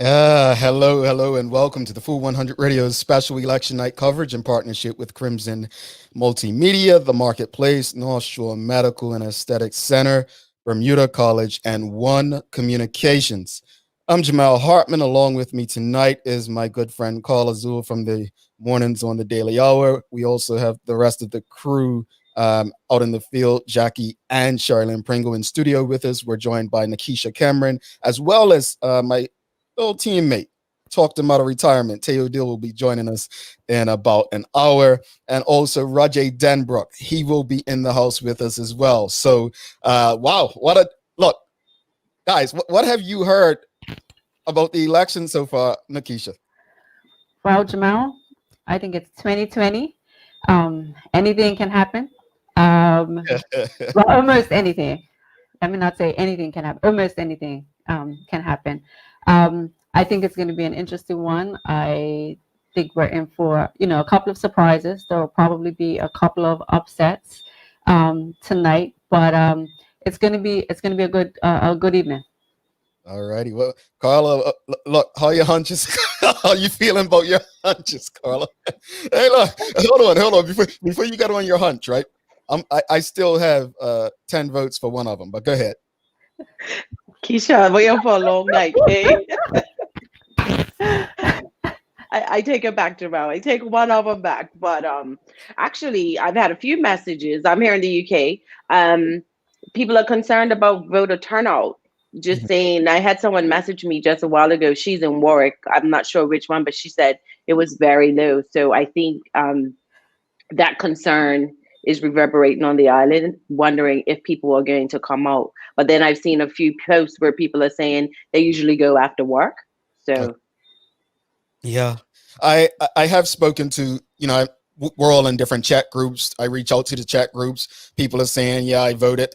Hello, and welcome to the Full 100 Radio's special election night coverage in partnership with Crimson Multimedia, The Marketplace, North Shore Medical and Aesthetic Center, Bermuda College, and One Communications. I'm Jamal Hartman. Along with me tonight is my good friend Carl Azul from the Mornings on the Daily Hour. We also have the rest of the crew out in the field, Jackie and Charlene Pringle in studio with us. We're joined by Nikisha Cameron, as well as my old teammate, talked him out of retirement. Teo Deal will be joining us in about an hour. And also Rajay Denbrook. He will be in the house with us as well. So, wow, what a look. Guys, what have you heard about the election so far, Nikisha? Well, Jamal, I think it's 2020. Anything can happen. Well, almost anything. Let me not say anything can happen. Almost anything can happen. I think it's going to be an interesting one. I think we're in for a couple of surprises. There will probably be a couple of upsets tonight, but it's going to be a good evening. All righty. Well, Carla, look, how your hunches? How you feeling about your hunches, Carla? Hey, look, hold on. Before you get on your hunch, right? I still have 10 votes for one of them, but go ahead. Keisha, we're here for a long night, okay? I take it back, Jamal. I take one of them back. But actually, I've had a few messages. I'm here in the UK. People are concerned about voter turnout. Just saying, I had someone message me just a while ago. She's in Warwick. I'm not sure which one, but she said it was very low. So I think that concern is reverberating on the island, wondering if people are going to come out. But then I've seen a few posts where people are saying they usually go after work. So yeah, I have spoken to, we're all in different chat groups. I reach out to the chat groups. People are saying, yeah, I voted.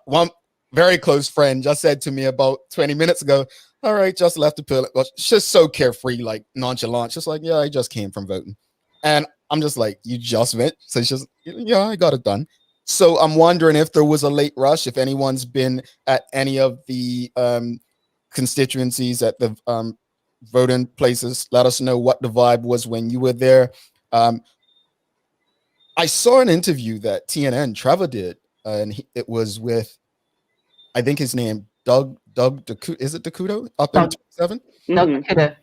One very close friend just said to me about 20 minutes ago, all right, just left the pill. Well, she's just so carefree, like nonchalant. Just like, yeah, I just came from voting. And I'm just like, you just went? So it's just, yeah, I got it done. So I'm wondering if there was a late rush, if anyone's been at any of the constituencies at the voting places. Let us know what the vibe was when you were there. I saw an interview that TNN Trevor did, and it was with, I think his name, Doug DeCuto. Is it DeCuto up in 27? Mm-hmm.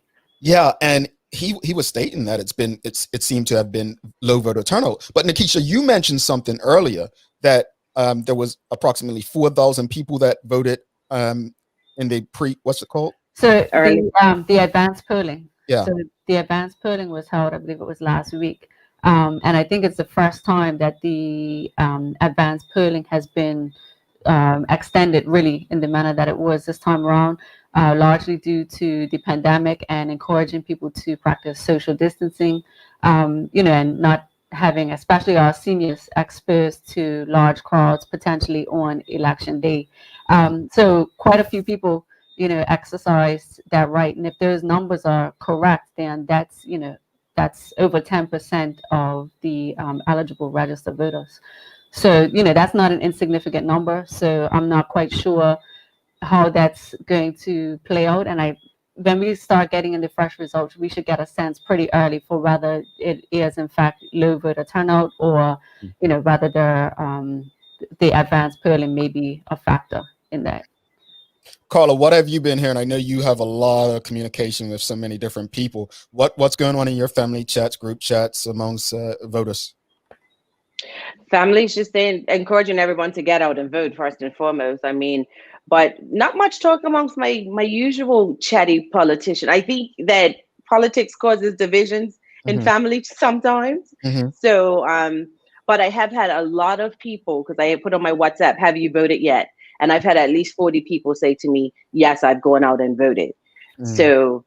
Yeah, and he was stating that it seemed to have been low voter turnout. But Nikisha, you mentioned something earlier that there was approximately 4,000 people that voted in the what's it called? So the advanced polling. Yeah. So the advanced polling was held, I believe it was last week. And I think it's the first time that the advanced polling has been extended really in the manner that it was this time around, largely due to the pandemic and encouraging people to practice social distancing, and not having, especially our seniors, exposed to large crowds potentially on election day. So quite a few people, exercise that right. And if those numbers are correct, then that's over 10% of the eligible registered voters. So, that's not an insignificant number. So I'm not quite sure how that's going to play out. And when we start getting in the fresh results, we should get a sense pretty early for whether it is in fact low voter turnout or, whether the advanced polling may be a factor in that. Carla, what have you been hearing? I know you have a lot of communication with so many different people. What's going on in your family chats, group chats amongst voters? Families just encouraging everyone to get out and vote first and foremost. I mean, but not much talk amongst my usual chatty politician. I think that politics causes divisions in families sometimes. So, but I have had a lot of people, because I have put on my WhatsApp, have you voted yet? And I've had at least 40 people say to me, yes, I've gone out and voted. So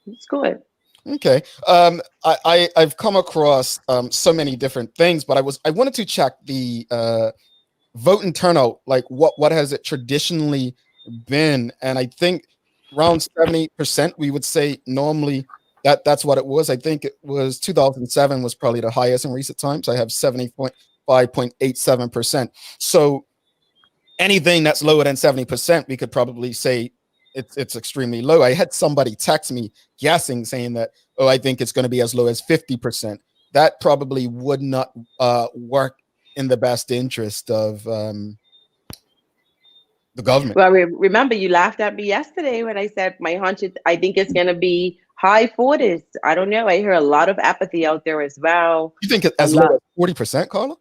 it's good. Okay. I've come across so many different things, but I wanted to check the voting turnout. Like what has it traditionally been? And I think around 70%, we would say normally that's what it was. I think it was 2007 was probably the highest in recent times. I have 70.5.87%. So anything that's lower than 70%, we could probably say it's extremely low. I had somebody text me guessing, saying that, oh, I think it's going to be as low as 50%. That probably would not work in the best interest of the government. Well, remember you laughed at me yesterday when I said my hunch is I think it's going to be high 40s. I don't know. I hear a lot of apathy out there as well. You think as low as 40%, Carla?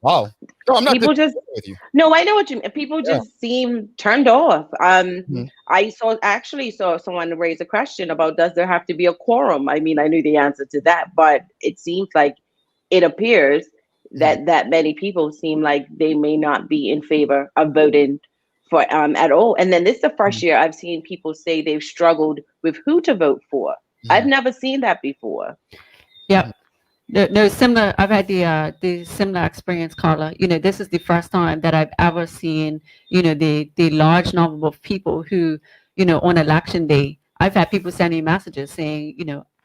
Wow. No, I'm not people just with you. No, I know what you mean. People just seem turned off. I actually saw someone raise a question about does there have to be a quorum? I mean, I knew the answer to that, but it seems like it appears that many people seem like they may not be in favor of voting for at all. And then this is the first year I've seen people say they've struggled with who to vote for. I've never seen that before. Yep. No, similar. I've had the similar experience, Carla. This is the first time that I've ever seen, the large number of people who, on election day, I've had people sending messages saying,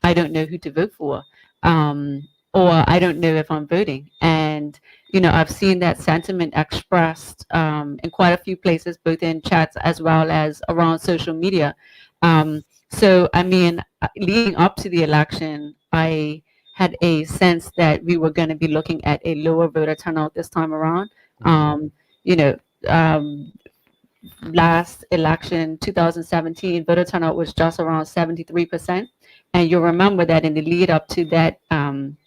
I don't know who to vote for, or I don't know if I'm voting. And, I've seen that sentiment expressed in quite a few places, both in chats as well as around social media. So, I mean, leading up to the election, I had a sense that we were going to be looking at a lower voter turnout this time around. Last election, 2017, voter turnout was just around 73%. And you'll remember that in the lead up to that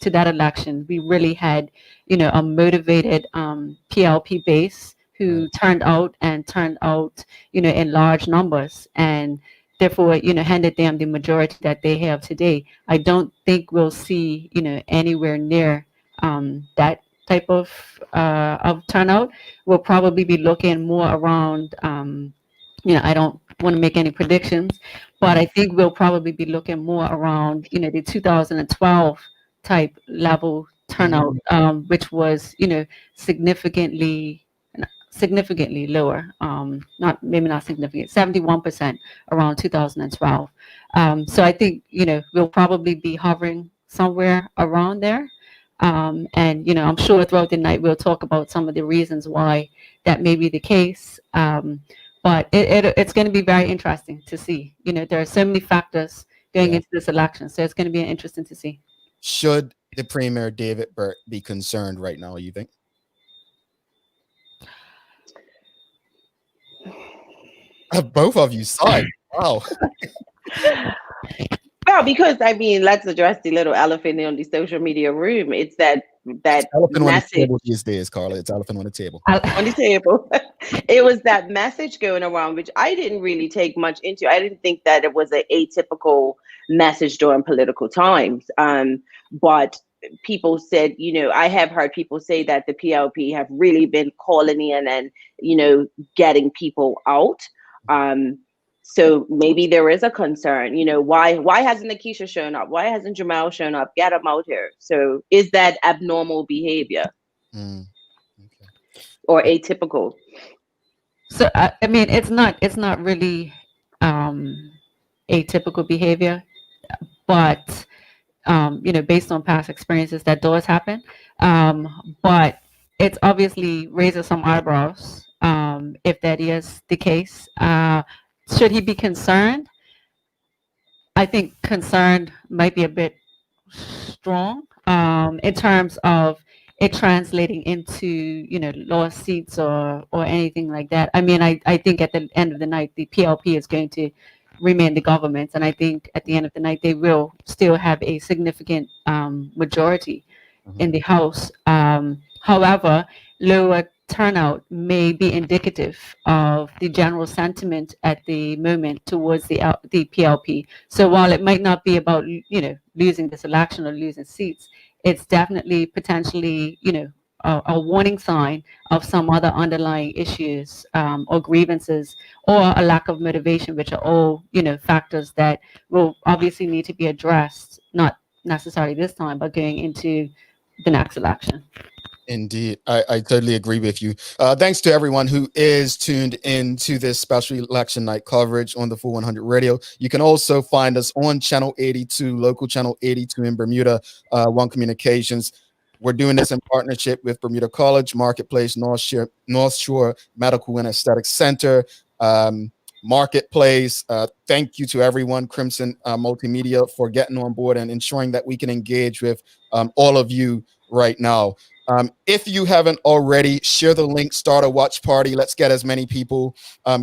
election, we really had, a motivated PLP base who turned out in large numbers, and therefore, handed them the majority that they have today. I don't think we'll see, anywhere near that type of turnout. We'll probably be looking more around, I don't want to make any predictions, but I think we'll probably be looking more around, the 2012 type level turnout, which was, significantly lower, maybe not significant, 71% around 2012. So I think, we'll probably be hovering somewhere around there. And, I'm sure throughout the night, we'll talk about some of the reasons why that may be the case. But it's going to be very interesting to see. There are so many factors going into this election. So it's going to be interesting to see. Should the Premier David Burt be concerned right now, you think? Both of you side. Wow. Well, because I mean, let's address the little elephant in the social media room. It's that elephant message on the table these days, Carla. It's elephant on the table. On the table. It was that message going around, which I didn't really take much into. I didn't think that it was an atypical message during political times. But people said, I have heard people say that the PLP have really been calling in and, getting people out. So maybe there is a concern, why hasn't Akeisha shown up? Why hasn't Jamal shown up? Get him out here. So is that abnormal behavior or atypical? So, I mean, it's not really atypical behavior, but, based on past experiences, that does happen. But it's obviously raises some eyebrows if that is the case. Should he be concerned? I think concerned might be a bit strong in terms of it translating into, lost seats or anything like that. I mean, I think at the end of the night, the PLP is going to remain the government. And I think at the end of the night, they will still have a significant majority in the House. However, lower turnout may be indicative of the general sentiment at the moment towards the PLP. So while it might not be about, losing this election or losing seats, it's definitely potentially, a warning sign of some other underlying issues or grievances or a lack of motivation, which are all, factors that will obviously need to be addressed, not necessarily this time, but going into the next election. Indeed. I totally agree with you. Thanks to everyone who is tuned into this special election night coverage on the Full 100 Radio. You can also find us on Channel 82, local Channel 82 in Bermuda, One Communications. We're doing this in partnership with Bermuda College, Marketplace, North Shore Medical and Aesthetic Center, marketplace. Thank you to everyone, Crimson Multimedia, for getting on board and ensuring that we can engage with all of you right now. If you haven't already, share the link, start a watch party. Let's get as many people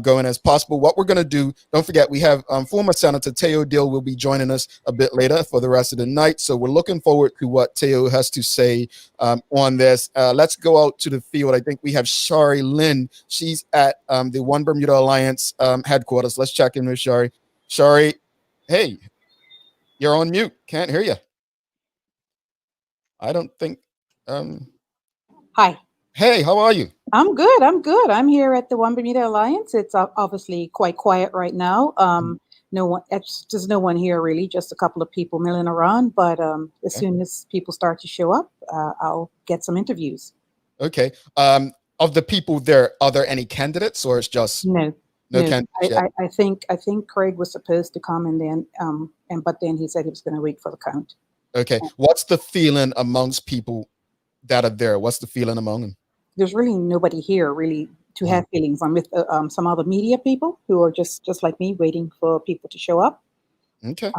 going as possible. What we're going to do, don't forget, we have former Senator Teo Dill will be joining us a bit later for the rest of the night. So we're looking forward to what Teo has to say on this. Let's go out to the field. I think we have Shari Lynn. She's at the One Bermuda Alliance headquarters. Let's check in with Shari. Shari, hey, you're on mute. Can't hear you. I don't think... Hi. Hey, how are you? I'm good. I'm here at the One Bermuda Alliance. It's obviously quite quiet right now. No one, there's no one here really, just a couple of people milling around. But as soon as people start to show up, I'll get some interviews. Okay. Of the people there, are there any candidates, or it's just no candidates yet? I think Craig was supposed to come, and then but then he said he was going to wait for the count. Okay. What's the feeling amongst people that are there? What's the feeling among them? There's really nobody here really to have feelings. I'm with some other media people who are just like me, waiting for people to show up. Okay.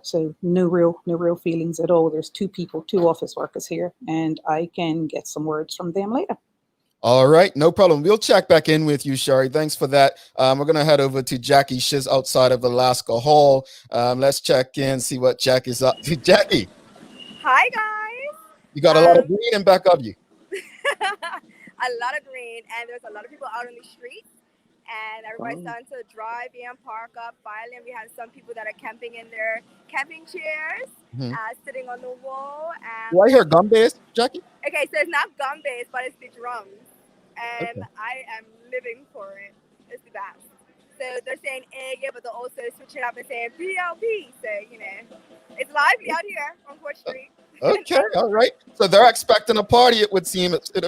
So no real feelings at all. There's two office workers here, and I can get some words from them later. All right, no problem. We'll check back in with you, Shari. Thanks for that. We're going to head over to Jackie. She's outside of Alaska Hall. Let's check in, see what Jackie's up to. Jackie. Hi, guys. You got a lot of green in back of you. A lot of green, and there's a lot of people out on the streets, and everybody's starting to drive in, park up, file in. We have some people that are camping in their camping chairs, sitting on the wall. And Do I hear gum bass, Jackie? okay, so it's not gum bass, but it's the drums, and I am living for it. It's the best. So they're saying egg, but they're also switching up and saying PLP. So, you know, it's lively out here on Court Street. Okay, all right. So they're expecting a party, it would seem. It seems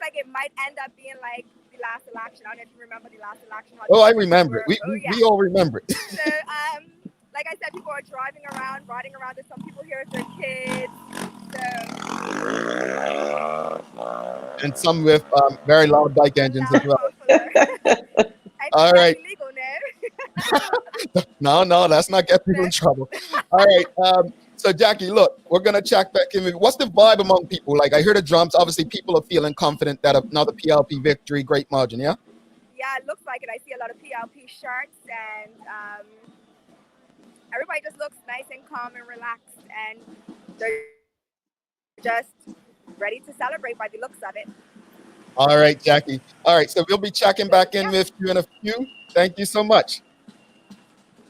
like it might end up being like the last election. I don't know if you remember the last election. Oh, I remember it. We all remember it. So, like I said, people are driving around, riding around. There's some people here with their kids. So. And some with very loud bike engines as well. All right. Illegal now. No, let's not get people in trouble. All right. So Jackie, look, we're gonna check back in. What's the vibe among people? Like, I hear the drums. Obviously, people are feeling confident that another PLP victory, great margin. Yeah. Yeah, it looks like it. I see a lot of PLP shirts, and everybody just looks nice and calm and relaxed, and they're just ready to celebrate by the looks of it. All right, Jackie. All right, so we'll be checking back in with you in a few. Thank you so much.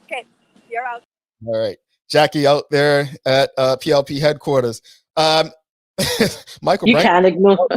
Okay, you're out. All right. Jackie out there at PLP headquarters. Michael, You can't ignore.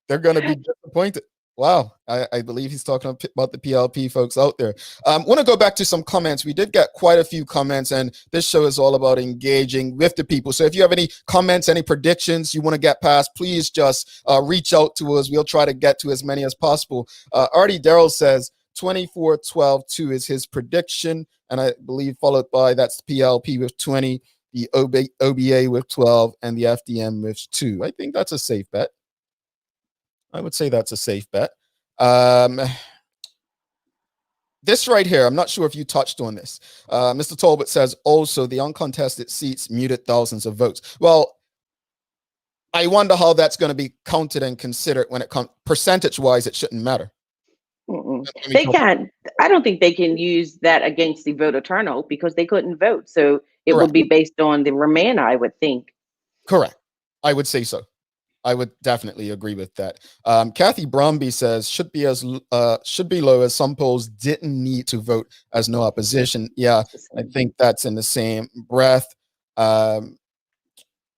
They're going to be disappointed. Wow. I believe he's talking about the PLP folks out there. Want to go back to some comments. We did get quite a few comments, and this show is all about engaging with the people. So if you have any comments, any predictions you want to get past, please just reach out to us. We'll try to get to as many as possible. Artie Darrell says 24-12-2 is his prediction, and I believe followed by that's PLP with 20, the OBA with 12, and the FDM with 2. I think that's a safe bet. I would say that's a safe bet. This right here, I'm not sure if you touched on this. Mr. Talbot says also the uncontested seats muted thousands of votes. Well, I wonder how that's going to be counted and considered when it comes percentage-wise. It shouldn't matter. They can't. I don't think they can use that against the voter turnout because they couldn't vote. So it would be based on the remain, I would think. Correct. I would say so. I would definitely agree with that. Kathy Bromby says should be low as some polls didn't need to vote as no opposition. Yeah, I think that's in the same breath.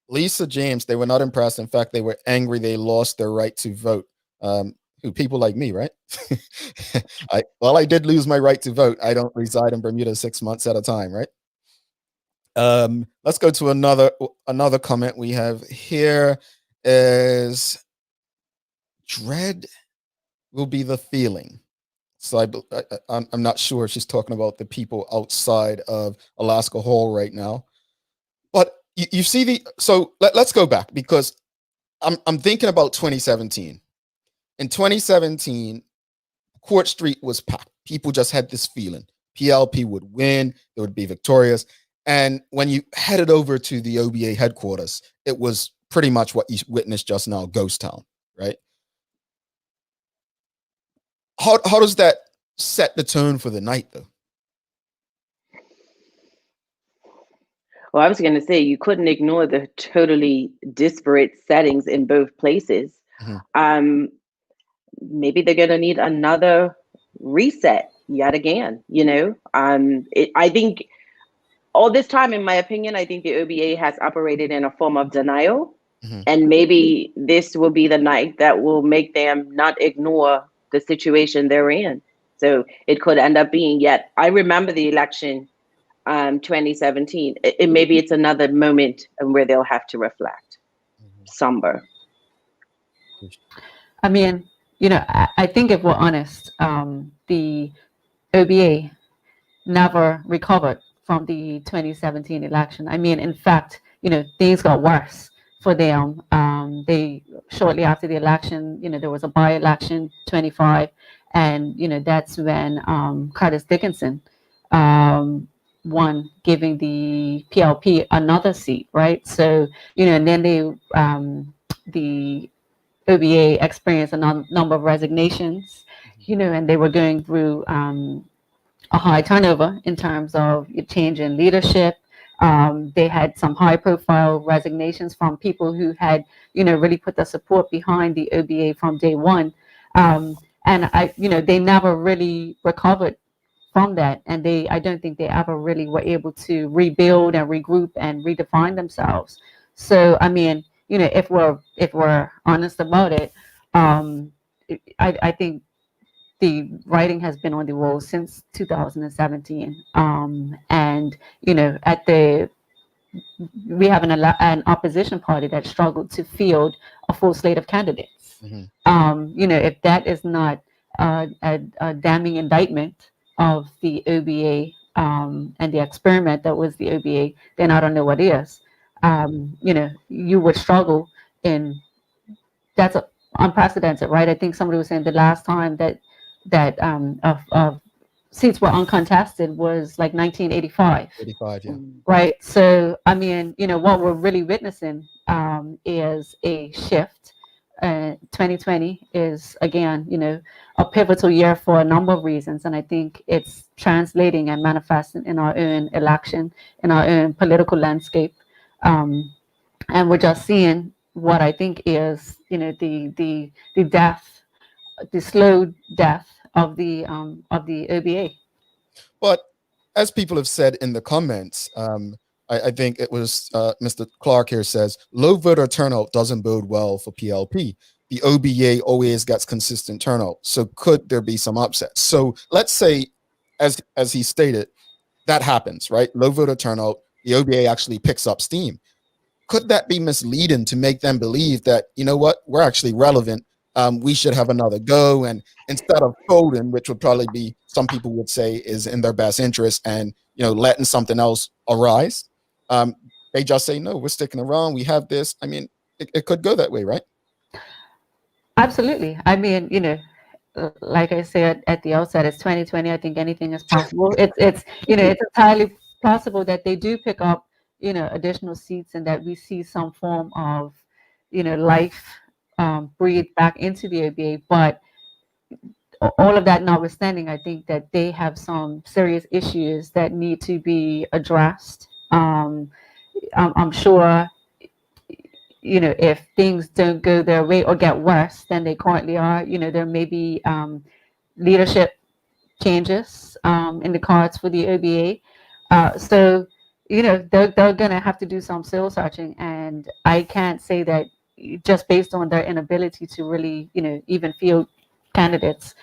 Lisa James, they were not impressed. In fact, they were angry they lost their right to vote. People like me, right? I did lose my right to vote. I don't reside in Bermuda 6 months at a time, right? Let's go to another comment we have here. Is dread will be the feeling. So I'm not sure she's talking about the people outside of Alaska Hall right now. But you see let's go back because I'm thinking about 2017. In 2017, Court Street was packed. People just had this feeling PLP would win, they would be victorious. And when you headed over to the OBA headquarters, it was pretty much what you witnessed just now, ghost town, right? How does that set the tone for the night, though? Well, I was going to say you couldn't ignore the totally disparate settings in both places. Maybe they're going to need another reset yet again. I think all this time, in my opinion, I think the OBA has operated in a form of denial, and maybe this will be the night that will make them not ignore the situation they're in. So it could end up being yet. I remember the election 2017. Maybe it's another moment where they'll have to reflect. Somber. I mean, I think if we're honest, the OBA never recovered from the 2017 election. I mean, in fact, things got worse for them. They shortly after the election, there was a by-election 25, and that's when Curtis Dickinson won, giving the PLP another seat, right? So and then the OBA experienced a number of resignations, and they were going through a high turnover in terms of change in leadership. They had some high-profile resignations from people who had, really put the support behind the OBA from day one, and they never really recovered from that, and I don't think they ever really were able to rebuild and regroup and redefine themselves. So, I mean, if we're honest about it, I think the writing has been on the wall since 2017, and we have an opposition party that struggled to field a full slate of candidates. If that is not a damning indictment of the OBA and the experiment that was the OBA, then I don't know what is. You would struggle that's unprecedented, right? I think somebody was saying the last time that of seats were uncontested was like 1985. 85, yeah. Right. So, I mean, what we're really witnessing is a shift. 2020 is, again, a pivotal year for a number of reasons. And I think it's translating and manifesting in our own election, in our own political landscape. And we're just seeing what I think is, the death, the slow death of the OBA. But as people have said in the comments, I think it was Mr. Clark here says, low voter turnout doesn't bode well for PLP. The OBA always gets consistent turnout. So could there be some upset? So let's say, as he stated, that happens, right? Low voter turnout, the OBA actually picks up steam. Could that be misleading to make them believe that, we're actually relevant? We should have another go. And instead of folding, which would probably be, some people would say is in their best interest, and, letting something else arise, they just say, no, we're sticking around. We have this. I mean, it could go that way, right? Absolutely. I mean, like I said at the outset, it's 2020. I think anything is possible. It's entirely possible that they do pick up, additional seats, and that we see some form of, life breathed back into the OBA. But all of that notwithstanding, I think that they have some serious issues that need to be addressed. I'm sure, if things don't go their way or get worse than they currently are, there may be leadership changes in the cards for the OBA. So, they're going to have to do some soul searching. And I can't say that just based on their inability to really, even field candidates,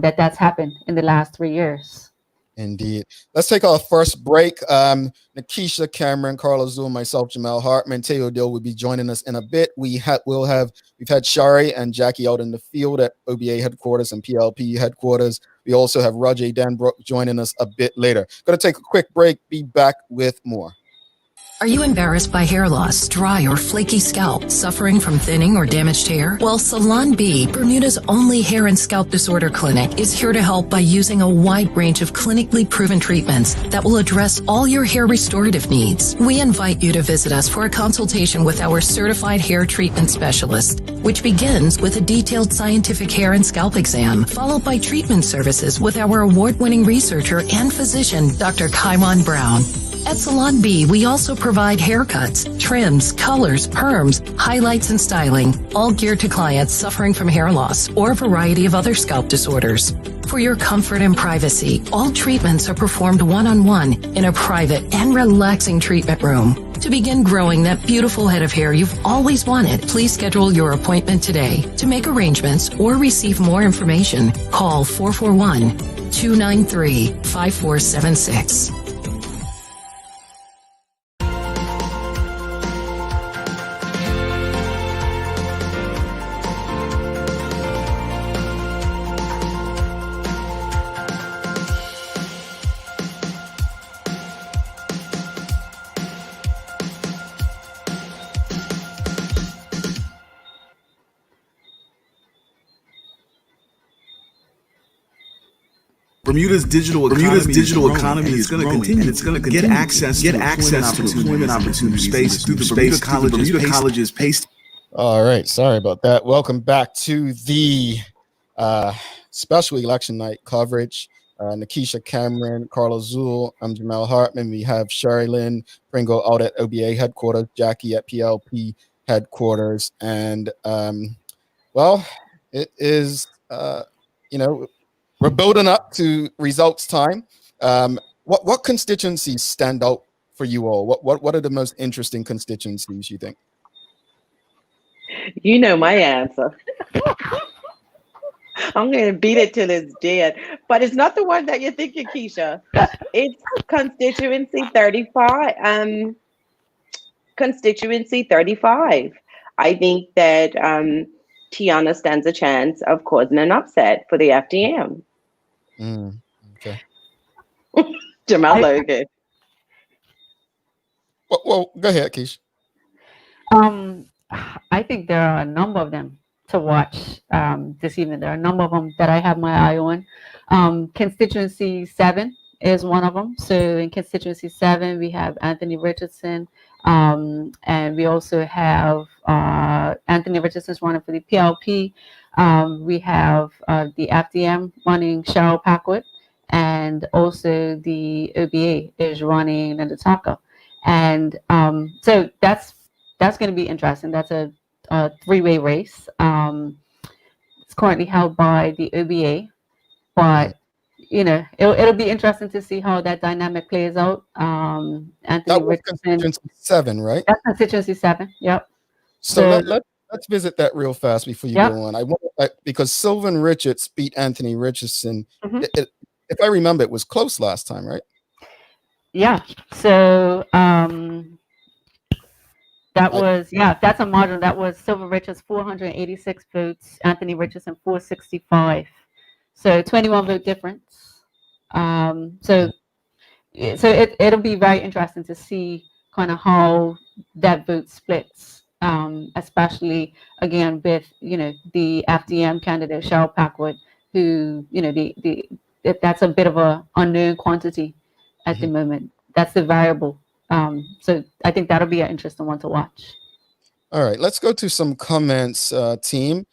that's happened in the last 3 years. Indeed. Let's take our first break. Nakisha, Cameron, Carla Zoom, myself, Jamel Hartman, Teo Dill will be joining us in a bit. We've had Shari and Jackie out in the field at OBA headquarters and PLP headquarters. We also have Rajay Danbrook joining us a bit later. Going to take a quick break. Be back with more. Are you embarrassed by hair loss, dry or flaky scalp, suffering from thinning or damaged hair? Well, Salon B, Bermuda's only hair and scalp disorder clinic, is here to help by using a wide range of clinically proven treatments that will address all your hair restorative needs. We invite you to visit us for a consultation with our certified hair treatment specialist, which begins with a detailed scientific hair and scalp exam, followed by treatment services with our award-winning researcher and physician, Dr. Kyron Brown. At Salon B, we also provide haircuts, trims, colors, perms, highlights, and styling, all geared to clients suffering from hair loss or a variety of other scalp disorders. For your comfort and privacy, all treatments are performed one-on-one in a private and relaxing treatment room. To begin growing that beautiful head of hair you've always wanted, please schedule your appointment today. To make arrangements or receive more information, call 441-293-5476. Bermuda's digital economy is going to continue, and it's going to get access to employment opportunities through the Bermuda College's PACE. All right, sorry about that. Welcome back to the special election night coverage. Nikisha Cameron, Carla Zool, I'm Jamel Hartman. We have Sherilyn Pringle out at OBA headquarters, Jackie at PLP headquarters, and well, it is we're building up to results time. What constituencies stand out for you all? What are the most interesting constituencies you think? You know my answer. I'm going to beat it till it's dead. But it's not the one that you're thinking, Keisha. It's constituency 35. Constituency 35. I think that Tiana stands a chance of causing an upset for the FDM. Okay. Jamal Logan. Well, go ahead, Keisha. I think there are a number of them to watch this evening. There are a number of them that I have my eye on. Constituency 7 is one of them. So in constituency 7, we have Anthony Richardson, and we also have Anthony Richardson's running for the PLP. We have the FDM running Cheryl Packwood, and also the OBA is running Nandataka. And so that's going to be interesting. That's a three-way race. It's currently held by the OBA, but it'll be interesting to see how that dynamic plays out. Anthony Richardson, constituency 7, right? That's constituency 7. Yep. So let's visit that real fast before you go on. Because Sylvan Richards beat Anthony Richardson. Mm-hmm. If I remember, it was close last time, right? Yeah. So that's a margin. That was Sylvan Richards 486 votes, Anthony Richardson 465. So 21 vote difference. So it'll be very interesting to see kind of how that vote splits, especially again with the FDM candidate Cheryl Packwood, who that's a bit of a unknown quantity at the moment. That's the variable. So I think that'll be an interesting one to watch. All right, let's go to some comments, team.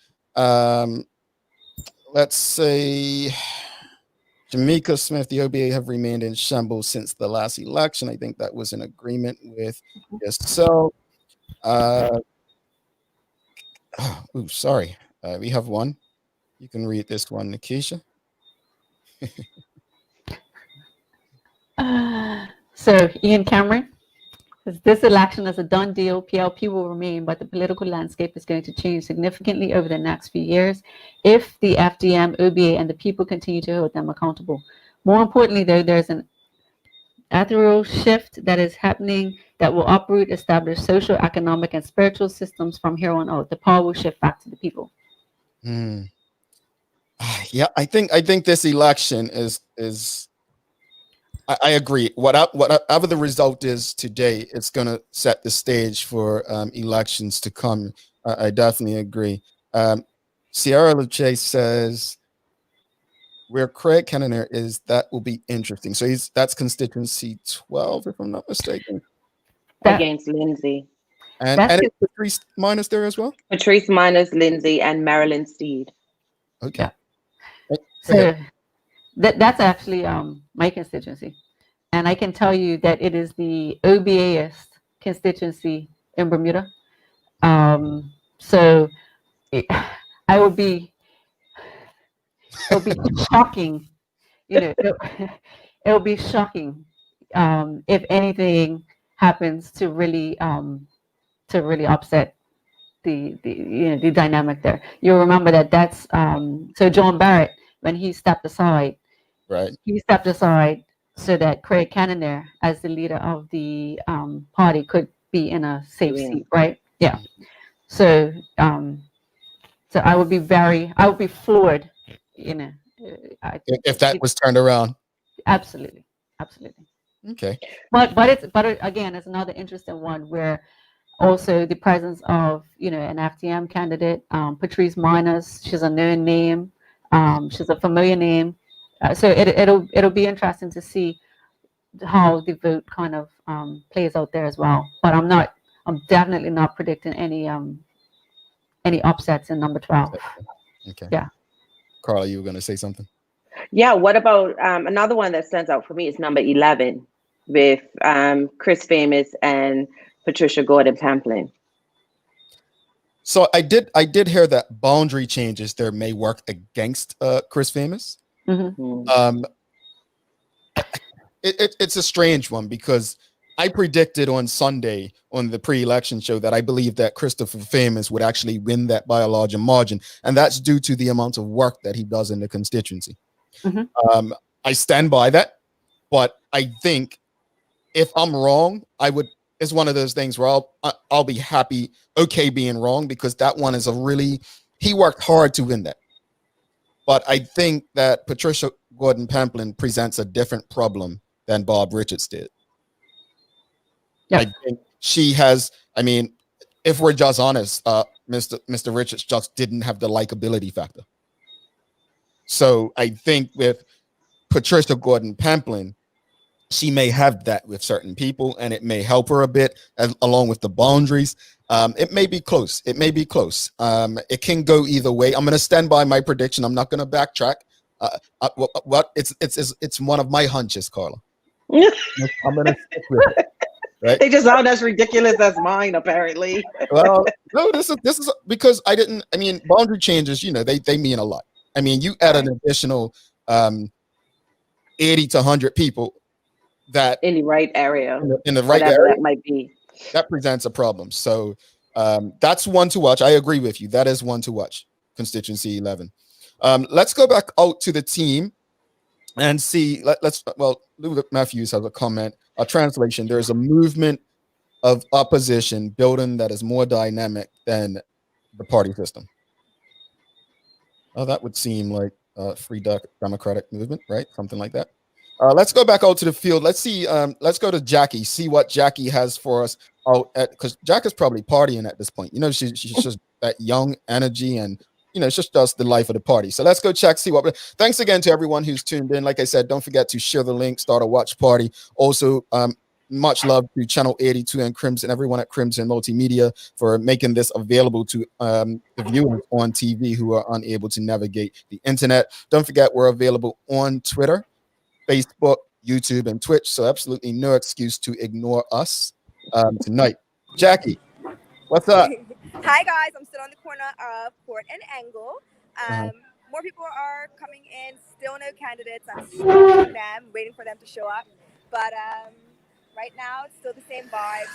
Let's say Jamaica Smith, the OBA have remained in shambles since the last election. I think that was in agreement with yourself. Sorry. We have one. You can read this one, Nikisha. So Ian Cameron says, this election is a done deal. PLP will remain, but the political landscape is going to change significantly over the next few years if the FDM, OBA, and the people continue to hold them accountable. More importantly, though, there's an ethereal shift that is happening that will uproot established social, economic, and spiritual systems from here on out. The power will shift back to the people. Yeah, I think this election is I agree. Whatever the result is today, it's going to set the stage for elections to come. I definitely agree. Sierra Luce says, where Craig Kenner is, that will be interesting. So that's constituency 12, if I'm not mistaken. Against Lindsay. And it's Patrice Minus there as well? Patrice Minus, Lindsay, and Marilyn Steed. Okay. Yeah. So that's actually my constituency. And I can tell you that it is the OBAist constituency in Bermuda. So it'll be shocking, it'll be shocking if anything happens to really upset the dynamic there. You'll remember that's so John Barrett, when he stepped aside, right? He stepped aside so that Craig Cannonair, as the leader of the party, could be in a safe seat, right? Yeah. So I would be floored, if that was turned around. Absolutely. Okay. But again, it's another interesting one where also the presence of an FTM candidate, Patrice Minus. She's a known name. She's a familiar name. So it'll be interesting to see how the vote kind of plays out there as well. But I'm definitely not predicting any upsets in number 12. Okay. Yeah. Carla, you were going to say something? Yeah. What about another one that stands out for me is number 11 with Chris Famous and Patricia Gordon Pamplin. So I did hear that boundary changes there may work against Chris Famous. Mm-hmm. It's a strange one because I predicted on Sunday on the pre-election show that I believe that Christopher Famous would actually win that by a larger margin, and that's due to the amount of work that he does in the constituency. Mm-hmm. I stand by that, but I think if I'm wrong, it's one of those things where I'll be happy, okay, being wrong, because that one is he worked hard to win that. But I think that Patricia Gordon Pamplin presents a different problem than Bob Richards did. Yeah. I think she has, if we're just honest, Mr. Richards just didn't have the likability factor. So I think with Patricia Gordon Pamplin, she may have that with certain people, and it may help her a bit, along with the boundaries. It may be close. It can go either way. I'm going to stand by my prediction. I'm not going to backtrack. It's one of my hunches, Carla. I'm going to stick with it. Right? They just sound as ridiculous as mine, apparently. Well, no, this is because boundary changes, they mean a lot. You add an additional 80 to 100 people that in the right area, in the right area, that might be, that presents a problem. So that's one to watch. I agree with you. That is one to watch. Constituency 11. Let's go back out to the team and see. Luke Matthews has a comment. A translation. There is a movement of opposition building that is more dynamic than the party system. Oh, that would seem like a free democratic movement, right? Something like that. Let's go back out to the field. Let's see. Let's go to Jackie. See what Jackie has for us out at, because Jack is probably partying at this point. She's just that young energy, and it's just the life of the party. So let's go check, see what. Thanks again to everyone who's tuned in. Like I said, don't forget to share the link, start a watch party. Also, much love to Channel 82 and Crimson, everyone at Crimson Multimedia for making this available to the viewers on TV who are unable to navigate the internet. Don't forget, we're available on Twitter, Facebook, YouTube, and Twitch. So absolutely no excuse to ignore us tonight. Jackie, what's up? Hi guys, I'm still on the corner of Port and Angle. More people are coming in, still no candidates. I'm still them, waiting for them to show up. But right now, it's still the same vibe,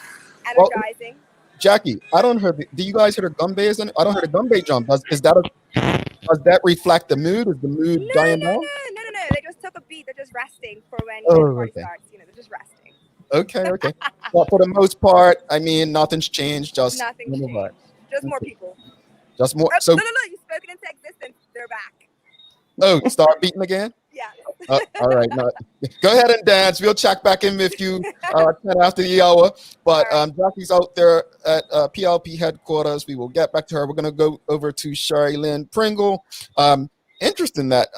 energizing. Well, Jackie, I don't hear. Do you guys hear the Gumby? I don't hear the Gumby jump. Does that reflect the mood? Is the mood dying down? No. They just took a beat. They're just resting for when the party starts. They're just resting. Okay. Well, for the most part, nothing's changed. Just nothing's changed. Just more people. Just more. No. You've spoken into existence. They're back. Oh, start beating again? Yeah. All right. No, go ahead and dance. We'll check back in with you 10 after the hour. But Jackie's out there at PLP headquarters. We will get back to her. We're going to go over to Sherry Lynn Pringle. Interesting that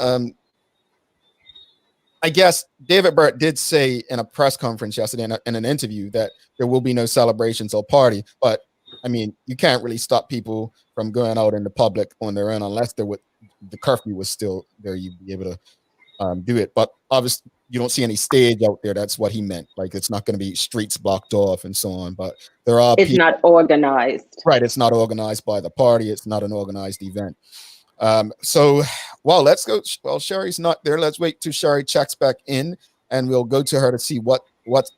I guess David Burt did say in a press conference yesterday in an interview that there will be no celebrations or party. But I mean, you can't really stop people from going out in the public on their own unless the curfew was still there. You'd be able to do it. But obviously, you don't see any stage out there. That's what he meant. Like, it's not going to be streets blocked off and so on. But there are It's not organized. Right. It's not organized by the party. It's not an organized event. Let's go. Well, Sherry's not there. Let's wait till Sherry checks back in, and we'll go to her to see what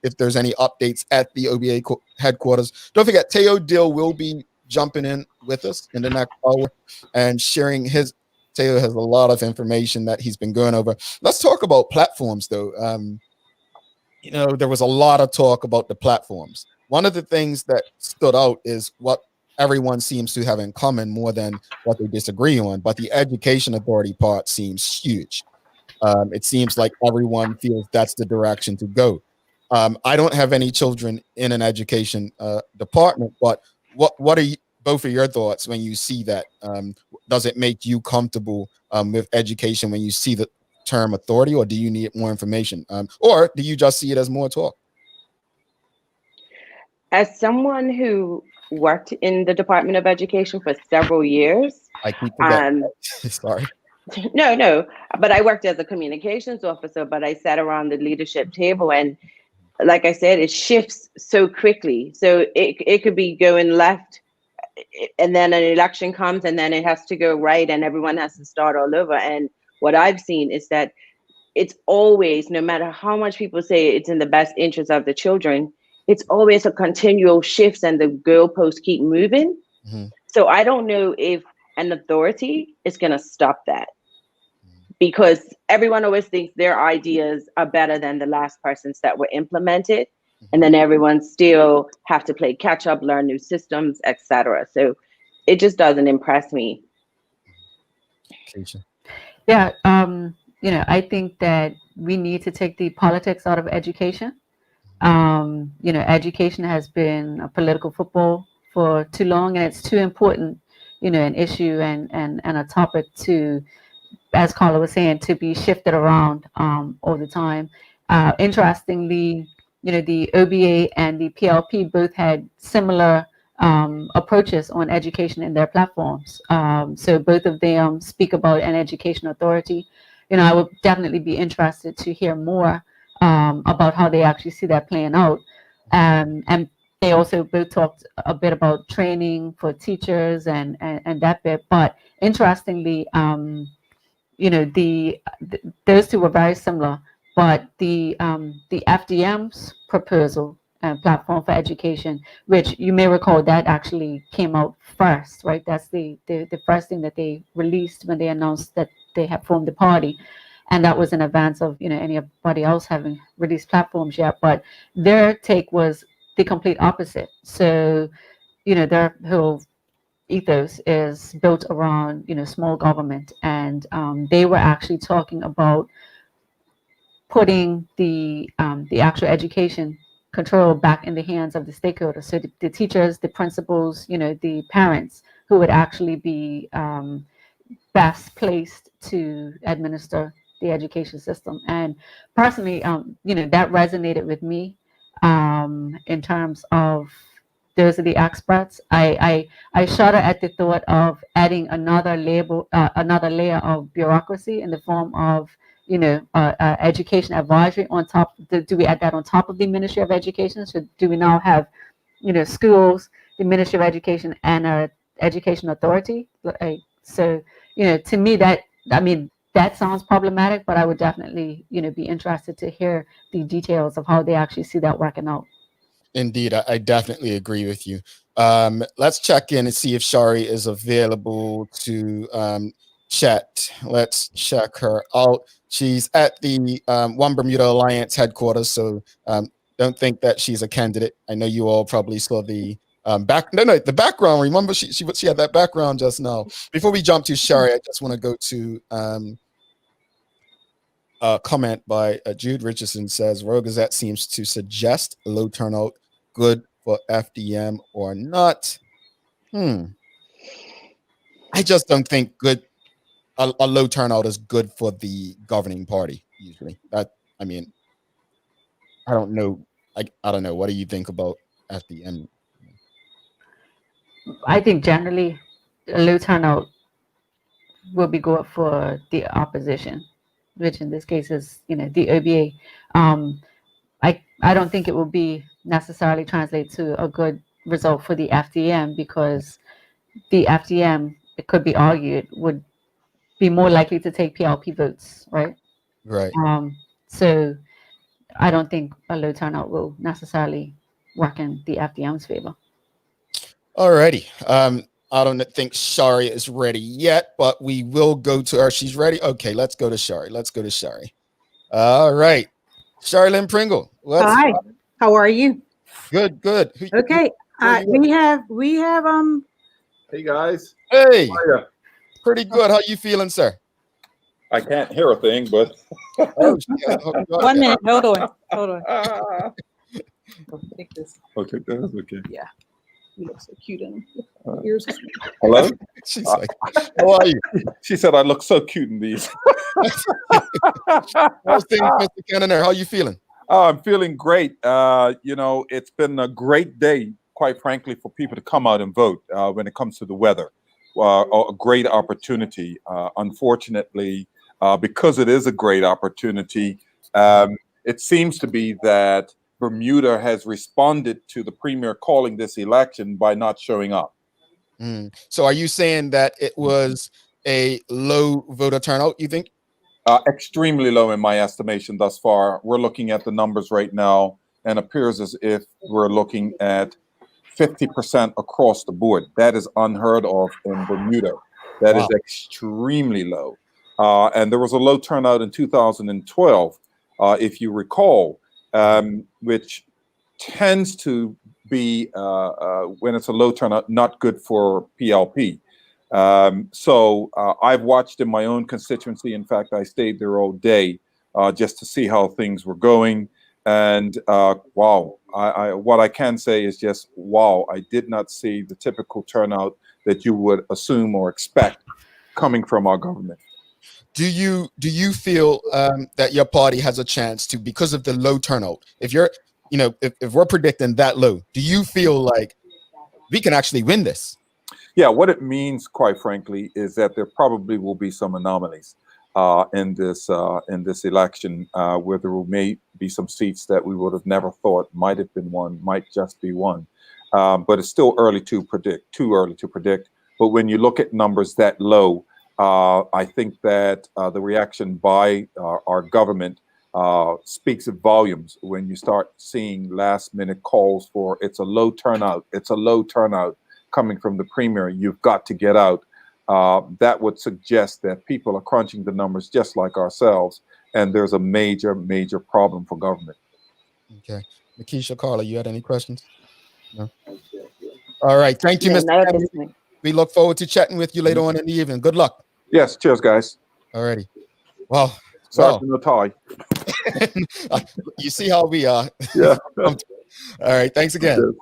if there's any updates at the OBA headquarters. Don't forget, Teo Dill will be jumping in with us in the next hour and sharing his. Teo has a lot of information that he's been going over. Let's talk about platforms, though. There was a lot of talk about the platforms. One of the things that stood out is what everyone seems to have in common more than what they disagree on. But the education authority part seems huge. It seems like everyone feels that's the direction to go. I don't have any children in an education department, but what are both of your thoughts when you see that? Does it make you comfortable with education when you see the term authority, or do you need more information? Or do you just see it as more talk? As someone who worked in the Department of Education for several years. I keep forgetting. Sorry. No, but I worked as a communications officer, but I sat around the leadership table, and like I said, it shifts so quickly. So it could be going left, and then an election comes, and then it has to go right, and everyone has to start all over. And what I've seen is that it's always, no matter how much people say it's in the best interest of the children, it's always a continual shift, and the goalposts keep moving. Mm-hmm. So I don't know if an authority is going to stop that, because everyone always thinks their ideas are better than the last person's that were implemented. Mm-hmm. And then everyone still have to play catch up, learn new systems, etc. So it just doesn't impress me. Yeah. I think that we need to take the politics out of education. Education has been a political football for too long, and it's too important, an issue and a topic to, as Carla was saying, to be shifted around all the time. Interestingly, the OBA and the PLP both had similar approaches on education in their platforms. So both of them speak about an education authority. I would definitely be interested to hear more about how they actually see that playing out. And they also both talked a bit about training for teachers and that bit. But interestingly, those two were very similar. But the FDM's proposal and platform for education, which you may recall that actually came out first, right? That's the first thing that they released when they announced that they had formed the party. And that was in advance of, anybody else having released platforms yet. But their take was the complete opposite. So, their whole ethos is built around, small government. And they were actually talking about putting the actual education control back in the hands of the stakeholders. So the teachers, the principals, the parents who would actually be best placed to administer the education system. And personally, that resonated with me in terms of those are the experts. I shudder at the thought of adding another layer of bureaucracy in the form of education advisory on top. Do we add that on top of the Ministry of Education? So do we now have schools, the Ministry of Education, and an education authority? So to me that sounds problematic, but I would definitely, be interested to hear the details of how they actually see that working out. Indeed, I definitely agree with you. Let's check in and see if Shari is available to chat. Let's check her out. She's at the One Bermuda Alliance headquarters, so don't think that she's a candidate. I know you all probably saw the the background. Remember, she had that background just now. Before we jump to Shari, I just want to go to comment by Jude Richardson says, Royal Gazette seems to suggest low turnout good for FDM or not. I just don't think a low turnout is good for the governing party usually. I don't know. I don't know. What do you think about FDM? I think generally a low turnout will be good for the opposition, which in this case is, the OBA. I don't think it will be necessarily translate to a good result for the FDM, because the FDM, it could be argued, would be more likely to take PLP votes, right? Right. So I don't think a low turnout will necessarily work in the FDM's favor. All righty. I don't think Shari is ready yet, but we will go to her. She's ready. Okay, let's go to Shari. All right. Shari Lynn Pringle. Hi. How are you? Good. Okay. We have Hey guys. Hey. How are ya? Pretty good. How you feeling, sir? I can't hear a thing, but Oh, yeah. 1 minute. Hold on. Take this. okay, that's okay. Yeah. You look so cute in them. Ears. Hello? She's like, how are you? She said I look so cute in these. How's things, Mr. Cannonair? How you feeling? Oh, I'm feeling great. It's been a great day, quite frankly, for people to come out and vote when it comes to the weather. A great opportunity. Unfortunately, because it is a great opportunity, it seems to be that Bermuda has responded to the premier calling this election by not showing up. So are you saying that it was a low voter turnout, you think? Extremely low in my estimation thus far. We're looking at the numbers right now, and appears as if we're looking at 50% across the board. That is unheard of in Bermuda. That is extremely low. And there was a low turnout in 2012, if you recall, which tends to be, when it's a low turnout, not good for PLP. So I've watched in my own constituency. In fact, I stayed there all day just to see how things were going. And wow, what I can say is just wow. I did not see the typical turnout that you would assume or expect coming from our government. Do you feel that your party has a chance to, because of the low turnout? If you're, if we're predicting that low, do you feel like we can actually win this? Yeah, what it means, quite frankly, is that there probably will be some anomalies in this election, where there may be some seats that we would have never thought might have been won, might just be won. But it's still too early to predict. But when you look at numbers that low, I think that the reaction by our government speaks of volumes. When you start seeing last-minute calls for it's a low turnout coming from the premier, you've got to get out. That would suggest that people are crunching the numbers just like ourselves, and there's a major problem for government. Okay. Makisha, Carla, you had any questions? No? All right. Thank you, Mr. Kennedy. We look forward to chatting with you later on in the evening. Good luck. Yes. Cheers, guys. All righty. Well, sorry for no tie. You see how we are. Yeah. All right. Thanks again.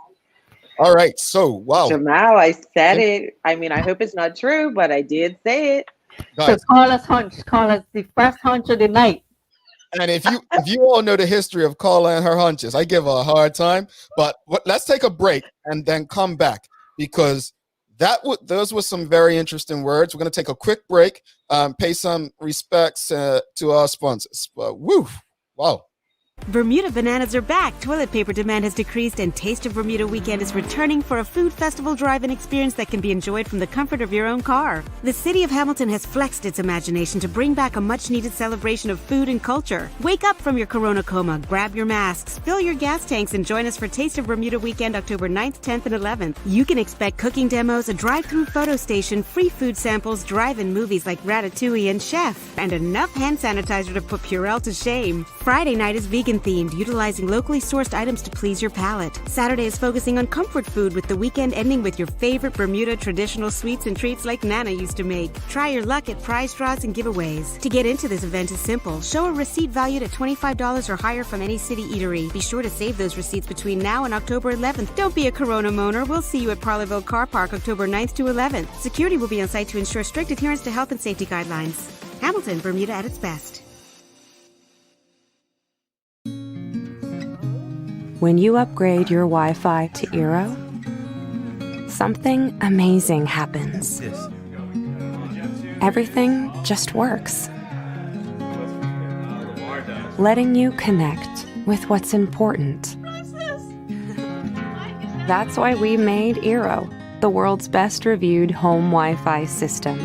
All right. So, wow. Jamal, I said it. I mean, I hope it's not true, but I did say it. So Carla's hunch. Carla's the first hunch of the night. And if you all know the history of Carla and her hunches, I give her a hard time. But let's take a break and then come back, because those were some very interesting words. We're going to take a quick break, pay some respects to our sponsors. Woo! Wow. Bermuda bananas are back. Toilet paper demand has decreased, and Taste of Bermuda Weekend is returning for a food festival drive-in experience that can be enjoyed from the comfort of your own car. The city of Hamilton has flexed its imagination to bring back a much-needed celebration of food and culture. Wake up from your corona coma, grab your masks, fill your gas tanks, and join us for Taste of Bermuda Weekend October 9th, 10th, and 11th. You can expect cooking demos, a drive-through photo station, free food samples, drive-in movies like Ratatouille and Chef, and enough hand sanitizer to put Purell to shame. Friday night is vegan vegan themed, utilizing locally sourced items to please your palate. Saturday is focusing on comfort food, with the weekend ending with your favorite Bermuda traditional sweets and treats like Nana used to make. Try your luck at prize draws and giveaways. To get into this event is simple. Show a receipt valued at $25 or higher from any city eatery. Be sure to save those receipts between now and October 11th. Don't be a Corona moaner. We'll see you at Parleyville Car Park October 9th to 11th. Security will be on site to ensure strict adherence to health and safety guidelines. Hamilton, Bermuda at its best. When you upgrade your Wi-Fi to Eero, something amazing happens. Everything just works, letting you connect with what's important. That's why we made Eero, the world's best reviewed home Wi-Fi system.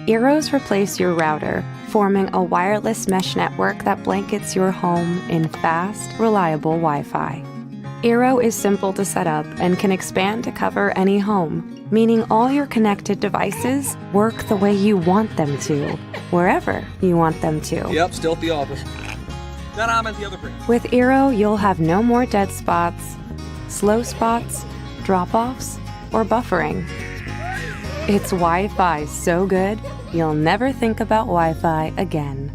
Eeros replace your router, forming a wireless mesh network that blankets your home in fast, reliable Wi-Fi. Eero is simple to set up and can expand to cover any home, meaning all your connected devices work the way you want them to, wherever you want them to. Yep, still at the office. Then I'm at the other break. With Eero, you'll have no more dead spots, slow spots, drop-offs, or buffering. It's Wi-Fi so good, you'll never think about Wi-Fi again.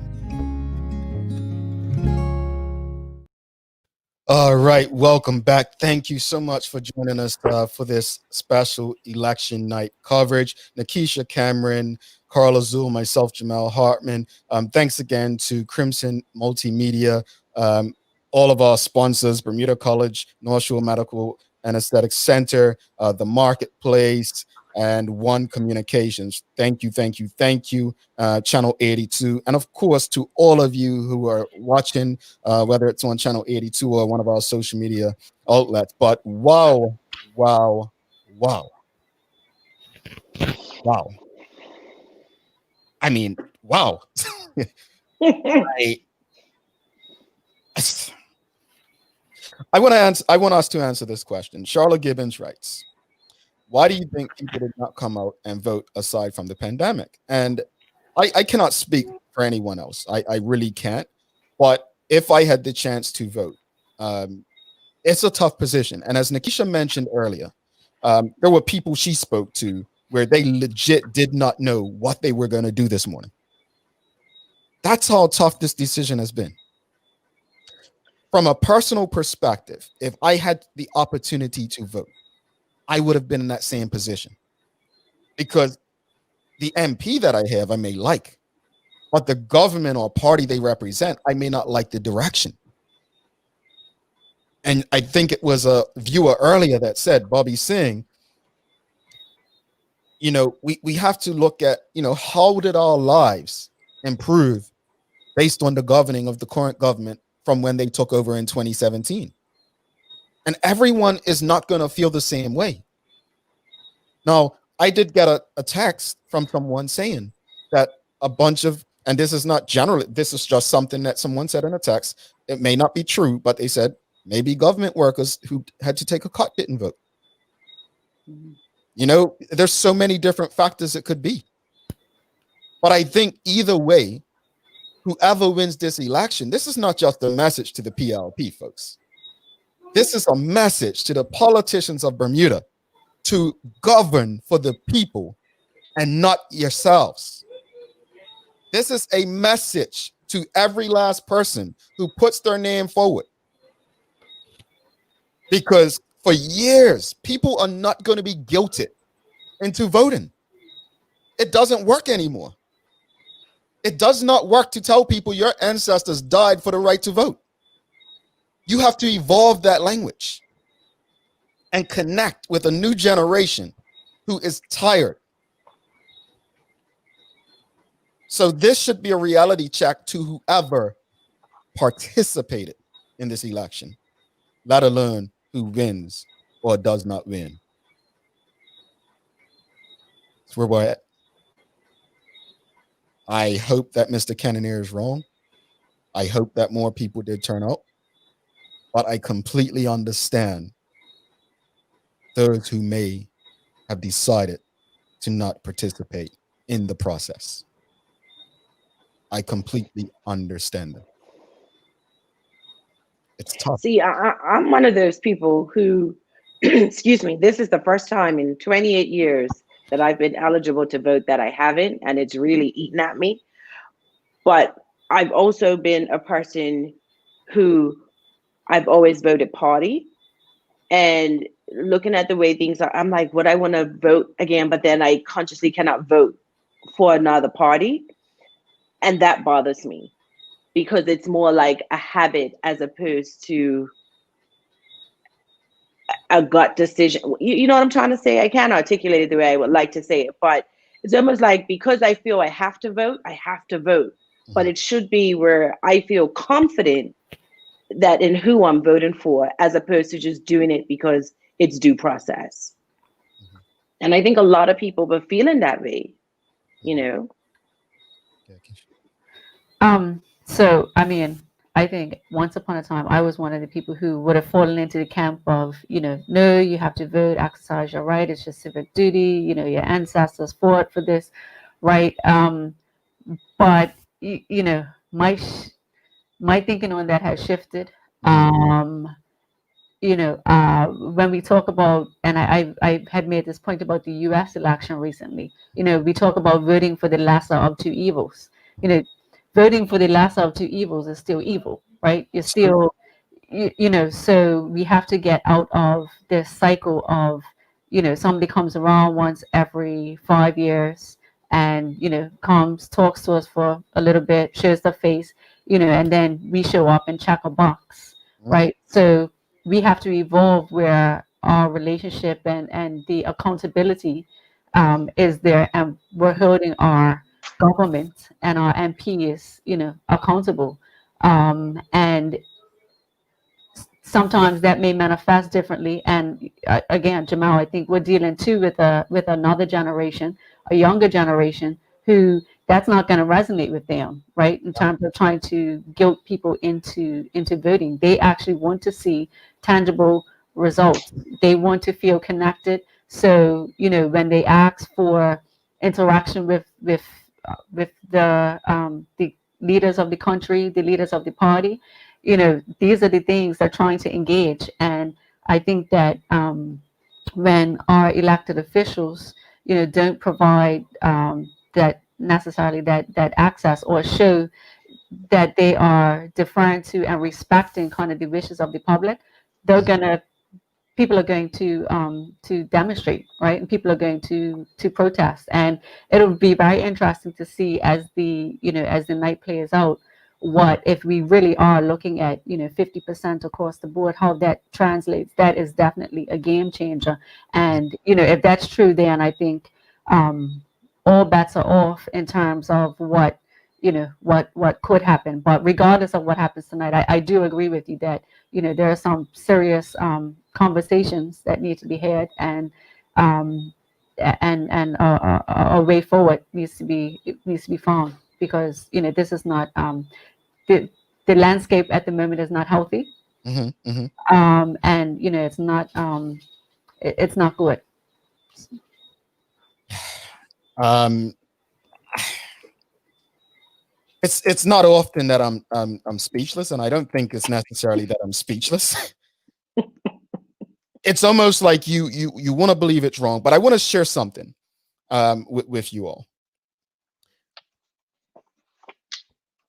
All right, welcome back. Thank you so much for joining us for this special election night coverage. Nakisha Cameron, Carla Zul, myself, Jamal Hartman. Thanks again to Crimson Multimedia, all of our sponsors, Bermuda College, North Shore Medical and Aesthetic Center, the Marketplace, and One Communications. Thank you, thank you, thank you, Channel 82. And of course, to all of you who are watching, whether it's on Channel 82 or one of our social media outlets. But wow, wow, wow. Wow. I mean, wow. I want us to answer this question. Charlotte Gibbons writes, why do you think people did not come out and vote aside from the pandemic? And I cannot speak for anyone else. I really can't. But if I had the chance to vote, it's a tough position. And as Nakisha mentioned earlier, there were people she spoke to where they legit did not know what they were going to do this morning. That's how tough this decision has been. From a personal perspective, if I had the opportunity to vote, I would have been in that same position, because the MP that I have, I may like, but the government or party they represent, I may not like the direction. And I think it was a viewer earlier that said, Bobby Singh, you know, we have to look at, you know, how did our lives improve based on the governing of the current government from when they took over in 2017? And everyone is not going to feel the same way. Now, I did get a text from someone saying that a bunch of, and this is not generally, this is just something that someone said in a text. It may not be true, but they said maybe government workers who had to take a cut didn't vote. You know, there's so many different factors it could be. But I think either way, whoever wins this election, this is not just a message to the PLP, folks. This is a message to the politicians of Bermuda to govern for the people and not yourselves. This is a message to every last person who puts their name forward. Because for years, people are not going to be guilted into voting. It doesn't work anymore. It does not work to tell people your ancestors died for the right to vote. You have to evolve that language and connect with a new generation who is tired. So this should be a reality check to whoever participated in this election, let alone who wins or does not win. That's where we're at. I hope that Mr. Cannonier is wrong. I hope that more people did turn out. But I completely understand those who may have decided to not participate in the process. I completely understand them. It's tough. See, I'm one of those people who, excuse me, this is the first time in 28 years that I've been eligible to vote that I haven't, and it's really eaten at me. But I've also been a person who I've always voted party. And looking at the way things are, I'm like, would I want to vote again? But then I consciously cannot vote for another party. And that bothers me because it's more like a habit as opposed to a gut decision. You know what I'm trying to say? I can't articulate it the way I would like to say it, but it's almost like because I feel I have to vote, I have to vote. But it should be where I feel confident that in who I'm voting for, as opposed to just doing it because it's due process. And I think a lot of people were feeling that way, you know. So I mean, I think once upon a time I was one of the people who would have fallen into the camp of, you know, no, you have to vote, exercise your right, it's your civic duty, you know, your ancestors fought for this, right? But you know, my thinking on that has shifted. You know, when we talk about, and I had made this point about the U.S. election recently, you know, we talk about voting for the lesser of two evils. You know, voting for the lesser of two evils is still evil, right? You're still, you know, so we have to get out of this cycle of, you know, somebody comes around once every 5 years and, you know, comes, talks to us for a little bit, shows their face, you know, and then we show up and check a box, right? So we have to evolve where our relationship and the accountability is there, and we're holding our government and our MPs, you know, accountable. And sometimes that may manifest differently. And again, Jamal, I think we're dealing too with another generation, a younger generation, who that's not going to resonate with them, right? In terms of trying to guilt people into voting. They actually want to see tangible results. They want to feel connected. So, you know, when they ask for interaction with the leaders of the country, the leaders of the party, you know, these are the things they're trying to engage. And I think that when our elected officials, you know, don't provide that necessarily that access, or show that they are deferring to and respecting kind of the wishes of the public, people are going to demonstrate, right? And people are going to protest. And it'll be very interesting to see as the night plays out, what if we really are looking at, you know, 50% across the board, how that translates. That is definitely a game changer. And, you know, if that's true, then I think all bets are off in terms of what could happen. But regardless of what happens tonight, I do agree with you that, you know, there are some serious conversations that need to be had, and a way forward needs to be found, because, you know, this is not the landscape at the moment is not healthy. And, you know, it's not good. It's not often that I'm speechless, and I don't think it's necessarily that I'm speechless. It's almost like you want to believe it's wrong, but I want to share something with you all.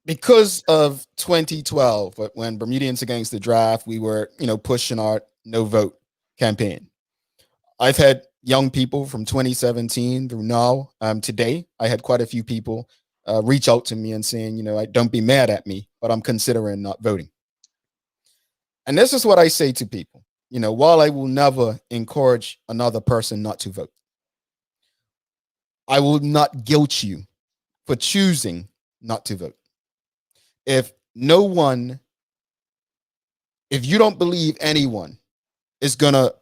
Because of 2012, when Bermudians Against the Draft, we were, you know, pushing our no vote campaign. I've had young people from 2017 through now, today. I had quite a few people reach out to me and saying, you know, don't be mad at me, but I'm considering not voting. And this is what I say to people. You know, while I will never encourage another person not to vote, I will not guilt you for choosing not to vote. If you don't believe anyone is going to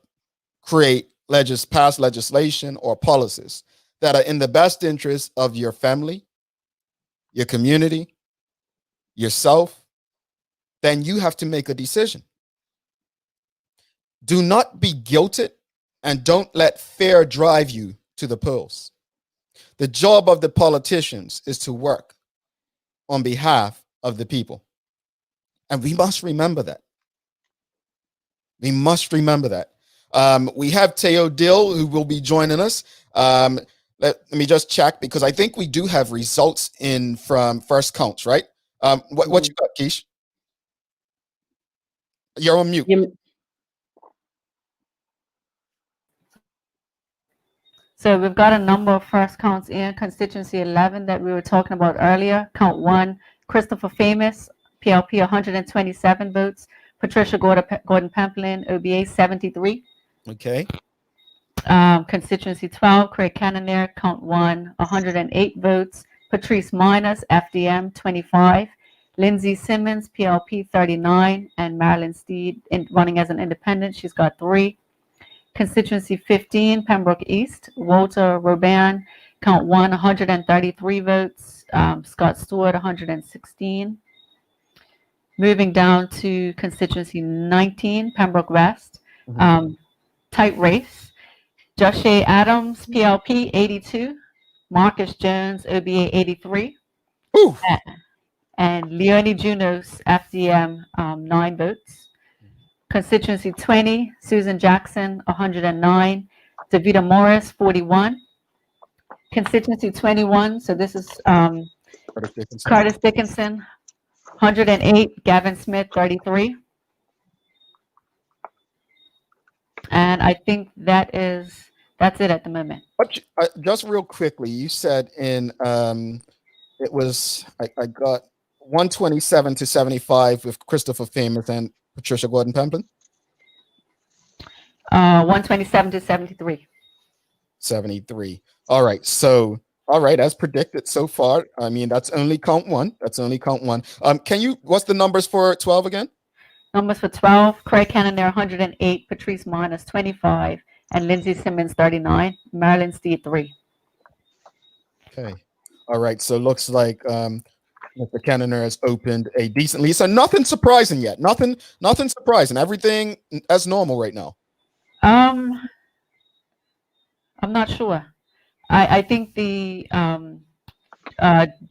pass legislation or policies that are in the best interest of your family, your community, yourself, then you have to make a decision. Do not be guilted, and don't let fear drive you to the polls. The job of the politicians is to work on behalf of the people. And we must remember that. We must remember that. We have Teo Dill who will be joining us. Let me just check because I think we do have results in from first counts, right? What you got, Keish? You're on mute. So we've got a number of first counts in constituency 11 that we were talking about earlier. Count 1, Christopher Famous, PLP 127 votes. Patricia Gordon Pamplin, OBA 73. Okay. Constituency 12, Craig Cannonier, count 1, 108 votes. Patrice Miners, FDM 25. Lindsay Simmons, PLP 39. And Marilyn Steed running as an independent. She's got 3. Constituency 15, Pembroke East, Walter Robin, count 1, 133 votes. Scott Stewart, 116. Moving down to constituency 19, Pembroke West, tight race. Joshua Adams, PLP, 82. Marcus Jones, OBA, 83. Ooh. And Leonie Junos, FDM, 9 votes. Constituency 20, Susan Jackson, 109. Davida Morris, 41. Constituency 21, so this is Curtis Dickinson, 108. Gavin Smith, 33. And I think that's it at the moment. But just real quickly, you said in it was I got 127 to 75 with Christopher Famous and Patricia Gordon Pamplin. 127 to 73. 73. All right. So, all right, as predicted so far. I mean, that's only count 1. That's only count 1. What's the numbers for 12 again? Numbers for 12, Craig Cannonier, 108, Patrice Minus, 25, and Lindsay Simmons, 39, Marilyn Steed, 3. Okay. All right. So, looks like Mr. Cannonier has opened a decent lead. So, nothing surprising yet. Nothing surprising. Everything as normal right now. I'm not sure. I think the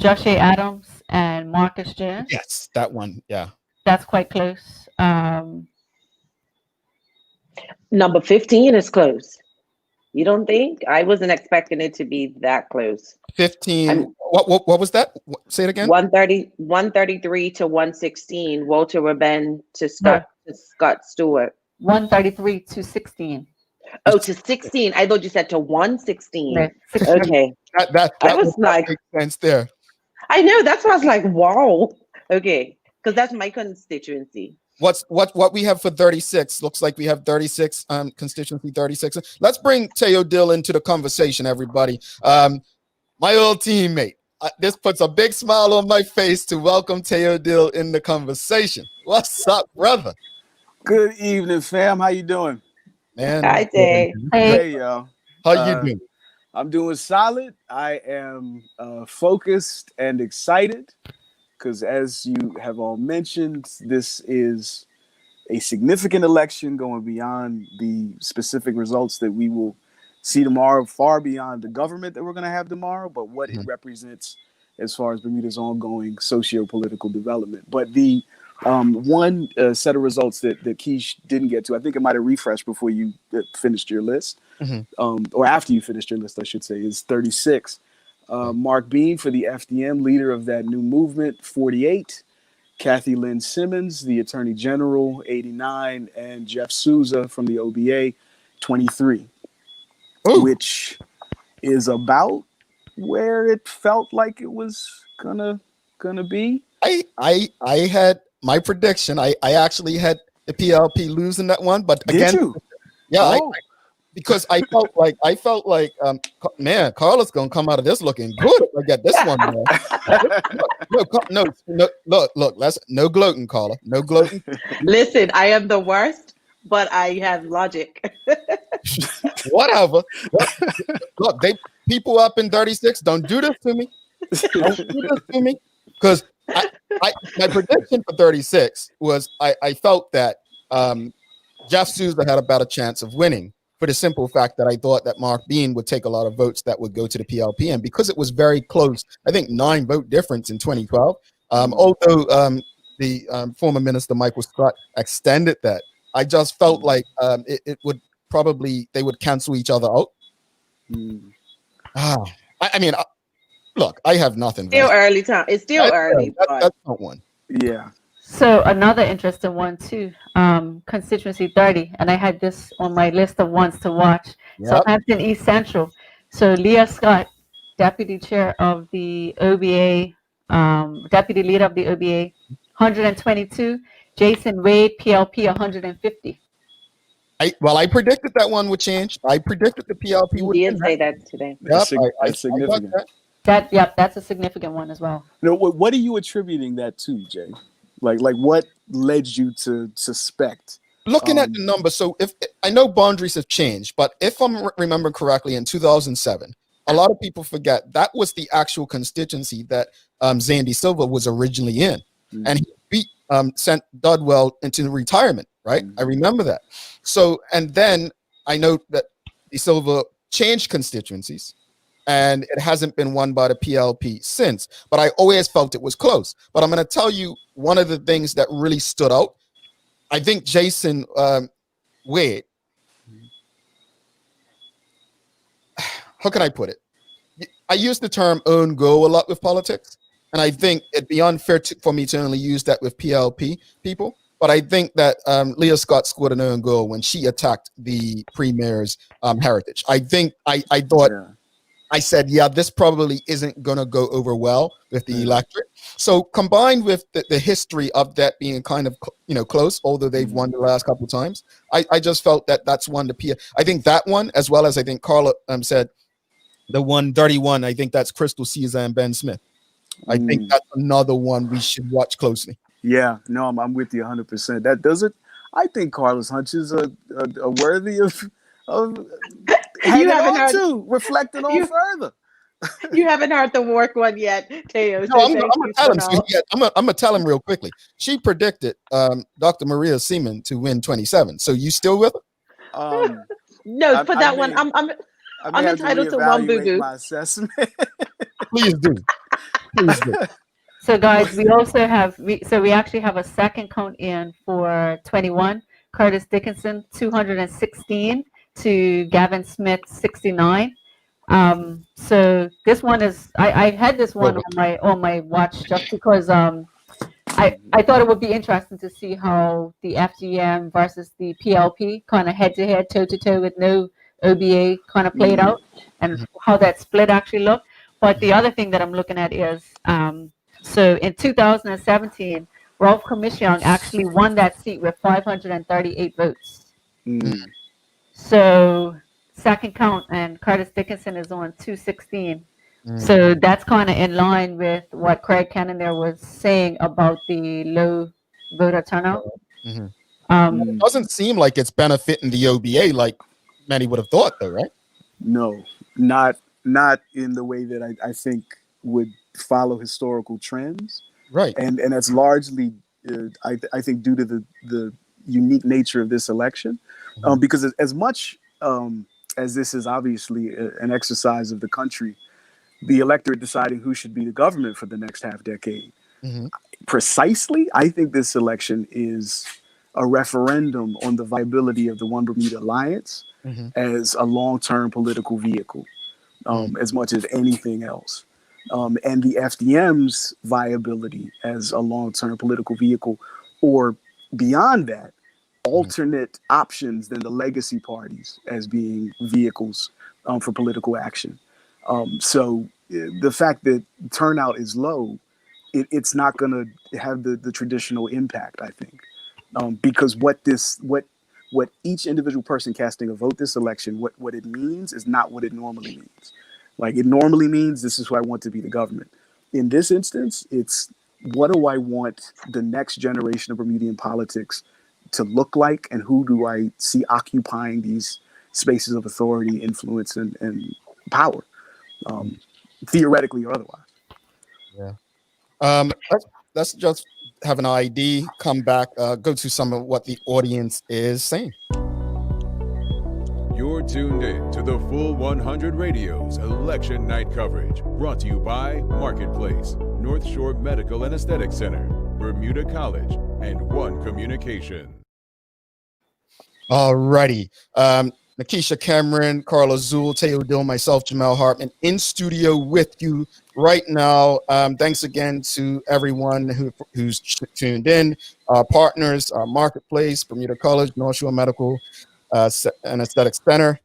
Joshua Adams and Marcus Jones. Yes, that one. Yeah. That's quite close. Number 15 is close. You don't think? I wasn't expecting it to be that close. 15. What was that? Say it again. 133 to 116. Walter Rabin to Scott Stewart. 133 to 16. Oh, to 16. I thought you said to 116. Yeah, okay. That I was like, makes sense there. I know. That's why I was like, wow. Okay. Because that's my constituency. What we have for 36 looks like we have 36 constituency 36. Let's bring Teo Dill into the conversation, everybody. My old teammate. This puts a big smile on my face to welcome Teo Dill in the conversation. What's up, brother? Good evening, fam. How you doing? Man. Hi, Tay. Hey, y'all. How you doing? I'm doing solid. I am focused and excited because, as you have all mentioned, this is a significant election going beyond the specific results that we will see tomorrow, far beyond the government that we're going to have tomorrow, but what it represents as far as Bermuda's ongoing socio-political development. But the one set of results that Keish didn't get to, I think it might have refreshed before you finished your list, or after you finished your list, I should say, is 36. Mark Bean for the FDM, leader of that new movement, 48. Kathy Lynn Simmons, the Attorney General, 89. And Jeff Souza from the OBA, 23. Ooh. Which is about where it felt like it was gonna be. I had my prediction. I actually had the PLP losing that one, but again, did you? Yeah, because I felt like man, Carla's gonna come out of this looking good if I get this one. Look, let's no gloating, Carla. No gloating. Listen, I am the worst, but I have logic. Whatever. Look, people up in 36, don't do this to me. Don't do this to me. Because my prediction for 36 was I felt that Jeff Souza had a better chance of winning for the simple fact that I thought that Mark Bean would take a lot of votes that would go to the PLP. And because it was very close, I think 9 vote difference in 2012, although the former minister Michael Scott extended that I just felt like it would probably, they would cancel each other out. I mean, look, I have nothing. Still early time. It's still early. That's not one. Yeah. So another interesting one too, constituency 30, and I had this on my list of ones to watch. Yep. Southampton East Central. So Leah Scott, deputy chair of the OBA, deputy leader of the OBA, 122. Jason Wade, PLP, 150. I predicted that one would change. I predicted the PLP would. You did say that today. That's significant. That's a significant one as well. You know, what are you attributing that to, Jay? Like what led you to suspect? Looking at the number, so if I know boundaries have changed, but if I'm remembering correctly, in 2007, a lot of people forget that was the actual constituency that Zandy Silva was originally in, and he beat sent Dudwell into retirement. Right, I remember that. So, and then I know that De Silva changed constituencies, and it hasn't been won by the PLP since. But I always felt it was close. But I'm going to tell you one of the things that really stood out. I think Jason Wade. How can I put it? I use the term own goal a lot with politics, and I think it'd be unfair for me to only use that with PLP people. But I think that Leah Scott scored an own goal when she attacked the premier's heritage. I think I thought, I said, yeah, this probably isn't going to go over well with the electorate. So combined with the history of that being kind of, close, although they've won the last couple of times, I just felt that that's one to I think that one, as well as I think Carla said, the 131, I think that's Crystal Caesar and Ben Smith. I think that's another one we should watch closely. Yeah, no, I'm with you 100%. That does it. I think Carlos Hunches are worthy of hanging on to, reflecting on further. You haven't heard the work one yet, Teo. No, I'm gonna tell him real quickly. She predicted Dr. Maria Seaman to win 27. So you still with her? No, for that one, I'm entitled to one boo-boo. My assessment. Please do. Please do. So guys, we also have, we actually have a second count in for 21, Curtis Dickinson, 216 to Gavin Smith, 69. So this one is, I had this one on my watch just because I thought it would be interesting to see how the FGM versus the PLP kind of head-to-head, toe-to-toe with no OBA kind of played out and how that split actually looked. But the other thing that I'm looking at is, so in 2017, Rolf Commission actually won that seat with 538 votes. So second count, and Curtis Dickinson is on 216. So that's kind of in line with what Craig Cannon there was saying about the low voter turnout. It doesn't seem like it's benefiting the OBA like many would have thought, though, right? No, not in the way that I think would follow historical trends, right? And that's largely I think due to the unique nature of this election, because as much as this is obviously an exercise of the country, the electorate deciding who should be the government for the next half decade, precisely, I think this election is a referendum on the viability of the One Bermuda Alliance as a long-term political vehicle, as much as anything else. And the FDM's viability as a long-term political vehicle, or beyond that, alternate options than the legacy parties as being vehicles for political action. So the fact that turnout is low, it's not going to have the traditional impact, I think, because what each individual person casting a vote this election, what it means is not what it normally means. Like, it normally means this is who I want to be the government. In this instance, it's what do I want the next generation of Bermudian politics to look like, and who do I see occupying these spaces of authority, influence, and power, theoretically or otherwise. Yeah. Let's just have an ID, come back, go to some of what the audience is saying. You're tuned in to the Full 100 Radio's election night coverage, brought to you by Marketplace, North Shore Medical and Aesthetic Center, Bermuda College, and One Communication. Alrighty. Nakisha Cameron, Carla Zool, Teo Dill, myself, Jamel Hartman, in studio with you right now. Thanks again to everyone who's tuned in, our partners, our Marketplace, Bermuda College, North Shore Medical and Aesthetics Center,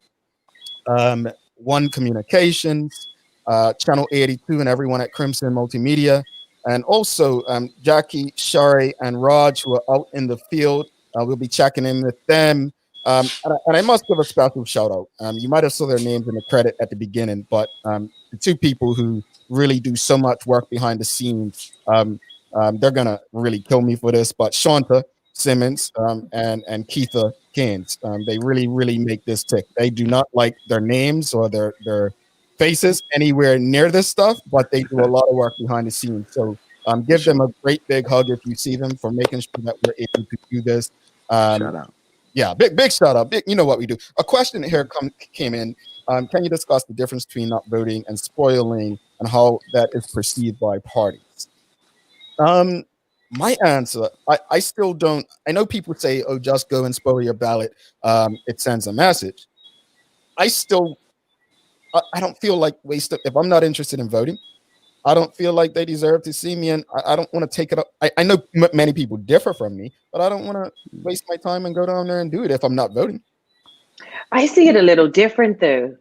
One Communications, Channel 82, and everyone at Crimson Multimedia, and also Jackie, Shari, and Raj, who are out in the field. We'll be checking in with them. And I must give a special shout out. You might have saw their names in the credit at the beginning, but the two people who really do so much work behind the scenes, they're gonna really kill me for this. But Shanta Simmons and Keitha Keynes, they really make this tick. They do not like their names or their faces anywhere near this stuff, but they do a lot of work behind the scenes. So give them a great big hug if you see them for making sure that we're able to do this. Shout out. Yeah, big shout out. You know what we do. A question here came in. Can you discuss the difference between not voting and spoiling and how that is perceived by parties? My answer, I still don't. I know people say, oh, just go and spoil your ballot. It sends a message. I don't feel like if I'm not interested in voting, I don't feel like they deserve to see me, and I don't want to take it up. I know many people differ from me, but I don't want to waste my time and go down there and do it if I'm not voting. I see it a little different though.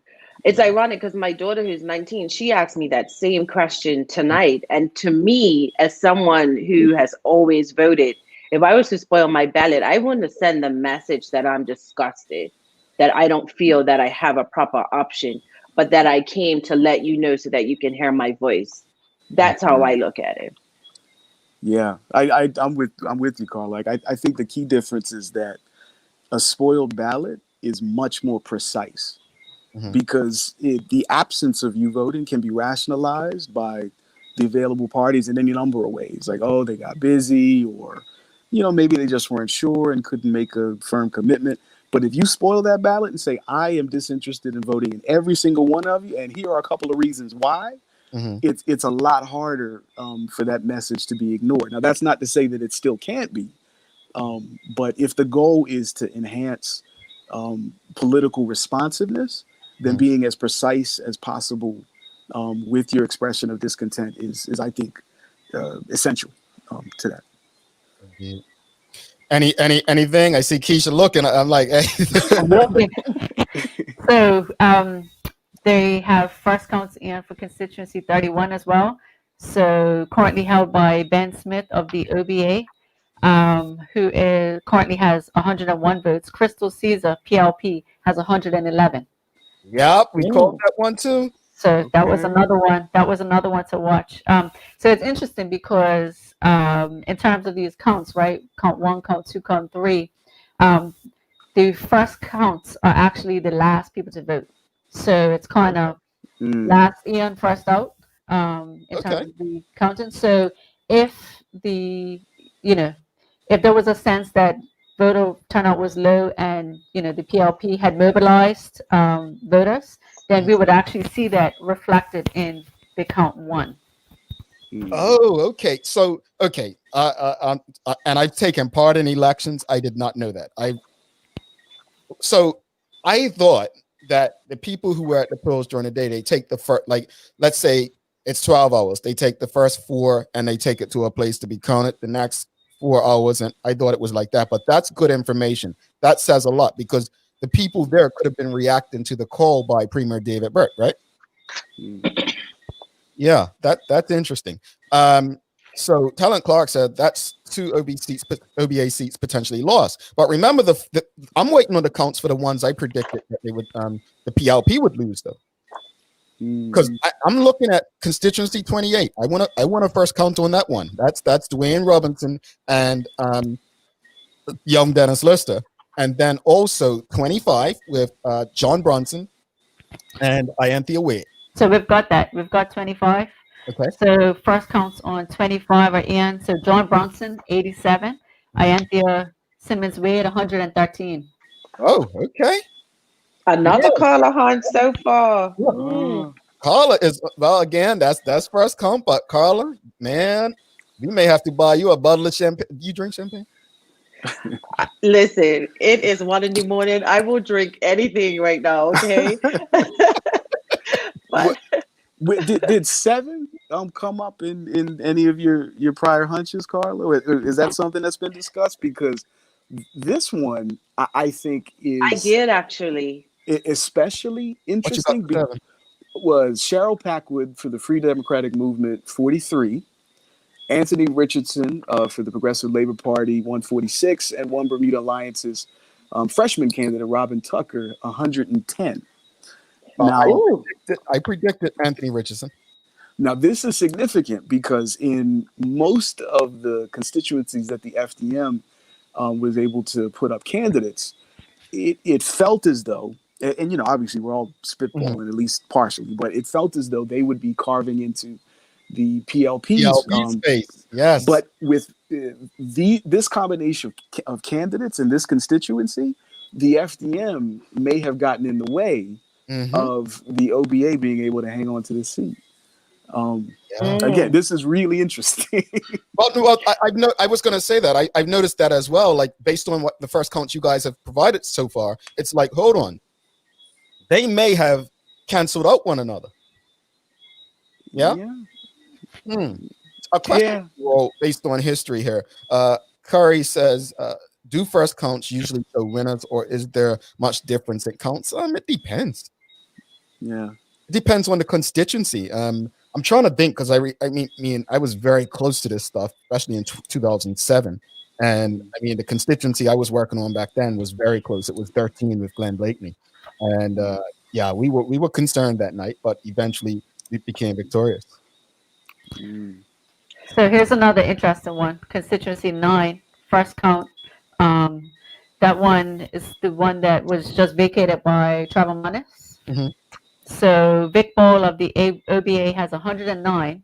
It's ironic because my daughter, who's 19, she asked me that same question tonight. And to me, as someone who has always voted, if I was to spoil my ballot, I wouldn't send the message that I'm disgusted, that I don't feel that I have a proper option, but that I came to let you know so that you can hear my voice. That's how I look at it. Yeah, I'm with you, Carl. Like I think the key difference is that a spoiled ballot is much more precise because the absence of you voting can be rationalized by the available parties in any number of ways. Like, oh, they got busy, or maybe they just weren't sure and couldn't make a firm commitment. But if you spoil that ballot and say, I am disinterested in voting in every single one of you, and here are a couple of reasons why, it's a lot harder for that message to be ignored. Now, that's not to say that it still can't be. But if the goal is to enhance political responsiveness, then being as precise as possible with your expression of discontent is I think, essential to that. Anything? I see Keisha looking. I'm like, hey. So they have first counts in for constituency 31 as well. So currently held by Ben Smith of the OBA, who currently has 101 votes. Crystal Caesar, PLP, has 111. Yep, we called that one too. So that was another one. That was another one to watch. So it's interesting because in terms of these counts, right? Count 1, count 2, count 3. The first counts are actually the last people to vote. So it's kind of last in, first out in terms of the counting. So if if there was a sense that voter turnout was low and the PLP had mobilized voters, then we would actually see that reflected in the count 1. Oh, okay. So, and I've taken part in elections. I did not know that. So I thought that the people who were at the polls during the day, they take the first, like, let's say it's 12 hours. They take the first 4 and they take it to a place to be counted the next 4 hours. And I thought it was like that, but that's good information. That says a lot because the people there could have been reacting to the call by Premier David Burt, right? Yeah, that's interesting. So Talent Clark said that's 2 OBA seats potentially lost. But remember, I'm waiting on the counts for the ones I predicted that they would, the PLP would lose though, because I'm looking at constituency 28. I want to first count on that one. That's Dwayne Robinson and young Dennis Lister, and then also 25 with John Bronson and Ianthea Wade. So we've got that. We've got 25. Okay. So first counts on 25 are in. So John Bronson, 87. Ianthea Simmons Wade, 113. Oh, okay. Another Carla Hunt so far. Carla is, well, again, that's first count, but Carla, man, we may have to buy you a bottle of champagne. Do you drink champagne? Listen, it is 1 a.m. I will drink anything right now, okay? But Did 7 come up in any of your prior hunches, Carla? Or is that something that's been discussed? Because this one, I think I is did actually. especially What you interesting. got, Kevin? Was Cheryl Packwood for the Free Democratic Movement 43, Anthony Richardson for the Progressive Labor Party 146, and One Bermuda Alliance's freshman candidate Robin Tucker 110. Now, I predicted Anthony Richardson. Now, this is significant because in most of the constituencies that the FDM was able to put up candidates, it felt as though, and obviously we're all spitballing at least partially, but it felt as though they would be carving into the PLP's space. Yes. But with this combination of candidates in this constituency, the FDM may have gotten in the way of the OBA being able to hang on to this seat. Again, this is really interesting. Well, I was going to say that I've noticed that as well. Like based on what the first counts you guys have provided so far, it's like, hold on, they may have canceled out one another. Yeah. A question based on history here. Curry says, do first counts usually show winners, or is there much difference in counts? It depends. Yeah. It depends on the constituency. I'm trying to think because I was very close to this stuff, especially in 2007. And I mean, the constituency I was working on back then was very close. It was 13 with Glenn Blakeney. And we were concerned that night, but eventually we became victorious. So here's another interesting one. Constituency 9, first count. That one is the one that was just vacated by Trevor Manis. So Vic Ball of the OBA has 109,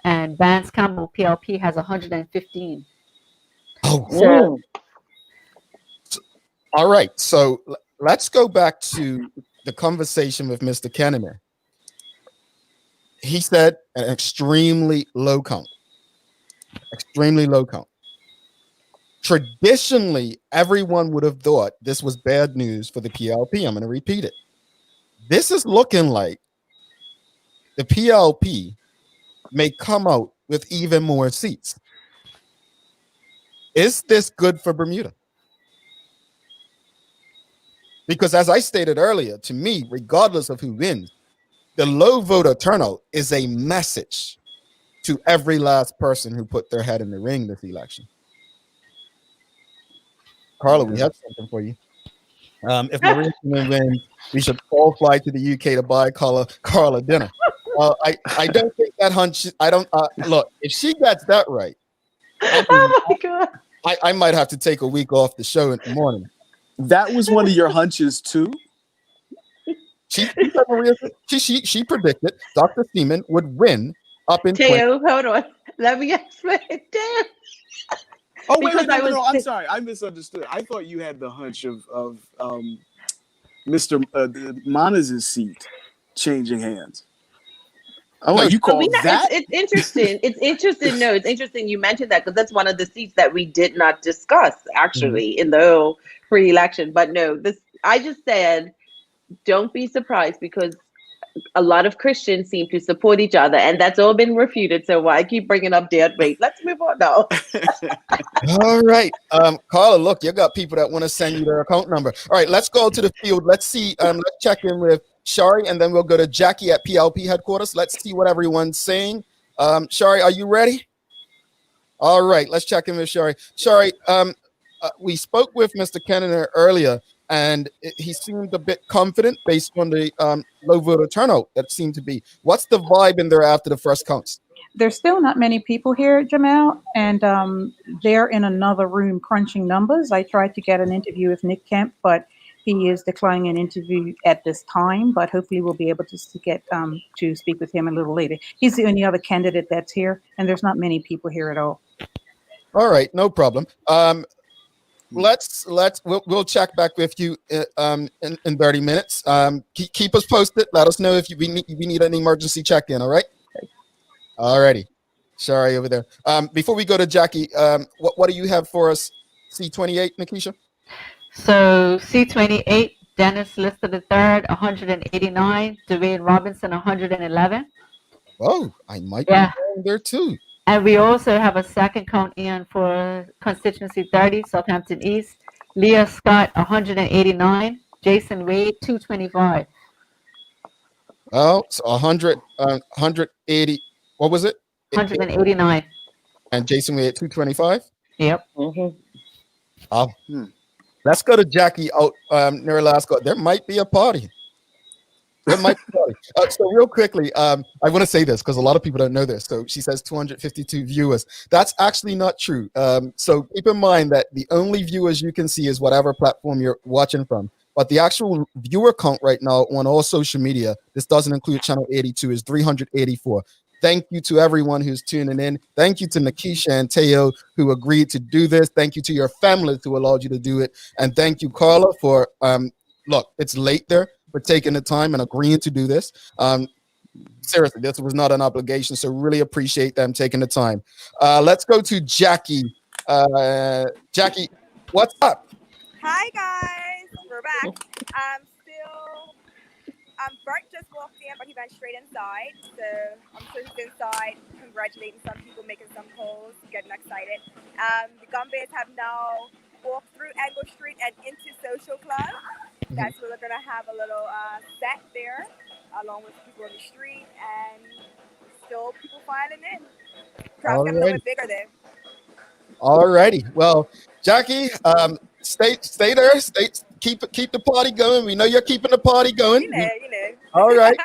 and Vance Campbell PLP has 115. All right. So let's go back to the conversation with Mr. Kennemer. He said an extremely low count. Extremely low count. Traditionally, everyone would have thought this was bad news for the PLP. I'm going to repeat it. This is looking like the PLP may come out with even more seats. Is this good for Bermuda? Because as I stated earlier, to me, regardless of who wins, the low voter turnout is a message to every last person who put their head in the ring this election. Carla, we have something for you. If Maria wins, we should all fly to the UK to buy Carla dinner. I don't think that hunch. I don't look. If she gets that right, oh my God, I might have to take a week off the show in the morning. That was one of your hunches too. She predicted Dr. Seaman would win up in. Teo, hold on. Let me explain. Damn. Oh wait, no, I'm sorry, I misunderstood. I thought you had the hunch of Mr. Manas' seat changing hands. Oh, no, you call that? It's interesting. It's interesting. No, it's interesting you mentioned that because that's one of the seats that we did not discuss actually in the whole pre-election. But no, I just said, don't be surprised because a lot of Christians seem to support each other, and that's all been refuted. So why keep bringing up dead weight? Let's move on now. All right, Carla, look, you got people that want to send you their account number. All right, let's go to the field. Let's see. Let's check in with Shari, and then we'll go to Jackie at PLP headquarters. Let's see what everyone's saying. Shari, are you ready? All right, let's check in with Shari. Shari, we spoke with Mr. Kennemer earlier, and he seemed a bit confident based on the low voter turnout that seemed to be. What's the vibe in there after the first counts? There's still not many people here, Jamal, and they're in another room crunching numbers. I tried to get an interview with Nick Kemp, but he is declining an interview at this time, but hopefully we'll be able to get to speak with him a little later. He's the only other candidate that's here, and there's not many people here at all. All right, no problem. We'll check back with you in 30 minutes. Keep us posted. Let us know if we need an emergency check-in. All right. All righty. Sorry over there. Before we go to Jackie, what do you have for us C28, Nikisha? So C28, Dennis Lister III, 189. Dwayne Robinson, 111. Oh, I might be Yeah. wrong there too. And we also have a second count in for constituency 30, Southampton East. Leah Scott, 189. Jason Wade, 225. Oh, so 180. What was it? 189. And Jason Wade 225. Yep. Oh, let's go to Jackie out near Alaska. There might be a party. There might be a party. So real quickly, I want to say this because a lot of people don't know this. So she says 252 viewers. That's actually not true. So keep in mind that the only viewers you can see is whatever platform you're watching from. But the actual viewer count right now on all social media, this doesn't include Channel 82, is 384. Thank you to everyone who's tuning in. Thank you to Nikisha and Teo who agreed to do this. Thank you to your families who allowed you to do it. And thank you, Carla, for, look, it's late there, for taking the time and agreeing to do this. Seriously, this was not an obligation, so really appreciate them taking the time. Let's go to Jackie. Jackie, what's up? Hi guys, we're back. Bert just walked in, but he went straight inside. So I'm sure he's inside, congratulating some people, making some calls, getting excited. The Gumbays have now walked through Angle Street and into Social Club. That's where we're gonna have a little set there, along with people on the street, and still people filing in. Crowd's getting a little bit bigger there. All righty. Well, Jackie, stay there. Keep the party going. We know you're keeping the party going. You know. All right.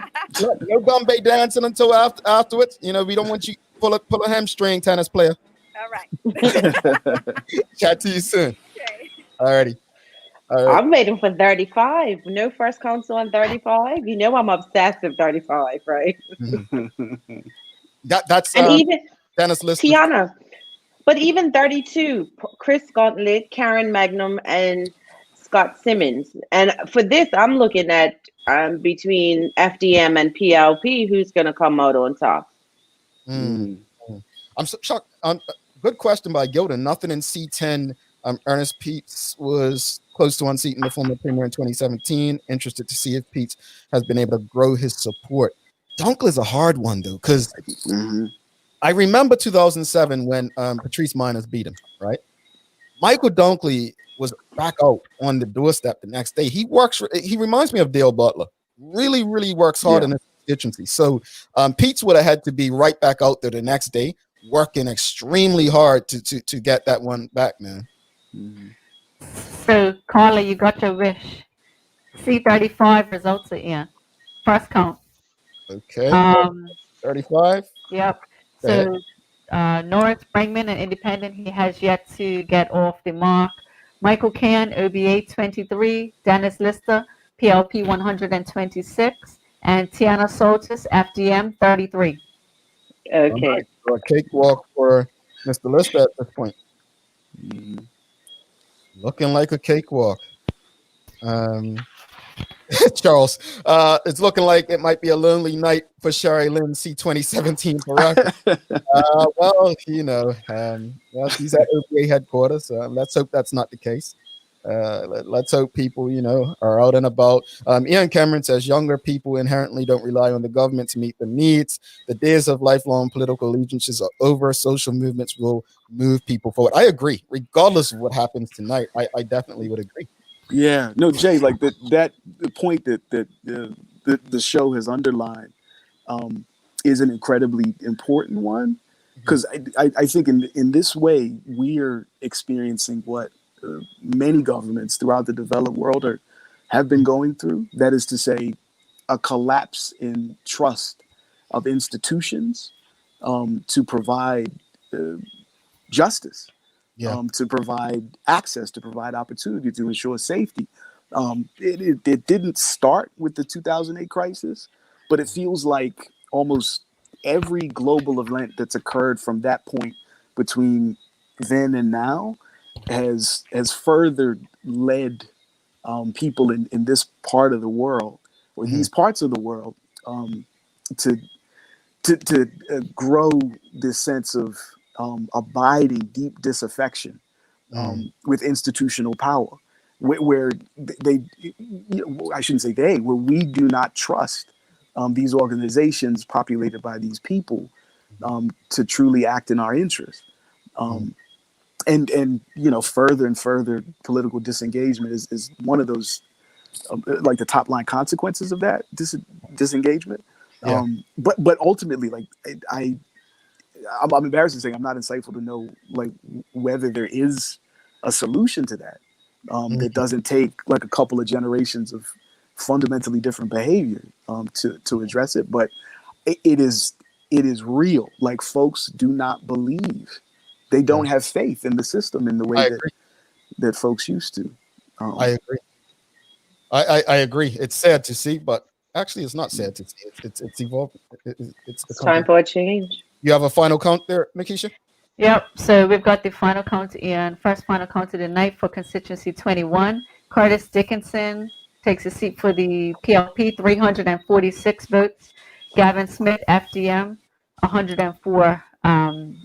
No Bombay dancing until afterwards. You know, we don't want you pull a hamstring, tennis player. All right. Chat to you soon. Okay. All righty. All right. I'm waiting for 35. No first council on 35. You know I'm obsessed with 35, right? That's and even Dennis Lister. Tiana. But even 32, Chris Gauntlet, Karen Magnum, and Scott Simmons. And for this, I'm looking at between FDM and PLP, who's going to come out on top. I'm so shocked. Good question by Gilda. Nothing in C10. Ernest Peets was close to unseating the former premier in 2017. Interested to see if Peets has been able to grow his support. Dunkel is a hard one, though, because I remember 2007 when Patrice Miners beat him, right? Michael Dunkley was back out on the doorstep the next day. He reminds me of Dale Butler. Really, really works hard in his constituency. So Peets would have had to be right back out there the next day, working extremely hard to get that one back, man. So, Carla, you got your wish. C35 results are in. First count. Okay. 35. Yep. So Norris Springman, an independent, he has yet to get off the mark. Michael Can, OBA 23. Dennis Lister, PLP 126. And Tiana Soltis, FDM 33. Okay. Right. So a cakewalk for Mr. Lister at this point. Looking like a cakewalk. Charles, it's looking like it might be a lonely night for Sherry Lynn C2017 for record. Well, you know, she's at OPA headquarters. Let's hope that's not the case. Let's hope people, you know, are out and about. Ian Cameron says younger people inherently don't rely on the government to meet their needs. The days of lifelong political allegiances are over. Social movements will move people forward. I agree. Regardless of what happens tonight, I definitely would agree. Yeah, no, Jay, like the point that the show has underlined is an incredibly important one, because I think in this way we are experiencing what many governments throughout the developed world have been going through. That is to say, a collapse in trust of institutions to provide justice. To provide access, to provide opportunity, to ensure safety. It didn't start with the 2008 crisis, but it feels like almost every global event that's occurred from that point between then and now has further led people in this part of the world, or these parts of the world, to grow this sense of abiding deep disaffection with institutional power, where I shouldn't say they, where we do not trust these organizations populated by these people to truly act in our interest. And further and further political disengagement is one of those like the top line consequences of that disengagement. Yeah. But ultimately, like I'm embarrassed to say I'm not insightful to know like whether there is a solution to that that doesn't take like a couple of generations of fundamentally different behavior to address it. But it is real. Like folks do not believe. They don't have faith in the system in the way that folks used to. I agree. I agree. It's sad to see, but actually, it's not sad to see. It's evolving. It's time for a change. You have a final count there, Makisha? Yep. So we've got the final count in first final count of the night for constituency 21. Curtis Dickinson takes a seat for the PLP, 346 votes. Gavin Smith, FDM, 104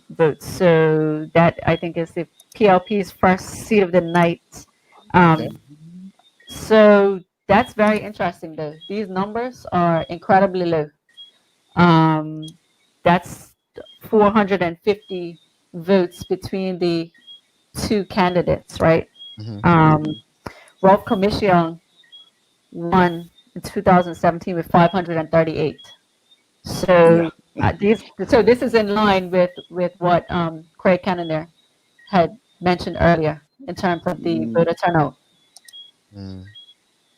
votes. So that I think is the PLP's first seat of the night. So that's very interesting, though. These numbers are incredibly low. That's 450 votes between the two candidates, right? Rolf Commission won in 2017 with 538. So this is in line with what Craig Cannonier had mentioned earlier in terms of the voter turnout.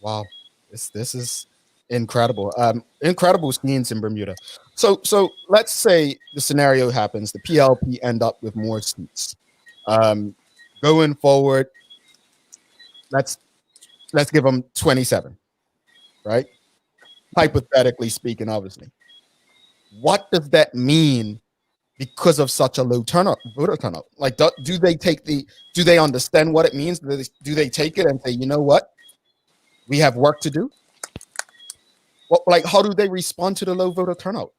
Wow, this is incredible. Incredible scenes in Bermuda. So let's say the scenario happens, the PLP end up with more seats. Going forward, let's give them 27, right? Hypothetically speaking, obviously. What does that mean because of such a low voter turnout? Like, do they understand what it means? Do they take it and say, you know what? We have work to do. Well, like, how do they respond to the low voter turnout?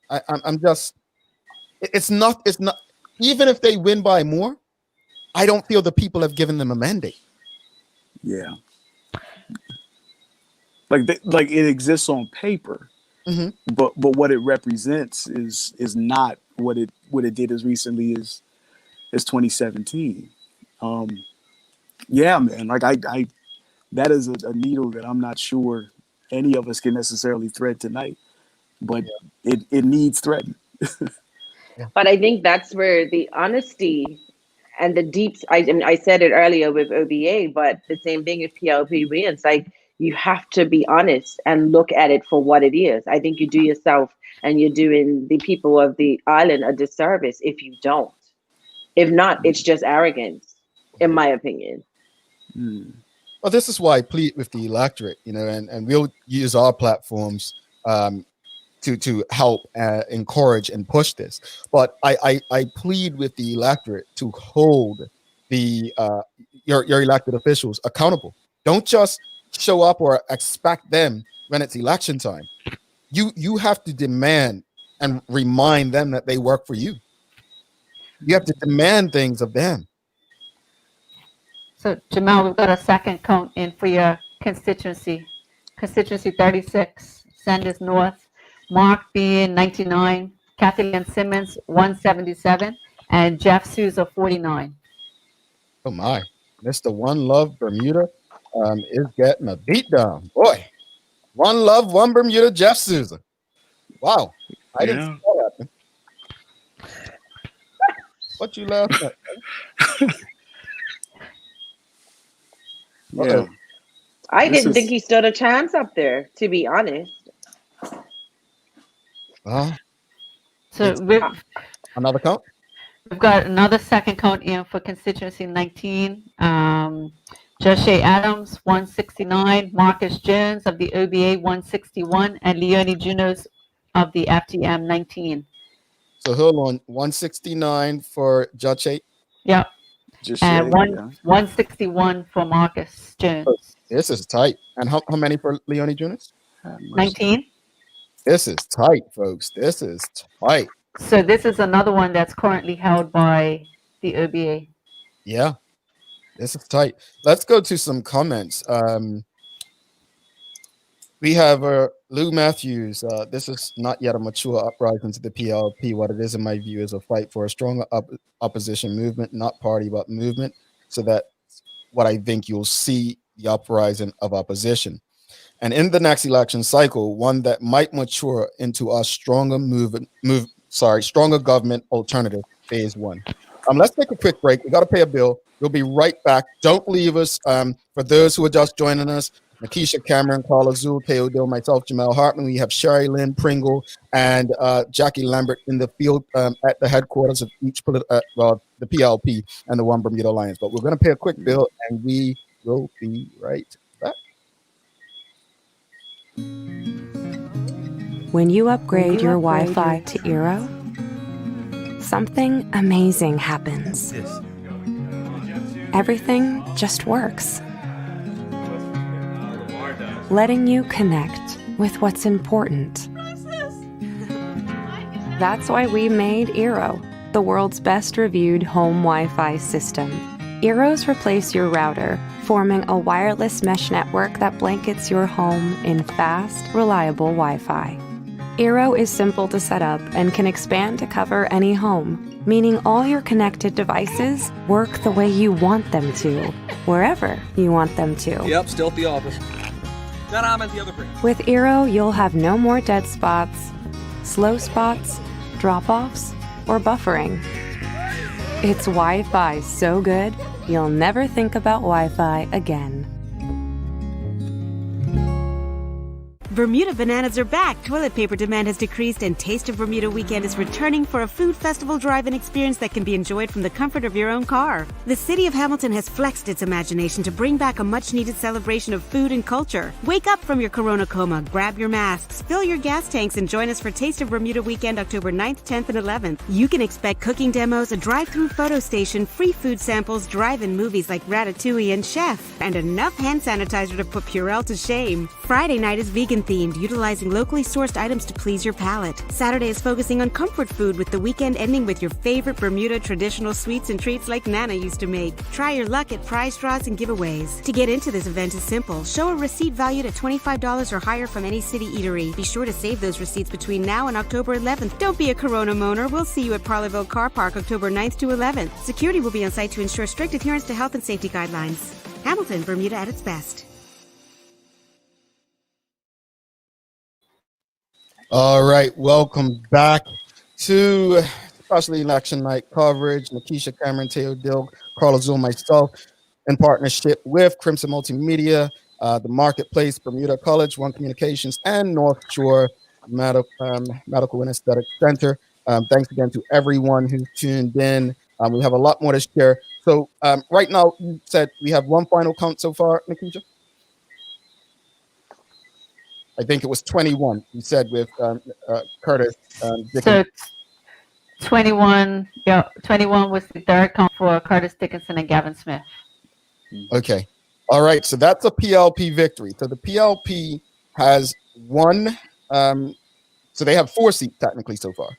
It's not, even if they win by more, I don't feel the people have given them a mandate. Yeah. Like it exists on paper, but what it represents is not what it did as recently as 2017. Yeah, man, like I that is a needle that I'm not sure any of us can necessarily thread tonight, but it needs threading. But I think that's where the honesty and the deep, I said it earlier with OBA, but the same thing with PLP wins. Like, you have to be honest and look at it for what it is. I think you do yourself and you're doing the people of the island a disservice if you don't. If not, it's just arrogance, in my opinion. Well, this is why I plead with the electorate, and we'll use our platforms to help encourage and push this. But I plead with the electorate to hold your elected officials accountable. Don't just show up or expect them when it's election time. You have to demand and remind them that they work for you. You have to demand things of them. So, Jamal, we've got a second count in for your constituency. Constituency 36, Sanders North. Mark Bean, 99. Kathleen Simmons, 177. And Jeff Souza, 49. Oh, my. Mr. One Love Bermuda is getting a beat down. Boy, One Love, One Bermuda, Jeff Souza. Wow. I didn't see that happen. What you laugh at? Yeah. I didn't think he stood a chance up there, to be honest. So we've another count? We've got another second count in for constituency 19. Joshe Adams, 169. Marcus Jones of the OBA, 161. And Leonie Junos of the FTM, 19. So hold on, 169 for Joshe? Yep. And 161 for Marcus Jones. This is tight. And how many for Leonie Junos? 19. This is tight, folks. This is tight. So this is another one that's currently held by the OBA. Yeah. This is tight. Let's go to some comments. We have Lou Matthews. This is not yet a mature uprising to the PLP. What it is, in my view, is a fight for a stronger opposition movement, not party, but movement. So that what I think you'll see the uprising of opposition. And in the next election cycle, one that might mature into a stronger stronger government alternative, phase one. Let's take a quick break. We got to pay a bill. We'll be right back. Don't leave us. For those who are just joining us, Nakisha Cameron, Carla Zul, Teo Dill, myself, Jamel Hartman. We have Sherry Lynn Pringle and Jackie Lambert in the field at the headquarters of each the PLP and the One Bermuda Alliance. But we're going to pay a quick bill, and we will be right back. When you upgrade your Wi-Fi to Eero, something amazing happens. Everything just works, letting you connect with what's important. That's why we made Eero, the world's best reviewed home Wi-Fi system. Eeros replace your router, forming a wireless mesh network that blankets your home in fast, reliable Wi-Fi. Eero is simple to set up and can expand to cover any home, meaning all your connected devices work the way you want them to, wherever you want them to. Yep, still at the office. Then I'm at the other break. With Eero, you'll have no more dead spots, slow spots, drop-offs, or buffering. It's Wi-Fi so good, you'll never think about Wi-Fi again. Bermuda bananas are back. Toilet paper demand has decreased, and Taste of Bermuda Weekend is returning for a food festival drive-in experience that can be enjoyed from the comfort of your own car. The city of Hamilton has flexed its imagination to bring back a much-needed celebration of food and culture. Wake up from your corona coma, grab your masks, fill your gas tanks, and join us for Taste of Bermuda Weekend October 9th, 10th, and 11th. You can expect cooking demos, a drive-through photo station, free food samples, drive-in movies like Ratatouille and Chef, and enough hand sanitizer to put Purell to shame. Friday night is vegan themed, utilizing locally sourced items to please your palate. Saturday is focusing on comfort food, with the weekend ending with your favorite Bermuda traditional sweets and treats like Nana used to make. Try your luck at prize draws and giveaways. To get into this event is simple. Show a receipt valued at $25 or higher from any city eatery. Be sure to save those receipts between now and October 11th. Don't be a corona moaner. We'll see you at Parleyville Car Park October 9th to 11th. Security will be on site to ensure strict adherence to health and safety guidelines. Hamilton, Bermuda at its best. All right, welcome back to special election night coverage. Nakisha Cameron, Teo Dill, Carla Zul, myself, in partnership with Crimson Multimedia, the Marketplace, Bermuda College, One Communications, and North Shore Medical and Aesthetic Center. Thanks again to everyone who tuned in. We have a lot more to share. So right now, you said we have one final count so far, Nakisha? I think it was 21. You said with Curtis. So 21. Yeah, 21 was the third count for Curtis Dickinson and Gavin Smith. Okay. All right. So that's a PLP victory. So the PLP has won. So they have 4 seats technically so far.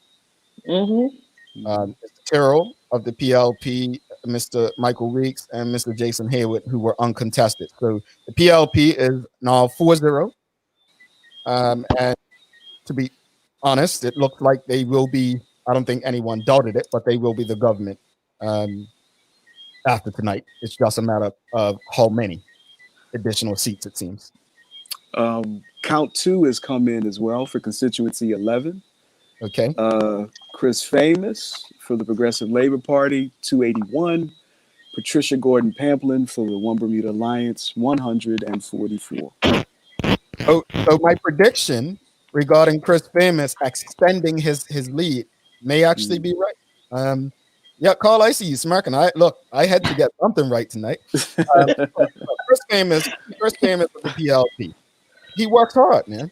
Mr. Terrell of the PLP, Mr. Michael Reeks, and Mr. Jason Haywood, who were uncontested. So the PLP is now 4-0. And to be honest, it looks like they will be, I don't think anyone doubted it, but they will be the government after tonight. It's just a matter of how many additional seats, it seems. Count 2 has come in as well for constituency 11. Okay. Chris Famous for the Progressive Labor Party, 281. Patricia Gordon Pamplin for the One Bermuda Alliance, 144. So my prediction regarding Chris Famous extending his lead may actually be right. Yeah, Carl, I see you smirking. I had to get something right tonight. Chris Famous of the PLP. He works hard, man.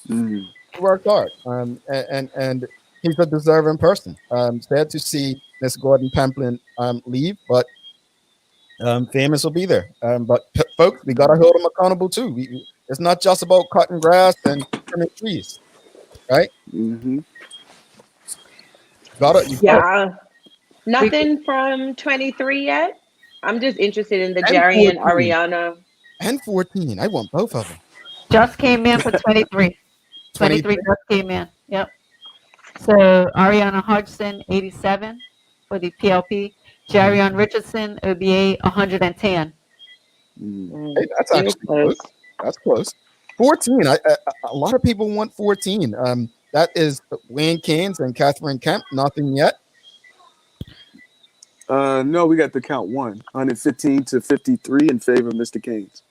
He worked hard, and he's a deserving person. Sad to see Miss Gordon Pamplin leave, but Famous will be there. But folks, we gotta hold him accountable too. It's not just about cutting grass and trimming trees, right? Nothing from 23 yet. I'm just interested in the And Jerry and 14. Ariana. And 14. I want both of them. Just came in for 23. 23 just came in. Yep. So Ariana Hodgson, 87 for the PLP. Jerrion Richardson, OBA, 110. Hey, that's actually close. That's close. 14. A lot of people want 14. That is Wayne Cairns and Catherine Kemp. Nothing yet. No, we got the count 115 to 53 in favor of Mr. Keynes.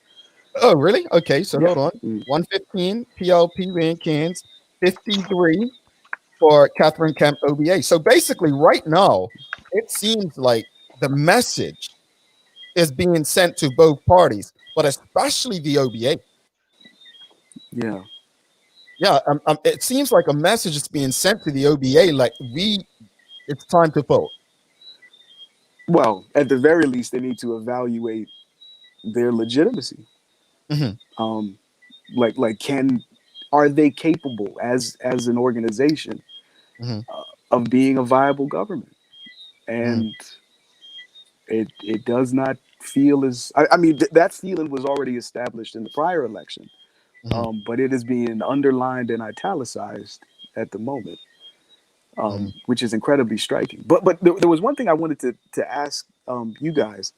Oh, really? Okay, so Yeah. hold on. 115 PLP Wayne Cairns, 53 for Catherine Kemp OBA. So basically, right now, it seems like the message is being sent to both parties, but especially the OBA. Yeah. Yeah, it seems like a message is being sent to the OBA, like it's time to vote. Well, at the very least, they need to evaluate their legitimacy. Are they capable as an organization of being a viable government? And it does not feel as that feeling was already established in the prior election, but it is being underlined and italicized at the moment, which is incredibly striking. But there was one thing I wanted to ask you guys.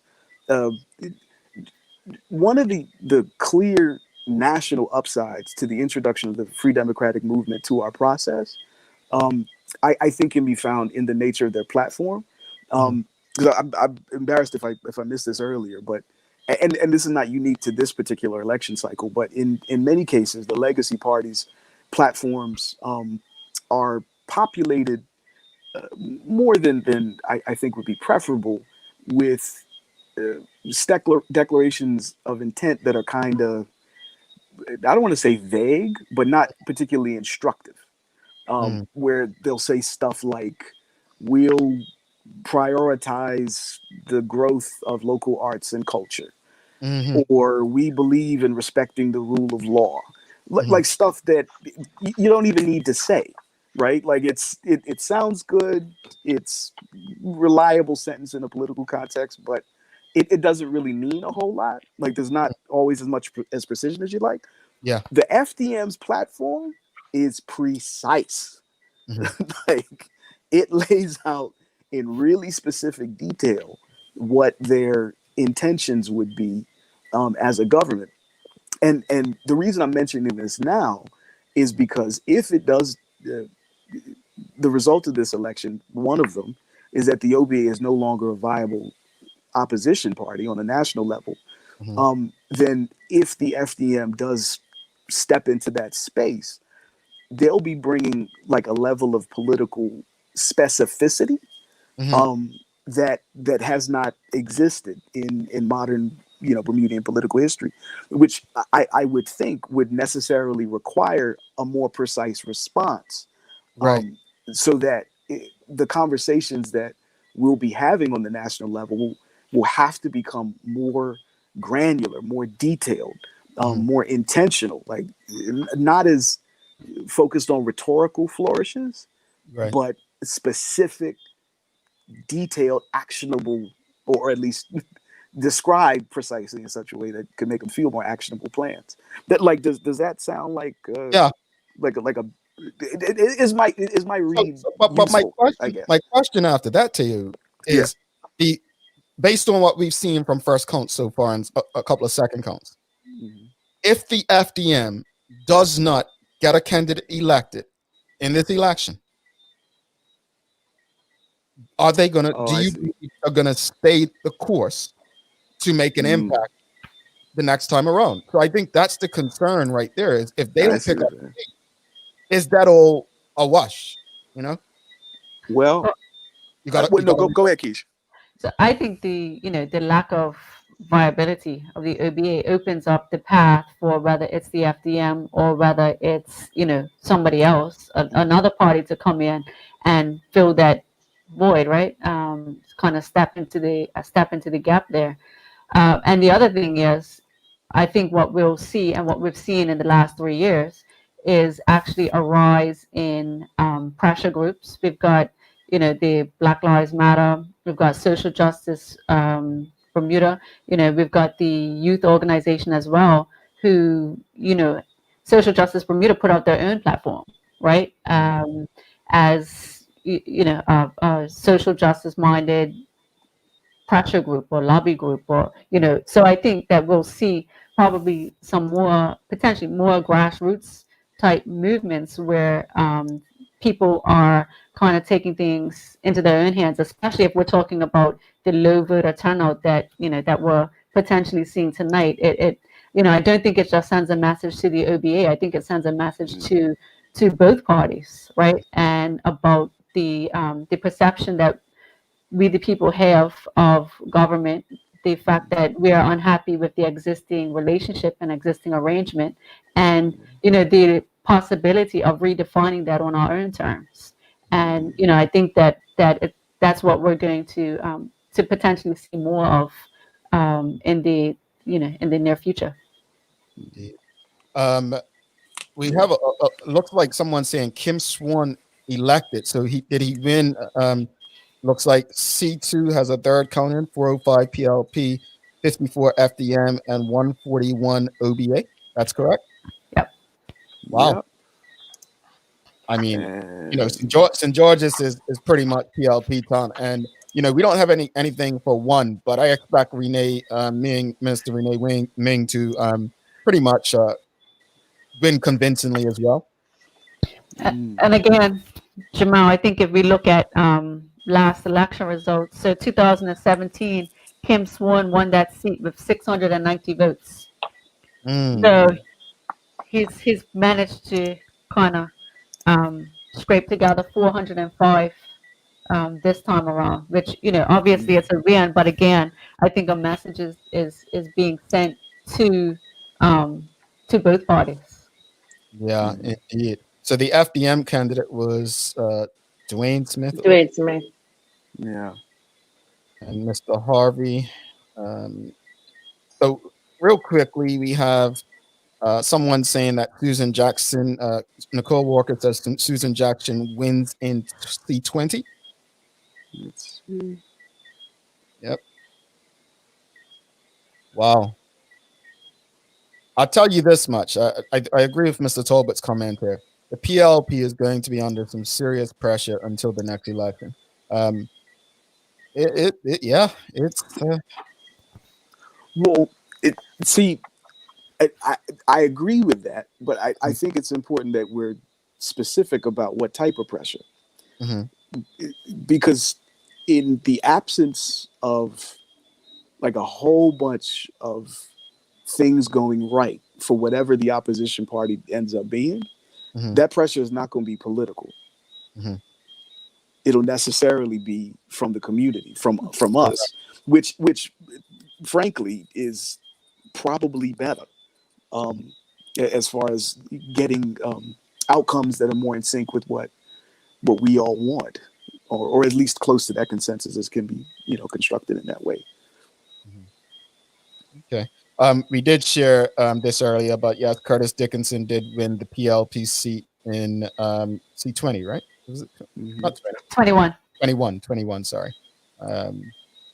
One of the clear national upsides to the introduction of the Free Democratic Movement to our process, I think can be found in the nature of their platform. Because I'm embarrassed if I missed this earlier, but and this is not unique to this particular election cycle, but in many cases, the legacy parties' platforms are populated more than I think would be preferable with declarations of intent that are kind of, I don't want to say vague, but not particularly instructive, where they'll say stuff like, we'll prioritize the growth of local arts and culture, or we believe in respecting the rule of law, like stuff that you don't even need to say, right? Like it sounds good, it's reliable sentence in a political context, but it doesn't really mean a whole lot. Like there's not always as much as precision as you'd like. Yeah. The FDM's platform is precise. Like it lays out in really specific detail what their intentions would be as a government. And the reason I'm mentioning this now is because if it does, the result of this election, one of them, is that the OBA is no longer a viable opposition party on a national level, then if the FDM does step into that space, they'll be bringing like a level of political specificity that has not existed in modern Bermudian political history, which I would think would necessarily require a more precise response, so that the conversations that we'll be having on the national level will have to become more granular, more detailed, more intentional, like not as focused on rhetorical flourishes, but specific, detailed, actionable, or at least described precisely in such a way that could make them feel more actionable plans. That like does that sound like like a is my read? But my question after that to you is based on what we've seen from first counts so far and a couple of second counts, if the FDM does not get a candidate elected in this election, are they gonna? Do you believe are gonna stay the course to make an impact the next time around? So I think that's the concern right there. Is if they don't pick up, is that all a wash? Well, you got to go ahead, Keish. So I think the lack of viability of the OBA opens up the path for whether it's the FDM or whether it's somebody else, another party to come in and fill that void, right? Kind of step into the gap there. And the other thing is, I think what we'll see and what we've seen in the last 3 years is actually a rise in pressure groups. We've got the Black Lives Matter, we've got social justice Bermuda. We've got the youth organization as well, who, Social Justice Bermuda put out their own platform, right? As a social justice minded pressure group or lobby group, or so I think that we'll see probably some more, potentially more grassroots type movements where people are kind of taking things into their own hands, especially if we're talking about the low voter turnout that that we're potentially seeing tonight. I don't think it just sends a message to the OBA. I think it sends a message to both parties, right? And about the perception that we the people have of government, the fact that we are unhappy with the existing relationship and existing arrangement, and the possibility of redefining that on our own terms. And I think that's what we're going to potentially see more of in the near future. Indeed. We have looks like someone saying Kim Swan elected. So did he win? Looks like C2 has a third counter, 405 PLP, 54 FDM, and 141 OBA. That's correct? Yep. Wow. Yep. I mean, St. George's is pretty much PLP town, and we don't have anything for one, but I expect Minister Renee Ming to pretty much win convincingly as well. And again, Jamal, I think if we look at last election results, so 2017, Kim Swan won that seat with 690 votes. So he's managed to kind of scrape together 405 this time around, which obviously it's a win, but again, I think a message is being sent to both parties. Yeah, indeed. So the FDM candidate was Dwayne Smith. Dwayne Smith. Yeah. And Mr. Harvey. So real quickly, we have someone saying that Susan Jackson, Nicole Walker says Susan Jackson wins in C20. Yep. Wow. I'll tell you this much. I agree with Mr. Talbot's comment here. The PLP is going to be under some serious pressure until the next election. I agree with that, but I think it's important that we're specific about what type of pressure. Because in the absence of like a whole bunch of things going right for whatever the opposition party ends up being, that pressure is not going to be political. It'll necessarily be from the community, from us, which frankly is probably better as far as getting outcomes that are more in sync with what we all want, or at least close to that consensus as can be constructed in that way. Okay. We did share this earlier, but yes, Curtis Dickinson did win the PLP seat in C20, right? Was it not 20? 21, sorry.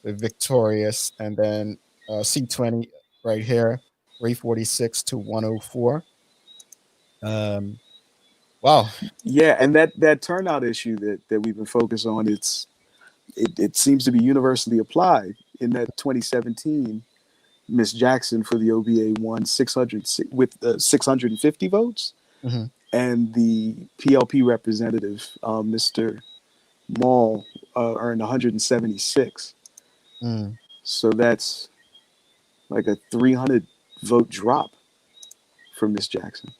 Victorious, and then C20 right here, 346 to 104. Wow. Yeah, and that turnout issue that we've been focused on, it seems to be universally applied. In that 2017, Miss Jackson for the OBA won 600 with 650 votes, and the PLP representative, Mr. Mall, earned 176. So that's like a 300 vote drop for Miss Jackson.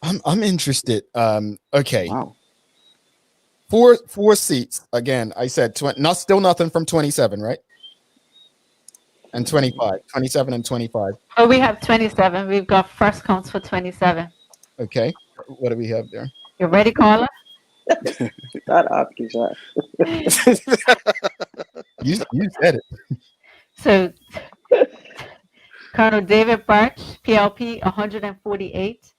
I'm interested. Okay. Wow. Four seats. Again, I said still nothing from 27, right? And 25, 27 and 25. Oh, we have 27. We've got first counts for 27. Okay. What do we have there? You ready, Carla? Shut up, Keisha. You said it. So, Colonel David Birch, PLP, 148.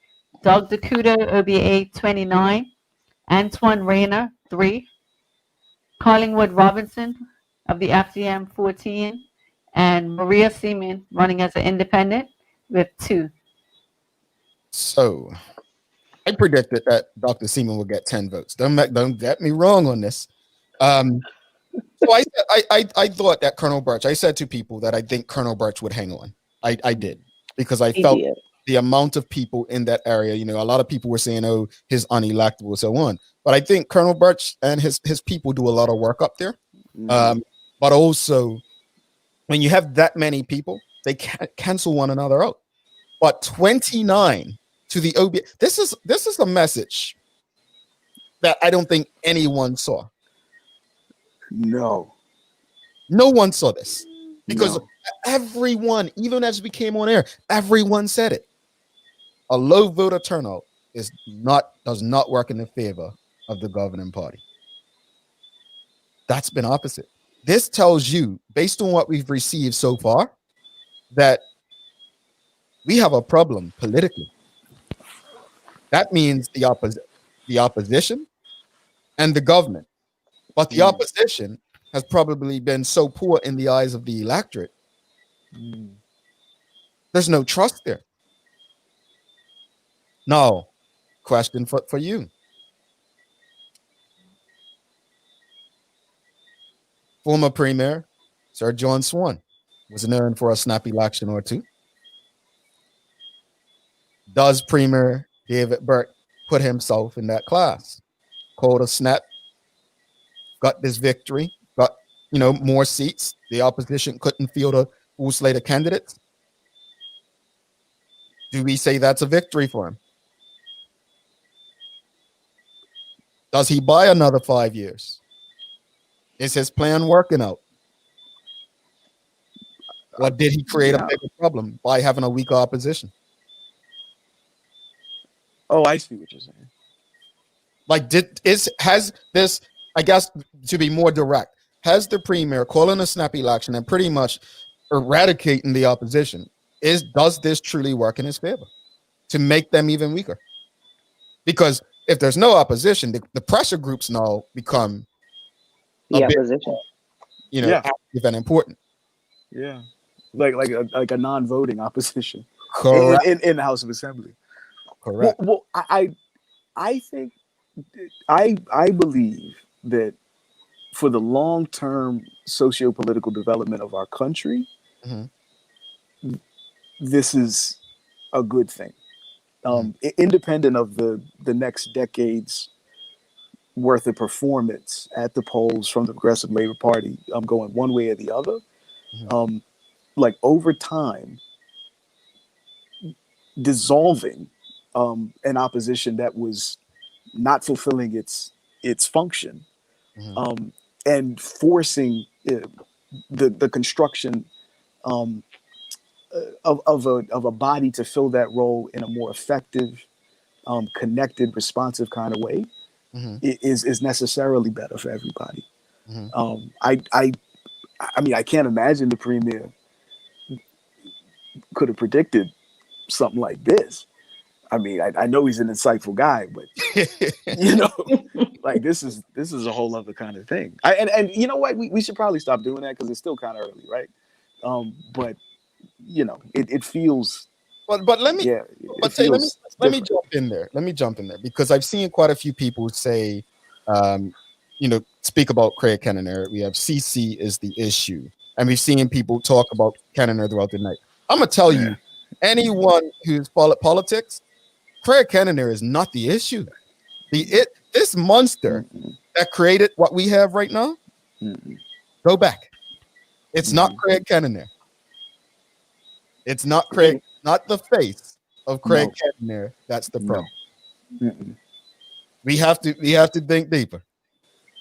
Doug Dakuda, OBA, 29. Antoine Rayner, 3. Collingwood Robinson of the FDM, 14. and Maria Seaman running as an independent with 2. So I predicted that Dr. Seaman would get 10 votes. Don't get me wrong on this. So I thought that Colonel Birch, I said to people that I think Colonel Birch would hang on. I did, because I felt the amount of people in that area, you know, a lot of people were saying, oh, he's unelectable, so on. But I think Colonel Birch and his people do a lot of work up there. But also, when you have that many people, they can't cancel one another out. But 29 to the OB, this is a message that I don't think anyone saw. No one saw this, because everyone, even as we came on air, everyone said it. A low voter turnout does not work in the favor of the governing party. That's been opposite. This tells you, based on what we've received so far, that we have a problem politically. That means the opposition and the government. But the opposition has probably been so poor in the eyes of the electorate. There's no trust there. Now, question for you. Former Premier Sir John Swan was known for a snap election or two. Does Premier David Burke put himself in that class? Called a snap, got this victory, got more seats. The opposition couldn't field a full slate of candidates. Do we say that's a victory for him? Does he buy another 5 years? Is his plan working out? Or did he create a bigger problem by having a weaker opposition? Oh, I see what you're saying. Like, has this, I guess, to be more direct, has the premier calling a snap election and pretty much eradicating the opposition, does this truly work in his favor to make them even weaker? Because if there's no opposition, the pressure groups now become the opposition. Active and important. Yeah, like a non-voting opposition. Correct. In the House of Assembly. Correct. Well, I think I believe that for the long-term socio-political development of our country, this is a good thing. Independent of the next decade's worth of performance at the polls from the Progressive Labor Party, going one way or the other, like over time, dissolving an opposition that was not fulfilling its function, and forcing the construction of a body to fill that role in a more effective, connected, responsive kind of way, is necessarily better for everybody. I mean, I can't imagine the premier could have predicted something like this. I mean, I know he's an insightful guy, but like this is a whole other kind of thing. And you know what? We should probably stop doing that because it's still kind of early, right? But it feels. But let me. Yeah, let me jump in there. Let me jump in there because I've seen quite a few people say, speak about Craig Kennener. We have CC is the issue, and we've seen people talk about Kennener throughout the night. I'm gonna tell you, anyone who's followed politics, Craig Kennener is not the issue. This monster that created what we have right now, go back. It's not Craig Kennener. It's not Craig, not the face of Craig Kennener. That's the problem. We have to think deeper.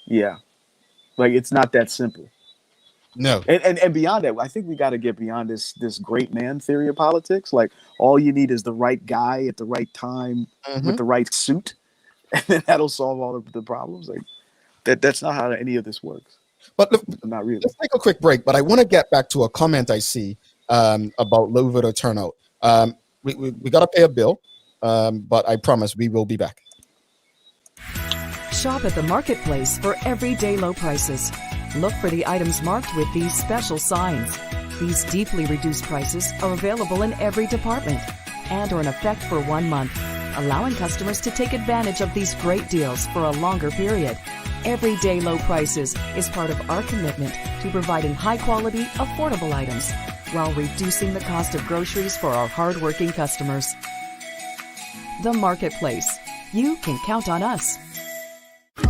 Yeah, like it's not that simple. No, and beyond that, I think we got to get beyond this great man theory of politics. Like all you need is the right guy at the right time with the right suit, and then that'll solve all of the problems. Like that's not how any of this works. But not really. Let's take a quick break. But I want to get back to a comment I see about low voter turnout. We got to pay a bill, but I promise we will be back. Shop at the Marketplace for everyday low prices. Look for the items marked with these special signs. These deeply reduced prices are available in every department and are in effect for 1 month, allowing customers to take advantage of these great deals for a longer period. Everyday low prices is part of our commitment to providing high-quality, affordable items while reducing the cost of groceries for our hardworking customers. The Marketplace. You can count on us.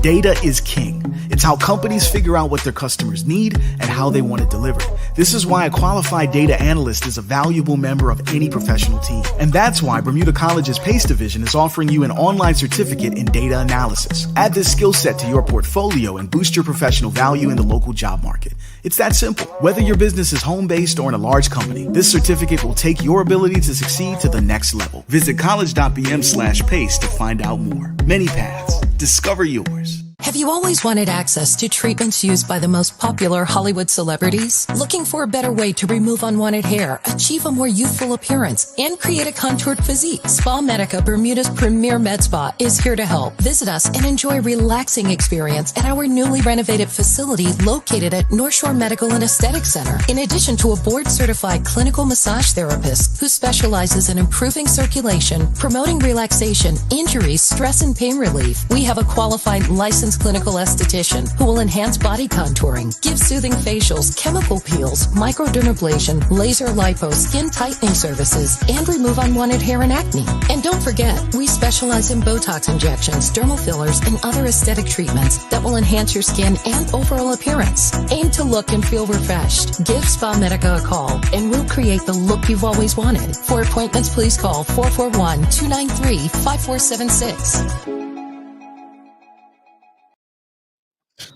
Data is king. It's how companies figure out what their customers need and how they want it delivered. This is why a qualified data analyst is a valuable member of any professional team. And that's why Bermuda College's PACE division is offering you an online certificate in data analysis. Add this skill set to your portfolio and boost your professional value in the local job market. It's that simple. Whether your business is home-based or in a large company, this certificate will take your ability to succeed to the next level. Visit college.bm/PACE to find out more. Many paths. Discover yours. Have you always wanted access to treatments used by the most popular Hollywood celebrities? Looking for a better way to remove unwanted hair, achieve a more youthful appearance, and create a contoured physique? Spa Medica, Bermuda's premier med spa, is here to help. Visit us and enjoy a relaxing experience at our newly renovated facility located at North Shore Medical and Aesthetic Center. In addition to a board-certified clinical massage therapist who specializes in improving circulation, promoting relaxation, injury, stress, and pain relief, we have a qualified licensed clinical esthetician who will enhance body contouring, give soothing facials, chemical peels, microdermablation, laser lipo, skin tightening services, and remove unwanted hair and acne. And don't forget, we specialize in Botox injections, dermal fillers, and other aesthetic treatments that will enhance your skin and overall appearance. Aim to look and feel refreshed. Give Spa Medica a call, and we'll create the look you've always wanted. For appointments, please call 441-293-5476.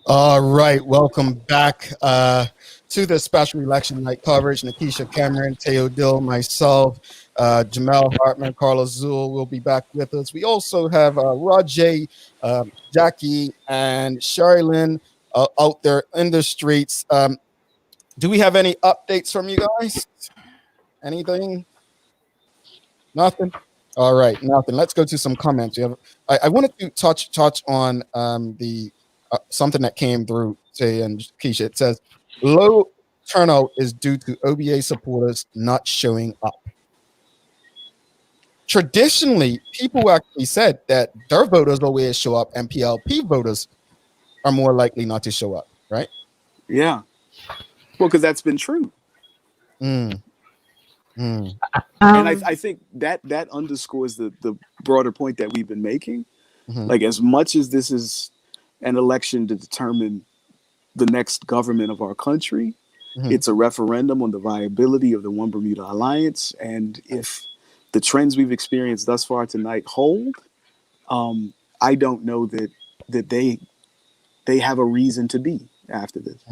All right, welcome back to the special election night coverage. Nikisha Cameron, Teo Dill, myself, Jamel Hartman, Carlos Zul will be back with us. We also have Rajay, Jackie, and Sherilyn out there in the streets. Do we have any updates from you guys? Anything? Nothing? All right, nothing. Let's go to some comments. I wanted to touch on the something that came through, say, and Keisha. It says low turnout is due to OBA supporters not showing up. Traditionally, people actually said that their voters always show up and PLP voters are more likely not to show up, right? Yeah. Well, because that's been true. And I think that underscores the broader point that we've been making. Like, as much as this is an election to determine the next government of our country, it's a referendum on the viability of the One Bermuda Alliance. And if the trends we've experienced thus far tonight hold, I don't know that they have a reason to be after this.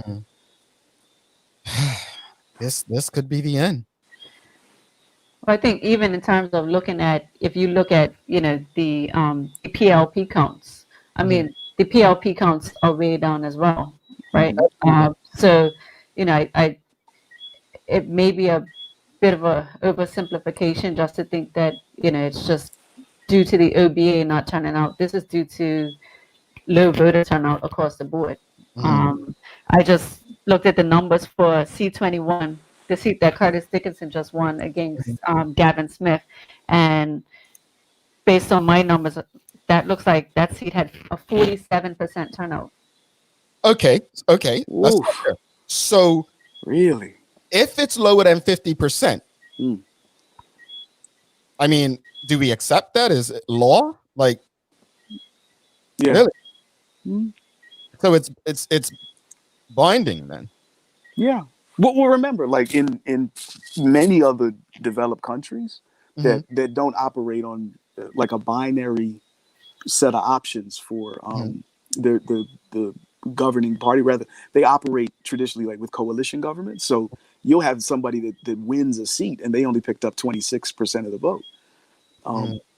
This could be the end. Well, I think even in terms of looking at, if you look at, the PLP counts, I mean, the PLP counts are way down as well, right? So, it may be a bit of a oversimplification just to think that, it's just due to the OBA not turning out. This is due to low voter turnout across the board. I just looked at the numbers for C21, the seat that Curtis Dickinson just won against Gavin Smith. And based on my numbers, that looks like that seat had a 47% turnout. Okay. That's fair. So really, if it's lower than 50%, I mean, do we accept that? Is it law? Like, yeah. Really? So it's binding then. Yeah. Well, remember, like in many other developed countries that don't operate on like a binary set of options for the governing party, rather they operate traditionally like with coalition government. So you'll have somebody that wins a seat and they only picked up 26% of the vote.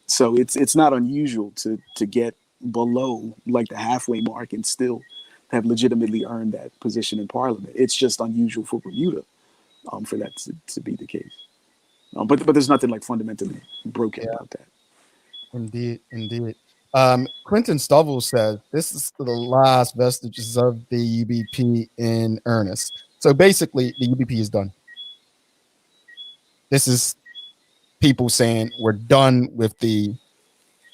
So it's not unusual to get below like the halfway mark and still have legitimately earned that position in parliament. It's just unusual for Bermuda for that to be the case. But there's nothing like fundamentally broken about that. Indeed. Quentin Stovall says this is the last vestiges of the UBP in earnest. So basically, the UBP is done. this is people saying we're done with the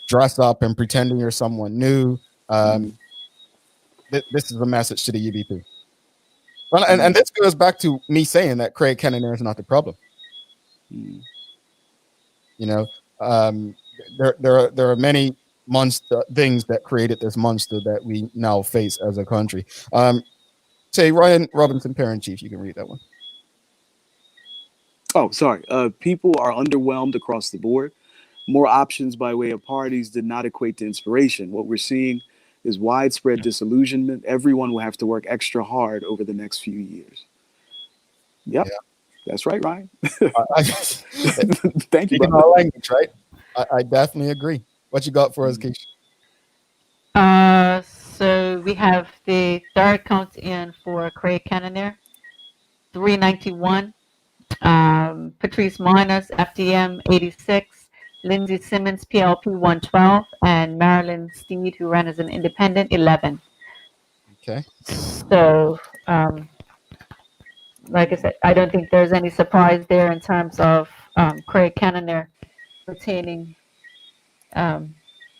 dress up and pretending you're someone new. This is a message to the UBP. Well, and this goes back to me saying that Craig Kennedy is not the problem. You know, there are many things that created this monster that we now face as a country. Say Ryan Robinson, parent chief, you can read that one. Oh, sorry. People are underwhelmed across the board. More options by way of parties did not equate to inspiration. What we're seeing is widespread disillusionment. Everyone will have to work extra hard over the next few years. Yep. Yeah. That's right, Ryan. Thank you. Our language, right? I definitely agree. What you got for us, Keisha? So we have the third count in for Craig Cannoneer, 391. Patrice Miners, FDM, 86. Lindsay Simmons, PLP, 112. And Marilyn Steed, who ran as an independent, 11. Okay. So, like I said, I don't think there's any surprise there in terms of Craig Cannoneer retaining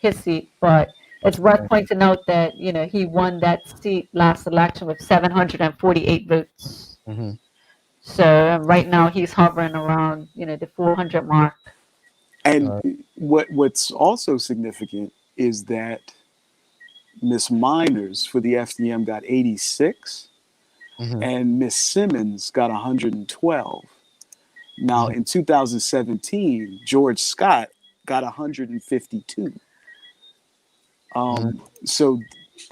his seat, but it's worth pointing out that, you know, he won that seat last election with 748 votes. So right now he's hovering around, you know, the 400 mark. And what's also significant is that Miss Miners for the FDM got 86, and Miss Simmons got 112. Now in 2017, George Scott got 152. So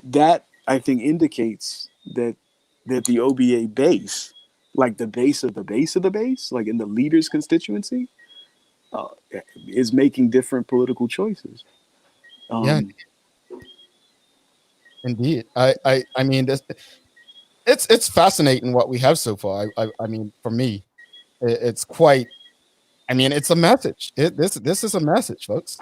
that, I think, indicates that the OBA base, like the base of the base of the base, like in the leader's constituency, is making different political choices. Yeah, indeed. I mean, it's fascinating what we have so far. I mean, for me, it's quite. I mean, it's a message. This is a message, folks.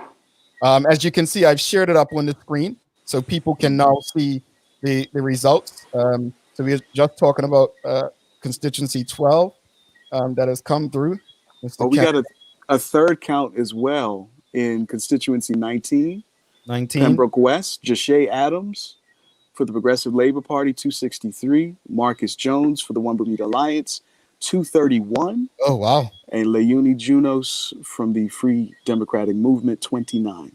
As you can see, I've shared it up on the screen so people can now see the results. So we're just talking about constituency 12 that has come through. We got a third count as well in constituency 19. Pembroke West, Jashay Adams for the Progressive Labor Party, 263. Marcus Jones for the One Bermuda Alliance, 231. Oh, wow. And Leonie Junos from the Free Democratic Movement, 29.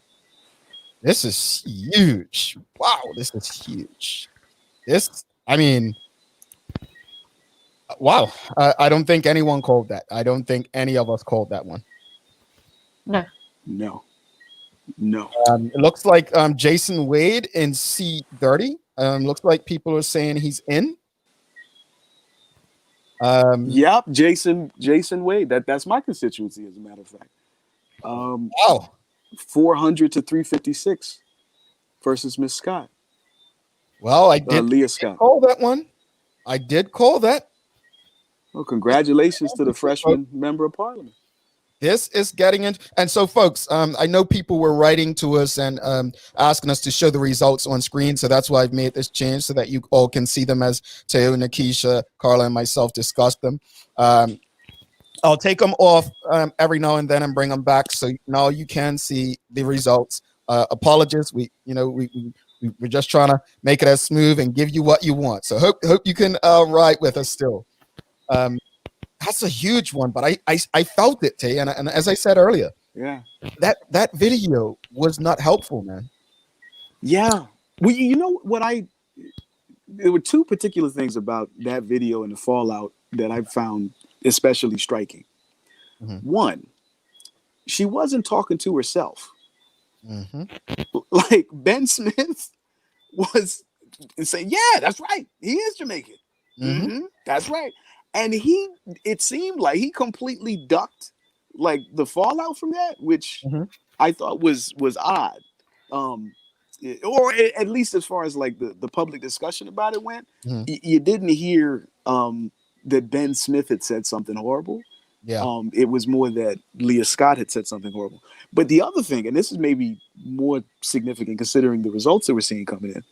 This is huge. Wow, this is huge. I mean, wow. I don't think anyone called that. I don't think any of us called that one. No. It looks like Jason Wade in C30. Looks like people are saying he's in. Yep, Jason Wade. That's my constituency, as a matter of fact. Wow. 400 to 356 versus Miss Scott. Well, I did Leah Scott. Call that one. I did call that. Well, congratulations to the freshman member of parliament. This is getting in. And so, folks, I know people were writing to us and asking us to show the results on screen. So that's why I've made this change so that you all can see them as Teo, Nakisha, Carla, and myself discussed them. I'll take them off every now and then and bring them back. So now you can see the results. Apologies. We're just trying to make it as smooth and give you what you want. So hope you can ride with us still. That's a huge one, but I felt it, Tay, and as I said earlier, that video was not helpful, man. Yeah, well, you know what there were two particular things about that video and the fallout that I found especially striking. One, she wasn't talking to herself. Like Ben Smith was saying, "Yeah, that's right, he is Jamaican. That's right." And it seemed like he completely ducked like the fallout from that, which I thought was odd. Or at least as far as like the public discussion about it went, you didn't hear that Ben Smith had said something horrible. Yeah. It was more that Leah Scott had said something horrible. But the other thing, and this is maybe more significant considering the results that we're seeing coming in,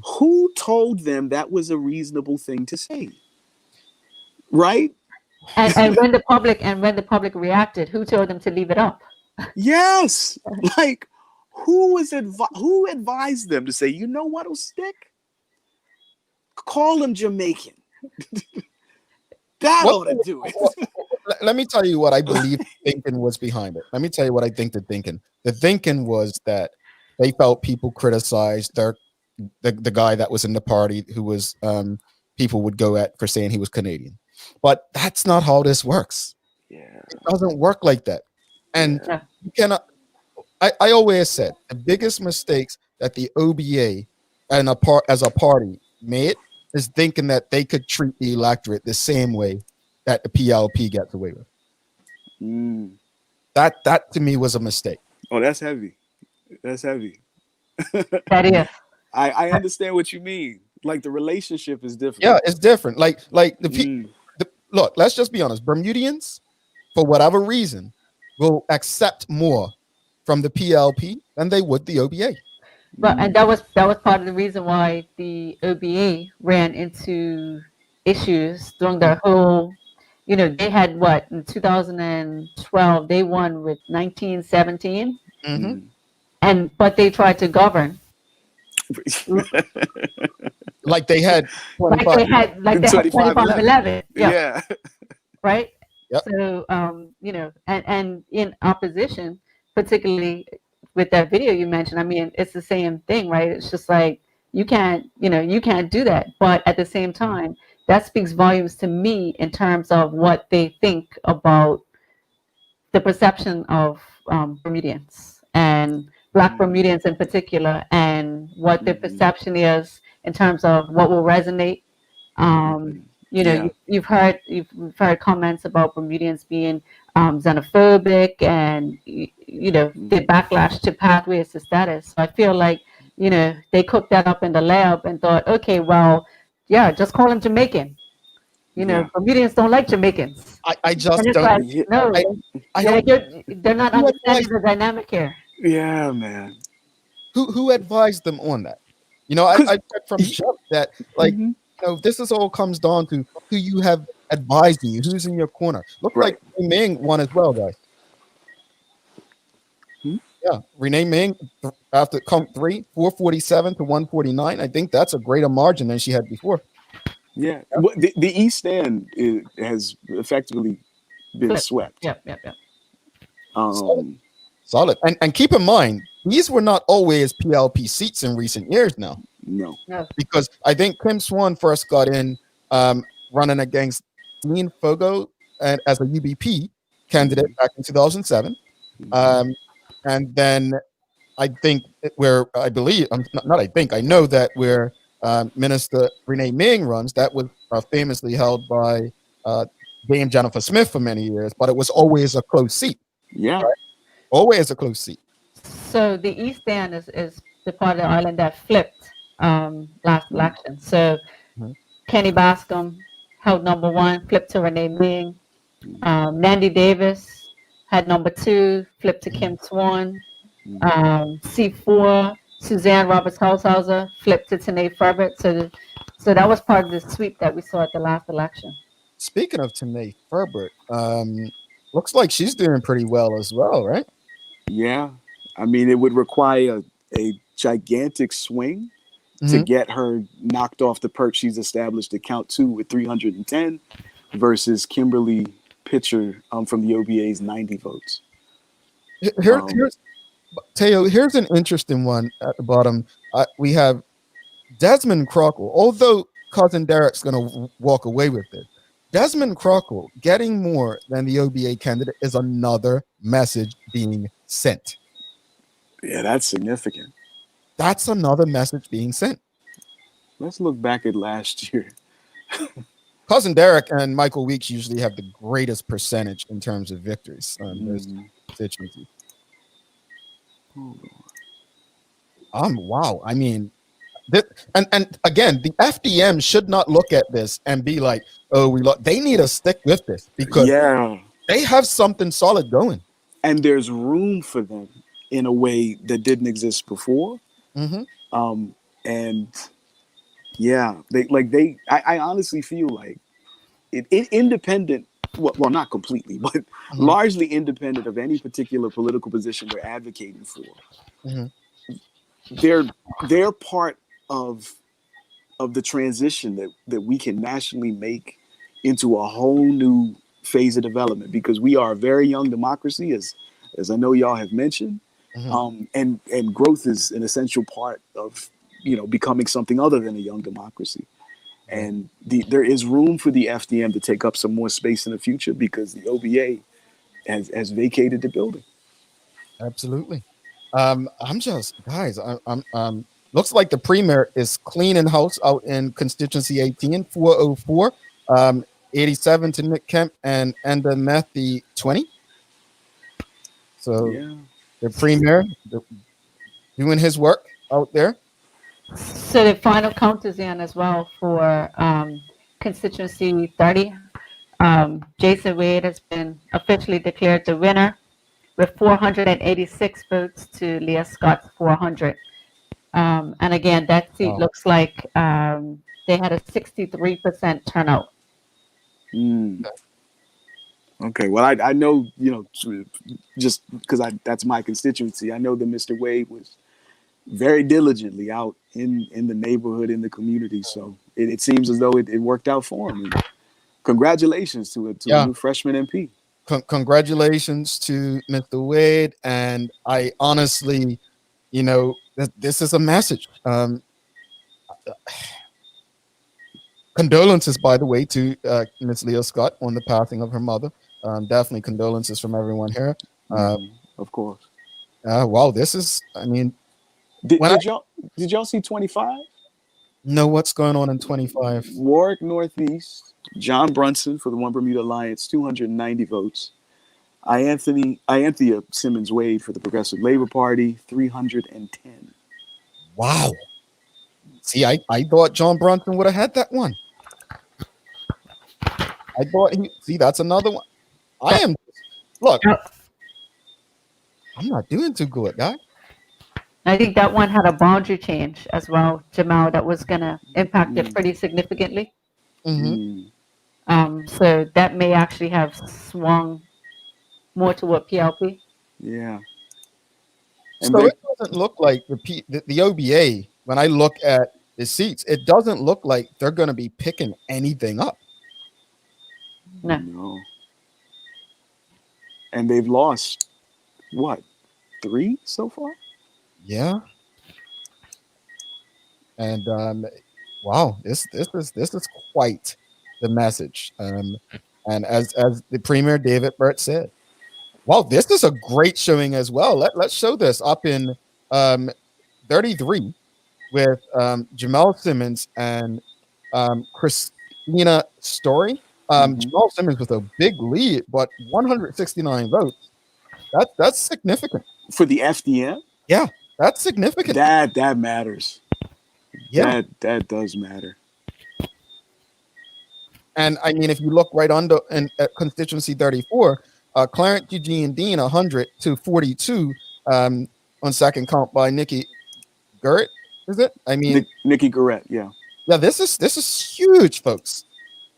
who told them that was a reasonable thing to say? Right? And when the public reacted, who told them to leave it up? Yes, like who advised them to say, you know what'll stick? Call them Jamaican. That ought to do it. Let me tell you what I believe thinking was behind it. Let me tell you what I think the thinking. The thinking was that they felt people criticized the guy that was in the party who was people would go at for saying he was Canadian. But that's not how this works. Yeah. It doesn't work like that. And you cannot. I always said the biggest mistakes that the OBA and as a party made is thinking that they could treat the electorate the same way that the PLP gets away with. That to me was a mistake. Oh, that's heavy. That's heavy. That is. I understand what you mean. Like the relationship is different. Yeah, it's different. Like look, let's just be honest. Bermudians, for whatever reason, will accept more from the PLP than they would the OBA. But and that was part of the reason why the OBA ran into issues during their whole, they had what in 2012 they won with 1917, but they tried to govern like they had 25-11. Yeah. Right. Yep. So and in opposition, particularly with that video you mentioned, I mean, it's the same thing, right? It's just like you can't do that. But at the same time, that speaks volumes to me in terms of what they think about the perception of Bermudians and Black Bermudians in particular, and what their perception is in terms of what will resonate. You've heard comments about Bermudians being xenophobic and the backlash to pathways to status. So I feel like they cooked that up in the lab and thought, okay, well, yeah, just call them Jamaican. Bermudians don't like Jamaicans. I just don't. Like, no, they're not understanding the dynamic here. Yeah, man. Who advised them on that? I read from Chuck that this is all comes down to who you have advising you, who's in your corner. Look like Ming won as well, guys. Yeah, Renee Ming after come 447 to 149. I think that's a greater margin than she had before. Yeah, the East End has effectively been swept. Yep. Solid. And keep in mind, these were not always PLP seats in recent years now. No. Because I think Kim Swan first got in running against Dean Fogo as a UBP candidate back in 2007. And then I think I know that where Minister Renee Ming runs, that was famously held by Dame Jennifer Smith for many years, but it was always a close seat. Yeah. Right? Always a close seat. So the East End is the part of the island that flipped last election. So Kenny Bascom held number 1, flipped to Renee Ming. Nandy Davis had number 2, flipped to Kim Swan. C4, Suzanne Roberts Holshouser flipped to Tanae Furbert. So that was part of the sweep that we saw at the last election. Speaking of Tanae Furbert, looks like she's doing pretty well as well, right? Yeah. I mean, it would require a gigantic swing to get her knocked off the perch she's established at count 2 with 310 versus Kimberly Pitcher from the OBA's 90 votes. Here's Teo, here's an interesting one at the bottom. We have Desmond Crockle, although Cousin Derek's going to walk away with it. Desmond Crockle getting more than the OBA candidate is another message being sent. Yeah, that's significant. That's another message being sent. Let's look back at last year. Cousin Derek and Michael Weeks usually have the greatest percentage in terms of victories. Constituency. Wow. I mean, and again, the FDM should not look at this and be like, "Oh, they need to stick with this," because they have something solid going, and there's room for them in a way that didn't exist before. And yeah, I honestly feel like independent well, not completely, but largely independent of any particular political position they're advocating for. They're part of the transition that we can nationally make into a whole new phase of development, because we are a very young democracy, as I know y'all have mentioned, and growth is an essential part of becoming something other than a young democracy. And there is room for the FDM to take up some more space in the future, because the OBA has vacated the building. Absolutely. Looks like the premier is cleaning house out in constituency 18, 404, 87 to Nick Kemp and Enda Methi 20. So the premier doing his work out there. So the final count is in as well for constituency 30. Jason Wade has been officially declared the winner with 486 votes to Leah Scott's 400. And again, that seat looks like they had a 63% turnout. Okay, well, I know, just because that's my constituency, I know that Mr. Wade was very diligently out in the neighborhood, in the community. So it seems as though it worked out for him. And congratulations to a new freshman MP. Congratulations to Mr. Wade. And I honestly, this is a message. Condolences, by the way, to Ms. Leah Scott on the passing of her mother. Definitely condolences from everyone here. Of course. Wow, this is, did y'all see 25? No, what's going on in 25? Warwick Northeast, John Brunson for the One Bermuda Alliance, 290 votes. Ianthea Simmons Wade for the Progressive Labor Party, 310. Wow. See, I thought John Brunson would have had that one. I thought that's another one. I'm not doing too good, guy. I think that one had a boundary change as well, Jamal, that was going to impact it pretty significantly. So that may actually have swung more toward PLP. Yeah. And so it doesn't look like the OBA, when I look at the seats, it doesn't look like they're going to be picking anything up. No. And they've lost, 3 so far? Yeah. And wow, this is quite the message. And as the Premier David Burt said, wow, this is a great showing as well. Let's show this up in 33 with Jamal Simmons and Christina Story. Jamal Simmons with a big lead, but 169 votes. That's significant for the FDM. Yeah, that's significant. That matters. Yeah, that does matter. And if you look right under at constituency 34, Clarence Eugene Dean 100 to 42 on second count by Nikki Garrett. Is it? Nikki Garrett. Yeah. Yeah. This is huge, folks.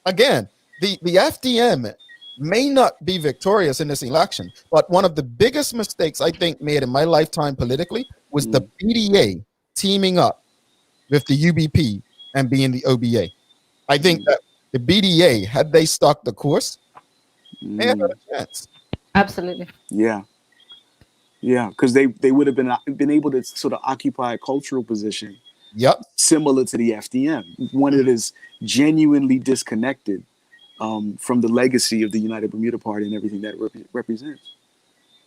Again, the FDM may not be victorious in this election, but one of the biggest mistakes I think made in my lifetime politically was the BDA teaming up with the UBP and being the OBA. I think that the BDA, had they stuck the course, they had a chance. Absolutely. Yeah, because they would have been able to sort of occupy a cultural position. Yep. Similar to the FDM, one that is genuinely disconnected from the legacy of the United Bermuda Party and everything that it represents.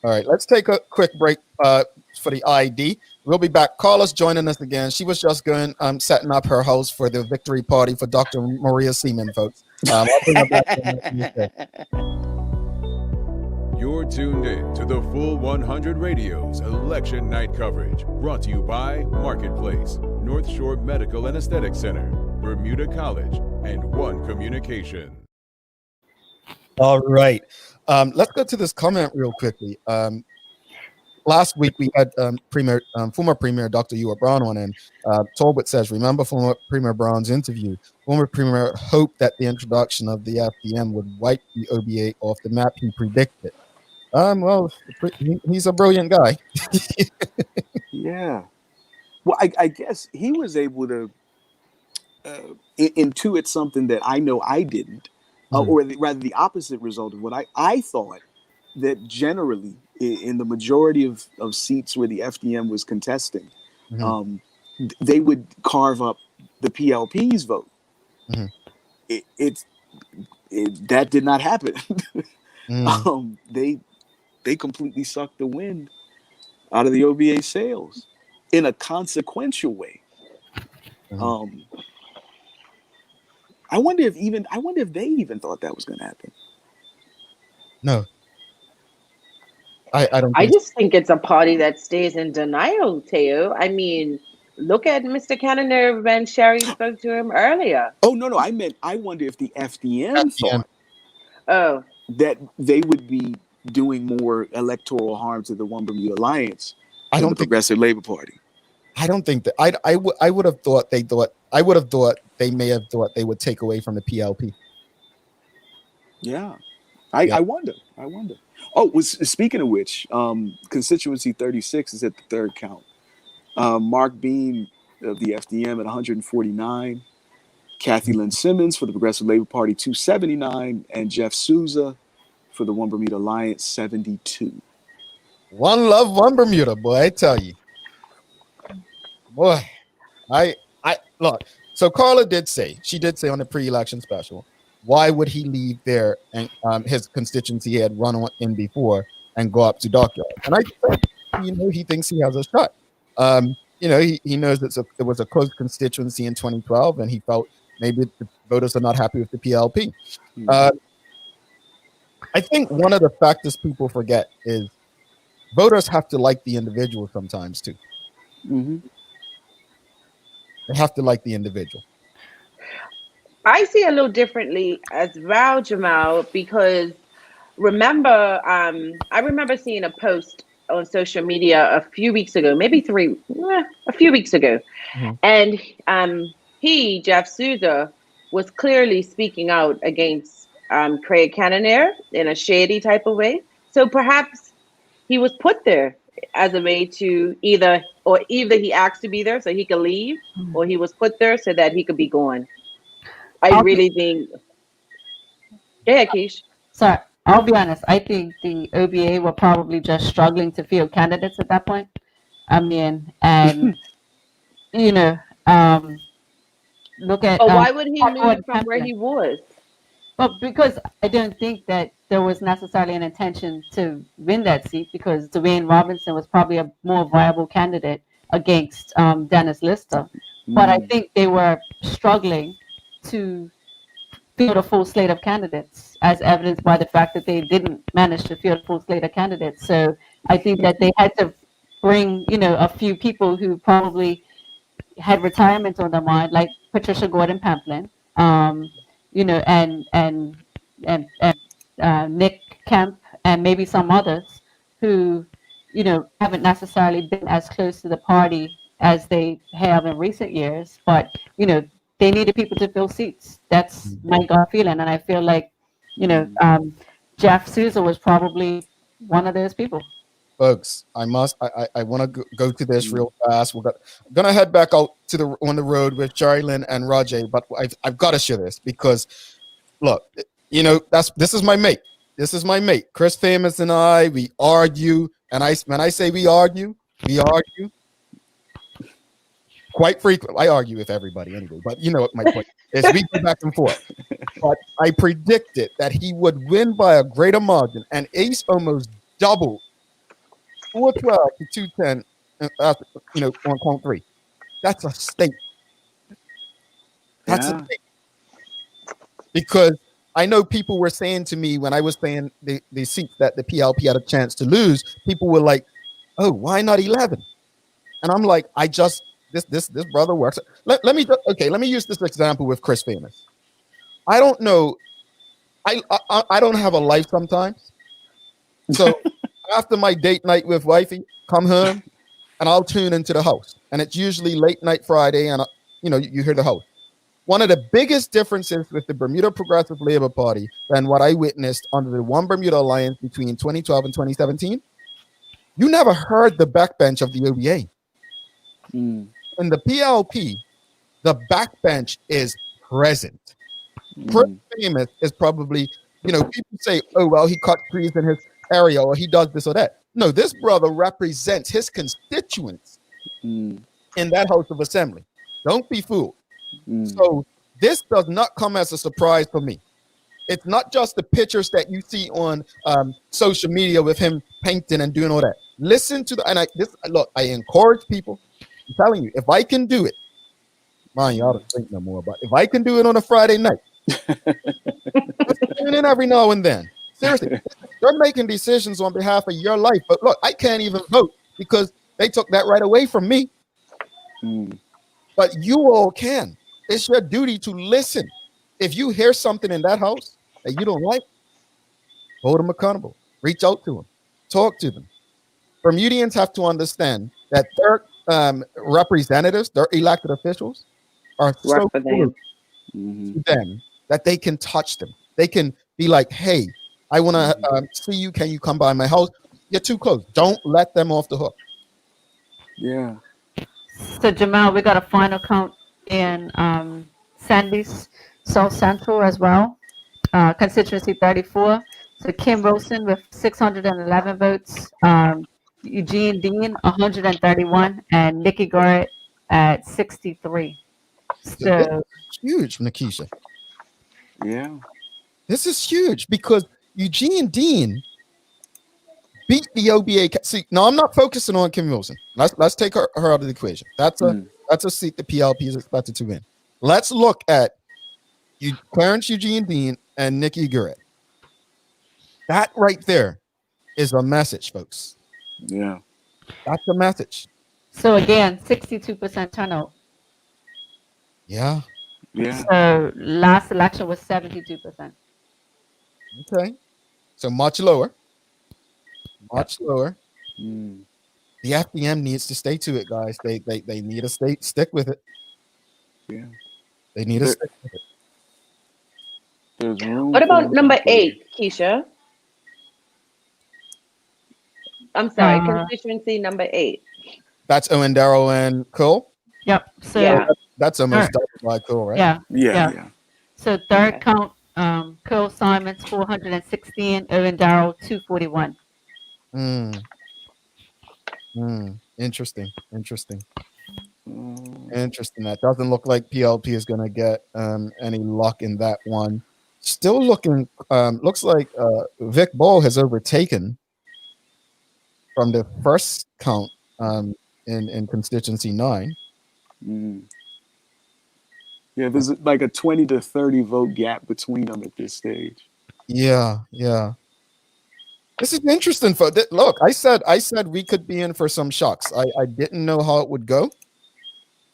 All right, let's take a quick break for the ID. We'll be back. Carla's joining us again. She was just setting up her house for the victory party for Dr. Maria Seaman, folks. I'll bring her back in a second. You're tuned in to the Full 100 Radio's election night coverage, brought to you by Marketplace, North Shore Medical and Aesthetic Center, Bermuda College, and One Communication. All right. Let's go to this comment real quickly. last week we had former Premier Dr. Ewart Brown on, and Talbot says, remember former Premier Brown's interview, former Premier hoped that the introduction of the FDM would wipe the OBA off the map. He predicted. Well, he's a brilliant guy. Yeah. Well, I guess he was able to intuit something that I know I didn't, or rather the opposite result of what I thought, that generally in the majority of seats where the FDM was contesting, they would carve up the PLP's vote. That did not happen. They completely sucked the wind out of the OBA sails in a consequential way. I wonder if they even thought that was going to happen. No. I don't. I just think it's a party that stays in denial, Teo. I mean, look at Mr. Cannonier when Sherry spoke to him earlier. Oh no! I wonder if the FDM thought that they would be doing more electoral harm to the One Bermuda Alliance than the Progressive Labor Party. I don't think that. I would have thought they may have thought they would take away from the PLP. Yeah. I wonder. Oh, speaking of which, constituency 36 is at the third count. Mark Bean of the FDM at 149, Kathy Lynn Simmons for the Progressive Labor Party 279, and Jeff Souza for the One Bermuda Alliance 72. One love, One Bermuda, boy. I tell you, boy. I look. So Carla did say on the pre-election special, why would he leave there and his constituency he had run on in before and go up to Dockyard? And I think, he thinks he has a shot. He knows it was a close constituency in 2012, and he felt maybe the voters are not happy with the PLP. I think one of the factors people forget is voters have to like the individual sometimes too. They have to like the individual. I see a little differently as well, Jamal, because I remember seeing a post on social media a few weeks ago, a few weeks ago. And Jeff Souza, was clearly speaking out against Craig Cannonier in a shady type of way. So perhaps he was put there as a way to either he asked to be there so he could leave, or he was put there so that he could be gone. I really think. Yeah, Keish. Sorry, I'll be honest. I think the OBA were probably just struggling to field candidates at that point. I mean, and look at. But why would he move from where he was? Well, because I don't think that there was necessarily an intention to win that seat, because Dwayne Robinson was probably a more viable candidate against Dennis Lister. But I think they were struggling to field a full slate of candidates, as evidenced by the fact that they didn't manage to field a full slate of candidates. So I think that they had to bring, a few people who probably had retirement on their mind, like Patricia Gordon Pamplin, and Nick Kemp, and maybe some others who, haven't necessarily been as close to the party as they have in recent years, but they needed people to fill seats. That's my gut feeling, and I feel like Jeff Souza was probably one of those people. Folks, I want to go to this real fast. We're gonna head back out on the road with Sherry Lynn and Rajay, but I've got to share this because, look, this is my mate. This is my mate, Chris Famous, and I. We argue, and when I say we argue quite frequently. I argue with everybody anyway, but you know what my point is. We go back and forth. But I predicted that he would win by a greater margin, and Ace almost doubled 412 to 210. On count 3. That's a state. That's a state. Because I know people were saying to me when I was saying the seats that the PLP had a chance to lose, people were like, "Oh, why not 11?" And I'm like, this brother works. Let me use this example with Chris Famous. I don't know. I don't have a life sometimes. So after my date night with wifey, come home, and I'll tune into the house. And it's usually late night Friday, and you hear the house. One of the biggest differences with the Bermuda Progressive Labor Party than what I witnessed under the One Bermuda Alliance between 2012 and 2017, you never heard the backbench of the OBA. In the PLP, the backbench is present. Prince Famous is probably, people say, oh, well, he cut trees in his area or he does this or that. No, this brother represents his constituents in that House of Assembly. Don't be fooled. So this does not come as a surprise for me. It's not just the pictures that you see on social media with him painting and doing all that. Listen to I encourage people. I'm telling you, if I can do it, mind y'all don't think no more, but if I can do it on a Friday night, tune in every now and then. Seriously, they're making decisions on behalf of your life. But look, I can't even vote because they took that right away from me. But you all can. It's your duty to listen. If you hear something in that house that you don't like, hold them accountable. Reach out to them. Talk to them. Bermudians have to understand that their representatives, their elected officials, are so close to them that they can touch them. They can be like, hey, I want to see you. Can you come by my house? You're too close. Don't let them off the hook. Yeah. So, Jamal, we got a final count in Sandy's South Central as well. Constituency 34. So, Kim Wilson with 611 votes. Eugene Dean, 131. And Nikki Garrett at 63. So huge, Nikisha. Yeah. This is huge because Eugene Dean beat the OBA. See, now I'm not focusing on Kim Wilson. Let's take her out of the equation. That's a seat the PLP is expected to win. Let's look at Clarence Eugene Dean and Nikki Garrett. That right there is a message, folks. Yeah. That's a message. So again, 62% turnout. Yeah. Yeah. So last election was 72%. Okay. So much lower. Much lower. The FDM needs to stay to it, guys. They need to stick with it. Yeah. They need to stick with it. There's room. What about number 8, Keisha? I'm sorry, constituency number 8. That's Owen Darrow and Cole. Yep. So that's almost double by Cole, right? Yeah. So third count, Cole Simons 416, Owen Darrow 241. Interesting. That doesn't look like PLP is going to get any luck in that one. Still looking, looks like Vic Ball has overtaken from the first count in constituency 9. Yeah, there's like a 20 to 30 vote gap between them at this stage. Yeah. This is interesting. Look, I said we could be in for some shocks. I didn't know how it would go.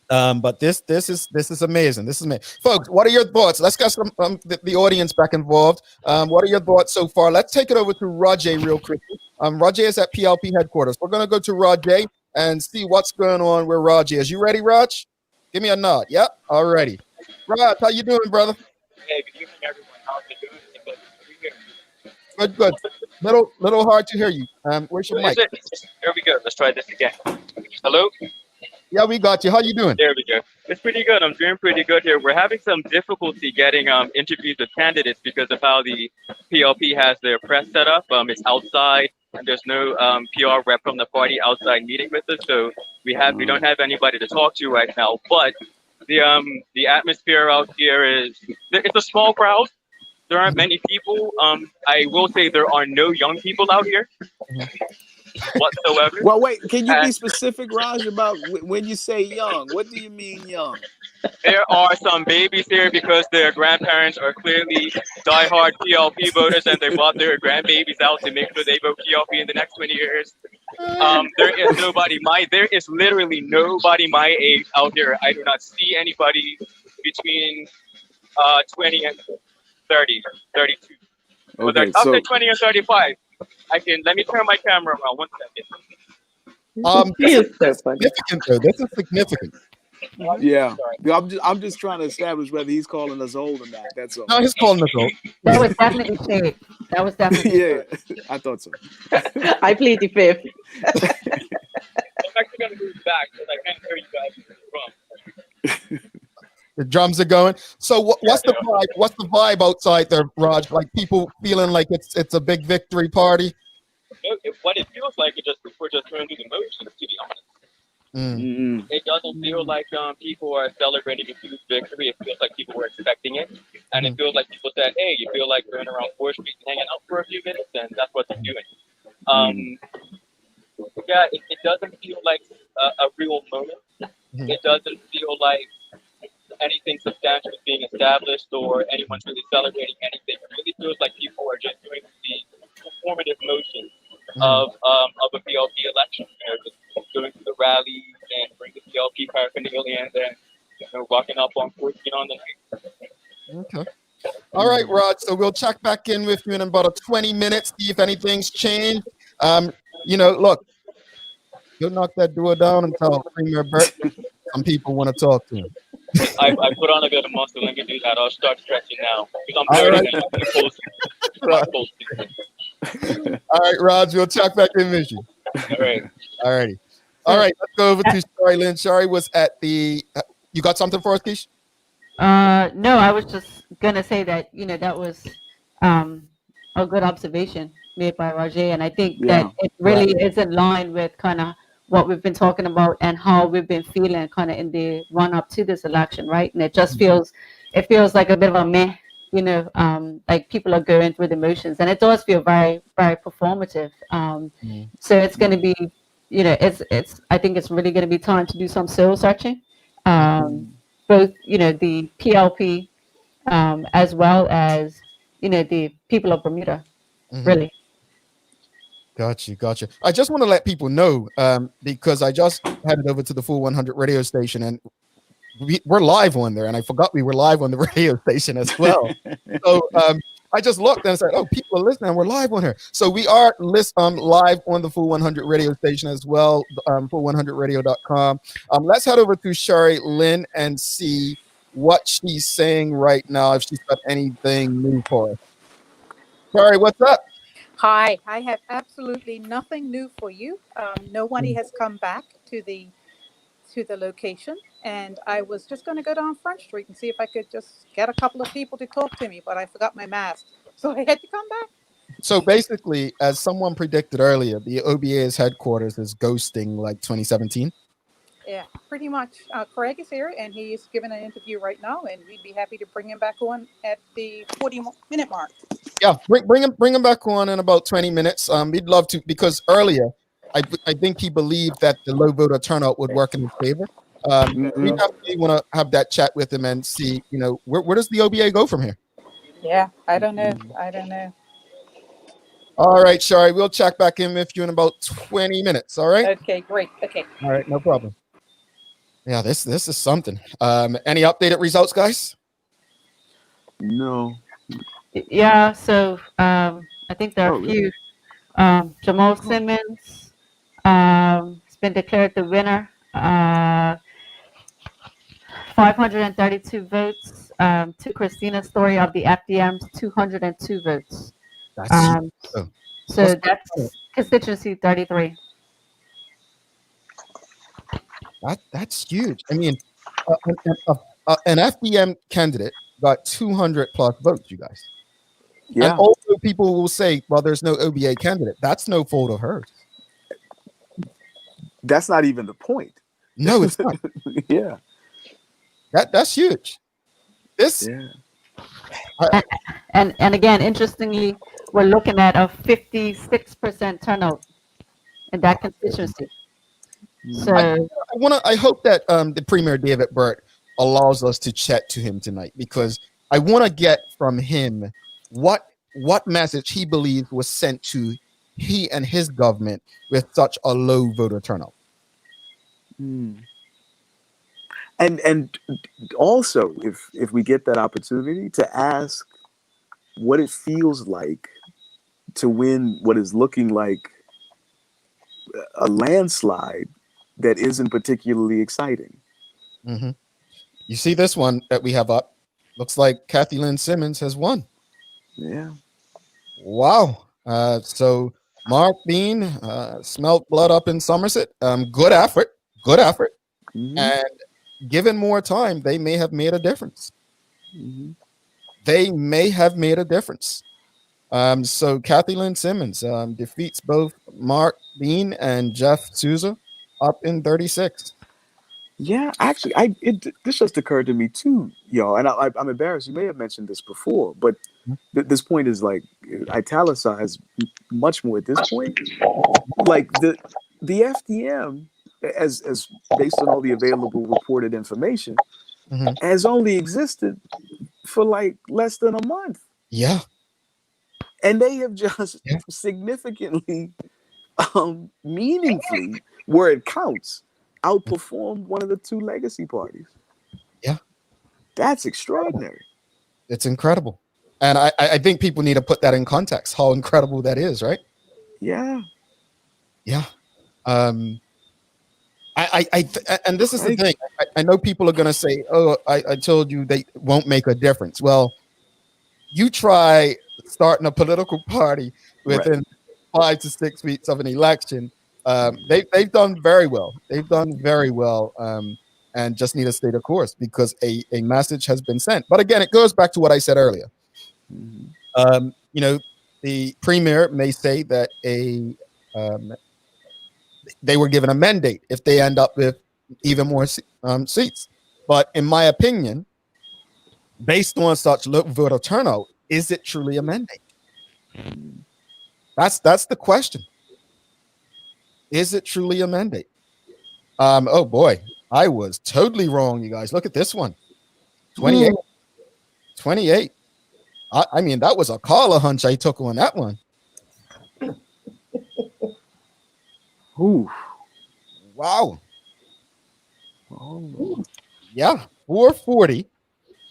But this is amazing. This is amazing. Folks, what are your thoughts? Let's get some the audience back involved. What are your thoughts so far? Let's take it over to Roger real quickly. Roger is at PLP headquarters. We're going to go to Roger and see what's going on with Roger. Is you ready, Raj? Give me a nod. Yep. All righty. Raj, how you doing, brother? Hey, good evening, everyone. How are you doing? Good. Little hard to hear you. Where's your mic? Here we go. Let's try this again. Hello? Yeah, we got you. How you doing? There we go. It's pretty good. I'm doing pretty good here. We're having some difficulty getting interviews with candidates because of how the PLP has their press set up. It's outside, and there's no PR rep from the party outside meeting with us. So we don't have anybody to talk to right now. But the atmosphere out here it's a small crowd. There aren't many people. I will say there are no young people out here whatsoever. Well, wait, can you be specific, Raj, about when you say young? What do you mean young? There are some babies here because their grandparents are clearly diehard PLP voters and they brought their grandbabies out to make sure they vote PLP in the next 20 years. There is literally nobody my age out there. I do not see anybody between 20 and 30, 32. Okay, I'll say 20 or 35. Let me turn my camera around 1 second. He is so funny. Significant, though. This is significant. Yeah. I'm just trying to establish whether he's calling us old or not. That's all. No, he's calling us old. That was definitely shade. That was definitely Yeah, I thought so. I plead the fifth. I'm actually gonna move back because I can't hear you guys from. The drums are going. So what's the vibe? What's the vibe outside there, Raj? Like people feeling like it's a big victory party? What it feels like, we're just going through the motions, to be honest. Mm. It doesn't feel like people are celebrating a huge victory. It feels like people were expecting it, and it feels like people said, "Hey, you feel like going around 4th Street and hanging out for a few minutes?" And that's what they're doing. Yeah, it doesn't feel like a real moment. It doesn't feel like anything substantial is being established or anyone's really celebrating anything. It really feels like people are just doing the performative motions of a PLP election. Just going through the rallies and bringing the PLP paraphernalia and then walking up on 14 on the night. Okay. All right, Rod. So we'll check back in with you in about 20 minutes, see if anything's changed. Look, go knock that door down and tell Premier Burt some people want to talk to him. I put on a bit of muscle. Let me do that. I'll start stretching now because I'm dirty. All right, Raj, we'll check back in with you. All right. All righty. All right, let's go over to Shari Lynn. Shari was at the. You got something for us, Keish? No, I was just gonna say that that was a good observation made by Rajay, and I think that it really is in line with kind of what we've been talking about and how we've been feeling kind of in the run up to this election, right? And it just feels like a bit of a meh, like people are going through the motions, and it does feel very, very performative. So it's going to be, I think it's really going to be time to do some soul searching, both, the PLP, as well as, the people of Bermuda, really. Gotcha. I just want to let people know, because I just headed over to the Full 100 radio station, and we're live on there, and I forgot we were live on the radio station as well. So I just looked and I said, "Oh, people are listening. We're live on here." So we are live on the Full 100 radio station as well, full100radio.com. Let's head over to Shari Lynn and see what she's saying right now, if she's got anything new for us. Shari, what's up? Hi, I have absolutely nothing new for you. Nobody has come back to the location, and I was just going to go down Front Street and see if I could just get a couple of people to talk to me, but I forgot my mask, so I had to come back. So basically, as someone predicted earlier, the OBA's headquarters is ghosting like 2017. Yeah, pretty much. Craig is here, and he's giving an interview right now, and we'd be happy to bring him back on at the 40-minute mark. Yeah, bring him back on in about 20 minutes. We'd love to, because earlier, I think he believed that the low voter turnout would work in his favor. We definitely want to have that chat with him and see, where does the OBA go from here? Yeah, I don't know. All right, Shari, we'll check back in with you in about 20 minutes. All right. Okay, great. Okay. All right, no problem. Yeah, this is something. Any updated results, guys? No. Yeah, so I think there are a few. Jamal Simmons has been declared the winner. 532 votes to Christina Story of the FDM's 202 votes. So that's constituency 33. That's huge. I mean, an FDM candidate got 200 plus votes, you guys. Yeah. And also people will say, well, there's no OBA candidate. That's no fault of hers. That's not even the point. No, it's not. Yeah. That's huge. And again, interestingly, we're looking at a 56% turnout in that constituency. So I hope that the Premier David Burt allows us to chat to him tonight, because I want to get from him what message he believes was sent to he and his government with such a low voter turnout. And also, if we get that opportunity to ask what it feels like to win what is looking like a landslide that isn't particularly exciting. Mm-hmm. You see this one that we have up? Looks like Kathy Lynn Simmons has won. Yeah. Wow. So Mark Bean smelt blood up in Somerset. Good effort. Good effort. Mm-hmm. And given more time, they may have made a difference. Mm-hmm. They may have made a difference. So Kathy Lynn Simmons defeats both Mark Bean and Jeff Souza up in 36. Yeah, actually, this just occurred to me too, y'all, and I'm embarrassed. You may have mentioned this before, but this point is like italicized much more at this point. Like the FDM, as based on all the available reported information, has only existed for like less than a month. Yeah, and they have just significantly, meaningfully, where it counts, outperformed one of the two legacy parties. Yeah. That's extraordinary. It's incredible. And I think people need to put that in context, how incredible that is, right? Yeah. Yeah. And this is the thing. I know people are going to say, oh, I told you they won't make a difference. Well, you try starting a political party within 5 to 6 weeks of an election. They've done very well. They've done very well, and just need to stay the course because a message has been sent. But again, it goes back to what I said earlier. You know, the premier may say that they were given a mandate if they end up with even more seats. But in my opinion, based on such low voter turnout, is it truly a mandate? That's the question. Is it truly a mandate? Oh boy, I was totally wrong, you guys. Look at this one. 28. 28. I mean, that was a caller hunch I took on that one. Ooh. Wow. Yeah, 440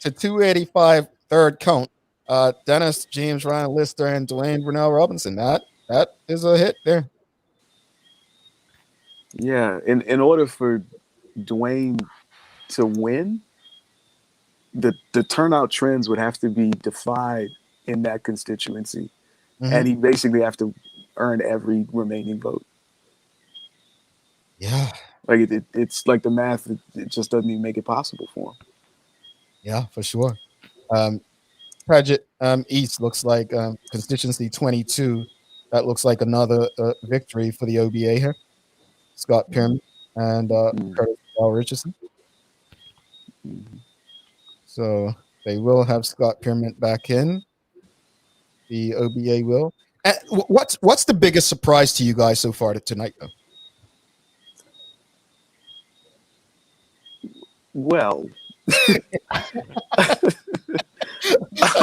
to 285 third count. Dennis, James, Ryan Lister, and Dwayne Brunel Robinson. That is a hit there. Yeah, in order for Dwayne to win, the turnout trends would have to be defied in that constituency, and he basically have to earn every remaining vote. Yeah, like it's like the math. It just doesn't even make it possible for him. Yeah, for sure. Paget East looks like constituency 22. That looks like another victory for the OBA here. Scott Pierman and Curtis L. Richardson. So they will have Scott Pierman back in. The OBA will. And what's the biggest surprise to you guys so far tonight, though? Well,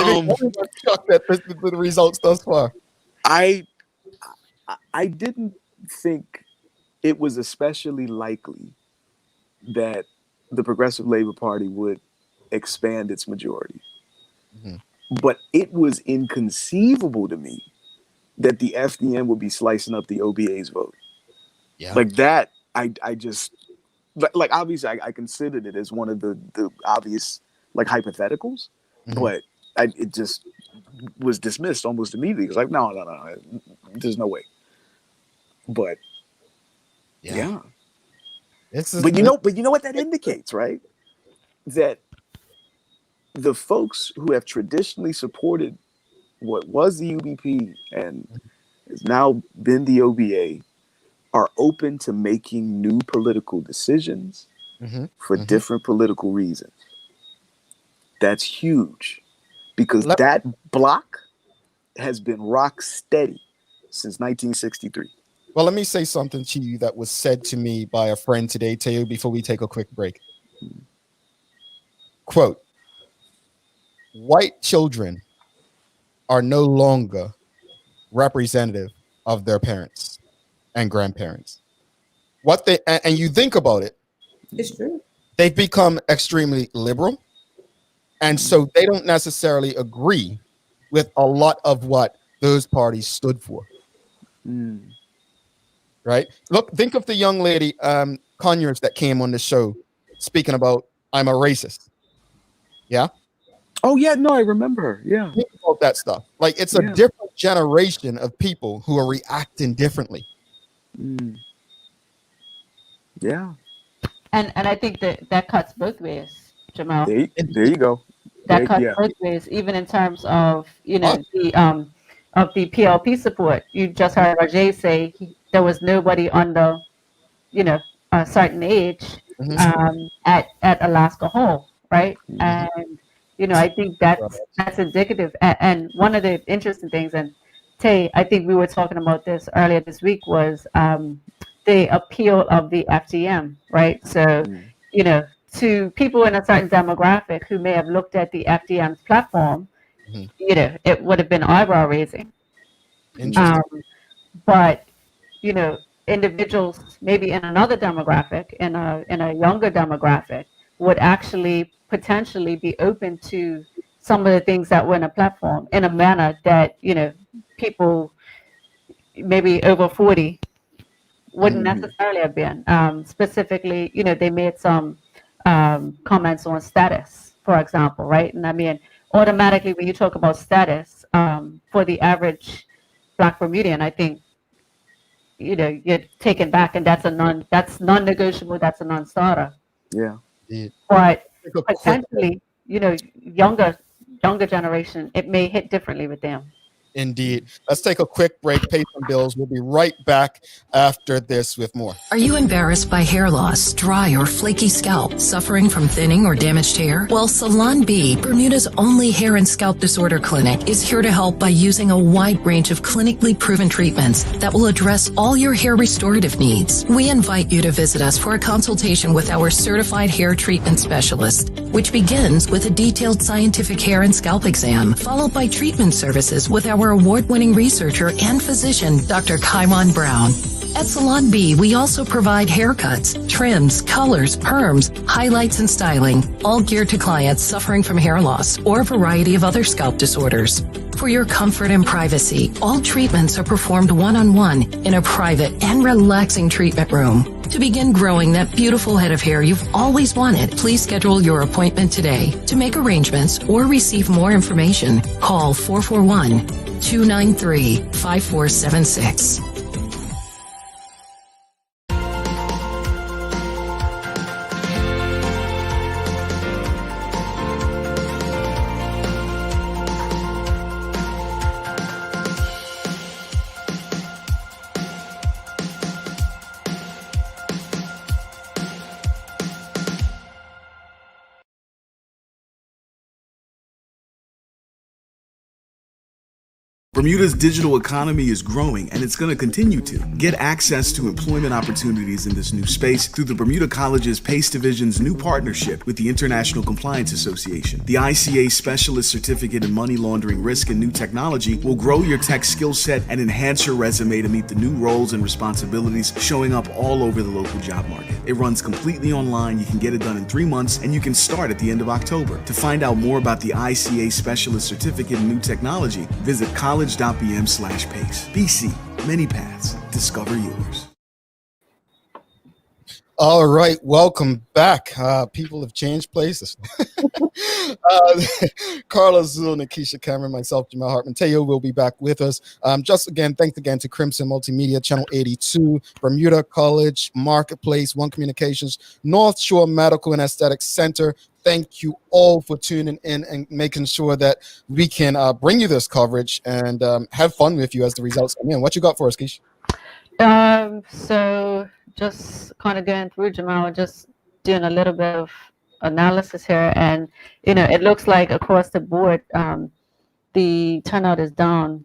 I'm shocked at the results thus far. I didn't think it was especially likely that the Progressive Labor Party would expand its majority. But it was inconceivable to me that the FDM would be slicing up the OBA's vote. Yeah. Like that, I just, like obviously I considered it as one of the obvious like hypotheticals, but it just was dismissed almost immediately. It was like, no, there's no way. But yeah. But you know what that indicates, right? That the folks who have traditionally supported what was the UBP and has now been the OBA are open to making new political decisions for different political reasons. That's huge because that block has been rock steady since 1963. Well, let me say something to you that was said to me by a friend today, Teo, before we take a quick break. Quote, white children are no longer representative of their parents and grandparents. And you think about it, it's true. They've become extremely liberal. And so they don't necessarily agree with a lot of what those parties stood for. Mm. Right? Look, think of the young lady, Conyers, that came on the show speaking about I'm a racist. Yeah. Oh yeah, no, I remember her. Yeah. Think about that stuff. Like it's a Yeah. different generation of people who are reacting differently. Mm. Yeah. And I think that cuts both ways, Jamal. There you go. That cuts Yeah. both ways, even in terms of the PLP support. You just heard Rajay say there was nobody under, a certain age at Alaska Hall, right? And I think that's indicative. And one of the interesting things, and Tay, I think we were talking about this earlier this week, was the appeal of the FDM, right? So, to people in a certain demographic who may have looked at the FDM's platform, it would have been eyebrow raising. But individuals maybe in another demographic, in a younger demographic, would actually potentially be open to some of the things that were in a platform in a manner that people maybe over 40 wouldn't necessarily have been. Specifically, they made some comments on status, for example, right? And I mean, automatically when you talk about status, for the average Black Bermudian, I think you're taken back, and that's non-negotiable. That's a non-starter. Yeah. But potentially, younger generation, it may hit differently with them. Indeed. Let's take a quick break, pay some bills. We'll be right back after this with more. Are you embarrassed by hair loss, dry or flaky scalp, suffering from thinning or damaged hair? Well, Salon B, Bermuda's only hair and scalp disorder clinic, is here to help by using a wide range of clinically proven treatments that will address all your hair restorative needs. We invite you to visit us for a consultation with our certified hair treatment specialist, which begins with a detailed scientific hair and scalp exam, followed by treatment services with our award-winning researcher and physician, Dr. Kaiwan Brown. At Salon B, we also provide haircuts, trims, colors, perms, highlights, and styling, all geared to clients suffering from hair loss or a variety of other scalp disorders. For your comfort and privacy, all treatments are performed one-on-one in a private and relaxing treatment room. To begin growing that beautiful head of hair you've always wanted, please schedule your appointment today. To make arrangements or receive more information, call 441-293-5476. Bermuda's digital economy is growing, and it's going to continue to. Get access to employment opportunities in this new space through the Bermuda College's PACE Division's new partnership with the International Compliance Association. The ICA Specialist Certificate in Money Laundering Risk and New Technology will grow your tech skill set and enhance your resume to meet the new roles and responsibilities showing up all over the local job market. It runs completely online. You can get it done in 3 months, and you can start at the end of October. To find out more about the ICA Specialist Certificate in New Technology, visit college.bm/PACE. BC, many paths. Discover yours. All right, welcome back. People have changed places. Carla Zul, Nikisha Cameron, myself, Jamal Hartman. Teo will be back with us. Just again, thanks again to Crimson Multimedia, Channel 82, Bermuda College, Marketplace, One Communications, North Shore Medical and Aesthetic Center. Thank you all for tuning in and making sure that we can bring you this coverage and have fun with you as the results come in. What you got for us, Keisha? So just kind of going through, Jamal, just doing a little bit of analysis here, and it looks like across the board the turnout is down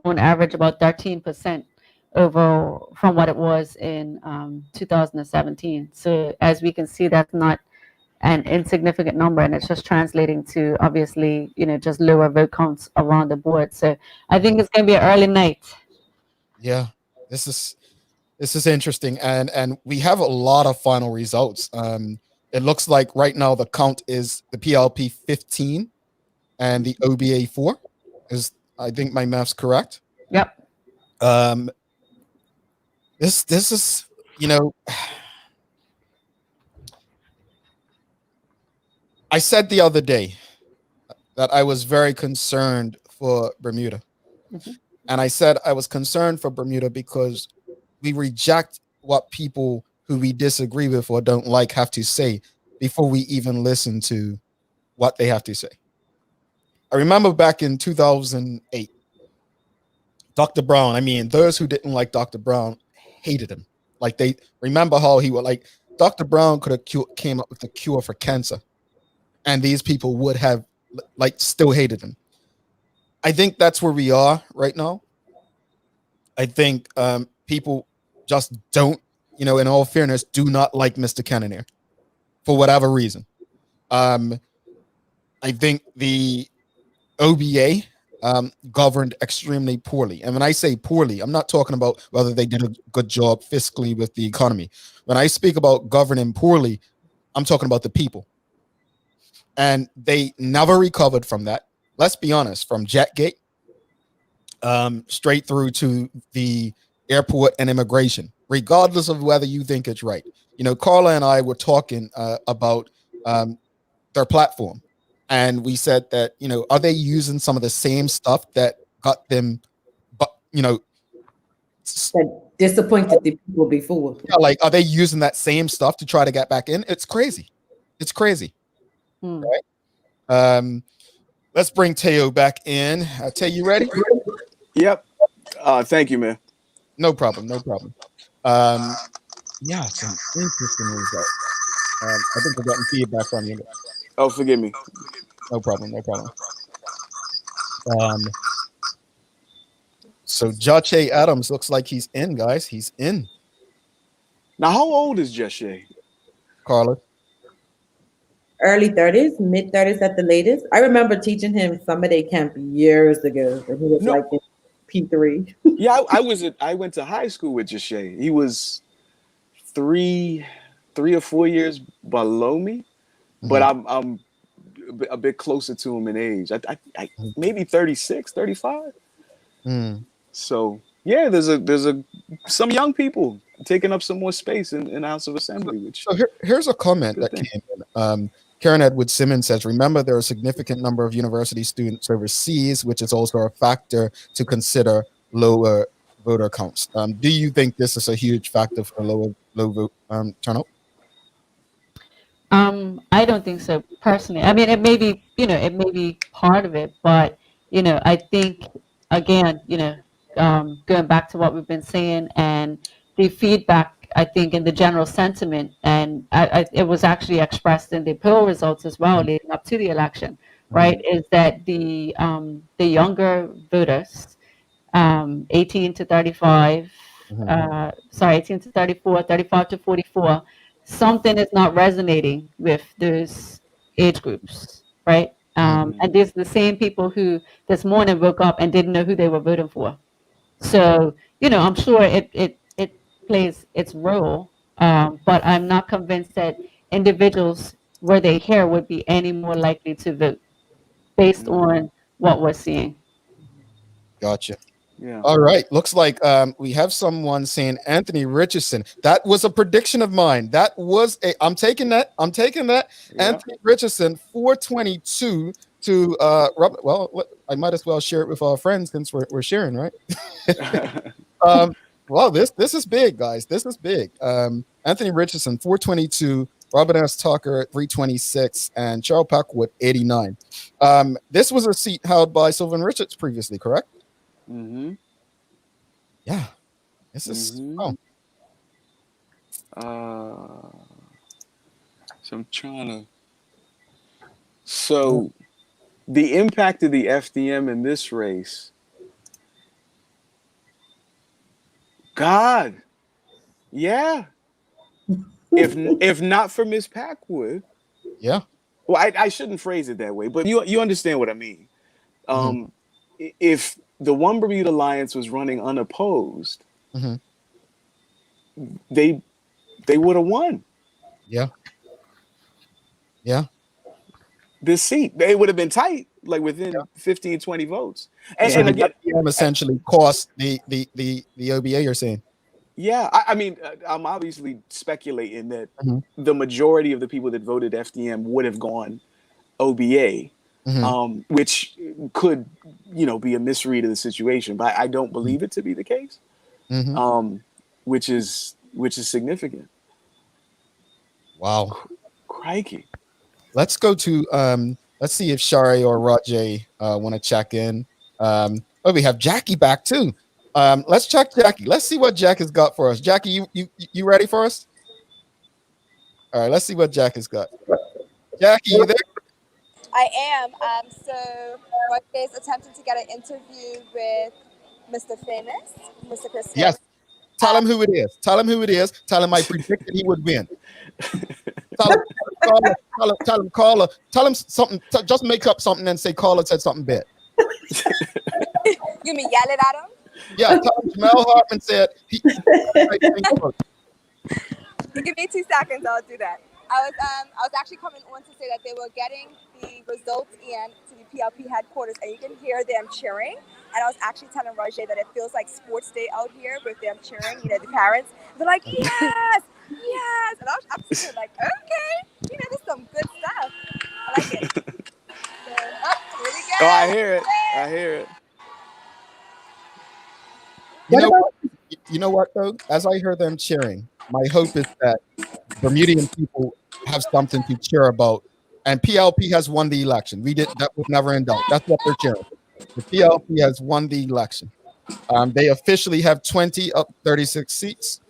on average about 13% over from what it was in 2017. So as we can see, that's not an insignificant number, and it's just translating to obviously just lower vote counts around the board. So I think it's going to be an early night. Yeah, this is interesting, and we have a lot of final results. It looks like right now the count is the PLP 15 and the OBA 4 is I think my math's correct. Yep. This is, you know, I said the other day that I was very concerned for Bermuda. And I said I was concerned for Bermuda because we reject what people who we disagree with or don't like have to say before we even listen to what they have to say. I remember back in 2008, Dr. Brown, I mean, those who didn't like Dr. Brown hated him. Like, they remember how he was like, Dr. Brown could have came up with the cure for cancer, and these people would have like still hated him. I think that's where we are right now. I think people just don't, you know, in all fairness, do not like Mr. Cannonier for whatever reason. I think the OBA governed extremely poorly. And when I say poorly, I'm not talking about whether they did a good job fiscally with the economy. When I speak about governing poorly, I'm talking about the people. And they never recovered from that. Let's be honest, from Jetgate straight through to the airport and immigration, regardless of whether you think it's right. You know, Carla and I were talking about their platform. And we said that, you know, are they using some of the same stuff that got them, but, you know, that disappointed the people before? Yeah, like, are they using that same stuff to try to get back in? It's crazy. It's crazy. Right? Let's bring Teo back in. Teo, you ready? Yep. Thank you, man. No problem. No problem. Yeah, some interesting results. I think we're getting feedback from you. Oh, forgive me. No problem. No problem. So Judge Adams looks like he's in, guys. He's in. Now, how old is Judge? Carla? Early 30s, mid 30s at the latest. I remember teaching him summer day camp years ago, and he was like in P3. Yeah, I went to high school with Judge. He was three or 4 years below me, but I'm a bit closer to him in age. I maybe 36, 35. So yeah, there's some young people taking up some more space in the House of Assembly. Which so here's a comment that came in. Karen Edwards Simmons says, remember, there are a significant number of university students overseas, which is also a factor to consider lower voter counts. Do you think this is a huge factor for low vote turnout? I don't think so personally. I mean, it may be, you know, it may be part of it, but, you know, I think, again, you know, going back to what we've been saying and the feedback, I think, in the general sentiment, and it was actually expressed in the poll results as well leading up to the election, right, is that the younger voters, 18 to 35, 18 to 34, 35 to 44, something is not resonating with those age groups, right? And there's the same people who this morning woke up and didn't know who they were voting for. So, you know, I'm sure it plays its role, but I'm not convinced that individuals were they here would be any more likely to vote based on what we're seeing. Gotcha. Yeah. All right. Looks like we have someone saying Anthony Richardson. That was a prediction of mine. That was I'm taking that. Yeah. Anthony Richardson, 422 to Robert. Well, I might as well share it with our friends since we're sharing, right? Well, this is big, guys. This is big. Anthony Richardson, 422. Robert S. Tucker, 326, and Cheryl Packwood, 89. This was a seat held by Sylvan Richards previously, correct? Yeah. This is So I'm trying to. So the impact of the FDM in this race. God, yeah. If not for Miss Packwood, yeah. Well, I shouldn't phrase it that way, but you understand what I mean. If the One Bermuda Alliance was running unopposed, they would have won. Yeah. Yeah. This seat, they would have been tight. like within 15, 20 votes. So And the again, FDM essentially cost the OBA. You're saying? yeah, I mean, I'm obviously speculating that Mhm. the majority of the people that voted FDM would have gone OBA, Mhm. which could, be a misread of the situation. But I don't believe it to be the case, Mhm. which is significant. Wow. Crikey. Let's go to let's see if Shari or Rajay want to check in. We have Jackie back too. Let's check Jackie. Let's see what Jack has got for us. Jackie, you ready for us? All right, let's see what Jack has got. Jackie, you there? I am. So Roger is attempting to get an interview with Mr. Famous, Mr. Chris. Yes. Tell him who it is. Tell him who it is. Tell him I predicted he would win. Tell him, caller. Tell him something. Just make up something and say caller said something bad. You mean yell it at him? Yeah, tell him Jamel Hartman said he. Give me 2 seconds, I'll do that. I was actually coming on to say that they were getting the results in to the PLP headquarters, and you can hear them cheering. And I was actually telling Roger that it feels like sports day out here with them cheering. The parents, they're like, yes, yes. And I'm sitting like, okay, there's some good stuff. I like it. So, here we go. Oh, I hear it. I hear it. You know what though? As I heard them cheering, my hope is that Bermudian people have something to cheer about. And PLP has won the election. That was never in doubt. That's what they're cheering. The PLP has won the election. They officially have 20 of 36 seats.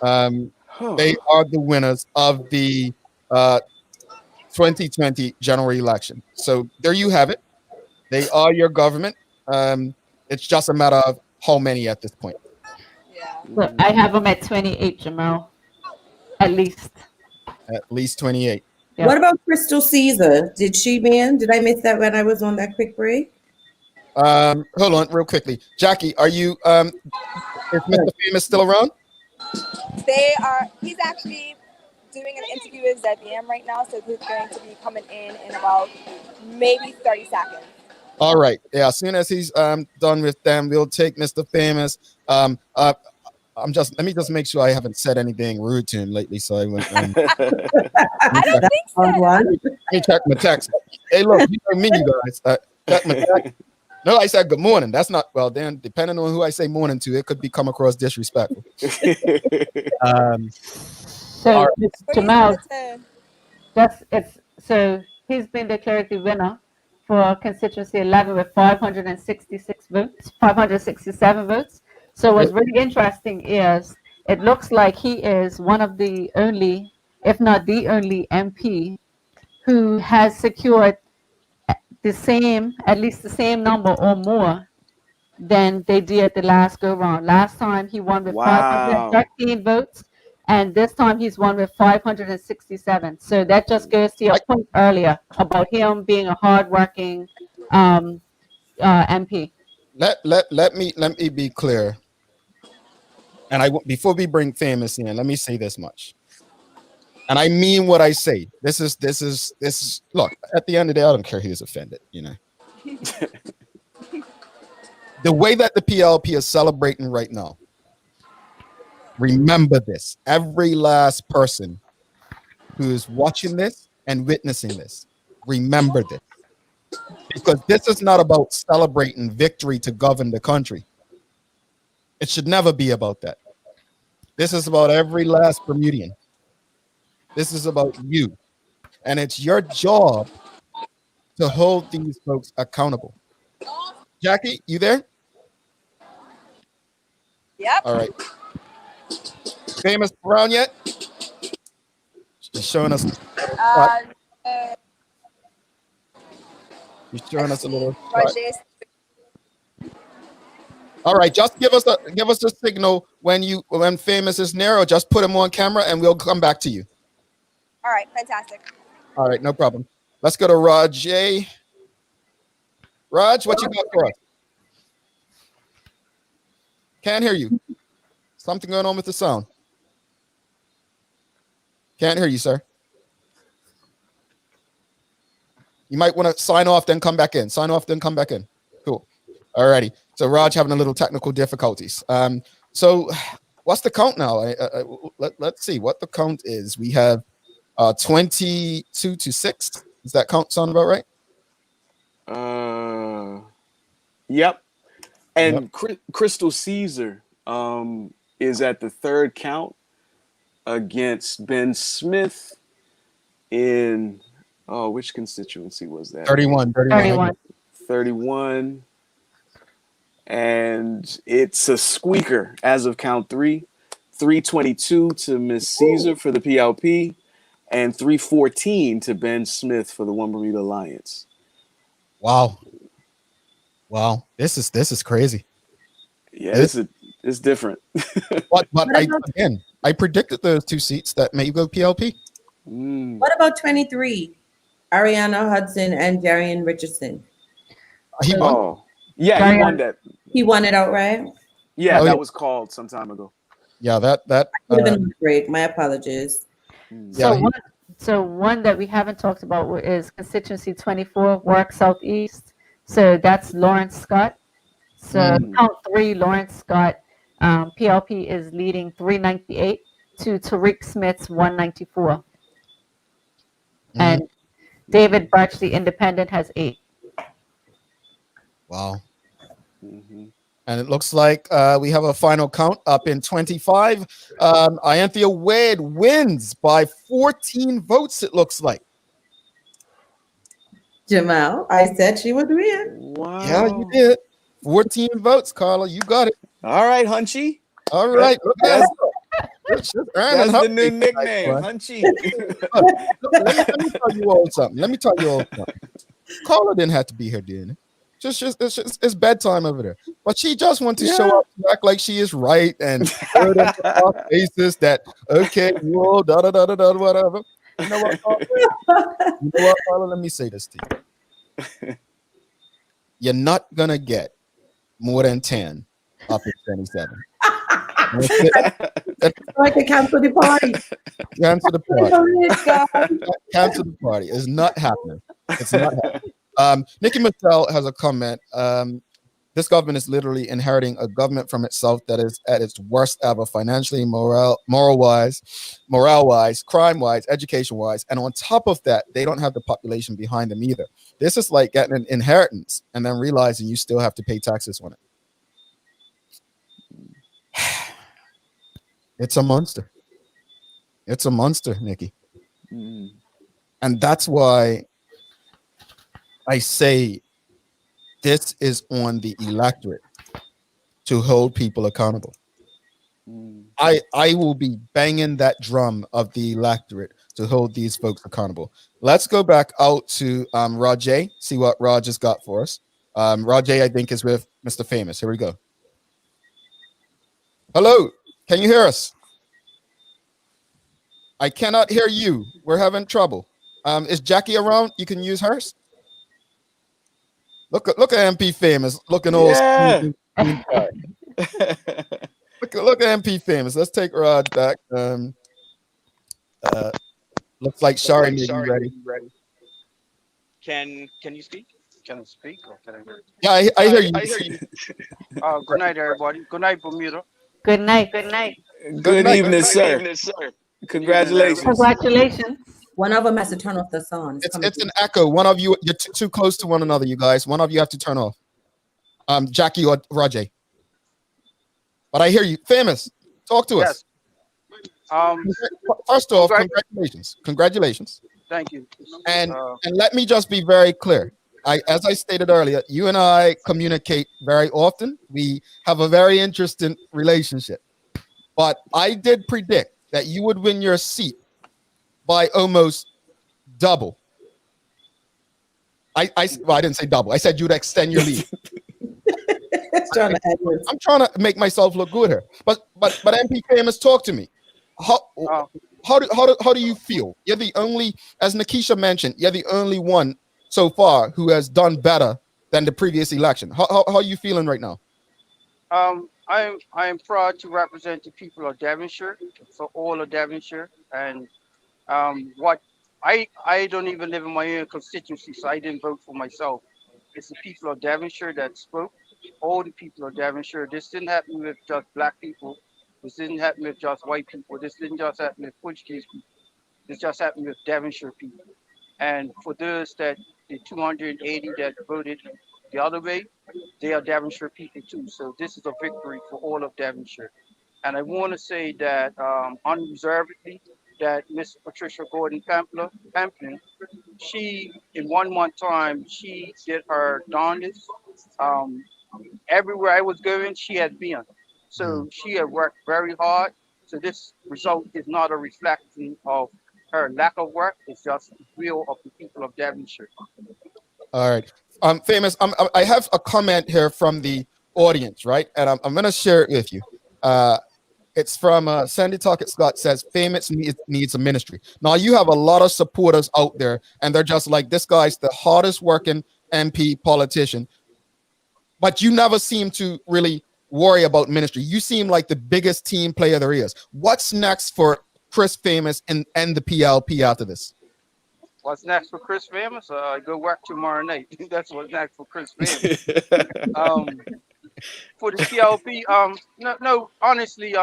They are the winners of the 2020 general election. So there you have it. They are your government. It's just a matter of how many at this point. Look, I have them at 28, Jamal. At least. At least 28. Yeah. What about Crystal Caesar? Did she win? Did I miss that when I was on that quick break? Hold on real quickly. Jackie, are you is Mr. Famous still around? He's actually doing an interview with ZBM right now, so he's going to be coming in about maybe 30 seconds. All right. Yeah, as soon as he's done with them, we'll take Mr. Famous. Let me just make sure I haven't said anything rude to him lately. So I went. I don't think so. Let me check my text. Hey, look, you know me, you guys. Check my text. No, I said good morning. That's not well. Then, depending on who I say morning to, it could come across disrespectful. So Jamal, so he's been declared the winner for constituency 11 with 566 votes, 567 votes. So what's really interesting is it looks like he is one of the only, if not the only MP who has secured at least the same number or more than they did the last go round. Last time he won with 513 votes, and this time he's won with 567. So that just goes to your point earlier about him being a hardworking MP. Let me be clear. And before we bring Famous in, let me say this much. And I mean what I say. This is look, at the end of the day, I don't care who's offended, The way that the PLP is celebrating right now, remember this. Every last person who is watching this and witnessing this, remember this. Because this is not about celebrating victory to govern the country. It should never be about that. This is about every last Bermudian. This is about you. And it's your job to hold these folks accountable. Jackie, you there? Yep. All right. Famous around yet? She's showing us. She's showing us a little. All right, just give us a signal when Famous is near, or just put him on camera and we'll come back to you. All right, fantastic. All right, no problem. Let's go to Raj. Raj, what you got for us? Can't hear you. Something going on with the sound. Can't hear you, sir. You might want to sign off, then come back in. Sign off, then come back in. Cool. Alrighty. So Raj having a little technical difficulties. So what's the count now? Let's see what the count is. We have 22-6. Does that count sound about right? Yep. And Crystal Caesar is at the third count against Ben Smith in which constituency was that? 31. 31. And it's a squeaker as of count 3. 322 to Miss Caesar for the PLP, and 314 to Ben Smith for the One Bermuda Alliance. Wow. This is crazy. Yeah, it's different. but I predicted those 2 seats that may go PLP. What about 23? Ariana Hudson and Darian Richardson. He won. Yeah, he won that. He won it outright. Yeah, that was called some time ago. Yeah, that would have been a break. My apologies. So one that we haven't talked about is constituency 24, Warwick Southeast. So that's Lawrence Scott. So count 3, Lawrence Scott. PLP is leading 398 to Tariq Smith's 194. And David Birch, the independent, has 8. Wow. And it looks like we have a final count up in 25. Ianthea Wade wins by 14 votes, it looks like. Jamal, I said she would win. Wow. Yeah, you did. 14 votes, Carla. You got it. All right, Hunchy. All right. That's the new nickname, Hunchy. Let me tell you all something. Carla didn't have to be here, didn't it? It's bedtime over there. But she just wants to show up, to act like she is right, and basis that whoa, whatever. You know what, Carla? Let me say this to you. You're not gonna get more than 10 up in 27. I can cancel the party. Cancel the party. Cancel the party. It's not happening. It's not happening. Nikki Mattel has a comment. This government is literally inheriting a government from itself that is at its worst ever, financially, morale-wise, crime-wise, education-wise. And on top of that, they don't have the population behind them either. This is like getting an inheritance and then realizing you still have to pay taxes on it. It's a monster. It's a monster, Nikki. And that's why I say this is on the electorate to hold people accountable. I will be banging that drum of the electorate to hold these folks accountable. Let's go back out to Rajay, see what Raj has got for us. Rajay, I think, is with Mr. Famous. Here we go. Hello, can you hear us? I cannot hear you. We're having trouble. Is Jackie around? You can use hers. Look at MP Famous looking all. Yeah. Look at MP Famous. Let's take Raj back. Looks like Shari may be ready. Can you speak? Can I speak or can I hear? Yeah, I hear you. Good night, everybody. Good night, Bermuda. Good night. Good night. Good evening, sir. Congratulations. Congratulations. One of them has to turn off the sound. It's an echo. One of you, you're too close to one another, you guys. One of you have to turn off. Jackie or Rajay. But I hear you. Famous, talk to us. First off, congratulations. Thank you. And let me just be very clear. As I stated earlier, you and I communicate very often. We have a very interesting relationship. But I did predict that you would win your seat by almost double. I didn't say double. I said you'd extend your lead. I'm trying to make myself look good here. But MP Famous, talk to me. How do you feel? You're the only, as Nikisha mentioned, you're the only one so far who has done better than the previous election. How are you feeling right now? I am proud to represent the people of Devonshire, for all of Devonshire, and what I don't even live in my own constituency, so I didn't vote for myself. It's the people of Devonshire that spoke. All the people of Devonshire. This didn't happen with just black people. This didn't happen with just white people. This didn't just happen with Portuguese people. This just happened with Devonshire people. And for those that the 280 that voted the other way, they are Devonshire people too. So this is a victory for all of Devonshire. And I want to say that unreservedly, that Miss Patricia Gordon Pamplin, she, in 1 month time, she did her darndest. Everywhere I was going, she had been. So she had worked very hard. So this result is not a reflection of her lack of work. It's just the will of the people of Devonshire. All right. Famous. I have a comment here from the audience, right? And I'm going to share it with you. It's from Sandy Talkett Scott says, Famous needs a ministry. Now, you have a lot of supporters out there, and they're just like, this guy's the hardest working MP politician. But you never seem to really worry about ministry. You seem like the biggest team player there is. What's next for Chris Famous and the PLP after this? What's next for Chris Famous? Go work tomorrow night. That's what's next for Chris Famous. For the PLP, no, honestly,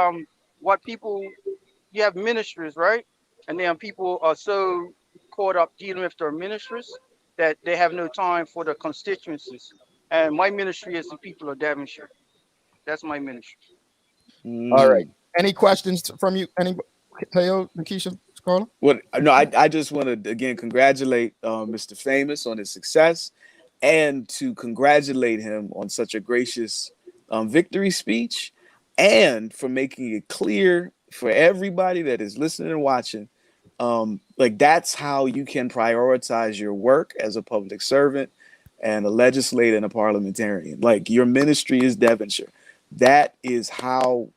what people, you have ministries, right? And then people are so caught up dealing with their ministries that they have no time for the constituencies. And my ministry is the people of Devonshire. That's my ministry. All right. Any questions from you? Any, Teo, Nikisha, Carla? Well, no, I just want to again congratulate Mr. Famous on his success, and to congratulate him on such a gracious victory speech, and for making it clear for everybody that is listening and watching, like that's how you can prioritize your work as a public servant and a legislator and a parliamentarian. Like, your ministry is Devonshire. That is how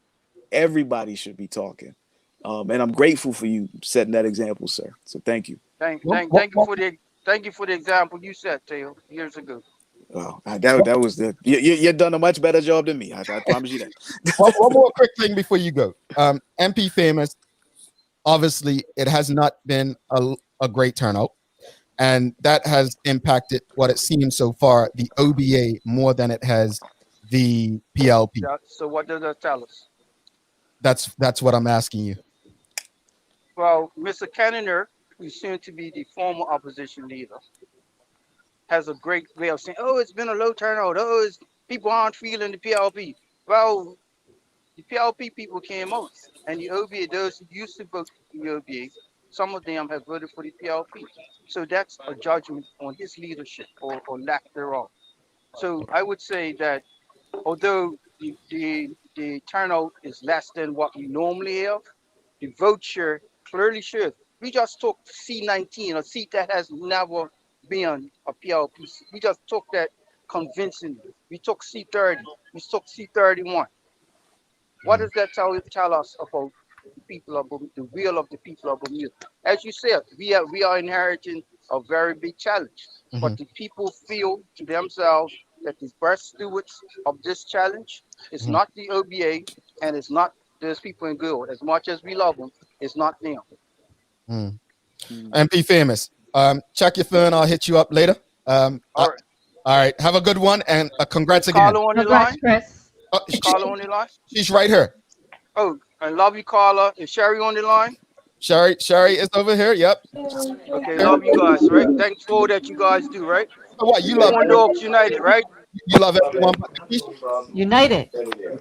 everybody should be talking. And I'm grateful for you setting that example, sir. So thank you. Thank you for the example you set, Teo, years ago. Oh, that was the you've done a much better job than me. I promise you that. One more quick thing before you go. MP Famous, obviously, it has not been a great turnout, and that has impacted what it seems so far, the OBA, more than it has the PLP. Yeah, so what does that tell us? That's what I'm asking you. Well, Mr. Kenninger, who's soon to be the former opposition leader, has a great way of saying, oh, it's been a low turnout. Oh, people aren't feeling the PLP. Well, the PLP people came out, and the OBA, those who used to vote for the OBA, some of them have voted for the PLP. So that's a judgment on his leadership or lack thereof. So I would say that although the turnout is less than what we normally have, the vote share clearly shows. We just took C19, a seat that has never been a PLP. We just took that convincingly. We took C30. We took C31. What does that tell us about the people of the will of the people of Bermuda? As you said, we are inheriting a very big challenge, but the people feel to themselves that the best stewards of this challenge is not the OBA, and it's not those people in Gould. As much as we love them, it's not them. MP Famous, check your phone. I'll hit you up later. All right. Have a good one, and congrats again. Carla on the line? Carla on the line? She's right here. Oh, I love you, Carla. Is Sherry on the line? Sherry is over here. Yep. Okay, love you guys, right? Thanks for all that you guys do, right? So what, you love Pawn Dogs United, right? You love everyone but United.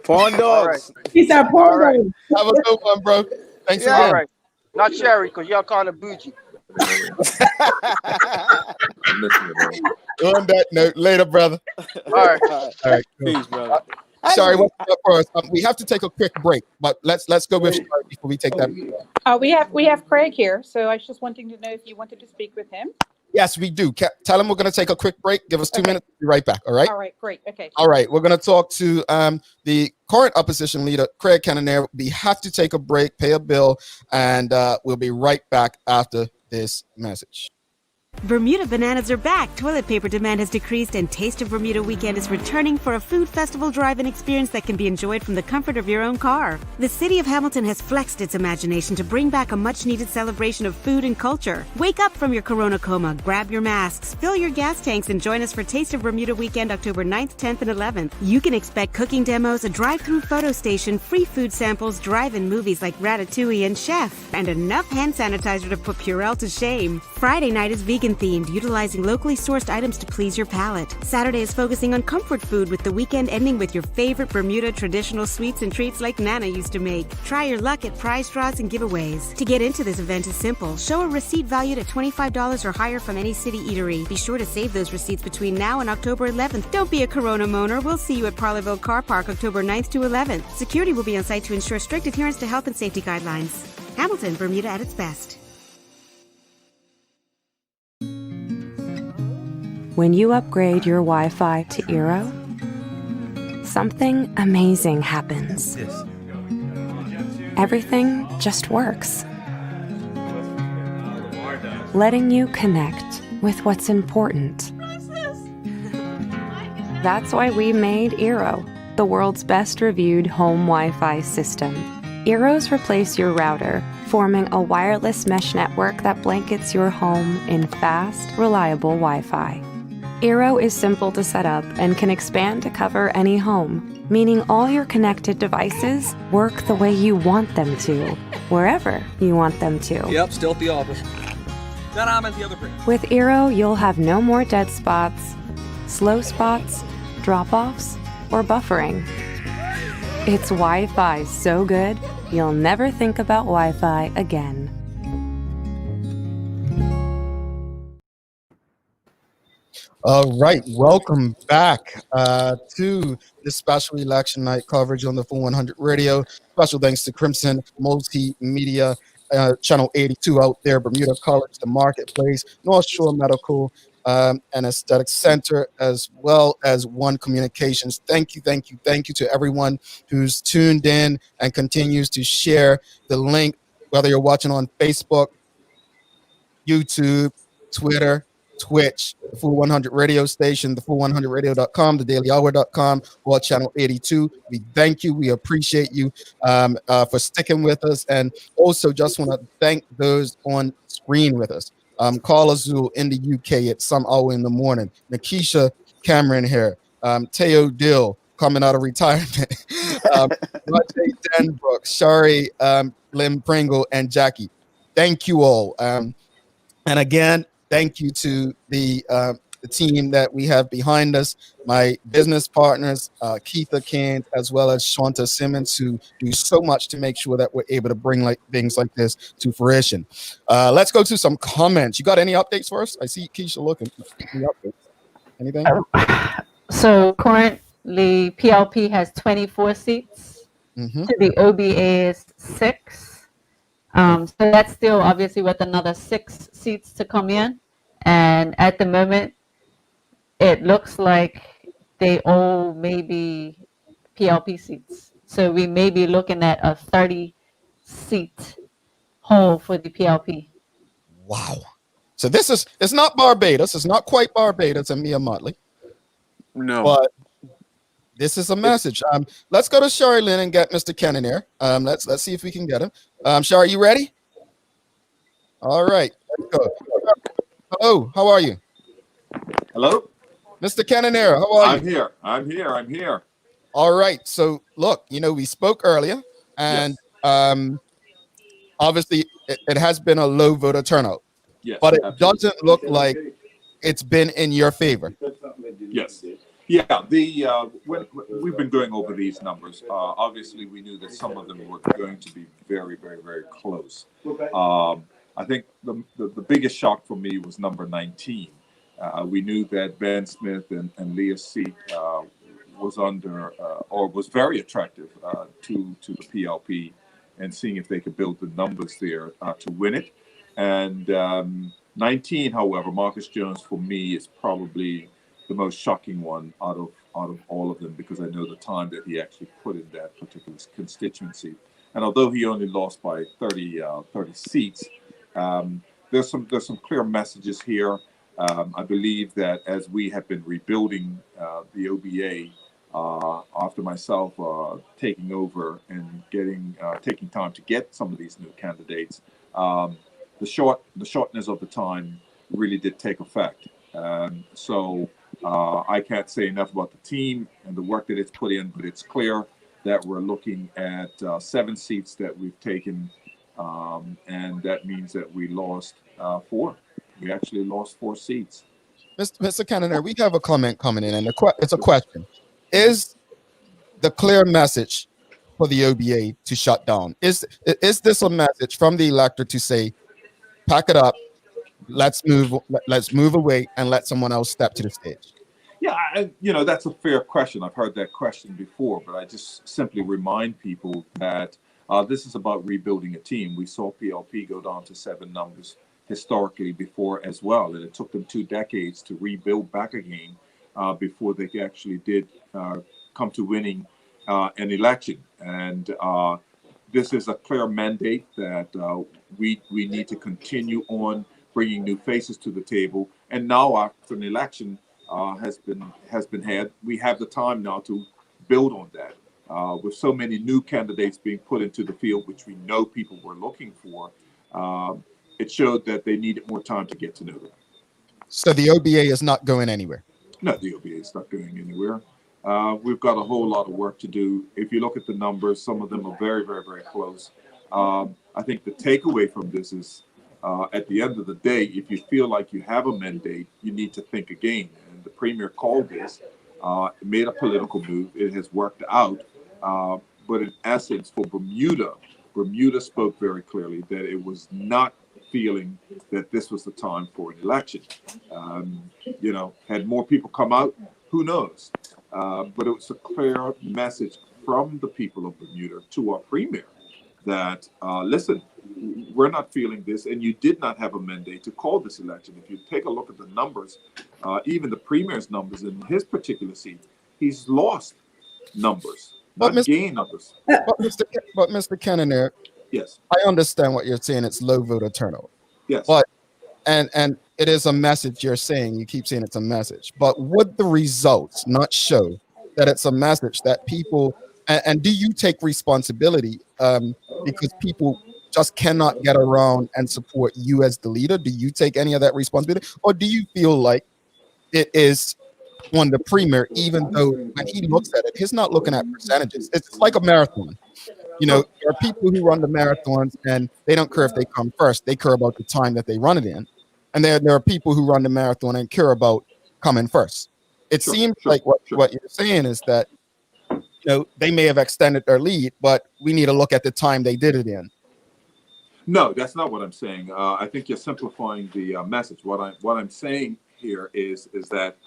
Pawn Dogs. He's our pawn dog. Have a good one, bro. Thanks Yeah, again. all right. Not Sherry, because y'all kind of bougie. On that note, later, brother. All right. All right. Peace, brother. Sorry, what's up first? We have to take a quick break, but let's go with Sherry before we take that. We have Craig here, so I was just wanting to know if you wanted to speak with him. Yes, we do. Tell him we're going to take a quick break. Give us 2 minutes. Be right back. All right. All right, great. Okay. All right. We're going to talk to the current opposition leader, Craig Kenninger. We have to take a break, pay a bill, and we'll be right back after this message. Bermuda bananas are back. Toilet paper demand has decreased, and Taste of Bermuda Weekend is returning for a food festival drive-in experience that can be enjoyed from the comfort of your own car. The city of Hamilton has flexed its imagination to bring back a much-needed celebration of food and culture. Wake up from your corona coma, grab your masks, fill your gas tanks, and join us for Taste of Bermuda Weekend October 9th, 10th, and 11th. You can expect cooking demos, a drive-through photo station, free food samples, drive-in movies like Ratatouille and Chef, and enough hand sanitizer to put Purell to shame. Friday night is vegan themed, utilizing locally sourced items to please your palate. Saturday is focusing on comfort food, with the weekend ending with your favorite Bermuda traditional sweets and treats like Nana used to make. Try your luck at prize draws and giveaways. To get into this event is simple. Show a receipt valued at $25 or higher from any city eatery. Be sure to save those receipts between now and October 11th. Don't be a Corona moaner. We'll see you at Parlerville Car Park October 9th to 11th. Security will be on site to ensure strict adherence to health and safety guidelines. Hamilton, Bermuda at its best. When you upgrade your Wi-Fi to Eero, something amazing happens. Everything just works, letting you connect with what's important. That's why we made Eero, the world's best reviewed home Wi-Fi system. Eeros replace your router, forming a wireless mesh network that blankets your home in fast, reliable Wi-Fi. Eero is simple to set up and can expand to cover any home, meaning all your connected devices work the way you want them to, wherever you want them to. Yep, still at the office. Then I'm at the other branch. With Eero, you'll have no more dead spots, slow spots, drop-offs, or buffering. It's Wi-Fi so good, you'll never think about Wi-Fi again. All right, welcome back to this special election night coverage on the Full 100 Radio. Special thanks to Crimson Multimedia, Channel 82 out there, Bermuda College, The Marketplace, North Shore Medical and Aesthetic Center, as well as One Communications. Thank you to everyone who's tuned in and continues to share the link, whether you're watching on Facebook, YouTube, Twitter, Twitch, the Full 100 Radio Station, the full100radio.com, thedailyhour.com, or Channel 82. We thank you. We appreciate you for sticking with us. And also just want to thank those on screen with us. Carla Zul in the UK at some hour in the morning. Nikisha Cameron here. Teo Dill coming out of retirement. Rajay Denbrook, Shari Lim Pringle, and Jackie. Thank you all. And again, thank you to the team that we have behind us, my business partners, Keitha Kent, as well as Shanta Simmons, who do so much to make sure that we're able to bring things like this to fruition. Let's go to some comments. You got any updates for us? I see Keisha looking. Any updates? Anything? So currently, PLP has 24 seats. Mm-hmm. To the OBA is 6. So that's still obviously with another 6 seats to come in. And at the moment, it looks like they all may be PLP seats. So we may be looking at a 30-seat hole for the PLP. Wow. So it's not Barbados. It's not quite Barbados and Mia Motley. No. But this is a message. Let's go to Shari Lynn and get Mr. Kennan here. Let's see if we can get him. Shari, you ready? All right. Let's go. Hello, how are you? Hello? Mr. Cannonier, how are you? I'm here. All right. So look, we spoke earlier, and obviously it has been a low voter turnout. Yes, but it absolutely. doesn't look like it's been in your favor. Yes. Yeah, when we've been going over these numbers, obviously we knew that some of them were going to be very, very, very close. I think the biggest shock for me was number 19. We knew that Ben Smith and Leah Seat was under or was very attractive to the PLP, and seeing if they could build the numbers there to win it. And 19, however, Marcus Jones for me is probably the most shocking one out of all of them, because I know the time that he actually put in that particular constituency. And although he only lost by 30 seats, there's some clear messages here. I believe that as we have been rebuilding the OBA after myself taking over and taking time to get some of these new candidates, the shortness of the time really did take effect. So I can't say enough about the team and the work that it's put in, but it's clear that we're looking at 7 seats that we've taken, and that means that we lost 4. We actually lost 4 seats. Mr. Cannoneer, we have a comment coming in, and it's a question. Is the clear message for the OBA to shut down? Is this a message from the electorate to say, pack it up, let's move away and let someone else step to the stage? Yeah, that's a fair question. I've heard that question before, but I just simply remind people that this is about rebuilding a team. We saw PLP go down to 7 numbers historically before as well, and it took them 2 decades to rebuild back again before they actually did come to winning an election. And this is a clear mandate that we need to continue on bringing new faces to the table. And now, after an election has been had, we have the time now to build on that. With so many new candidates being put into the field, which we know people were looking for, it showed that they needed more time to get to know them. So the OBA is not going anywhere? No, the OBA is not going anywhere. We've got a whole lot of work to do. If you look at the numbers, some of them are very, very, very close. I think the takeaway from this is, at the end of the day, if you feel like you have a mandate, you need to think again. And the Premier called this, made a political move. It has worked out. But in essence, for Bermuda spoke very clearly that it was not feeling that this was the time for an election. Had more people come out, who knows? But it was a clear message from the people of Bermuda to our Premier that, listen, we're not feeling this, and you did not have a mandate to call this election. If you take a look at the numbers, even the Premier's numbers in his particular seat, he's lost numbers, not gained numbers. But Mr. Cannoneer, yes, I understand what you're saying. It's low voter turnout. Yes, but and it is a message you're saying. You keep saying it's a message, but would the results not show that it's a message that people? And do you take responsibility because people just cannot get around and support you as the leader? Do you take any of that responsibility, or do you feel like it is on the Premier, even though when he looks at it, he's not looking at percentages? It's like a marathon. There are people who run the marathons and they don't care if they come first. They care about the time that they run it in. And there are people who run the marathon and care about coming first. It seems like what you're saying is that they may have extended their lead, but we need to look at the time they did it in. No, that's not what I'm saying. I think you're simplifying the message. What I'm saying here is that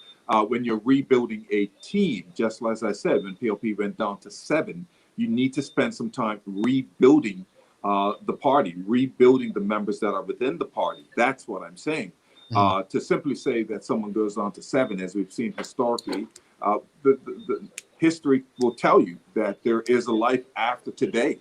when you're rebuilding a team, just as I said, when PLP went down to 7, you need to spend some time rebuilding the party, rebuilding the members that are within the party. That's what I'm saying. To simply say that someone goes on to 7, as we've seen historically, the history will tell you that there is a life after today.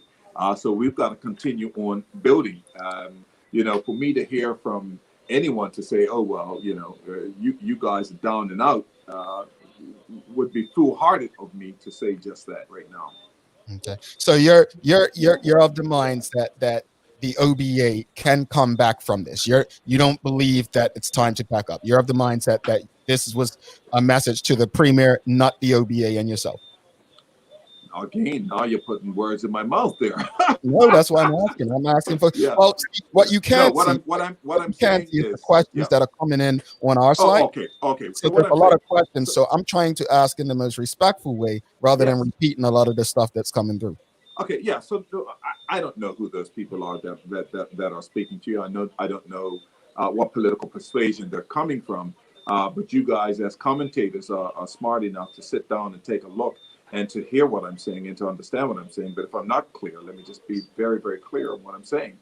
So we've got to continue on building. For me to hear from anyone to say, "Oh well, you guys are down and out," would be foolhardy of me to say just that right now. Okay, so you're of the minds that the OBA can come back from this. You don't believe that it's time to pack up. You're of the mindset that this was a message to the Premier, not the OBA and yourself. Again, now you're putting words in my mouth there. No, that's why I'm asking. I'm asking for what you can't see. What I'm saying is the questions that are coming in on our side. Okay. So there's a lot of questions. So I'm trying to ask in the most respectful way rather than repeating a lot of the stuff that's coming through. Okay, yeah. So I don't know who those people are that are speaking to you. I don't know what political persuasion they're coming from. But you guys, as commentators, are smart enough to sit down and take a look and to hear what I'm saying and to understand what I'm saying. But if I'm not clear, let me just be very, very clear on what I'm saying.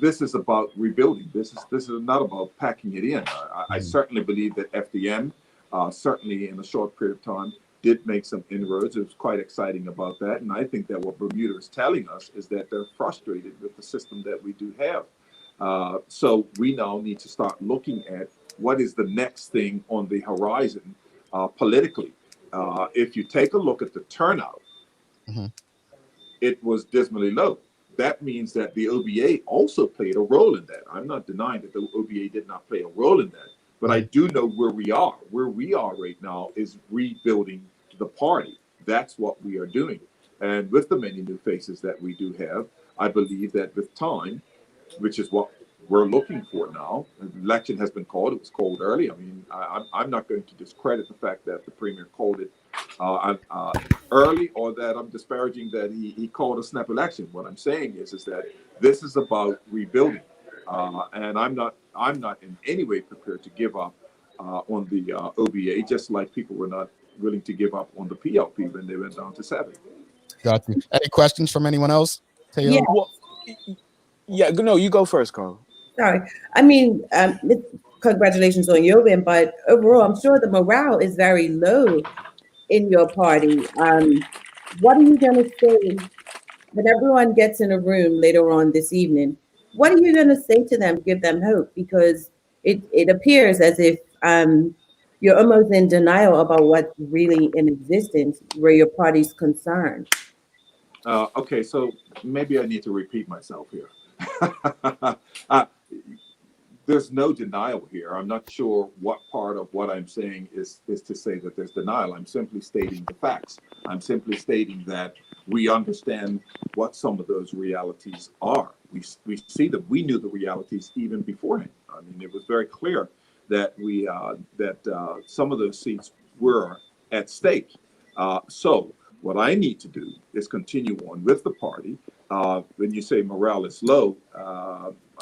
This is about rebuilding. This is not about packing it in. I certainly believe that FDM, certainly in a short period of time, did make some inroads. It was quite exciting about that. And I think that what Bermuda is telling us is that they're frustrated with the system that we do have. So we now need to start looking at what is the next thing on the horizon politically. If you take a look at the turnout, it was dismally low. That means that the OBA also played a role in that. I'm not denying that the OBA did not play a role in that, but I do know where we are. Where we are right now is rebuilding the party. That's what we are doing. And with the many new faces that we do have, I believe that with time, which is what we're looking for now, an election has been called. It was called early. I mean, I'm not going to discredit the fact that the premier called it early, or that I'm disparaging that he called a snap election. What I'm saying is that this is about rebuilding, and I'm not in any way prepared to give up on the OBA, just like people were not willing to give up on the PLP when they went down to 7. Got you. Any questions from anyone else? Teo? Yeah, no, you go first, Carl. Sorry. I mean, congratulations on your win, but overall, I'm sure the morale is very low in your party. What are you going to say when everyone gets in a room later on this evening? What are you going to say to them, give them hope? Because it appears as if you're almost in denial about what's really in existence where your party's concerned. Okay, so maybe I need to repeat myself here. There's no denial here. I'm not sure what part of what I'm saying is to say that there's denial. I'm simply stating the facts. I'm simply stating that we understand what some of those realities are. We see them. We knew the realities even beforehand. I mean, it was very clear that some of those seats were at stake. So what I need to do is continue on with the party. When you say morale is low,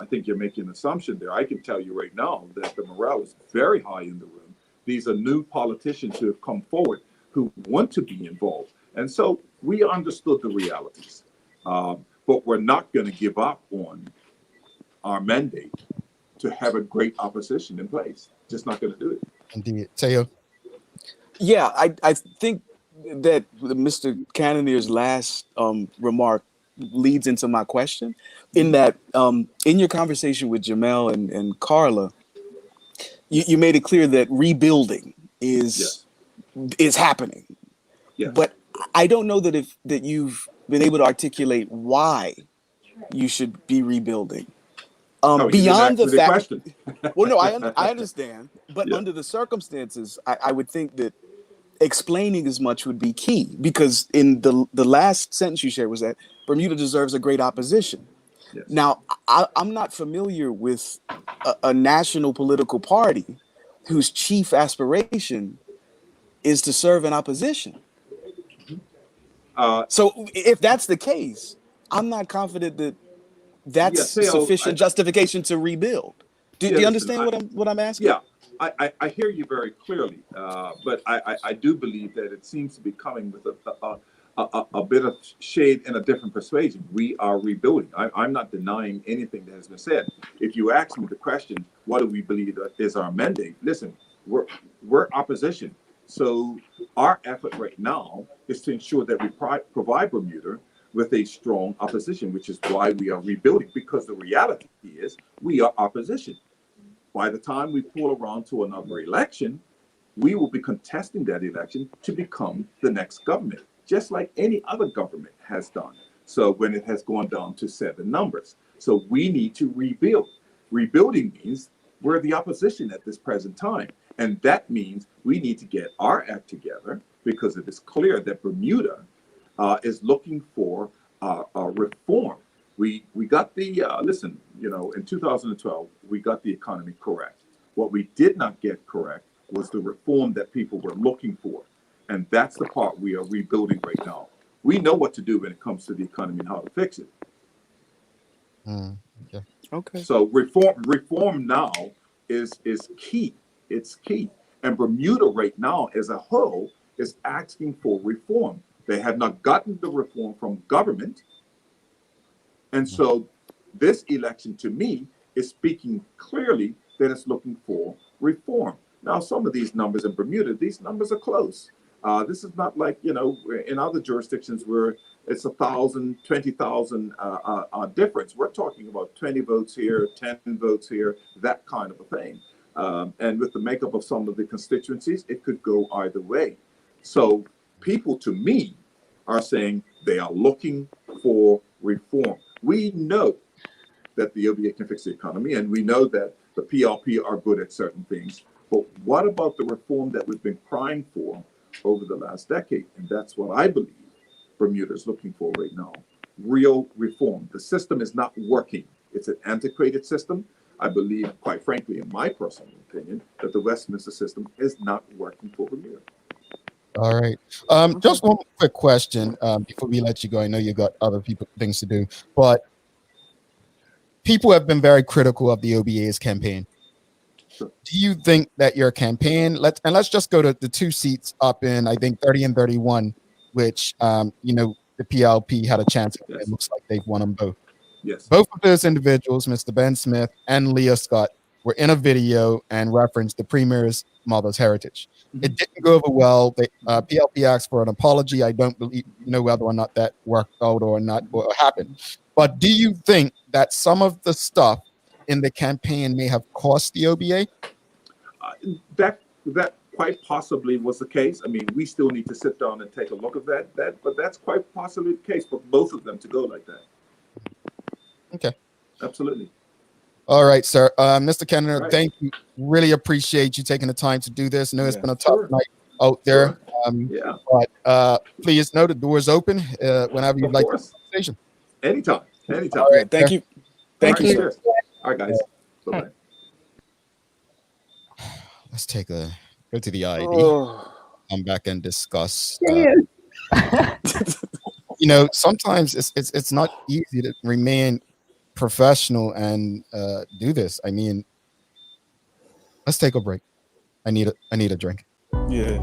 I think you're making an assumption there. I can tell you right now that the morale is very high in the room. These are new politicians who have come forward who want to be involved. And so we understood the realities, but we're not going to give up on our mandate to have a great opposition in place. Just not going to do it. Indeed. Teo? Yeah, I think that Mr. Cannonier's last remark leads into my question, in that in your conversation with Jamel and Carla, you made it clear that rebuilding is happening. Yeah. But I don't know that you've been able to articulate why you should be rebuilding. Beyond the fact, question. Well, no, I understand, but under the circumstances, I would think that explaining as much would be key, because in the last sentence you shared was that Bermuda deserves a great opposition. Yes. Now, I'm not familiar with a national political party whose chief aspiration is to serve in opposition. So if that's the case, I'm not confident that that's sufficient justification to rebuild. Do you understand what I'm asking? Yeah, I hear you very clearly, but I do believe that it seems to be coming with a bit of shade and a different persuasion. We are rebuilding. I'm not denying anything that has been said. If you ask me the question, what do we believe is our mandate? Listen, we're opposition. So our effort right now is to ensure that we provide Bermuda with a strong opposition, which is why we are rebuilding, because the reality is we are opposition. By the time we pull around to another election, we will be contesting that election to become the next government, just like any other government has done. So when it has gone down to 7 numbers. So we need to rebuild. Rebuilding means we're the opposition at this present time. And that means we need to get our act together, because it is clear that Bermuda is looking for a reform. We got the, listen, in 2012, we got the economy correct. What we did not get correct was the reform that people were looking for. And that's the part we are rebuilding right now. We know what to do when it comes to the economy and how to fix it. Okay. So reform now is key. It's key. And Bermuda right now as a whole is asking for reform. They have not gotten the reform from government. And so this election, to me, is speaking clearly that it's looking for reform. Now, some of these numbers in Bermuda, these numbers are close. This is not like, in other jurisdictions where it's 1,000, 20,000 difference. We're talking about 20 votes here, 10 votes here, that kind of a thing. And with the makeup of some of the constituencies, it could go either way. So people, to me, are saying they are looking for reform. We know that the OBA can fix the economy, and we know that the PLP are good at certain things. But what about the reform that we've been crying for over the last decade? And that's what I believe Bermuda is looking for right now. Real reform. The system is not working. It's an antiquated system. I believe, quite frankly, in my personal opinion, that the Westminster system is not working for Bermuda. All right. Just one quick question before we let you go. I know you got other things to do, but people have been very critical of the OBA's campaign. Sure. Do you think that your campaign, let's just go to the 2 seats up in, I think, 30 and 31, which, the PLP had a chance. Yes. It looks like they've won them both. Yes. Both of those individuals, Mr. Ben Smith and Leah Scott, were in a video and referenced the Premier's mother's heritage. Mm-hmm. It didn't go over well. The PLP asked for an apology. I don't know whether or not that worked out or not or happened. But do you think that some of the stuff in the campaign may have cost the OBA? That quite possibly was the case. I mean, we still need to sit down and take a look at that. But that's quite possibly the case for both of them to go like that. Okay. Absolutely. All right, sir. Mr. Kenner, right. Thank you. Really appreciate you taking the time to do this. I know it's been a tough night out there. Sure. But please know the door is open whenever you'd like to have a conversation. Anytime. All right, thank you. Thank you, sir. All right, guys. Bye-bye. Let's go to the ID. Come back and discuss. Sometimes it's not easy to remain professional and do this. I mean, let's take a break. I need a drink. Yeah.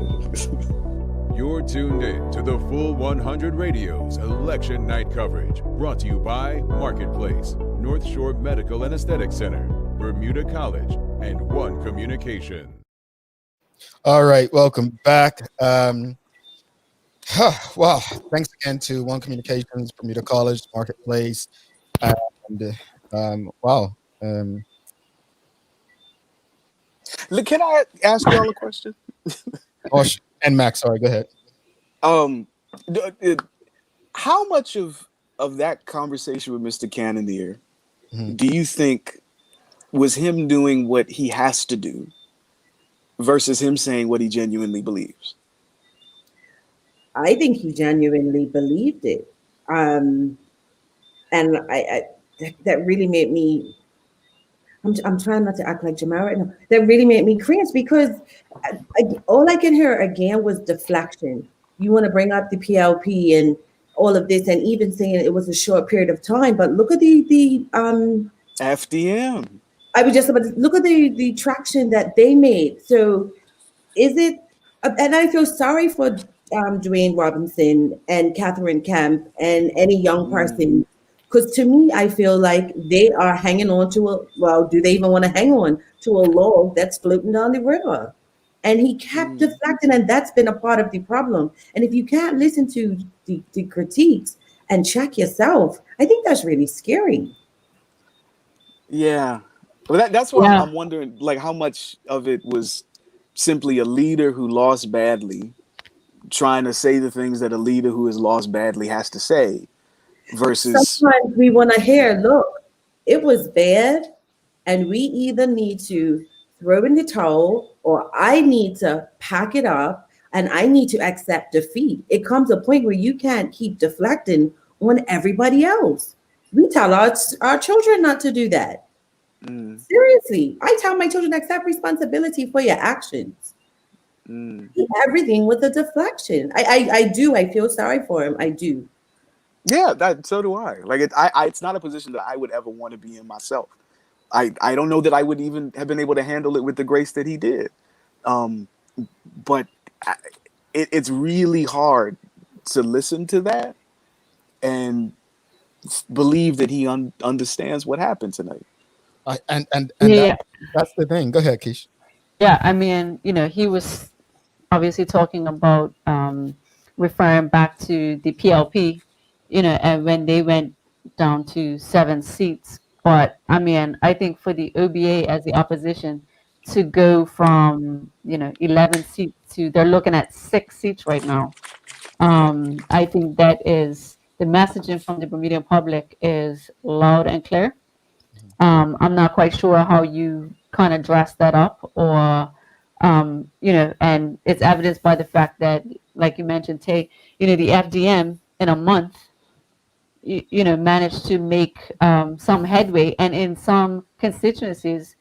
You're tuned in to the Full 100 Radio's election night coverage, brought to you by Marketplace, North Shore Medical and Aesthetic Center, Bermuda College, and One Communication. All right, welcome back. Wow, thanks again to One Communications, Bermuda College, Marketplace, and wow. Can I ask y'all a question? And Max, sorry, go ahead. How much of that conversation with Mr. Cannonier do you think was him doing what he has to do versus him saying what he genuinely believes? I think he genuinely believed it. And I that really made me, I'm trying not to act like Jamal right now. That really made me cringe because all I can hear again was deflection. You want to bring up the PLP and all of this, and even saying it was a short period of time. But look at the FDM. I was just about to look at the traction that they made. So is it? And I feel sorry for Dwayne Robinson and Catherine Kemp and any young person. Because to me, I feel like they are hanging on to do they even want to hang on to a log that's floating down the river? And he kept deflecting, and that's been a part of the problem. And if you can't listen to the critiques and check yourself, I think that's really scary. Yeah. Well, that's why I'm wondering, like, how much of it was simply a leader who lost badly, trying to say the things that a leader who has lost badly has to say. Versus sometimes we want to hear, look, it was bad, and we either need to throw in the towel or I need to pack it up and I need to accept defeat. It comes a point where you can't keep deflecting on everybody else. We tell our children not to do that. Seriously, I tell my children, accept responsibility for your actions. Everything with a deflection. I do. I feel sorry for him. I do. Yeah, so do I. Like it's not a position that I would ever want to be in myself. I don't know that I would even have been able to handle it with the grace that he did. But it's really hard to listen to that and believe that he understands what happened tonight. And that's the thing. Go ahead, Keish. Yeah, I mean, he was obviously talking about referring back to the PLP, and when they went down to 7 seats. But I mean, I think for the OBA as the opposition to go from 11 seats to they're looking at 6 seats right now. I think that is the messaging from the Bermudian public is loud and clear. I'm not quite sure how you kind of dress that up, or and it's evidenced by the fact that, like you mentioned, Tay, the FDM in a month, managed to make some headway, and in some constituencies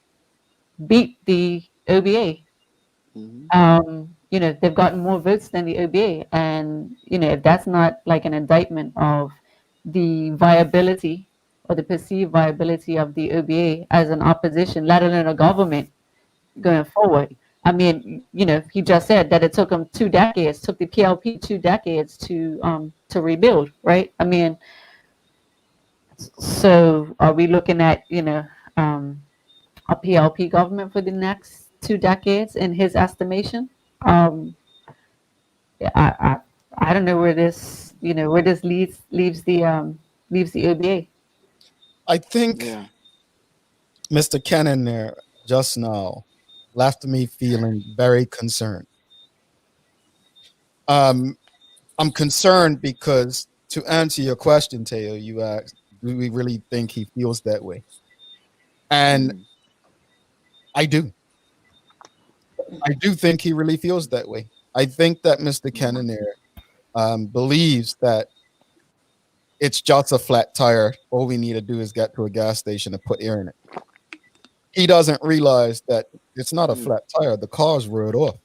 beat the OBA. They've gotten more votes than the OBA, and if that's not like an indictment of the viability or the perceived viability of the OBA as an opposition, let alone a government going forward. I mean, he just said that it took him 2 decades, took the PLP 2 decades to rebuild, right? I mean, so are we looking at a PLP government for the next 2 decades in his estimation? I don't know where this leaves the OBA. I think Mr. Kennan there just now left me feeling very concerned. I'm concerned because, to answer your question, Teo, you asked, do we really think he feels that way? And I do. I do think he really feels that way. I think that Mr. Kennan there believes that it's just a flat tire. All we need to do is get to a gas station and put air in it. He doesn't realize that it's not a flat tire. The car's rolled off.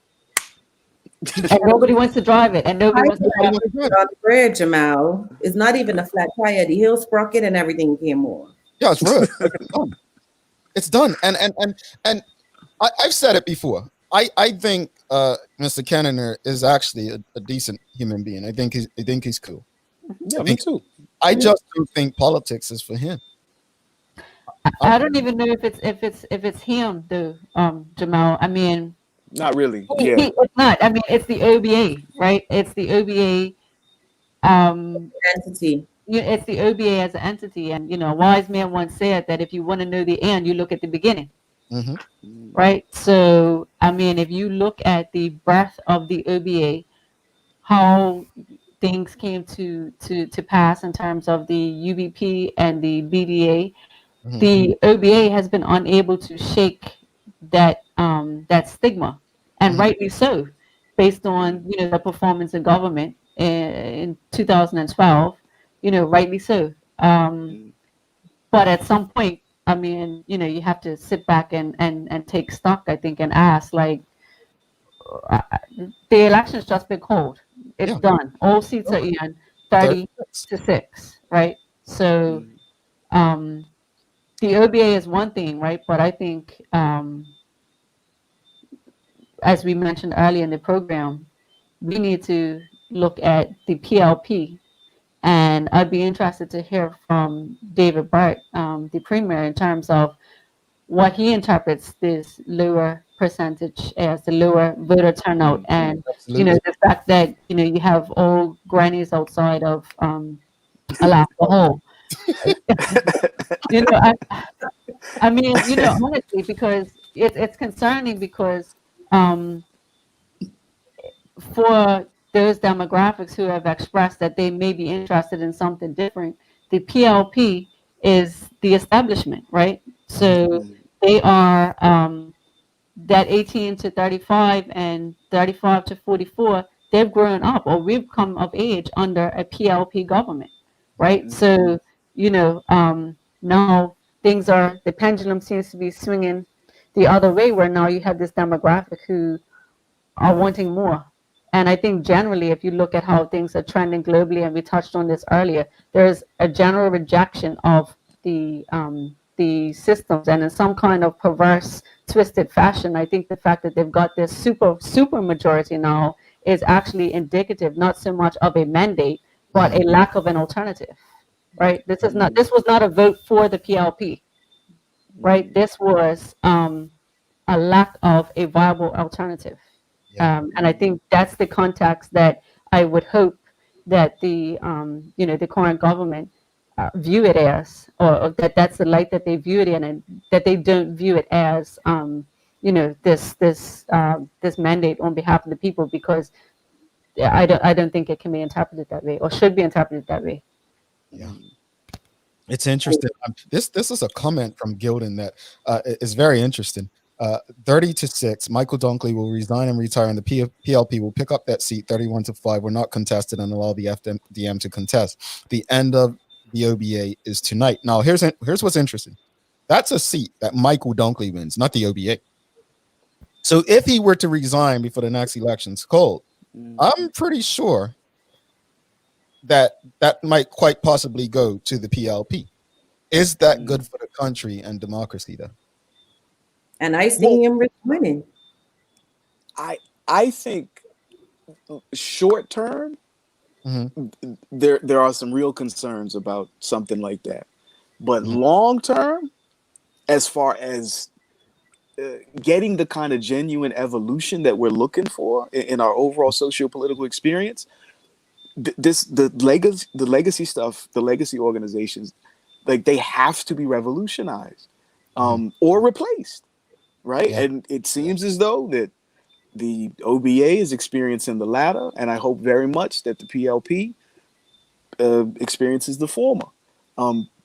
And nobody wants to drive it. And nobody wants to drive it. On the bridge, Jamal. It's not even a flat tire. The heel sprocket and everything came off. Yeah, it's real. It's done. It's done. And I've said it before. I think Mr. Kennan is actually a decent human being. I think he's cool. Yeah, me too. I just don't think politics is for him. I don't even know if it's him though, Jamal. I mean, not really. It's not. I mean, it's the OBA, right? It's the OBA entity. It's the OBA as an entity, and a wise man once said that if you want to know the end, you look at the beginning. Right. So, I mean, if you look at the breadth of the OBA, how things came to pass in terms of the UBP and the BDA, the OBA has been unable to shake that stigma, and rightly so, based on the performance in government in 2012. Rightly so. But at some point, I mean, you have to sit back and take stock, I think, and ask, like, the election's just been called. It's done. All seats are in 30 to 6, right? So the OBA is one thing, right? But I think, as we mentioned earlier in the program, we need to look at the PLP. And I'd be interested to hear from David Burt, the Premier, in terms of what he interprets this lower percentage as, the lower voter turnout, and the fact that you have old grannies outside of Alaska Hall. I mean, honestly, because it's concerning, because for those demographics who have expressed that they may be interested in something different, the PLP is the establishment, right? So they are that 18 to 35 and 35 to 44, they've grown up, or we've come of age under a PLP government, right? So, now the pendulum seems to be swinging the other way, where now you have this demographic who are wanting more. And I think generally, if you look at how things are trending globally, and we touched on this earlier, there's a general rejection of the systems, and in some kind of perverse, twisted fashion, I think the fact that they've got this super majority now is actually indicative, not so much of a mandate, but a lack of an alternative, right? This was not a vote for the PLP, right? This was a lack of a viable alternative. And I think that's the context that I would hope that the the current government view it as, or that's the light that they view it in, and that they don't view it as this mandate on behalf of the people, because I don't think it can be interpreted that way, or should be interpreted that way. Yeah. It's interesting. This is a comment from Gildan that is very interesting. 30-6, Michael Dunkley will resign and retire, and the PLP will pick up that seat 31-5. We're not contested and allow the FDM to contest. The end of the OBA is tonight. Now, here's what's interesting. That's a seat that Michael Dunkley wins, not the OBA. So if he were to resign before the next election's called, I'm pretty sure that might quite possibly go to the PLP. Is that good for the country and democracy, though? And I see him resigning. I think short term, there are some real concerns about something like that. But long term, as far as getting the kind of genuine evolution that we're looking for in our overall socio-political experience, the legacy stuff, the legacy organizations, like, they have to be revolutionized or replaced, right? Yeah. And it seems as though that the OBA is experiencing the latter, and I hope very much that the PLP experiences the former,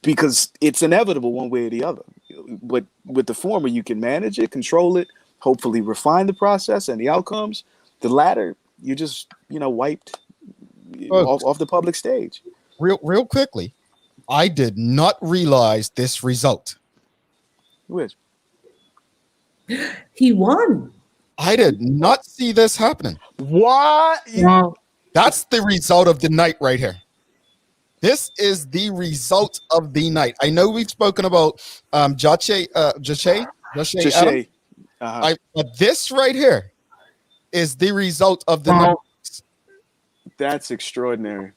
because it's inevitable one way or the other. But with the former, you can manage it, control it, hopefully refine the process and the outcomes. The latter, you just wiped off the public stage. Real quickly, I did not realize this result. Which? He won. I did not see this happening. What? Wow. That's the result of the night right here. This is the result of the night. I know we've spoken about Jache Adams. But this right here is the result of the night. That's extraordinary.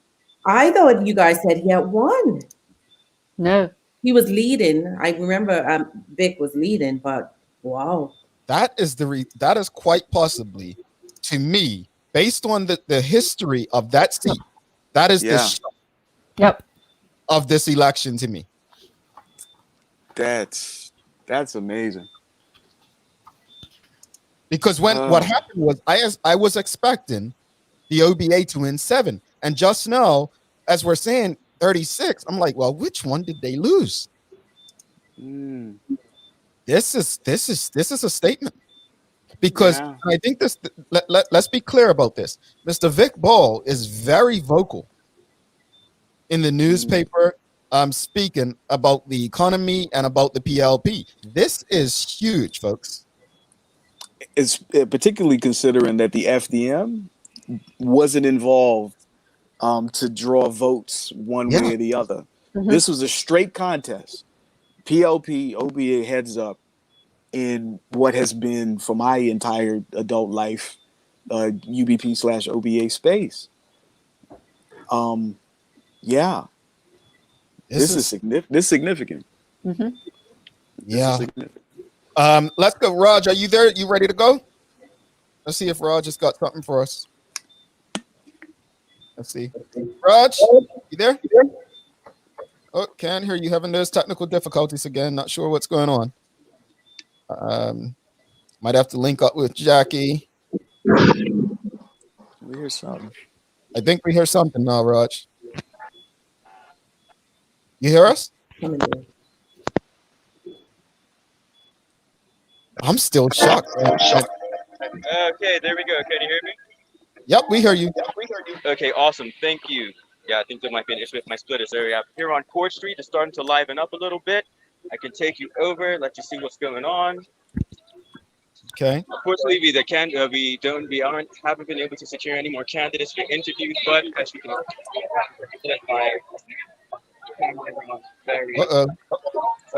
I thought you guys said he had won. No. He was leading. I remember Vic was leading, but wow. That is quite possibly, to me, based on the history of that seat, that is the Yep. of this election to me. That's amazing. Because what happened was I was expecting the OBA to win 7, and just now, as we're saying 36, I'm like, well, which one did they lose? This is a statement, because I think this. Let's be clear about this. Mr. Vic Ball is very vocal in the newspaper, speaking about the economy and about the PLP. This is huge, folks. It's particularly considering that the FDM wasn't involved to draw votes one way or the other. This was a straight contest. PLP, OBA heads up in what has been, for my entire adult life, UBP/OBA space. This is significant. Yeah. Let's go, Raj. Are you there? You ready to go? Let's see if Raj has got something for us. Let's see. Raj, you there? Oh, can't hear you. Having those technical difficulties again. Not sure what's going on. Might have to link up with Jackie. We hear something. I think we hear something now, Raj. You hear us? I'm still shocked. Okay, there we go. Can you hear me? Yep, we hear you. Okay, awesome. Thank you. Yeah, I think there might be an issue with my splitters. There we have. Here on Court Street, it's starting to liven up a little bit. I can take you over, let you see what's going on. Okay. Unfortunately, we haven't been able to secure any more candidates for interviews, but as you can set my camera around very. I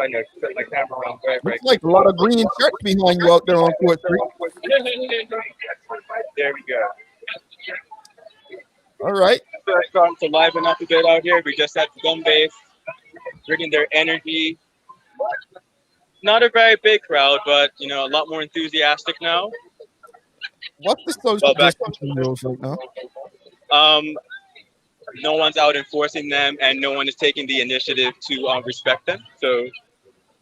know, set my camera around very. Looks like a lot of green shirts behind you out there on Court Street. There we go. All right. They're starting to liven up a bit out here. We just had Gun Base bringing their energy. Not a very big crowd, but a lot more enthusiastic now. What's the social Well, back- distancing rules right now? No one's out enforcing them, and no one is taking the initiative to respect them. So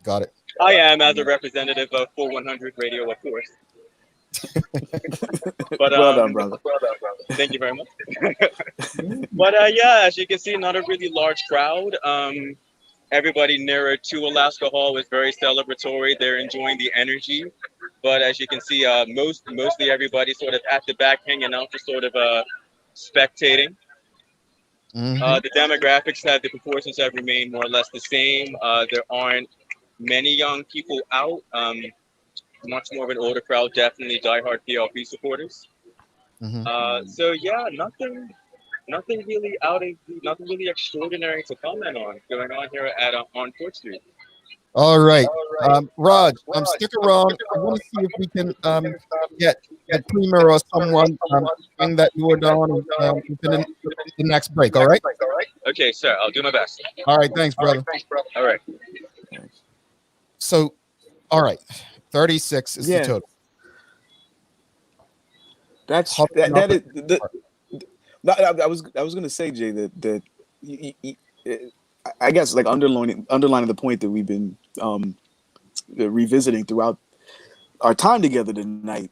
Got it. I am, as a representative of Full 100 Radio, of course. But Well done, brother. Thank you very much. But yeah, as you can see, not a really large crowd. Everybody nearer to Alaska Hall is very celebratory. They're enjoying the energy. But as you can see, mostly everybody sort of at the back, hanging out, just sort of spectating. The demographics the proportions have remained more or less the same. There aren't many young people out. Much more of an older crowd, definitely diehard PLP supporters. So yeah, nothing really nothing really extraordinary to comment on going on here at on 4th Street. All right. Raj, stick around. I want to see if we can get a premier or someone bring that door down within the next break. All right. Okay, sir. I'll do my best. All right. Thanks, brother. All right. So, all right. 36 is the total. That's that is the. No, I was going to say, Jay, that I guess like underlining the point that we've been revisiting throughout our time together tonight.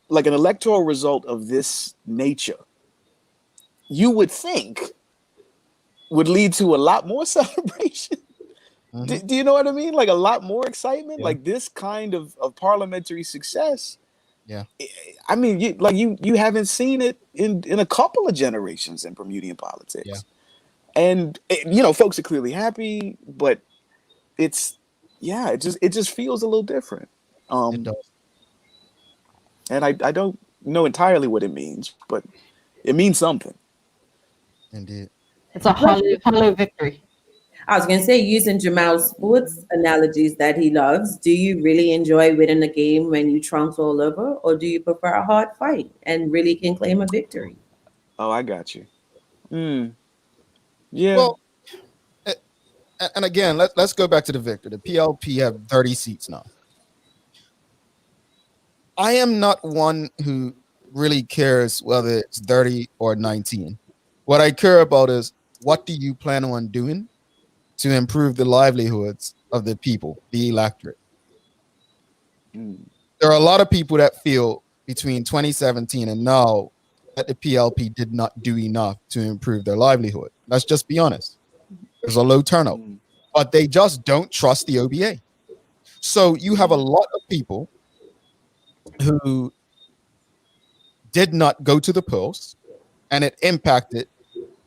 Like an electoral result of this nature, you would think would lead to a lot more celebration. Do you know what I mean? Like a lot more excitement, like this kind of parliamentary success. Yeah. I mean, you haven't seen it in a couple of generations in Bermudian politics. Yeah. And folks are clearly happy, but it just feels a little different. It does. And I don't know entirely what it means, but it means something. Indeed. It's a hollow victory. I was going to say, using Jamal's sports analogies that he loves, do you really enjoy winning a game when you trounced all over, or do you prefer a hard fight and really can claim a victory? Oh, I got you. Yeah. Well, and again, let's go back to the victor. The PLP have 30 seats now. I am not one who really cares whether it's 30 or 19. What I care about is, what do you plan on doing to improve the livelihoods of the people, the electorate? There are a lot of people that feel between 2017 and now that the PLP did not do enough to improve their livelihood. Let's just be honest. There's a low turnout, but they just don't trust the OBA. So you have a lot of people who did not go to the polls, and it impacted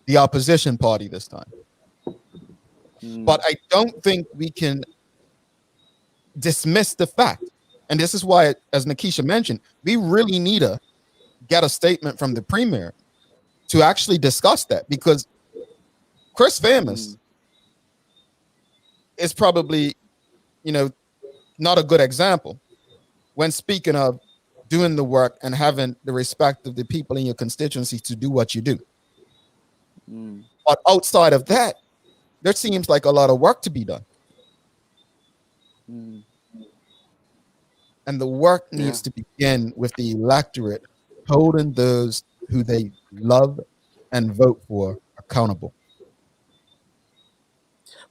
the opposition party this time. But I don't think we can dismiss the fact, and this is why, as Nikisha mentioned, we really need to get a statement from the premier to actually discuss that, because Chris Famous is probably, not a good example when speaking of doing the work and having the respect of the people in your constituency to do what you do. But outside of that, there seems like a lot of work to be done. And the work needs to begin with the electorate holding those who they love and vote for accountable.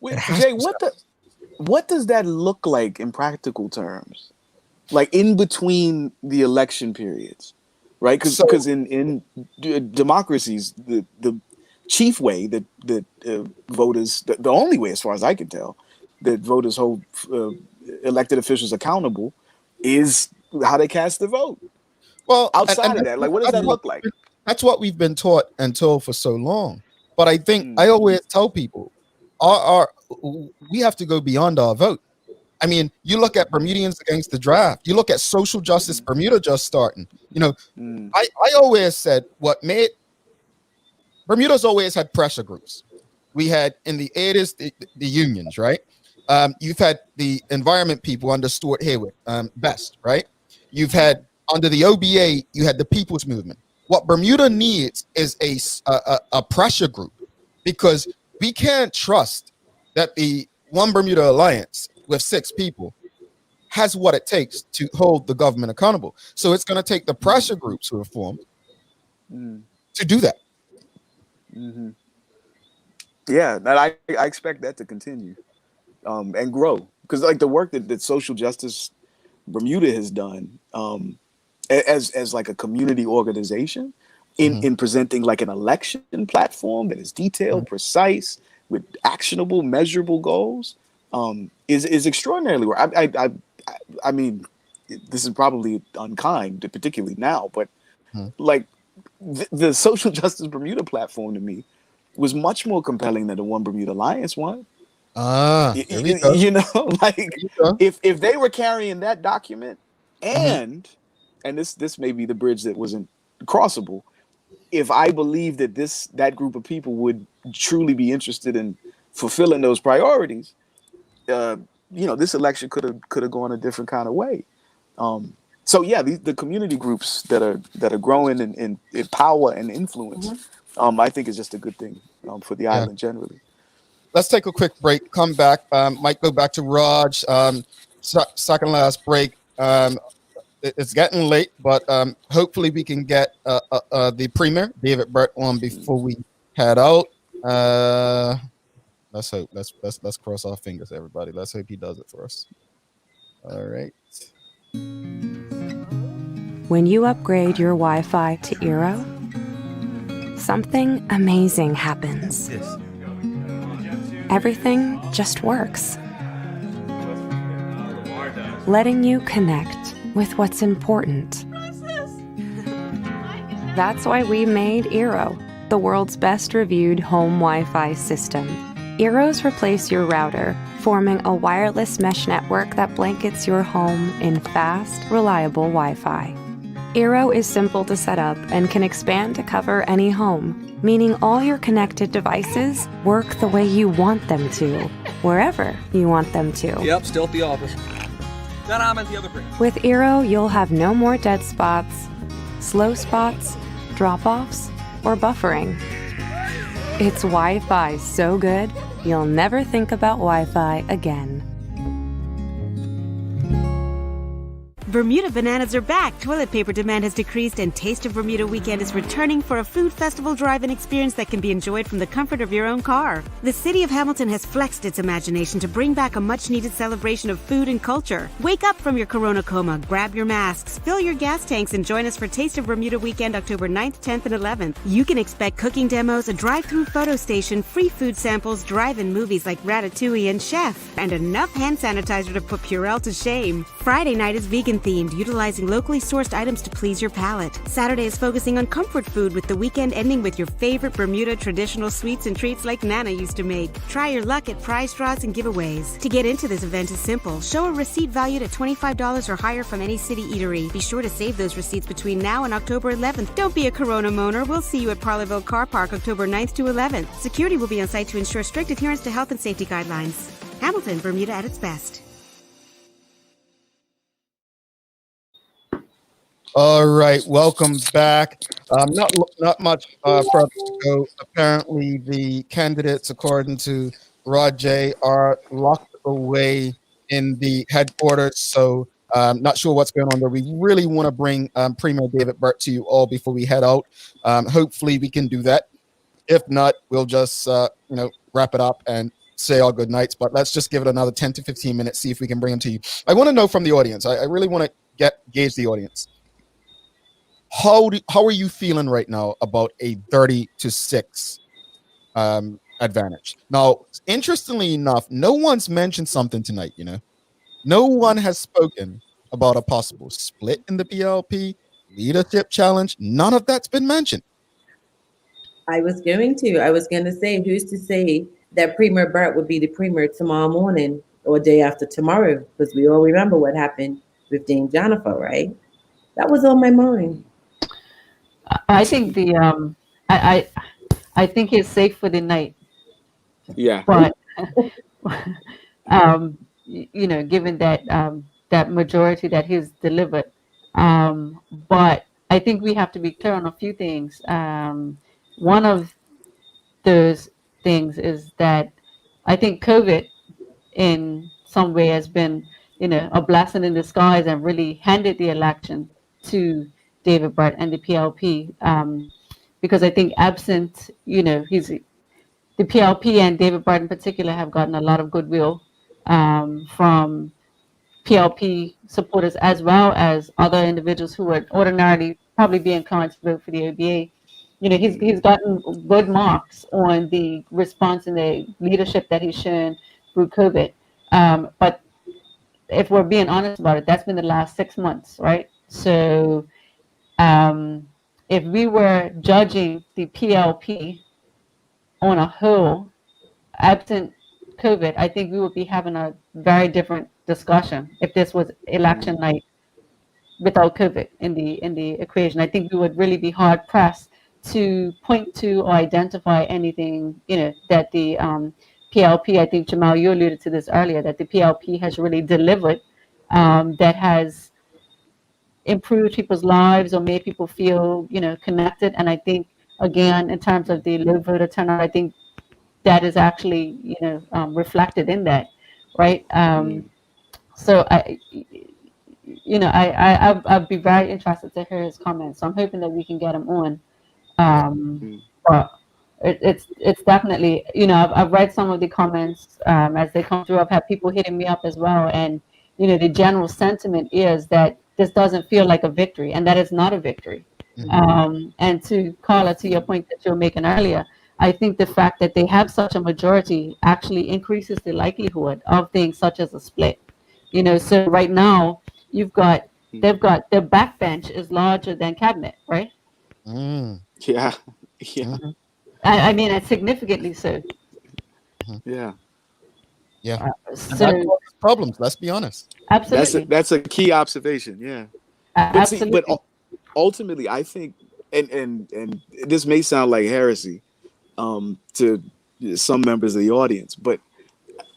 Wait, Jay, what does that look like in practical terms? Like in between the election periods, right? Because in democracies, the chief way that voters, the only way, as far as I can tell, that voters hold elected officials accountable is how they cast the vote. Well, outside of that, like, what does that look like? That's what we've been taught and told for so long. But I think I always tell people, we have to go beyond our vote. I mean, you look at Bermudians against the draft. You look at social justice, Bermuda just starting. I always said Bermuda's always had pressure groups. We had in the 80s the unions, right? You've had the environment people under Stuart Haywood, Best, right? You've had under the OBA, you had the People's Movement. What Bermuda needs is a pressure group, because we can't trust that the One Bermuda Alliance with 6 people has what it takes to hold the government accountable. So it's going to take the pressure groups who are formed to do that. Mm-hmm. Yeah, that I expect that to continue and grow, because like the work that Social Justice Bermuda has done as like a community organization in presenting like an election platform that is detailed, precise, with actionable, measurable goals is extraordinarily work. I mean, this is probably unkind, particularly now, but like the Social Justice Bermuda platform to me was much more compelling than the One Bermuda Alliance one. You know, like if they were carrying that document and this may be the bridge that wasn't crossable, if I believe that that group of people would truly be interested in fulfilling those priorities, you know, this election could have gone a different kind of way. So yeah, the community groups that are growing in power and influence, I think is just a good thing for the island generally. Let's take a quick break. Come back. Might go back to Raj. Second last break. It's getting late, but hopefully we can get the Premier, David Burt, on before we head out. Let's hope. Let's cross our fingers, everybody. Let's hope he does it for us. All right. When you upgrade your Wi-Fi to Eero, something amazing happens. Everything just works, letting you connect with what's important. That's why we made Eero, the world's best reviewed home Wi-Fi system. Eeros replace your router, forming a wireless mesh network that blankets your home in fast, reliable Wi-Fi. Eero is simple to set up and can expand to cover any home, meaning all your connected devices work the way you want them to, wherever you want them to. Yep, still at the office. Then I'm at the other print. With Eero, you'll have no more dead spots, slow spots, drop-offs, or buffering. It's Wi-Fi so good, you'll never think about Wi-Fi again. Bermuda bananas are back. Toilet paper demand has decreased, and Taste of Bermuda Weekend is returning for a food festival drive-in experience that can be enjoyed from the comfort of your own car. The city of Hamilton has flexed its imagination to bring back a much-needed celebration of food and culture. Wake up from your corona coma, grab your masks, fill your gas tanks, and join us for Taste of Bermuda Weekend October 9th, 10th, and 11th. You can expect cooking demos, a drive-through photo station, free food samples, drive-in movies like Ratatouille and Chef, and enough hand sanitizer to put Purell to shame. Friday night is vegan-themed, utilizing locally sourced items to please your palate. Saturday is focusing on comfort food, with the weekend ending with your favorite Bermuda traditional sweets and treats like Nana used to make. Try your luck at prize draws and giveaways. To get into this event is simple. Show a receipt valued at $25 or higher from any city eatery. Be sure to save those receipts between now and October 11th. Don't be a Corona moaner. We'll see you at Parlerville Car Park October 9th to 11th. Security will be on site to ensure strict adherence to health and safety guidelines. Hamilton, Bermuda at its best. All right, welcome back. Not much further to go. Apparently, the candidates, according to Rajay, are locked away in the headquarters. So, not sure what's going on there. We really want to bring Premier David Burt to you all before we head out. Hopefully, we can do that. If not, we'll just wrap it up and say our good nights. But let's just give it another 10 to 15 minutes, see if we can bring them to you. I want to know from the audience. I really want to gauge the audience. How are you feeling right now about a 30-6 advantage? Now, interestingly enough, no one's mentioned something tonight. No one has spoken about a possible split in the PLP, leadership challenge. None of that's been mentioned. I was going to say, who's to say that Premier Burt would be the Premier tomorrow morning or day after tomorrow? Because we all remember what happened with Dame Jennifer, right? That was on my mind. I think I think he's safe for the night. Yeah. But given that that majority that he's delivered, but I think we have to be clear on a few things. One of those things is that I think COVID in some way has been a blessing in disguise and really handed the election to David Brett and the PLP. Because I think absent, the PLP and David Brett in particular have gotten a lot of goodwill from PLP supporters as well as other individuals who would ordinarily probably be inclined to vote for the OBA. He's gotten good marks on the response and the leadership that he's shown through COVID. But if we're being honest about it, that's been the last 6 months, right? So if we were judging the PLP on a whole, absent COVID, I think we would be having a very different discussion if this was election night without COVID in the equation. I think we would really be hard pressed to point to or identify anything, that the PLP, I think Jamal, you alluded to this earlier, that the PLP has really delivered, that has improved people's lives or made people feel, connected. And I think, again, in terms of the low voter turnout, I think that is actually, reflected in that, right? So I'd be very interested to hear his comments. So I'm hoping that we can get him on. But it's definitely, I've read some of the comments as they come through. I've had people hitting me up as well, and the general sentiment is that this doesn't feel like a victory, and that is not a victory. And to Carla, to your point that you were making earlier, I think the fact that they have such a majority actually increases the likelihood of things such as a split. So right now they've got their backbench is larger than cabinet, right? Yeah. I mean, it's significantly so. Yeah. So problems. Let's be honest. Absolutely. That's a key observation. Yeah. Absolutely. But ultimately, I think, and this may sound like heresy to some members of the audience, but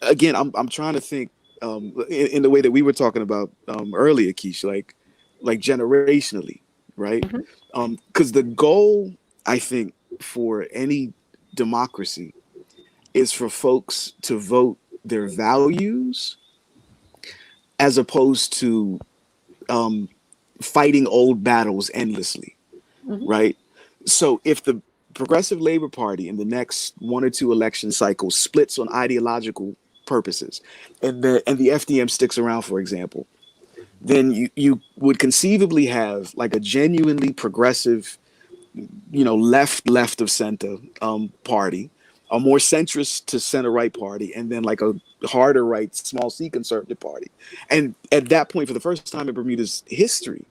again, I'm trying to think in the way that we were talking about earlier, Keish, like generationally, right? Because the goal, I think, for any democracy is for folks to vote their values as opposed to fighting old battles endlessly, right? So if the Progressive Labor Party in the next 1 or 2 election cycles splits on ideological purposes, and the FDM sticks around, for example, then you would conceivably have like a genuinely progressive, left of center party, a more centrist to center right party, and then like a harder right, small c conservative party. And at that point, for the first time in Bermuda's history,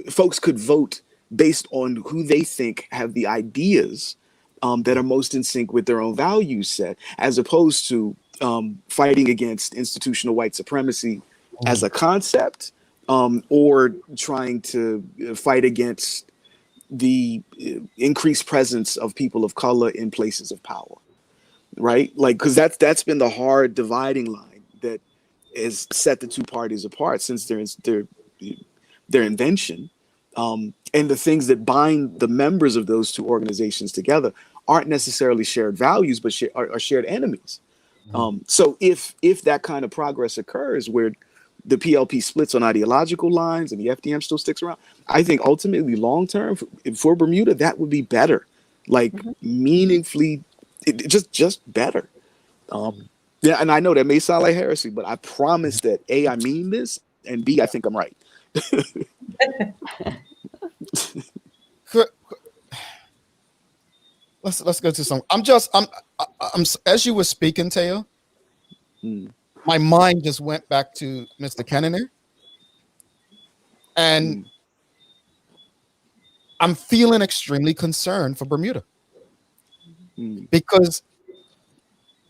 folks could vote based on who they think have the ideas that are most in sync with their own value set, as opposed to fighting against institutional white supremacy as a concept, or trying to fight against the increased presence of people of color in places of power, right? Like, because that's been the hard dividing line that has set the two parties apart since their invention. And the things that bind the members of those two organizations together aren't necessarily shared values, but are shared enemies. So if that kind of progress occurs where the PLP splits on ideological lines and the FDM still sticks around, I think ultimately long term for Bermuda, that would be better, like meaningfully, just better. Yeah, and I know that may sound like heresy, but I promise that A, I mean this, and B, I think I'm right. Let's go to some. I'm as you were speaking, Teo, my mind just went back to Mr. Kennener, and I'm feeling extremely concerned for Bermuda because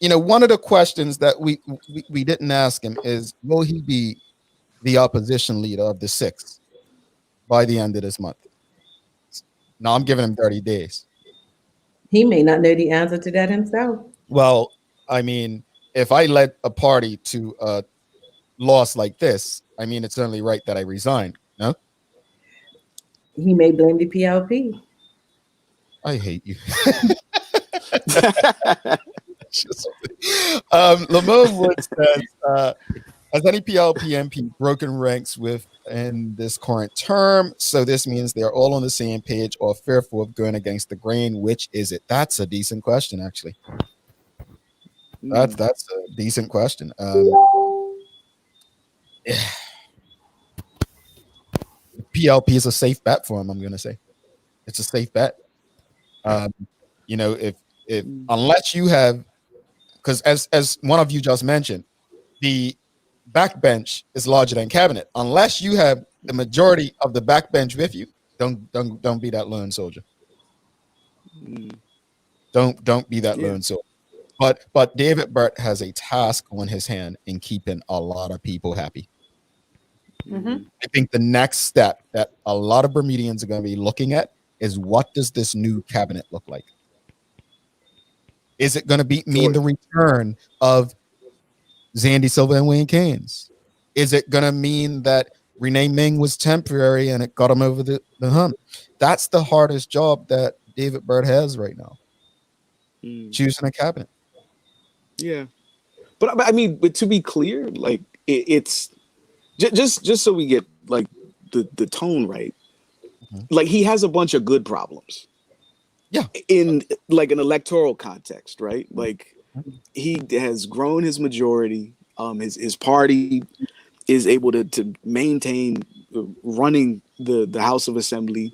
one of the questions that we didn't ask him is, will he be the opposition leader of the 6th by the end of this month? Now I'm giving him 30 days. He may not know the answer to that himself. Well, I mean, if I led a party to a loss like this, I mean, it's only right that I resign. No? He may blame the PLP. I hate you. Lamone Wood says, Has any PLP MP broken ranks within this current term? So this means they're all on the same page or fearful of going against the grain. Which is it? That's a decent question, actually. That's a decent question. PLP is a safe bet for him. I'm going to say it's a safe bet. If unless you have, because as one of you just mentioned, the backbench is larger than cabinet. Unless you have the majority of the backbench with you, don't be that lone soldier. Don't be that lone soldier. But David Burt has a task on his hand in keeping a lot of people happy. I think the next step that a lot of Bermudians are going to be looking at is, what does this new cabinet look like? Is it going to mean the return of Zandy Silva and Wayne Keynes? Is it going to mean that Renee Ming was temporary and it got him over the hump? That's the hardest job that David Burt has right now. Choosing a cabinet. Yeah. But I mean, but to be clear, like it's just so we get like the tone right. Like he has a bunch of good problems. Yeah. In like an electoral context, right? Like he has grown his majority. His party is able to maintain running the House of Assembly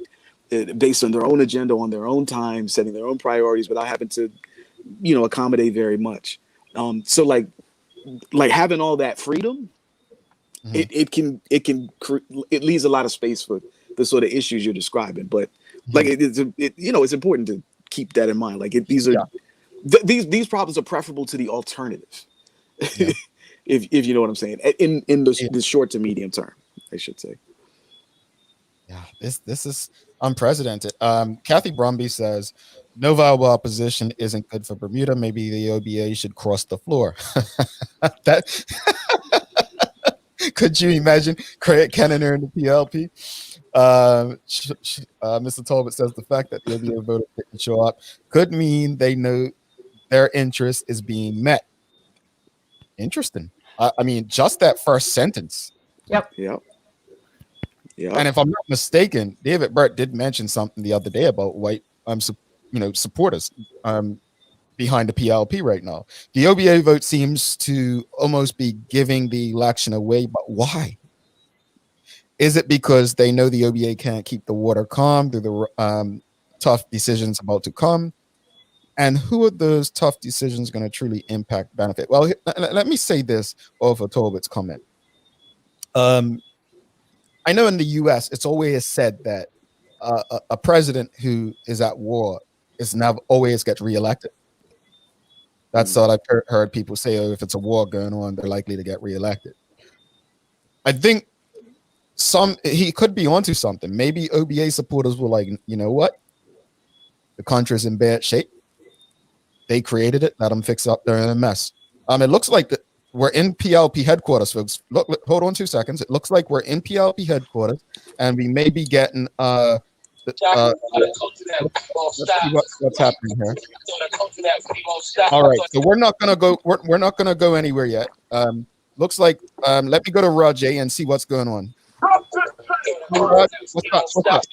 based on their own agenda, on their own time, setting their own priorities without having to, accommodate very much. So like having all that freedom, it leaves a lot of space for the sort of issues you're describing. But like it's important to keep that in mind. Like these these problems are preferable to the alternative, if you know what I'm saying. In the short to medium term, I should say. Yeah, this is unprecedented. Kathy Brumby says, no viable opposition isn't good for Bermuda. Maybe the OBA should cross the floor. That could you imagine Craig Kennener in the PLP? Mr. Talbot says the fact that the OBA voters didn't show up could mean they know their interest is being met. Interesting. I mean, just that first sentence. Yep. And if I'm not mistaken, David Burt did mention something the other day about white supporters behind the PLP right now. The OBA vote seems to almost be giving the election away, but why? Is it because they know the OBA can't keep the water calm through the tough decisions about to come? And who are those tough decisions going to truly impact benefit? Well, let me say this over Talbot's comment. I know in the U.S., it's always said that a president who is at war is never always gets reelected. That's what I've heard people say. Oh, if it's a war going on, they're likely to get reelected. I think he could be onto something. Maybe OBA supporters were like, you know what? The country's in bad shape. They created it. Let them fix up their mess. It looks like we're in PLP headquarters, folks. Look, hold on 2 seconds. It looks like we're in PLP headquarters, and we may be getting let's see what's happening here. All right, so we're not gonna go. We're not gonna go anywhere yet. Looks like let me go to Rajay and see what's going on. Raj, what's up?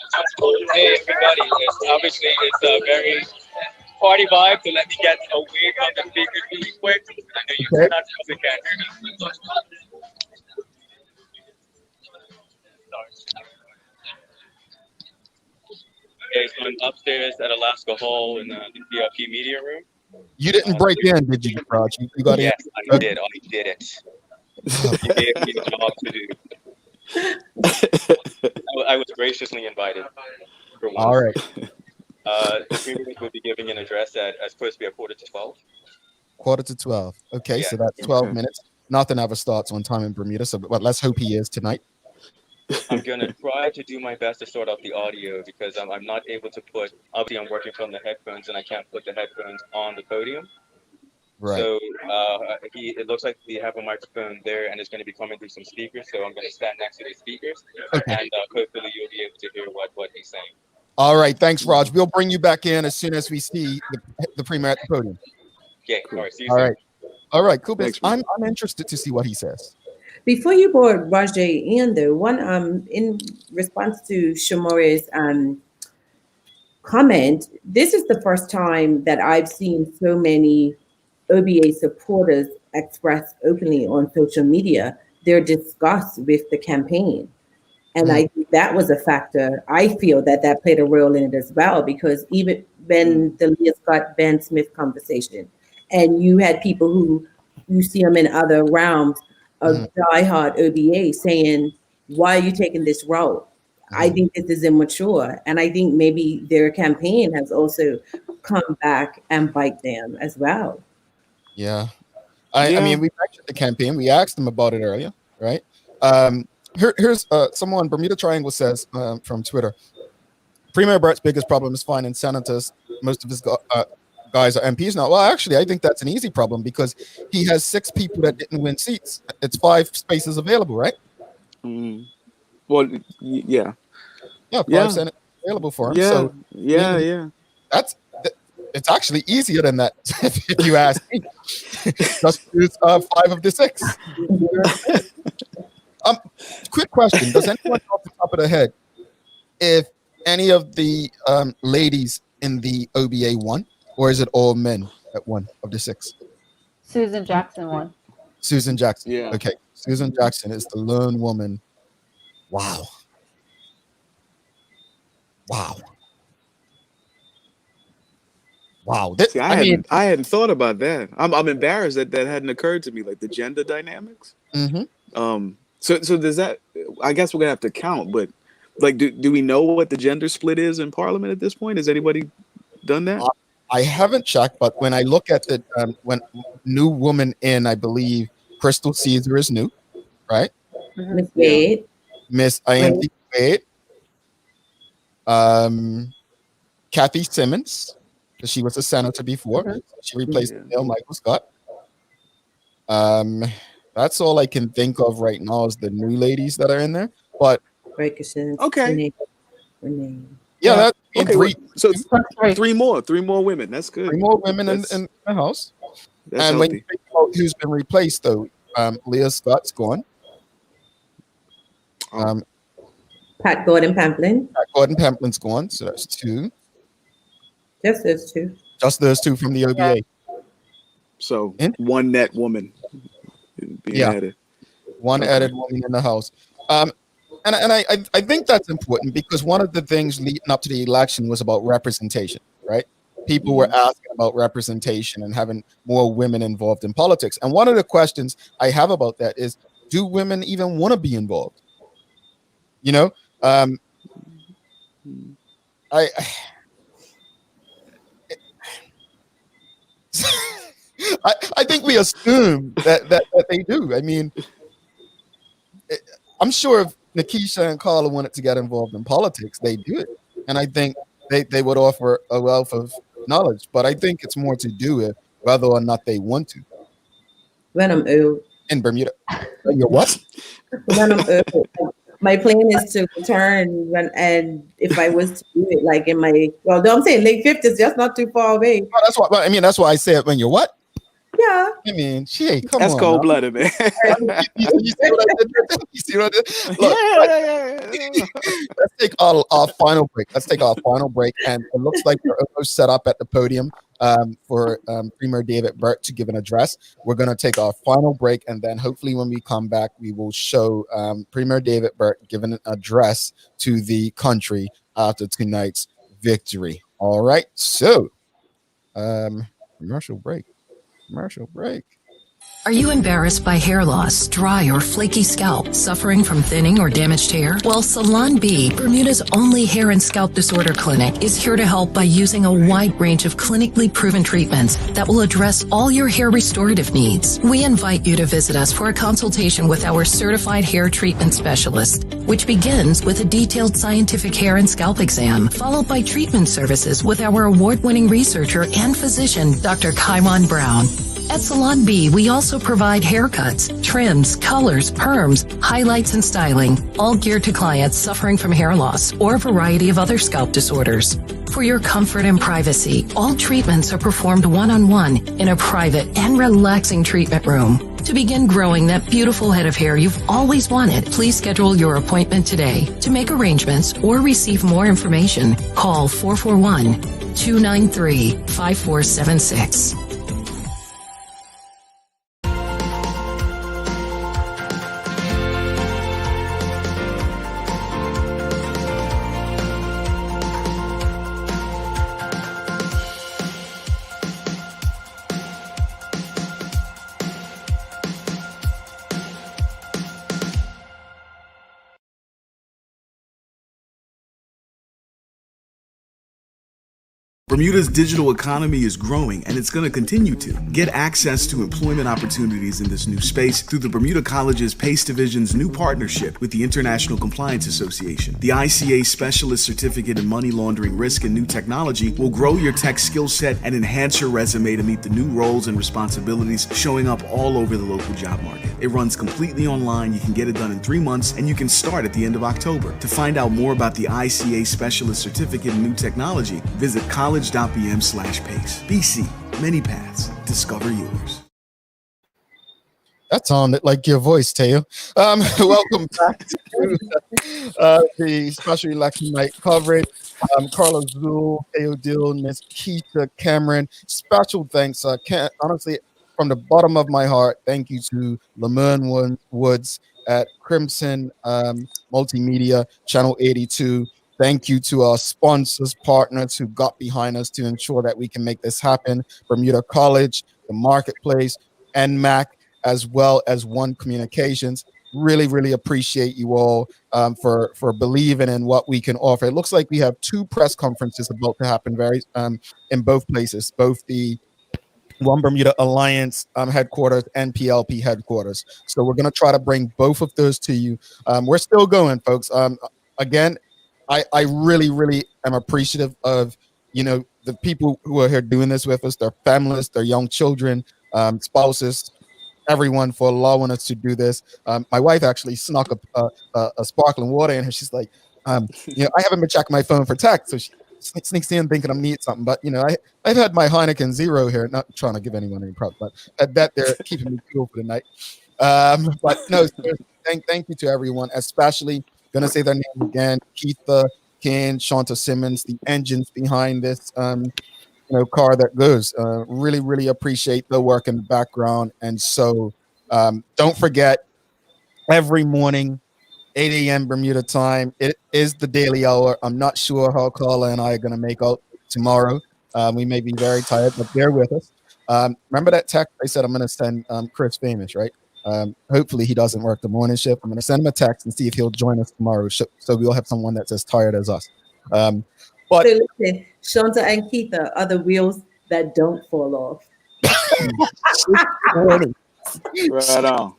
Hey everybody! Obviously, it's a very party vibe, so let me get away from the speakers really quick. I know you can't hear me. Okay, so I'm upstairs at Alaska Hall in the PLP media room. You didn't break in, did you, Raj? You got in? Yes, I did. I did it. You gave me a job to do. I was graciously invited. All right. The premier will be giving an address at supposed to be at 11:45. 11:45. Okay, Yeah. so that's 12 minutes. Nothing ever starts on time in Bermuda, so but let's hope he is tonight. I'm gonna try to do my best to sort out the audio because I'm not able to put. Obviously, I'm working from the headphones and I can't put the headphones on the podium. Right. So it looks like we have a microphone there and it's going to be coming through some speakers. So I'm going to stand next to the speakers, Okay. and hopefully you'll be able to hear what he's saying. All right, thanks, Raj. We'll bring you back in as soon as we see the premier at the podium. Okay, all right. See you All soon. right. All right, cool. Thanks, I'm interested to see what he says. Before you brought Rajay in, though, in response to Shamore's comment, this is the first time that I've seen so many OBA supporters express openly on social media their disgust with the campaign. And I think that was a factor. I feel that played a role in it as well, because even when the Leah Scott, Ben Smith conversation, and you had people who you see them in other realms of diehard OBA saying, why are you taking this route? I think this is immature. And I think maybe their campaign has also come back and bite them as well. Yeah. I mean, we mentioned the campaign. We asked them about it earlier, right? Here's someone, Bermuda Triangle says from Twitter, Premier Bert's biggest problem is finding senators. Most of his guys are MPs now. Well, actually, I think that's an easy problem because he has 6 people that didn't win seats. It's 5 spaces available, right? Well, yeah. Yeah, 5 senators available for him. Yeah, So, yeah. It's actually easier than that, if you ask me. Just use 5 of the 6. Quick question. Does anyone know off the top of their head if any of the ladies in the OBA won, or is it all men that won of the 6? Susan Jackson won. Susan Jackson. Yeah. Okay. Susan Jackson is the lone woman. Wow. See, I hadn't thought about that. I'm embarrassed that hadn't occurred to me, like the gender dynamics. So does that? I guess we're gonna have to count, but like, do we know what the gender split is in Parliament at this point? Has anybody done that? I haven't checked, but when I look at the when new woman in, I believe Crystal Caesar is new, right? Miss Wade, Miss INT Wade, Kathy Simmons, because she was a senator before. She replaced Neil Michael Scott. That's all I can think of right now is the new ladies that are in there. But okay. Yeah, that's okay. 3. So 3 more women. That's good. 3 more women in the House. That's and when healthy. you think about who's been replaced, though, Leah Scott's gone. Pat Gordon Pamplin. Pat Gordon Pamplin's gone, so that's 2. Just those 2. Just those 2 from the OBA. So one net woman being added. One added woman in the House. And I think that's important because one of the things leading up to the election was about representation, right? People were asking about representation and having more women involved in politics. And one of the questions I have about that is, do women even want to be involved? You know, I think we assume that they do. I mean, I'm sure if Nikisha and Carla wanted to get involved in politics, they do it. And I think they would offer a wealth of knowledge. But I think it's more to do with whether or not they want to. When I'm old. In Bermuda. You're what? When I'm old. My plan is to return and if I was to do it like in my, well, I'm saying late 50s, that's not too far away. Oh, that's what I mean. That's why I said when you're what? Yeah. I mean, come that's on. That's cold-blooded, man. You see what I did? You see what I did? Look, let's take our final break. And it looks like we're almost set up at the podium for Premier David Burt to give an address. We're going to take our final break, and then hopefully when we come back, we will show Premier David Burt giving an address to the country after tonight's victory. All right, so commercial break. Are you embarrassed by hair loss, dry or flaky scalp, suffering from thinning or damaged hair? Well, Salon B, Bermuda's only hair and scalp disorder clinic, is here to help by using a wide range of clinically proven treatments that will address all your hair restorative needs. We invite you to visit us for a consultation with our certified hair treatment specialist, which begins with a detailed scientific hair and scalp exam, followed by treatment services with our award-winning researcher and physician, Dr. Kaiwan Brown. At Salon B, we also provide haircuts, trims, colors, perms, highlights, and styling, all geared to clients suffering from hair loss or a variety of other scalp disorders. For your comfort and privacy, all treatments are performed one-on-one in a private and relaxing treatment room. To begin growing that beautiful head of hair you've always wanted, please schedule your appointment today. To make arrangements or receive more information, call 441-293-5476. Bermuda's digital economy is growing, and it's going to continue to. Get access to employment opportunities in this new space through the Bermuda College's PACE Division's new partnership with the International Compliance Association. The ICA Specialist Certificate in Money Laundering Risk and New Technology will grow your tech skill set and enhance your resume to meet the new roles and responsibilities showing up all over the local job market. It runs completely online. You can get it done in 3 months, and you can start at the end of October. To find out more about the ICA Specialist Certificate in New Technology, visit college.bm/PACE. BC, many paths. Discover yours. That sounded like your voice, Teo. Welcome back to the special election night coverage. Carlos Zul, Teo Dill, Miss Keisha Cameron. Special thanks. Honestly, from the bottom of my heart, thank you to Lamern Woods at Crimson Multimedia, Channel 82. Thank you to our sponsors, partners who got behind us to ensure that we can make this happen. Bermuda College, the Marketplace, NMAC, as well as One Communications. Really, really appreciate you all for believing in what we can offer. It looks like we have 2 press conferences about to happen in both places, both the One Bermuda Alliance headquarters and PLP headquarters. So we're going to try to bring both of those to you. We're still going, folks. Again, I really, really am appreciative of, the people who are here doing this with us, their families, their young children, spouses, everyone for allowing us to do this. My wife actually snuck a sparkling water in her. She's like, I haven't been checking my phone for text. So she sneaks in thinking I'm need something. But, I've had my Heineken Zero here, not trying to give anyone any props, but that they're keeping me cool for the night. But no, thank you to everyone, especially going to say their names again: Keitha, Ken, Shanta Simmons, the engines behind this car that goes. Really, really appreciate the work in the background. And so don't forget, every morning, 8 a.m. Bermuda time, it is the daily hour. I'm not sure how Carla and I are going to make out tomorrow. We may be very tired, but bear with us. Remember that text I said I'm going to send Chris Famous, right? Hopefully he doesn't work the morning shift. I'm going to send him a text and see if he'll join us tomorrow, so we'll have someone that's as tired as us. But so listen, Shanta and Keitha are the wheels that don't fall off. Right on.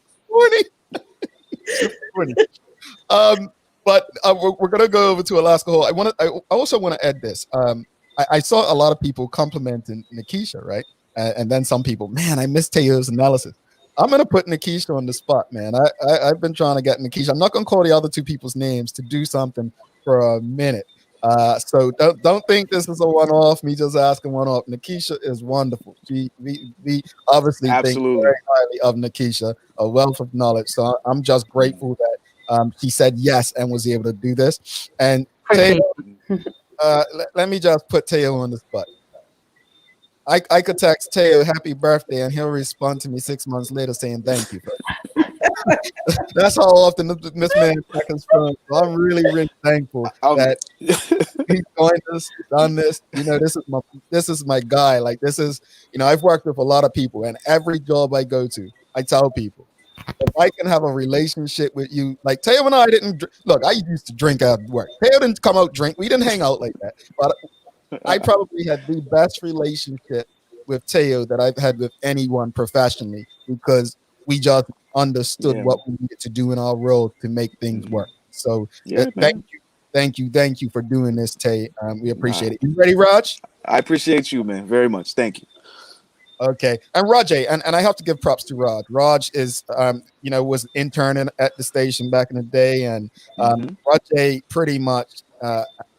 But we're going to go over to Alaska Hole. I also want to add this. I saw a lot of people complimenting Nikisha, right? And then some people, man, I missed Teo's analysis. I'm going to put Nikisha on the spot, man. I've been trying to get Nikisha. I'm not going to call the other 2 people's names to do something for a minute. So don't think this is a one-off, me just asking one-off. Nikisha is wonderful. We obviously think very highly of Nikisha, a wealth of knowledge. So I'm just grateful that she said yes and was able to do this. And Teo, let me just put Teo on the spot. I could text Teo happy birthday and he'll respond to me 6 months later saying thank you. That's how often this man checks phone. So I'm really, really thankful that he's joined us, done this. This is my guy. Like, this is, I've worked with a lot of people, and every job I go to, I tell people, if I can have a relationship with you, like Teo and I didn't look. I used to drink after work. Teo didn't come out drink. We didn't hang out like that, but I probably had the best relationship with Teo that I've had with anyone professionally, because we just understood what we needed to do in our role to make things work. So thank you for doing this, Tay. We appreciate it. You ready, Raj? I appreciate you, man, very much. Thank you. Okay, and Rajay, and I have to give props to Raj. Raj is, was interning at the station back in the day, and Rajay pretty much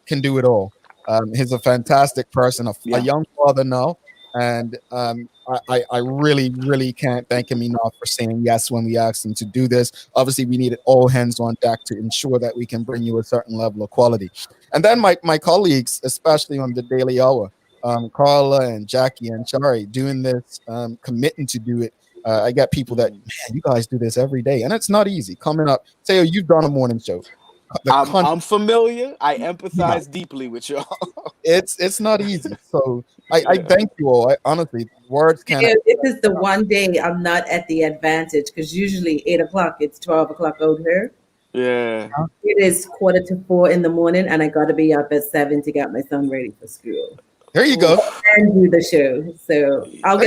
can do it all. He's a fantastic person, a young father now, And I really, really can't thank him enough for saying yes when we asked him to do this. Obviously, we needed all hands on deck to ensure that we can bring you a certain level of quality. And then my colleagues, especially on the Daily Hour, Carla and Jackie and Shari, doing this, committing to do it. I got people that, man, you guys do this every day, and it's not easy. Coming up, Teo, you've done a morning show. I'm familiar. I empathize deeply with y'all. It's not easy. So I thank you all. I honestly, words can't. Yeah, this is the one day I'm not at the advantage because usually 8 o'clock, it's 12 o'clock out here. Yeah. It is 3:45 in the morning, and I got to be up at 7 to get my son ready for school. There you go. And do the show. So I'll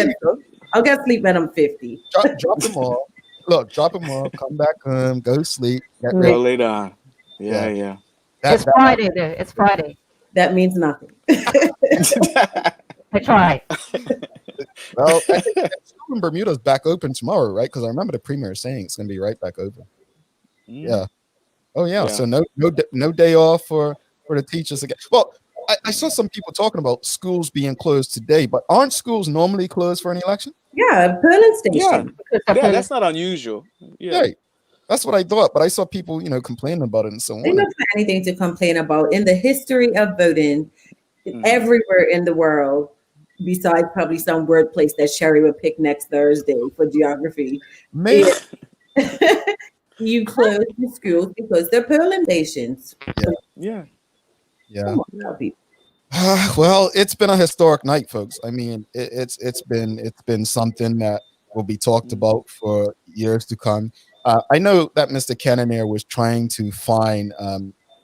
get sleep when I'm 50. Drop them all. Look, drop them all. Come back home. Go sleep. Get Go ready. lay down. Yeah. It's Friday there. It's Friday. That means nothing. I tried. Well, I think school in Bermuda's back open tomorrow, right? Because I remember the premier saying it's going to be right back open. Yeah. Oh yeah. Yeah. So no day off for the teachers again. Well, I saw some people talking about schools being closed today, but aren't schools normally closed for an election? Yeah, Pearland Station. Yeah, that's not unusual. Yeah. Right. That's what I thought, but I saw people, complaining about it and so on. They don't have anything to complain about. In the history of voting, everywhere in the world, besides probably some word place that Sherry would pick next Thursday for geography, you close the schools because they're polling stations. Yeah. Yeah. Well, it's been a historic night, folks. I mean, it's been something that will be talked about for years to come. I know that Mr. Cannonier was trying to find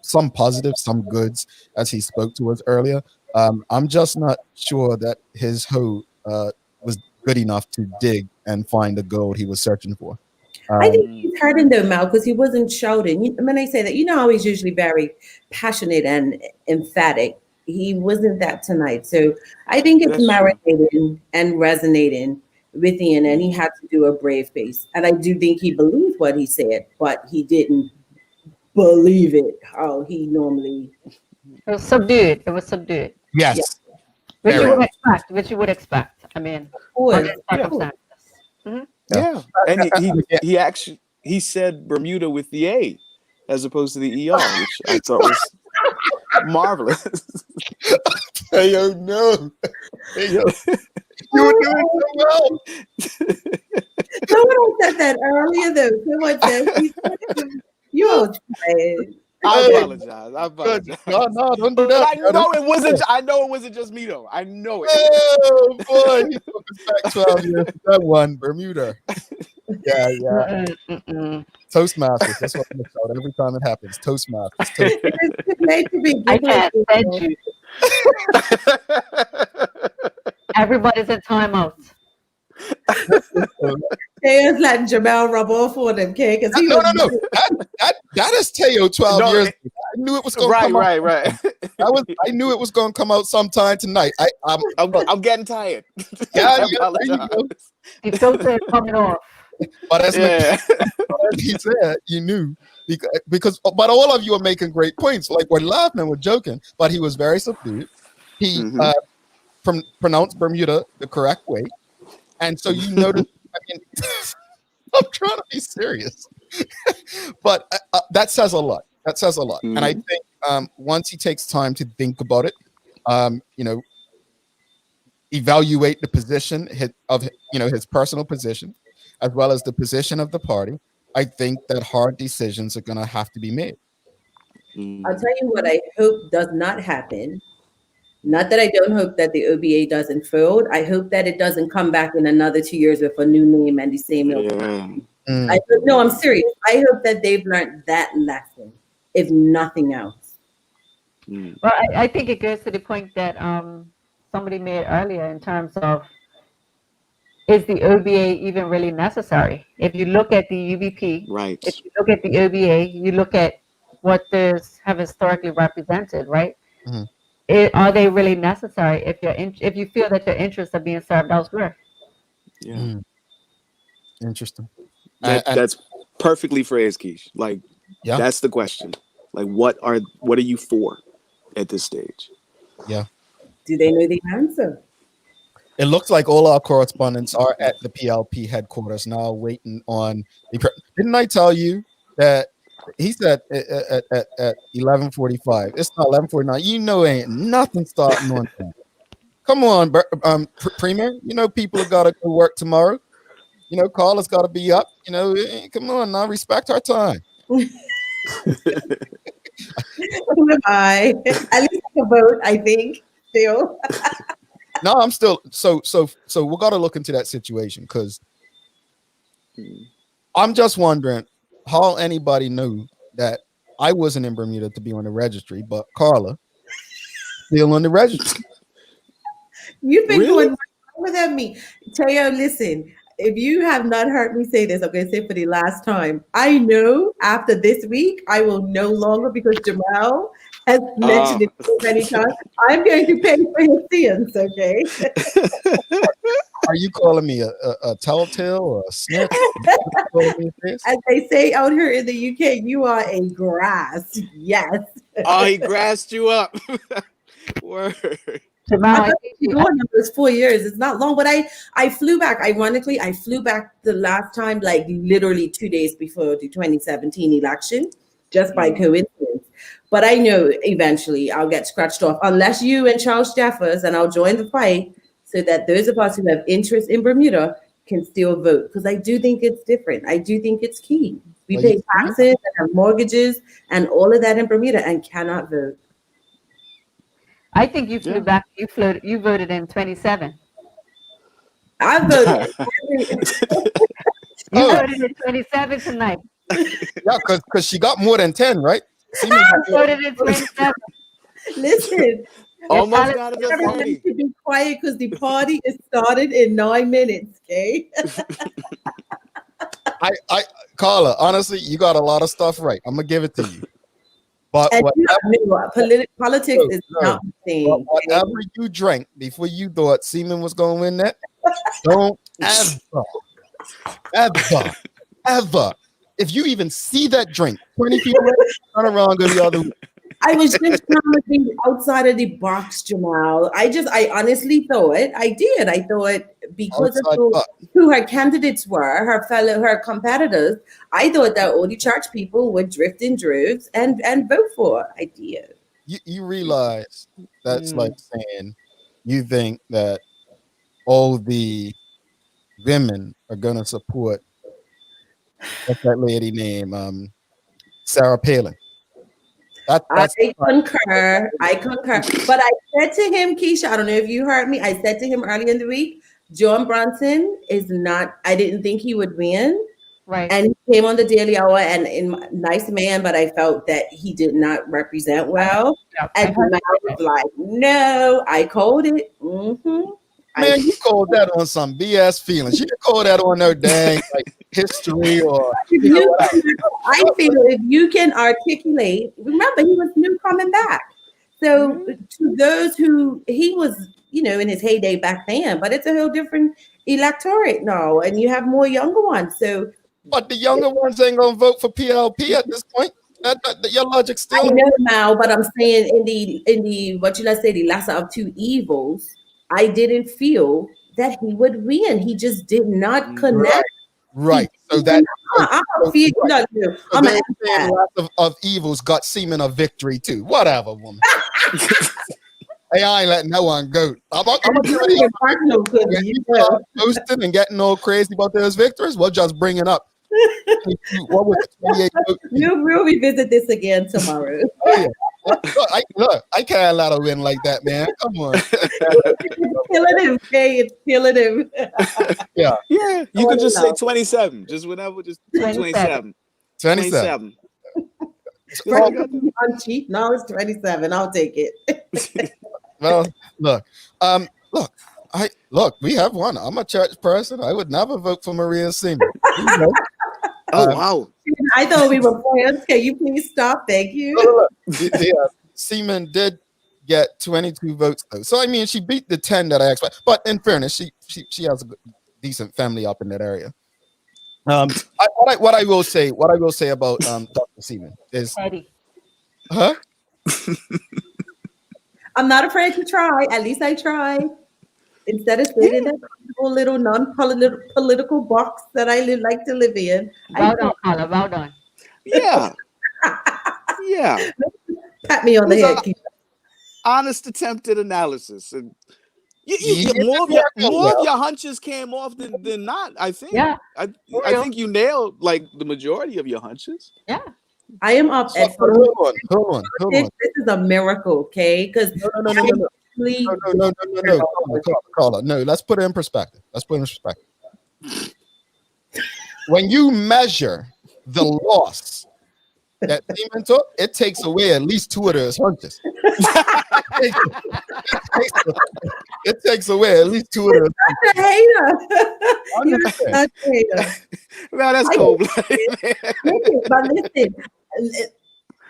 some positives, some goods, as he spoke to us earlier. I'm just not sure that his hoe was good enough to dig and find the gold he was searching for. I think he's hurting though, Mal, because he wasn't shouting. When I say that, how he's usually very passionate and emphatic. He wasn't that tonight. So I think it's marinating and resonating with Ian, and he had to do a brave face. And I do think he believed what he said, but he didn't believe it how he normally. It was subdued. Yes. Which you would expect. I mean, under circumstances. Mhm. Yeah. And he actually said Bermuda with the A as opposed to the ER, which I thought was marvelous. Hey, yo, no. Hey, yo. You were doing so well. Someone said that earlier, though. Someone said, you're tired. I apologize. No, don't do that. I know it wasn't just me though. I know it. Oh boy, he took us back 12 years. That one, Bermuda. Yeah. Toastmasters. That's what I'm about every time it happens. Toastmasters. I can't stand you. Everybody's in timeout. Teo's letting Jamal rub off on him, okay? No. That is Teo 12 years. I knew it was going to come out. Right. I knew it was going to come out sometime tonight. I'm getting tired. Yeah, You filter it coming off. But as he said, you knew because but all of you are making great points. Like we're laughing, we're joking, but he was very subdued. He pronounced Bermuda the correct way. And so you notice, I mean, I'm trying to be serious, but that says a lot. And I think once he takes time to think about it, evaluate the position of his personal position, as well as the position of the party, I think that hard decisions are going to have to be made. I'll tell you what I hope does not happen. Not that I don't hope that the OBA doesn't fold. I hope that it doesn't come back in another 2 years with a new name and the same. I'm serious. I hope that they've learned that lesson, if nothing else. Well, I think it goes to the point that somebody made earlier in terms of, is the OBA even really necessary? If you look at the UBP, right? If you look at the OBA, you look at what those have historically represented, right? Mm-hmm. Are they really necessary if you feel that your interests are being served elsewhere? Yeah. Interesting. That's perfectly phrased, Keish. Like, that's the question. Like, what are you for at this stage? Yeah. Do they know the answer? It looks like all our correspondents are at the PLP headquarters now, waiting on. Didn't I tell you that he said at 11:45? It's not 11:49. You know, ain't nothing starting on time. Come on, Premier. You know, people have got to go work tomorrow. You know, Carla's got to be up. You know, come on now, respect our time. Who am I? At least I can vote, I think. Still. No, I'm still so we got to look into that situation, because I'm just wondering how anybody knew that I wasn't in Bermuda to be on the registry, but Carla still on the registry. You've been going longer than me. Teo, listen, if you have not heard me say this, I'm going to say for the last time. I know after this week, I will no longer, because Jamal has mentioned it so many times, I'm going to pay for his sins, okay? Are you calling me a telltale or a snitch? As they say out here in the UK, you are a grass. Yes. Oh, he grassed you up. Word. Jamal, it's 4 years. It's not long, but I flew back. Ironically, I flew back the last time, like literally 2 days before the 2017 election, just by coincidence. But I know eventually I'll get scratched off, unless you and Charles Jeffers, and I'll join the fight, so that those of us who have interest in Bermuda can still vote. Because I do think it's different. I do think it's key. We pay taxes and have mortgages and all of that in Bermuda and cannot vote. I think you flew back. You voted in 27. I voted. You voted in 27 tonight. Yeah, because she got more than 10, right? I voted in 27. Listen. Almost got it. Everybody should be quiet, because the party is started in 9 minutes, okay? Carla, honestly, you got a lot of stuff right. I'm gonna give it to you. But politics is not the same. But whatever you drank before you thought Seaman was going to win that, don't ever, if you even see that drink, 20 people turn around, go the other way. I was just trying to think outside of the box, Jamal. I honestly thought I thought because of who her candidates were, her competitors, I thought that all the church people would drift in droves and vote for her. I did. You realize that's like saying you think that all the women are gonna support what's that lady name? Sarah Palin. I concur. But I said to him, Keisha, I don't know if you heard me. I said to him earlier in the week, John Bronson is not, I didn't think he would win. Right. And he came on the Daily Hour and nice man, but I felt that he did not represent well. And I was like, no, I called it. Mm-hmm. Man, you called that on some BS feelings. You didn't call that on no dang like history or. I feel if you can articulate, remember he was new coming back. So to those who he was, in his heyday back then, but it's a whole different electorate now, and you have more younger ones. So, but the younger ones ain't gonna vote for PLP at this point. That your logic still. I know now, but I'm saying in the the lesser of two evils. I didn't feel that he would win. He just did not connect. Right. So that of evils got Seaman a victory too. Whatever, woman. Hey, I ain't letting no one go. I'm posting and getting all crazy about those victories. We'll just bring it up. What was it? 28 we'll revisit this again tomorrow. Oh, yeah. Look, I can't let her win like that, man. Come on. It's killing him, okay? It's killing him. Yeah. You could just say 27. Just whenever, just 27. 27. No, it's 27. I'll take it. Well, look, we have one. I'm a church person. I would never vote for Maria Seaman. Wow. I thought we were friends. Can you please stop? Thank you. Seaman did get 22 votes though. So I mean she beat the 10 that I expect. But in fairness, she has a decent family up in that area. What I will say about Dr. Seaman is I'm not afraid to try. At least I try. Instead of staying in that comfortable little non-political box that I like to live in. Well done, Carla. Well done. Yeah. Yeah. Pat me on the head. Honest attempt at analysis. And Yeah, more of your hunches came off than not, I think. Yeah. I think you nailed like the majority of your hunches. Yeah. I am up at Hold on. This is a miracle, okay? Because No, Carla. No, let's put it in perspective. When you measure the loss that Seaman took, it takes away at least 2 of those hunches. It takes away at least 2 of those. That's a hater. You're such a hater. Man, that's cold. But listen,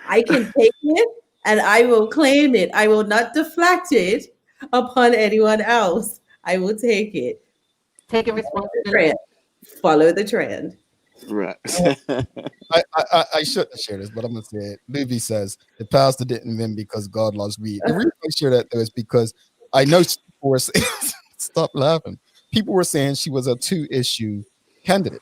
I can take it and I will claim it. I will not deflect it upon anyone else. I will take it. Take a responsibility. Follow the trend. Right. I shouldn't share this, but I'm gonna say it. Luby says the pastor didn't win because God loves weed. The reason I share that though is because I know people were saying, stop laughing. People were saying she was a 2-issue candidate,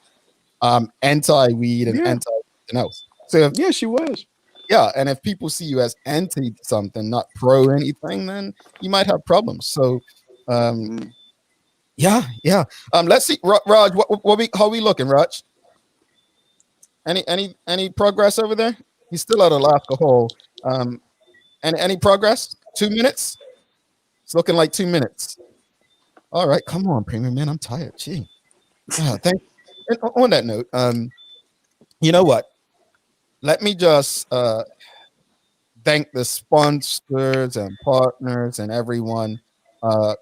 anti-weed and anti-something else. So yeah, she was. Yeah, and if people see you as anti something, not pro anything, then you might have problems. So, yeah. Let's see, Raj. How we looking, Raj? Any progress over there? He's still at Alaska Hole. Any progress? 2 minutes? It's looking like 2 minutes. All right, come on, Premium Man. I'm tired. Gee. On that note, you know what? Let me just thank the sponsors and partners and everyone. Oh,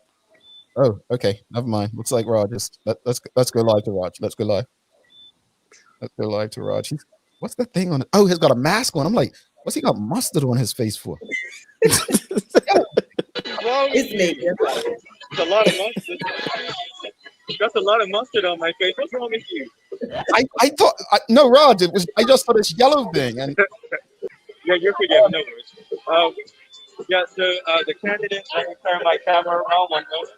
okay, never mind. Looks like Raj. Let's go live to Raj. Let's go live to Raj. What's that thing on it? Oh, he's got a mask on. I'm like, what's he got mustard on his face for? It's a lot of mustard. That's a lot of mustard on my face. What's wrong with you? I thought no, Raj. I just saw this yellow thing, and yeah, you're forgetting. No worries. Yeah. So the candidates. Let me turn my camera around 1 moment.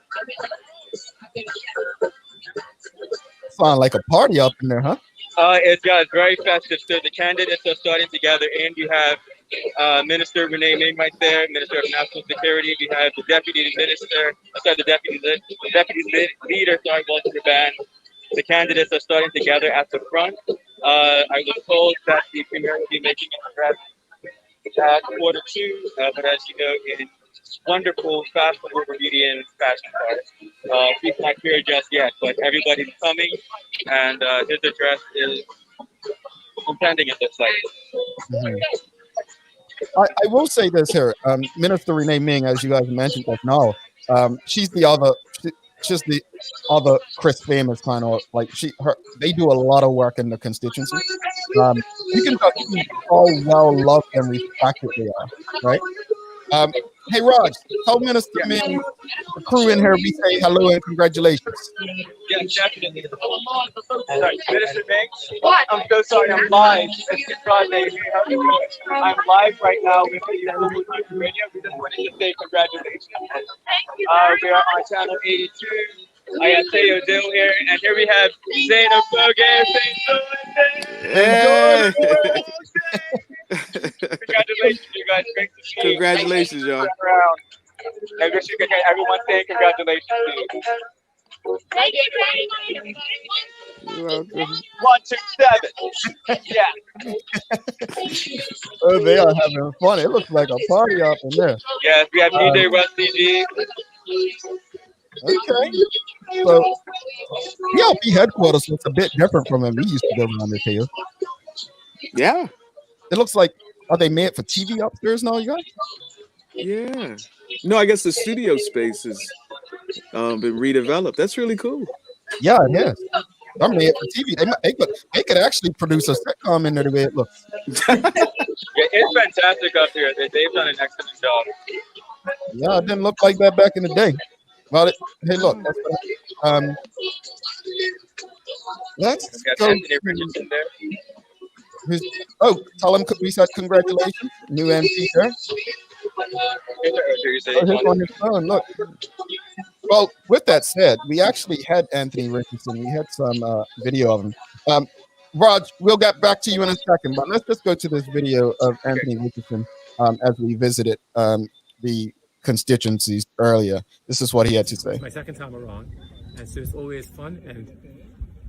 sound like a party up in there, huh? It's very festive. So the candidates are starting to gather in. You have Minister Renee Ming right there, Minister of National Security. We have the deputy minister, the deputy leader, Walter Ban. The candidates are starting to gather at the front. I was told that the premier will be making an address at 1:45, but as you know, in wonderful fashionable Bermudian fashion cars, he's not here just yet, but everybody's coming, and his address is impending, it looks like. Mm-hmm. I will say this here, Minister Renee Ming, as you guys mentioned just now, she's the other Chris Famous kind of like they do a lot of work in the constituency. You can see how well loved and respected they are, right? Hey Raj, tell Minister Ming, the crew in here, we say hello and congratulations. Yes, definitely. Sorry, Minister Ming, I'm so sorry, I'm live. It's Friday. I'm live right now with the radio. We just wanted to say congratulations. We are on channel 82. I have Teo Dill here, and here we have Zainab Bogan. Hey. Congratulations, you guys. Great to see you. Congratulations, y'all. I wish you could get everyone saying congratulations to you. You're welcome. 1, 2, 7. Yeah. Oh, they are having fun. It looks like a party up in there. Yes, we have DJ Rusty G. Okay. So, PLP headquarters looks a bit different from when we used to go around this here. Yeah. It looks like, are they made for TV upstairs now, you guys? Yeah. No, I guess the studio space has been redeveloped. That's really cool. Yeah, it is. I'm made for TV. They could actually produce a sitcom in there the way it looks. Yeah, it's fantastic up here. They've done an excellent job. Yeah, it didn't look like that back in the day. Well, hey, look. Let's go. Tell him we said congratulations. New MC there. Oh, here's on his phone. Look. Well, with that said, we actually had Anthony Richardson. We had some video of him. Raj, we'll get back to you in a second, but let's just go to this video of Anthony Richardson as we visited the constituencies earlier. This is what he had to say. It's my second time around, and so it's always fun, and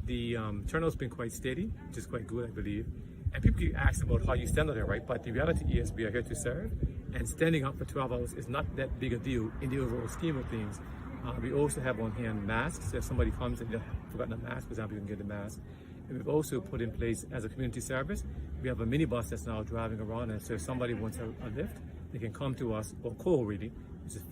the turnout's been quite steady, which is quite good, I believe. And people keep asking about how you stand out there, right? But the reality is we are here to serve, and standing up for 12 hours is not that big a deal in the overall scheme of things. We also have on hand masks. If somebody comes and they've forgotten a mask, for example, you can get the mask. And we've also put in place, as a community service, we have a minibus that's now driving around, and so if somebody wants a lift, they can come to us, or call really, which is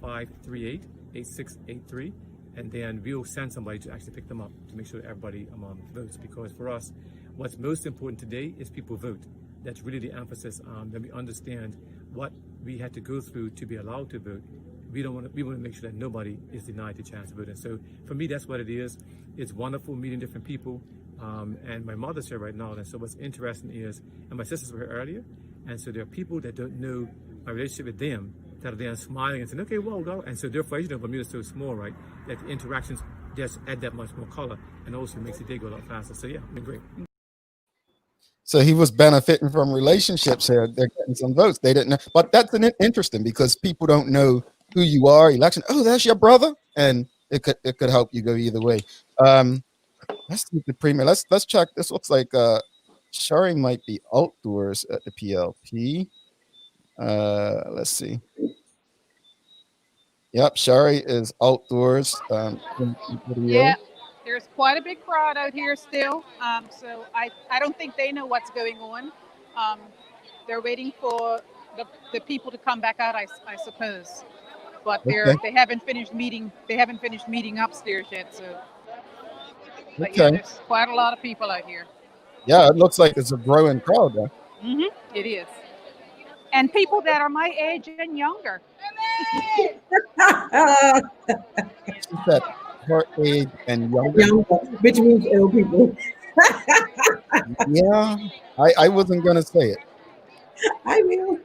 538-8683, and then we'll send somebody to actually pick them up to make sure that everybody votes. Because for us, what's most important today is people vote. That's really the emphasis, that we understand what we had to go through to be allowed to vote. We want to make sure that nobody is denied the chance to vote. And so for me, that's what it is. It's wonderful meeting different people. And my mother's here right now. And so what's interesting is, and my sisters were here earlier, and so there are people that don't know my relationship with them that are there smiling and saying, okay, well, go. And so therefore, you know, Bermuda's so small, right, that the interactions just add that much more color and also makes the day go a lot faster. So yeah, it's been great. So he was benefiting from relationships here. They're getting some votes. They didn't know, but that's interesting because people don't know who you are. Election. Oh, that's your brother, and it could help you go either way. Let's see the premier. Let's check. This looks like Shari might be outdoors at the PLP. Let's see. Yep, Shari is outdoors. Yeah, there's quite a big crowd out here still. So I don't think they know what's going on. They're waiting for the people to come back out, I suppose. But they haven't finished meeting. They haven't finished meeting upstairs yet. So, but yeah, there's quite a lot of people out here. Yeah, it looks like it's a growing crowd there. It is, and people that are my age and younger. She said her age and younger, which means old people. Yeah, I wasn't gonna say it. I will.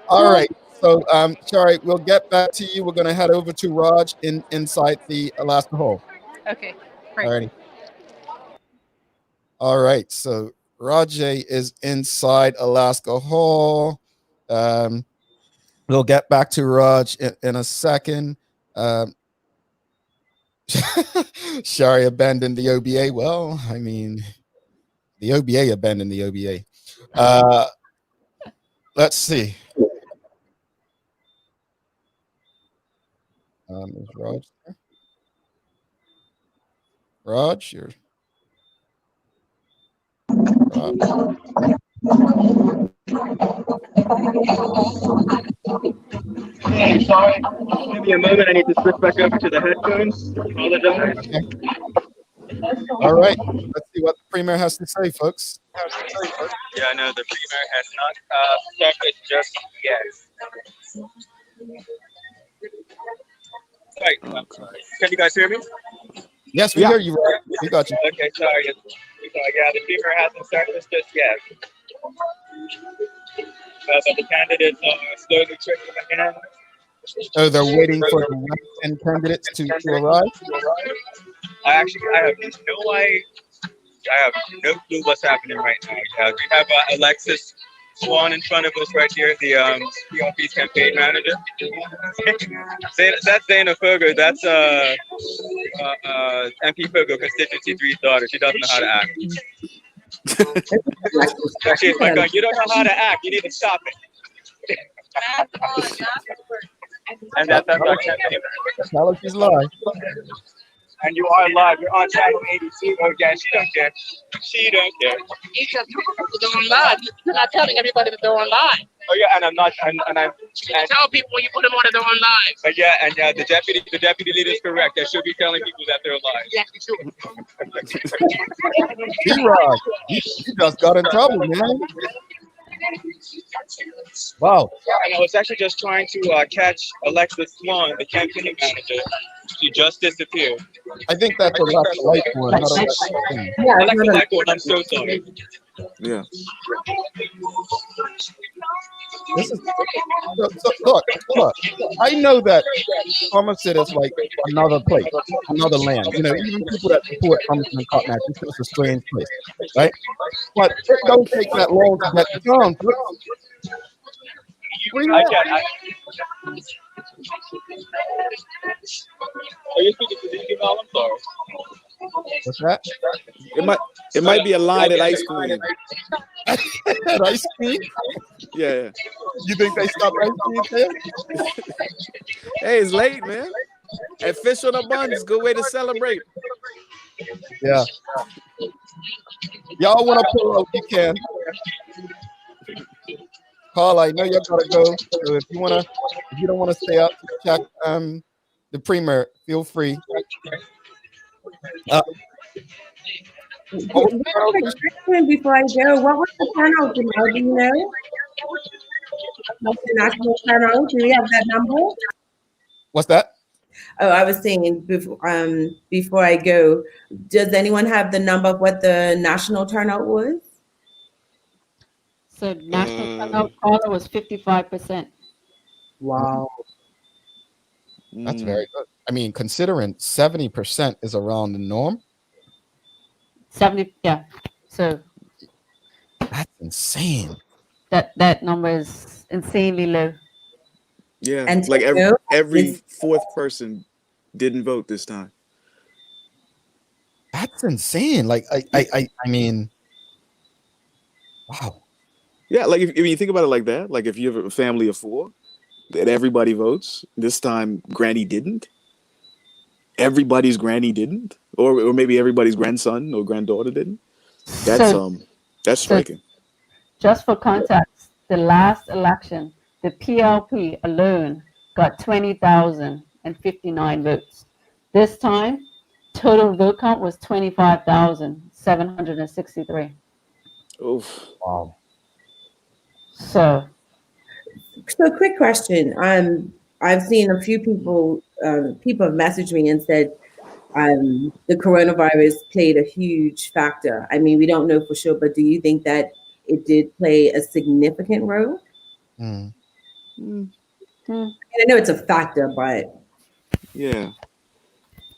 All right. So, Shari, we'll get back to you. We're going to head over to Raj inside the Alaska Hall. Okay, great. All righty. All right. So, Rajay is inside Alaska Hall. We'll get back to Raj in a second. Shari abandoned the OBA. Well, I mean, the OBA abandoned the OBA. Let's see. Is Raj there? Raj, you're Raj. Hey, sorry. Give me a moment. I need to switch back over to the headphones. Apologize. Okay. All right. Let's see what the premier has to say, folks. Yeah, no, the premier has not started just yet. Right. Can you guys hear me? Yes, we hear you. Right? We got you. Okay, sorry. Yeah, the premier hasn't started just yet. But the candidates are slowly trickling in. Oh, they're waiting for the right candidates to arrive? I have no clue what's happening right now. We have Alexis Swan in front of us right here, the PLP's campaign manager. That's Dana Fogo. That's MP Fogo, constituency 3's daughter. She doesn't know how to act. She's like, you don't know how to act. You need to stop it. And that's our campaign manager. She's live. And you are live. You're on channel 82. Oh, yeah, she don't care. She don't care. You just they're on live. You're not telling everybody that they're on live. Oh yeah, and I'm not. And I'm. You tell people when you put them on that they're on live. But yeah, and the deputy leader is correct. I should be telling people that they're live. Yes, you should. T-Rod, you just got in trouble, man. Wow. And I was actually just trying to catch Alexis Swan, the campaign manager. She just disappeared. I think that's a left light one, not a left thing. Yeah, that's a black one. I'm so sorry. Yeah. This is look. I know that Somerset is like another place, another land. You know, even people that support Somerset and Cotton Match, it's a strange place, right? But it don't take that long to get to town. Where you at? Are you speaking to these people? I'm sorry. What's that? It might be a line at Ice Cream. At Ice Cream? Yeah. You think they stopped Ice Cream there? Hey, it's late, man. And fish on the buns, good way to celebrate. Yeah. Y'all want to pull up? You can. Carl, I know y'all gotta go. So if you don't want to stay up to check the premier, feel free. Before I go, what was the turnout? Do you know? What's the national turnout? Do we have that number? What's that? Oh, I was saying before I go, does anyone have the number of what the national turnout was? So national turnout caller was 55%. Wow. That's very good. I mean, considering 70% is around the norm. 70, yeah. So that's insane. That number is insanely low. Yeah, And like every fourth person didn't vote this time. That's insane. Like I mean, wow. Yeah, like if you think about it like that, like if you have a family of four, that everybody votes. This time, Granny didn't. Everybody's granny didn't, or maybe everybody's grandson or granddaughter didn't. That's striking. Just for context, the last election, the PLP alone got 20,059 votes. This time, total vote count was 25,763. Oof! Wow. So quick question. I've seen a few people have messaged me and said the coronavirus played a huge factor. I mean, we don't know for sure, but do you think that it did play a significant role? I know it's a factor, but yeah,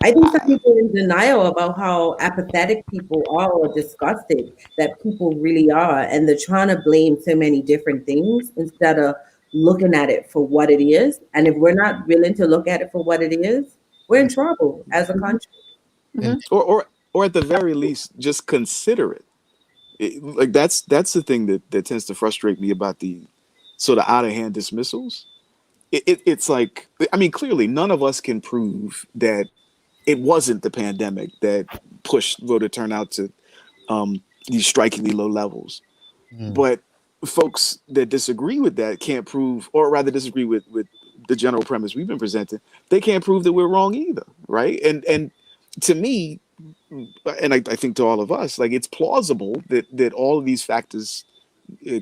I think some people are in denial about how apathetic people are or disgusted that people really are, and they're trying to blame so many different things instead of looking at it for what it is. And if we're not willing to look at it for what it is, we're in trouble as a country. Or at the very least, just consider it. Like that's the thing that tends to frustrate me about the sort of out of hand dismissals. It's like, I mean, clearly none of us can prove that it wasn't the pandemic that pushed voter turnout to these strikingly low levels. But folks that disagree with that can't prove, or rather disagree with the general premise we've been presenting, they can't prove that we're wrong either, right? And to me, and I think to all of us, like it's plausible that all of these factors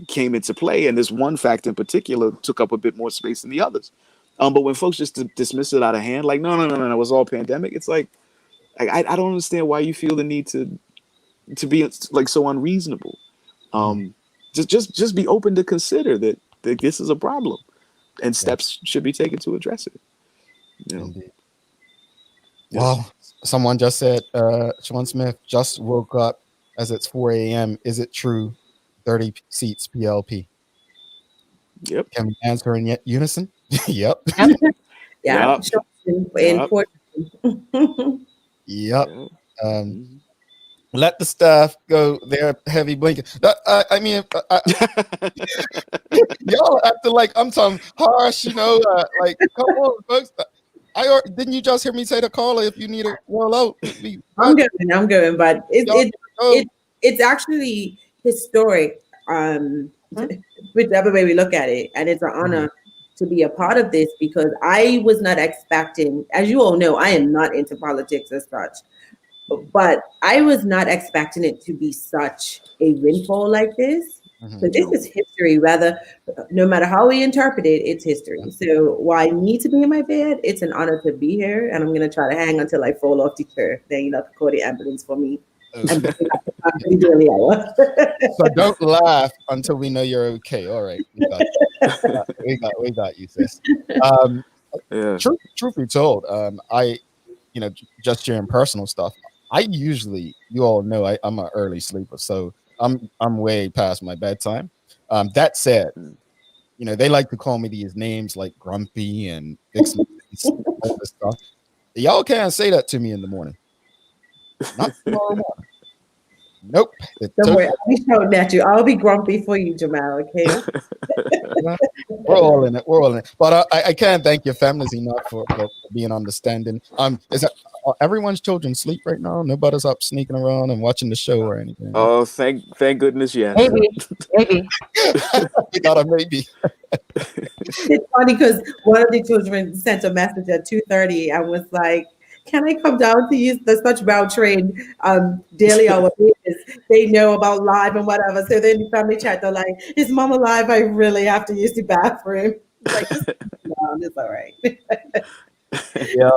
came into play, and this one factor in particular took up a bit more space than the others. But when folks just dismiss it out of hand, like no, it was all pandemic. It's like I don't understand why you feel the need to be like so unreasonable. Just be open to consider that this is a problem, and steps should be taken to address it. You know? Well, someone just said, Sean Smith just woke up as it's 4 a.m. Is it true? 30 seats PLP. Yep. Can we answer in unison? Yep. Yeah. Yep. Let the staff go their heavy blanket. I mean, y'all acting like I'm talking harsh, you know, like, come on, folks. Didn't you just hear me say to Carla, if you need a roll out? I'm going, but it's actually historic, whichever way we look at it. And it's an honor to be a part of this, because I was not expecting, as you all know, I am not into politics as such, but I was not expecting it to be such a windfall like this. So this is history, no matter how we interpret it, it's history. So while I need to be in my bed, it's an honor to be here, and I'm going to try to hang until I fall off the chair. Then you'll have to call the ambulance for me. And Anthony D'Elia. So don't laugh until we know you're okay. All right, we got you, sis. Truth be told, I, just sharing personal stuff. I usually, you all know, I'm an early sleeper, so I'm way past my bedtime. That said, they like to call me these names like Grumpy and all this stuff. Y'all can't say that to me in the morning. Not tomorrow morning. Nope. Don't worry, I'll be shouting at you. I'll be grumpy for you, Jamal, okay? We're all in it. But I can't thank your families enough for being understanding. Is that everyone's children sleep right now? Nobody's up sneaking around and watching the show or anything? Oh, thank goodness, yes. Maybe. We got a maybe. It's funny because one of the children sent a message at 2:30 and was like, can I come down to use the such well-trained daily hour basis? They know about live and whatever. So then the family chat, they're like, is mom alive? I really have to use the bathroom. Like, no, it's all right. Yeah,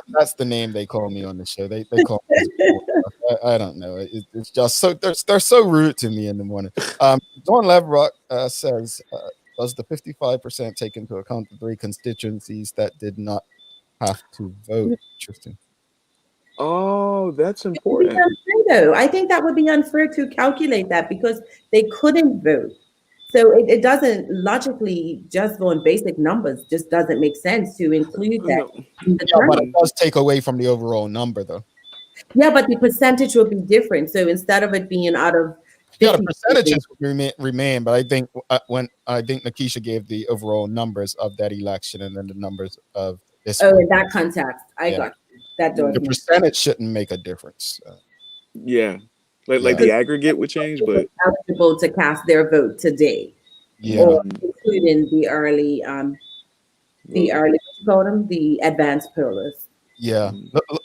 that's the name they call me on the show. They call me. I don't know. It's just so they're so rude to me in the morning. Dawn Leverock says, does the 55% take into account the 3 constituencies that did not have to vote? Interesting. Oh, that's important. Though. I think that would be unfair to calculate that because they couldn't vote. So it doesn't logically, just on basic numbers, just doesn't make sense to include that. But it does take away from the overall number, though. Yeah, but the percentage will be different. So instead of it being out of the percentages remain, but I think Nakisha gave the overall numbers of that election and then the numbers of this. Oh, in that context, I got you. That does. The percentage shouldn't make a difference. Yeah. Like the aggregate would change, but eligible to cast their vote today. Yeah, or including the early the advanced pollers. Yeah,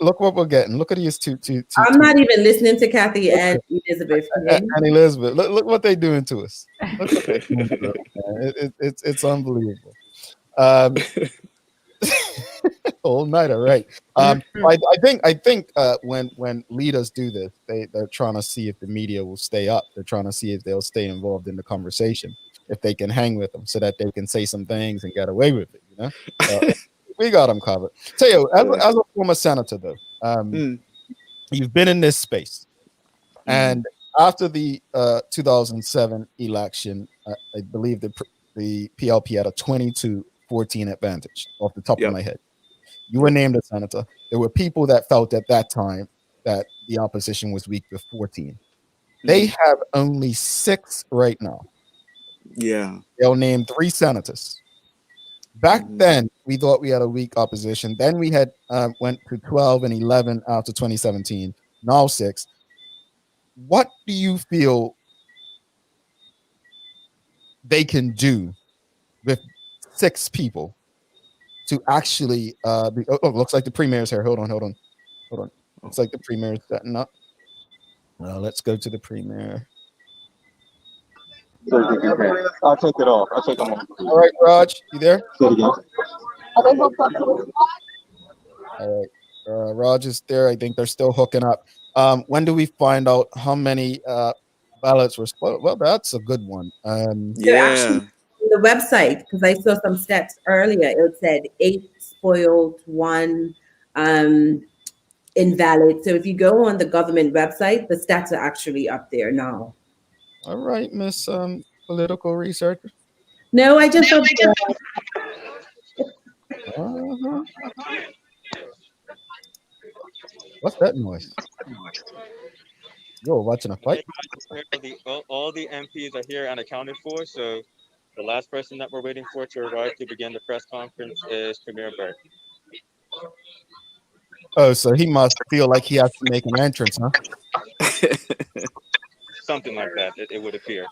look what we're getting. Look at these two. I'm not even listening to Kathy and Elizabeth. And Elizabeth, look what they're doing to us. Look what they're doing to us. It's unbelievable. All nighter, right? I think when leaders do this, they're trying to see if the media will stay up. They're trying to see if they'll stay involved in the conversation, if they can hang with them, so that they can say some things and get away with it. We got them covered. Teo, as a former senator, though, you've been in this space, and after the 2007 election, I believe the PLP had a 22-14 advantage off the top of my head. You were named a senator. There were people that felt at that time that the opposition was weak with 14. They have only 6 right now. Yeah. They'll name 3 senators. Back then, we thought we had a weak opposition. Then we had went to 12 and 11 after 2017. Now 6. What do you feel they can do with 6 people to actually looks like the premier is here. Hold on. Looks like the premier is setting up. Let's go to the premier. I'll take it off. I'll take them off. All right, Raj, you there? Say it again. All right, Raj is there. I think they're still hooking up. When do we find out how many ballots were spoiled? Well, that's a good one. Actually, the website, because I saw some stats earlier, it said 8 spoiled, 1 invalid. So if you go on the government website, the stats are actually up there now. All right, Miss Political Researcher. No, I just What's that noise? You're watching a fight? All the MPs are here and accounted for, so the last person that we're waiting for to arrive to begin the press conference is Premier Burke. Oh, so he must feel like he has to make an entrance, huh? Something like that, it would appear.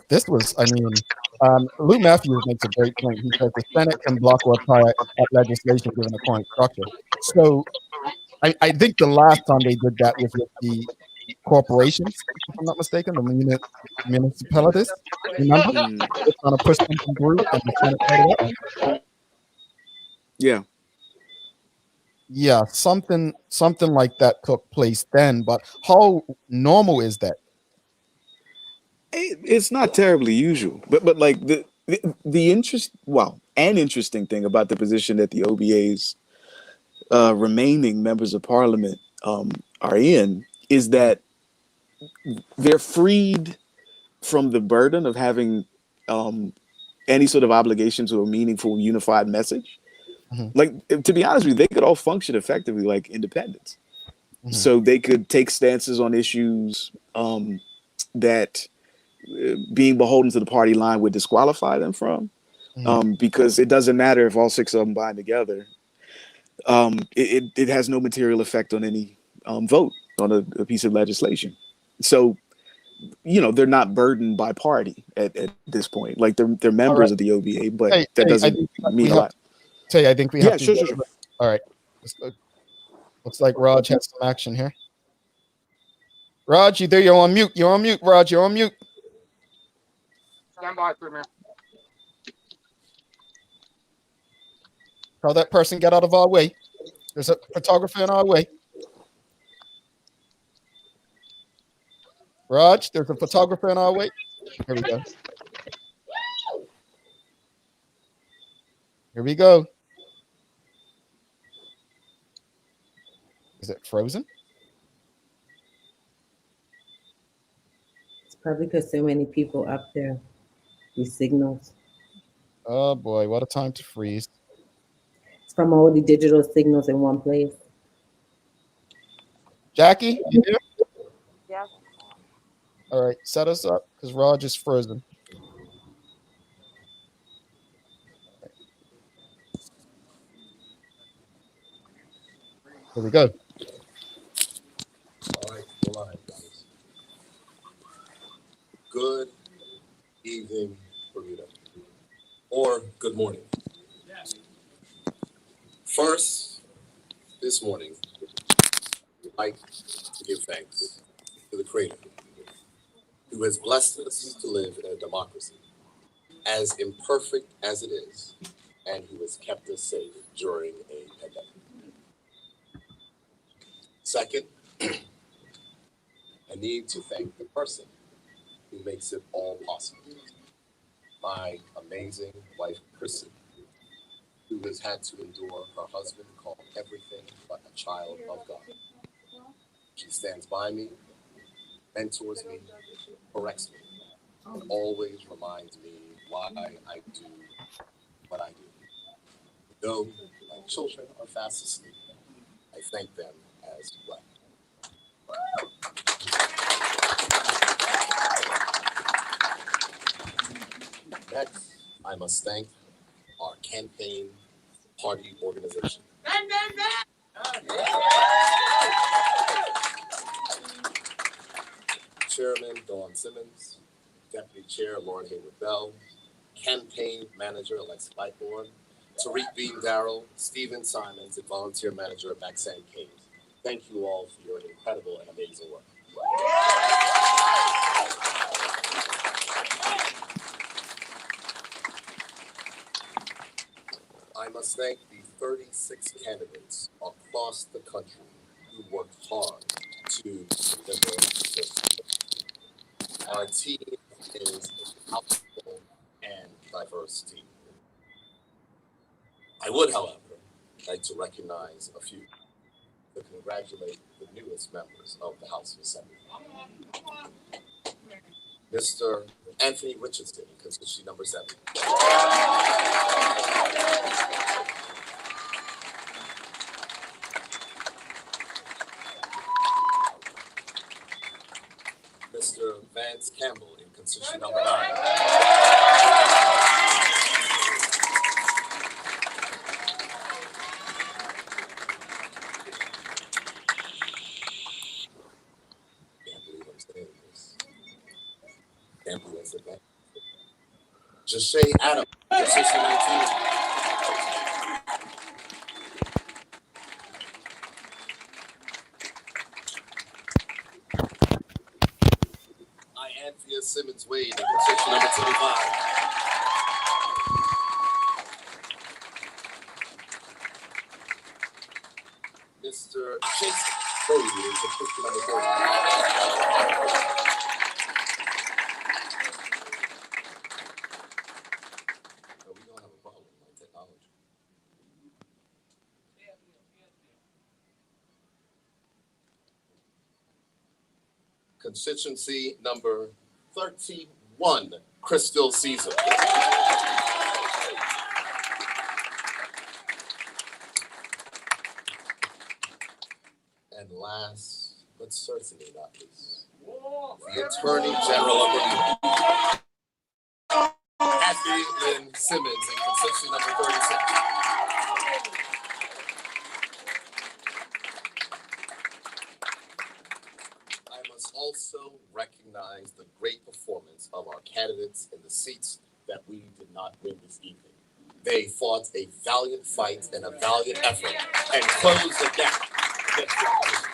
This was, Lou Matthews makes a great point. He says the Senate can block or apply legislation given the current structure. So I think the last time they did that was with the corporations, if I'm not mistaken, the municipalities. Remember? They're trying to push something through and the Senate. Yeah. Yeah, something like that took place then. But how normal is that? It's not terribly usual, but like the an interesting thing about the position that the OBA's remaining members of parliament are in is that they're freed from the burden of having any sort of obligation to a meaningful, unified message. Like, to be honest with you, they could all function effectively like independents. So they could take stances on issues that being beholden to the party line would disqualify them from, because it doesn't matter if all six of them bind together. It has no material effect on any vote on a piece of legislation. So, they're not burdened by party at this point. Like they're members of the OBA, but that doesn't mean a lot. I think we have to. Sure. All right. Looks like Raj has some action here. Raj, you there? You're on mute. Raj, you're on mute. Stand by for a minute. Tell that person get out of our way. There's a photographer in our way. Raj, there's a photographer in our way. Here we go. Here we go. Is it frozen? It's probably because so many people up there. These signals. Oh boy, what a time to freeze. It's from all the digital signals in one place. Jackie, you there? Yeah. All right, set us up because Raj is frozen. Here we go. All right, we're live, guys. Good evening, Bermuda. Or good morning. First, this morning, I'd like to give thanks to the Creator who has blessed us to live in a democracy, as imperfect as it is, and who has kept us safe during a pandemic. Second, I need to thank the person who makes it all possible. My amazing wife, Kristen, who has had to endure her husband called everything but a child of God. She stands by me, mentors me, corrects me, and always reminds me why I do what I do. Though my children are fast asleep, I thank them as well. Next, I must thank our campaign party organization. Chairman Dawn Simmons, Deputy Chair Lauren Hayward-Bell, Campaign Manager Alexa Lightbourne, Tariq Beam Darrell, Stephen Simons, and Volunteer Manager Maxine Kane. Thank you all for your incredible and amazing work. I must thank the 36 candidates across the country who worked hard to deliver this. Our team is a powerful and diverse team. I would, however, like to recognize a few to congratulate the newest members of the House of Assembly. Mr. Anthony Richardson, constituency number 7. Mr. Vance Campbell in constituency number 9. Jashay Adams, constituency 19. Anthea Simmons Wade in constituency number 25. Mr. Jason Brody in consistent number 30. No, we don't have a problem with my technology. Constituency number 31, Crystal Caesar. And last, but certainly not least, the Attorney General of Bermuda, Kathy Lynn Simmons in constituency number 36. I must also recognize the great performance of our candidates in the seats that we did not win this evening. They fought a valiant fight and a valiant effort and closed the gap against the opposition.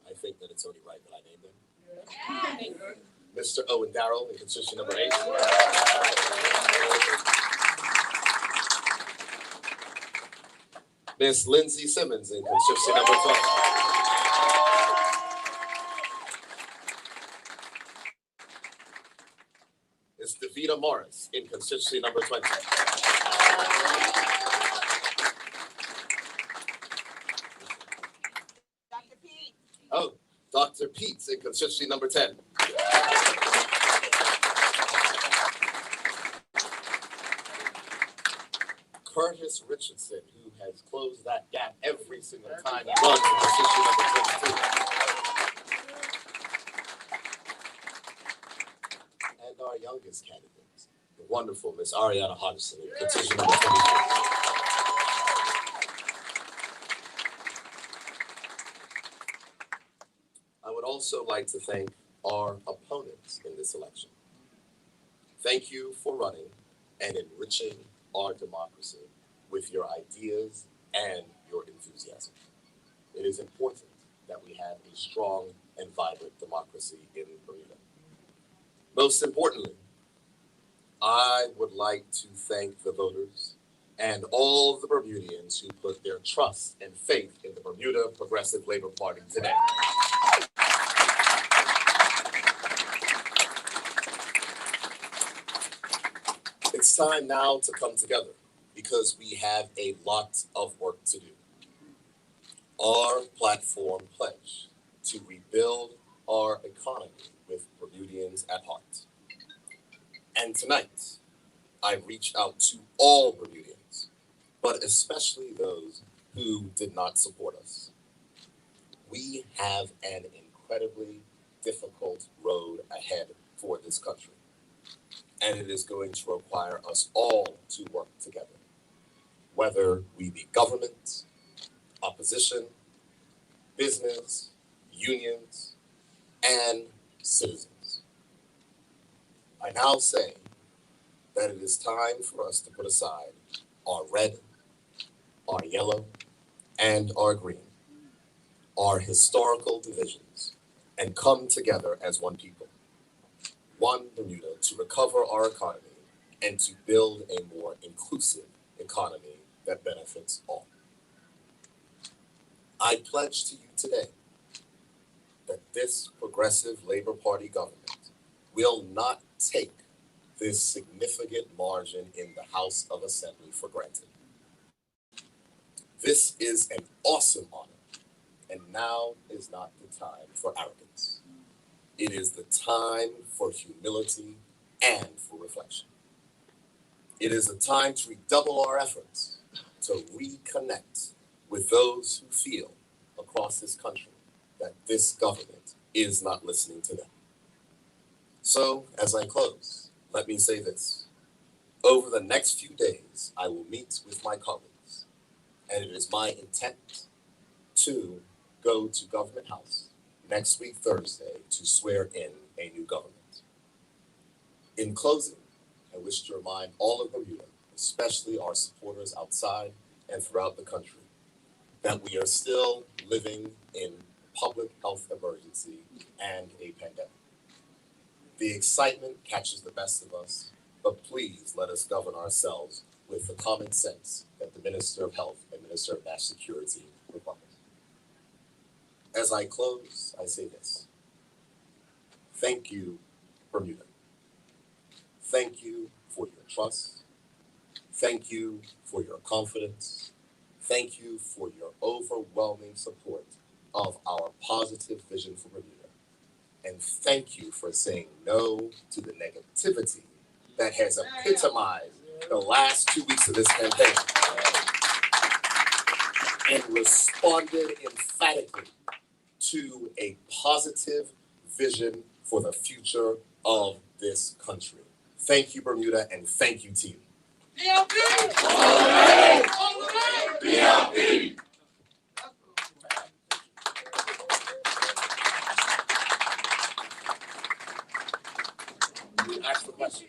I think that it's only right that I name them. Mr. Owen Darrell in constituency number 8. Miss Lindsay Simmons in constituency number 12. Miss Davida Morris in constituency number 20. Oh, Dr. Peets in constituency number 10. Curtis Richardson, who has closed that gap every single time he runs in constituency number 22. And our youngest candidate, the wonderful Miss Ariana Hodgson in constituency number 23. I would also like to thank our opponents in this election. Thank you for running and enriching our democracy with your ideas and your enthusiasm. It is important that we have a strong and vibrant democracy in Bermuda. Most importantly, I would like to thank the voters and all the Bermudians who put their trust and faith in the Bermuda Progressive Labor Party today. It's time now to come together because we have a lot of work to do. Our platform pledge to rebuild our economy with Bermudians at heart. And tonight, I reached out to all Bermudians, but especially those who did not support us. We have an incredibly difficult road ahead for this country. And it is going to require us all to work together, whether we be government, opposition, business, unions, and citizens. I now say that it is time for us to put aside our red, our yellow, and our green, our historical divisions, and come together as one people. One Bermuda to recover our economy and to build a more inclusive economy that benefits all. I pledge to you today that this Progressive Labor Party government will not take this significant margin in the House of Assembly for granted. This is an awesome honor, and now is not the time for arrogance. It is the time for humility and for reflection. It is a time to redouble our efforts to reconnect with those who feel across this country that this government is not listening to them. So, as I close, let me say this. Over the next few days, I will meet with my colleagues, and it is my intent to go to Government House next week, Thursday, to swear in a new government. In closing, I wish to remind all of Bermuda, especially our supporters outside and throughout the country, that we are still living in public health emergency and a pandemic. The excitement catches the best of us, but please let us govern ourselves with the common sense that the Minister of Health and Minister of National Security require. As I close, I say this. Thank you, Bermuda. Thank you for your trust. Thank you for your confidence. Thank you for your overwhelming support of our positive vision for Bermuda. And thank you for saying no to the negativity that has epitomized the last 2 weeks of this campaign and responded emphatically to a positive vision for the future of this country. Thank you, Bermuda, and thank you, team. PLP! PLP! Ask the question.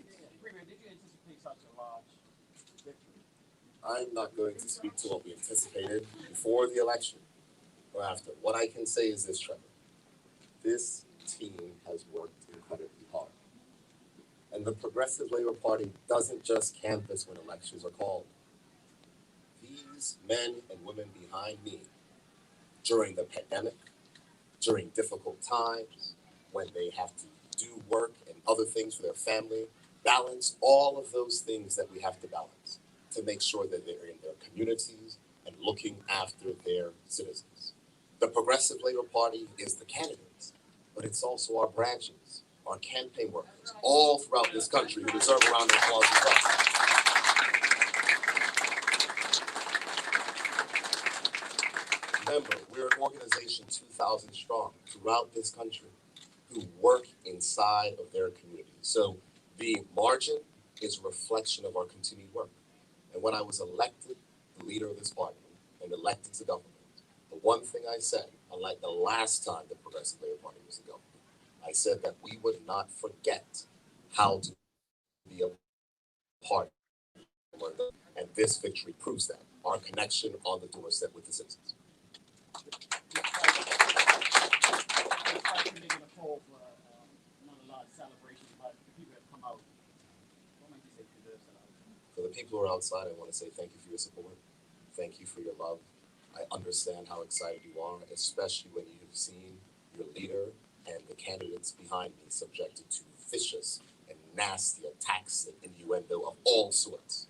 I'm not going to speak to what we anticipated before the election or after. What I can say is this, Trevor. This team has worked incredibly hard. And the Progressive Labor Party doesn't just canvass when elections are called. These men and women behind me, during the pandemic, during difficult times, when they have to do work and other things for their family, balance all of those things that we have to balance to make sure that they're in their communities and looking after their citizens. The Progressive Labor Party is the candidates, but it's also our branches, our campaign workers, all throughout this country who deserve a round of applause as well. Remember, we're an organization 2,000 strong throughout this country who work inside of their community. So the margin is a reflection of our continued work. And when I was elected the leader of this party and elected to government, the one thing I said, unlike the last time the Progressive Labor Party was in government, I said that we would not forget how to be a part of it. And this victory proves that, our connection on the doorstep with the citizens. For the people who are outside, I want to say thank you for your support. Thank you for your love. I understand how excited you are, especially when you've seen your leader and the candidates behind me subjected to vicious and nasty attacks and innuendo of all sorts.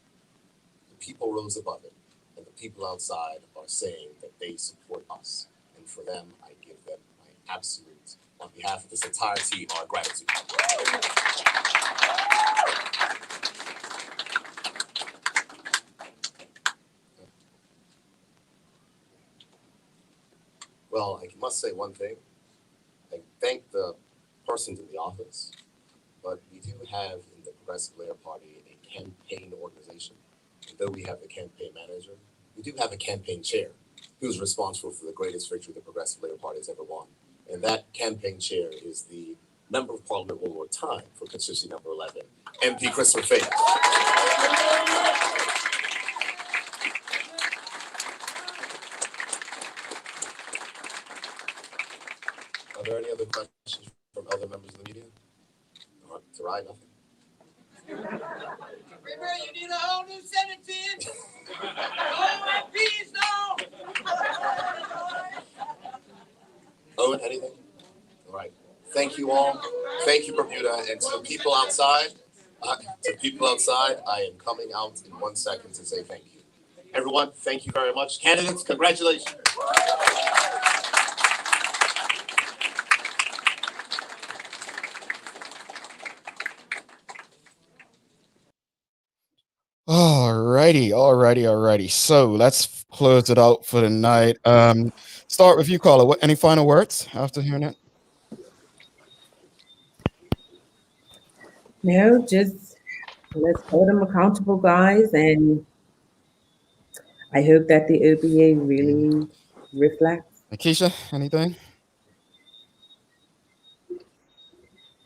The people rose above it, and the people outside are saying that they support us. And for them, I give them my absolute, on behalf of this entire team, our gratitude. Well, I must say one thing. I thank the persons in the office, but we do have in the Progressive Labor Party a campaign organization. And though we have the campaign manager, we do have a campaign chair who's responsible for the greatest victory the Progressive Labor Party has ever won. And that campaign chair is the Member of Parliament one more time for constituency number 11, MP Christopher Faye. Are there any other questions from other members of the media? Tarai, nothing. Remember, you need a whole new Senate team. Oh, my peace, no. Owen, anything? All right. Thank you all. Thank you, Bermuda. And to the people outside, I am coming out in 1 second to say thank you. Everyone, thank you very much. Candidates, congratulations. Alrighty. So let's close it out for the night. Start with you, Carla. Any final words after hearing it? No, just let's hold them accountable, guys, and I hope that the OBA really reflects. Keisha, anything?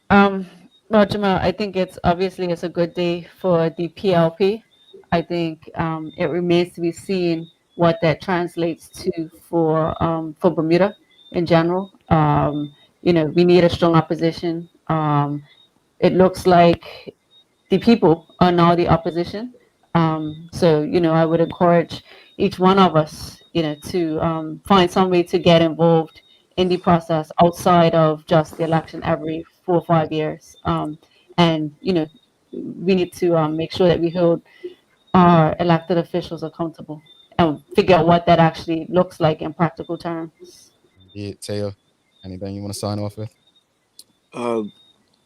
Well, Jamal, I think it's a good day for the PLP. I think it remains to be seen what that translates to for Bermuda in general. We need a strong opposition. it looks like the people are now the opposition. So, you know, I would encourage each one of us, you know, to find some way to get involved in the process outside of just the election every 4 or 5 years. And, you know, we need to make sure that we hold our elected officials accountable and figure out what that actually looks like in practical terms. Yeah, Teo, anything you want to sign off with?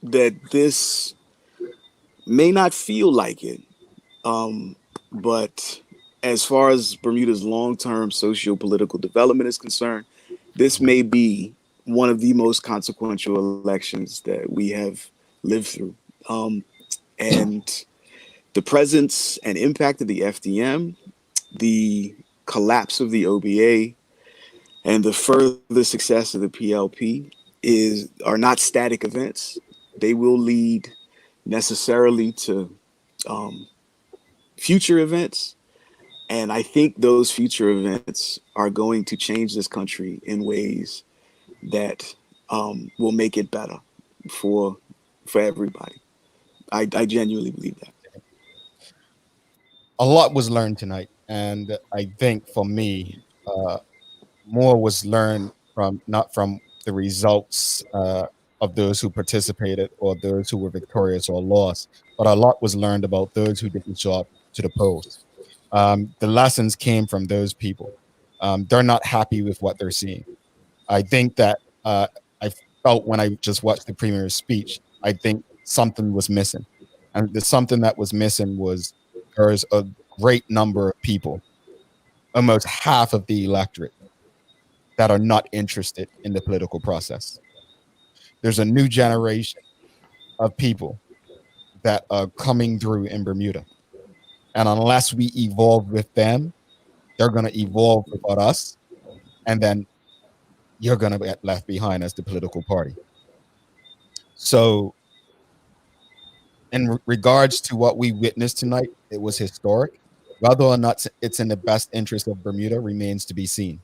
That this may not feel like it, but as far as Bermuda's long-term socio-political development is concerned, this may be one of the most consequential elections that we have lived through. And the presence and impact of the FDM, the collapse of the OBA, and the further success of the PLP are not static events. They will lead necessarily to future events. And I think those future events are going to change this country in ways that will make it better for everybody. I genuinely believe that. A lot was learned tonight, and I think for me, more was learned not from the results of those who participated or those who were victorious or lost, but a lot was learned about those who didn't show up to the polls. The lessons came from those people. They're not happy with what they're seeing. I think that I felt when I just watched the premier's speech, I think something was missing. And the something that was missing was there's a great number of people, almost half of the electorate, that are not interested in the political process. There's a new generation of people that are coming through in Bermuda. And unless we evolve with them, they're going to evolve without us. And then you're going to get left behind as the political party. So in regards to what we witnessed tonight, it was historic. Whether or not it's in the best interest of Bermuda remains to be seen.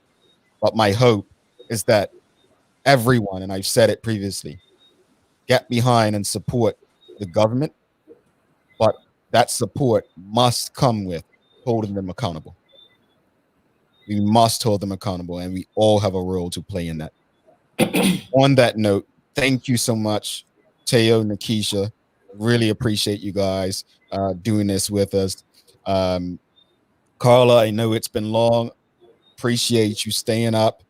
But my hope is that everyone, and I've said it previously, get behind and support the government, but that support must come with holding them accountable. We must hold them accountable, and we all have a role to play in that. On that note, thank you so much, Teo, Nikisha. Really appreciate you guys doing this with us. Carla, I know it's been long. Appreciate you staying up.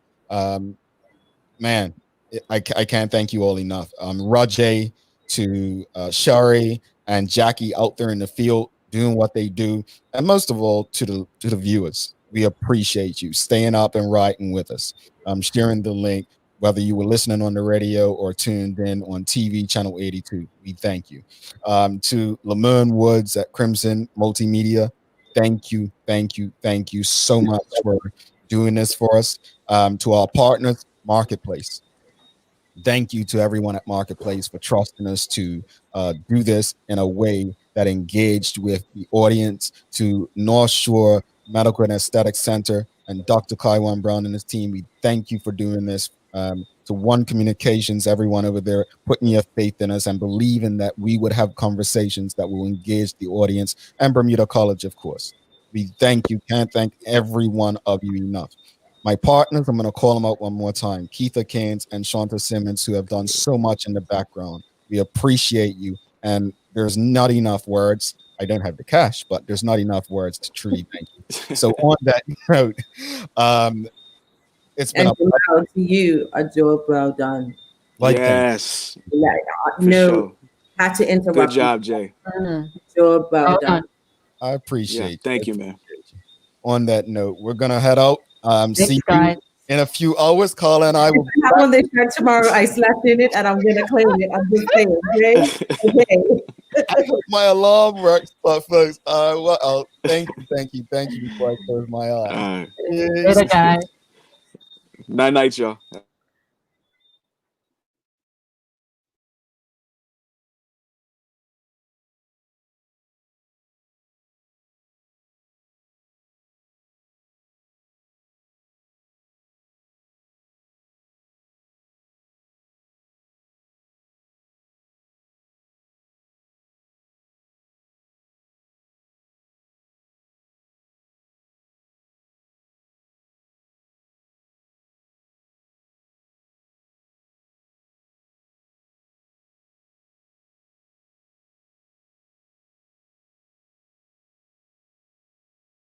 Man, I can't thank you all enough. Rajay, to Shari and Jackie out there in the field doing what they do, and most of all to the viewers. We appreciate you staying up and riding with us. Sharing the link, whether you were listening on the radio or tuned in on TV channel 82. We thank you. To Lamern Woods at Crimson Multimedia, thank you so much for doing this for us. To our partners, Marketplace. Thank you to everyone at Marketplace for trusting us to do this in a way that engaged with the audience. To North Shore Medical and Aesthetic Center and Dr. Kaiwan Brown and his team, we thank you for doing this. To One Communications, everyone over there, putting your faith in us and believing that we would have conversations that will engage the audience, and Bermuda College, of course. We thank you. Can't thank every one of you enough. My partners, I'm going to call them out one more time. Keitha Keynes and Shanta Simmons, who have done so much in the background. We appreciate you. And there's not enough words. I don't have the cash, but there's not enough words to truly thank you. So on that note, it's been to you, a job well done. Yes. No, had to interrupt. Good job, Jay. Job well done. I appreciate thank you, man. On that note, we're going to head out. See guys. You in a few hours. Carla and I will I have on this shirt tomorrow. I slept in it and I'm going to claim it. I'm just saying, okay? My alarm works, but folks, well, thank you before I close my eyes. Later, guys. Night, y'all.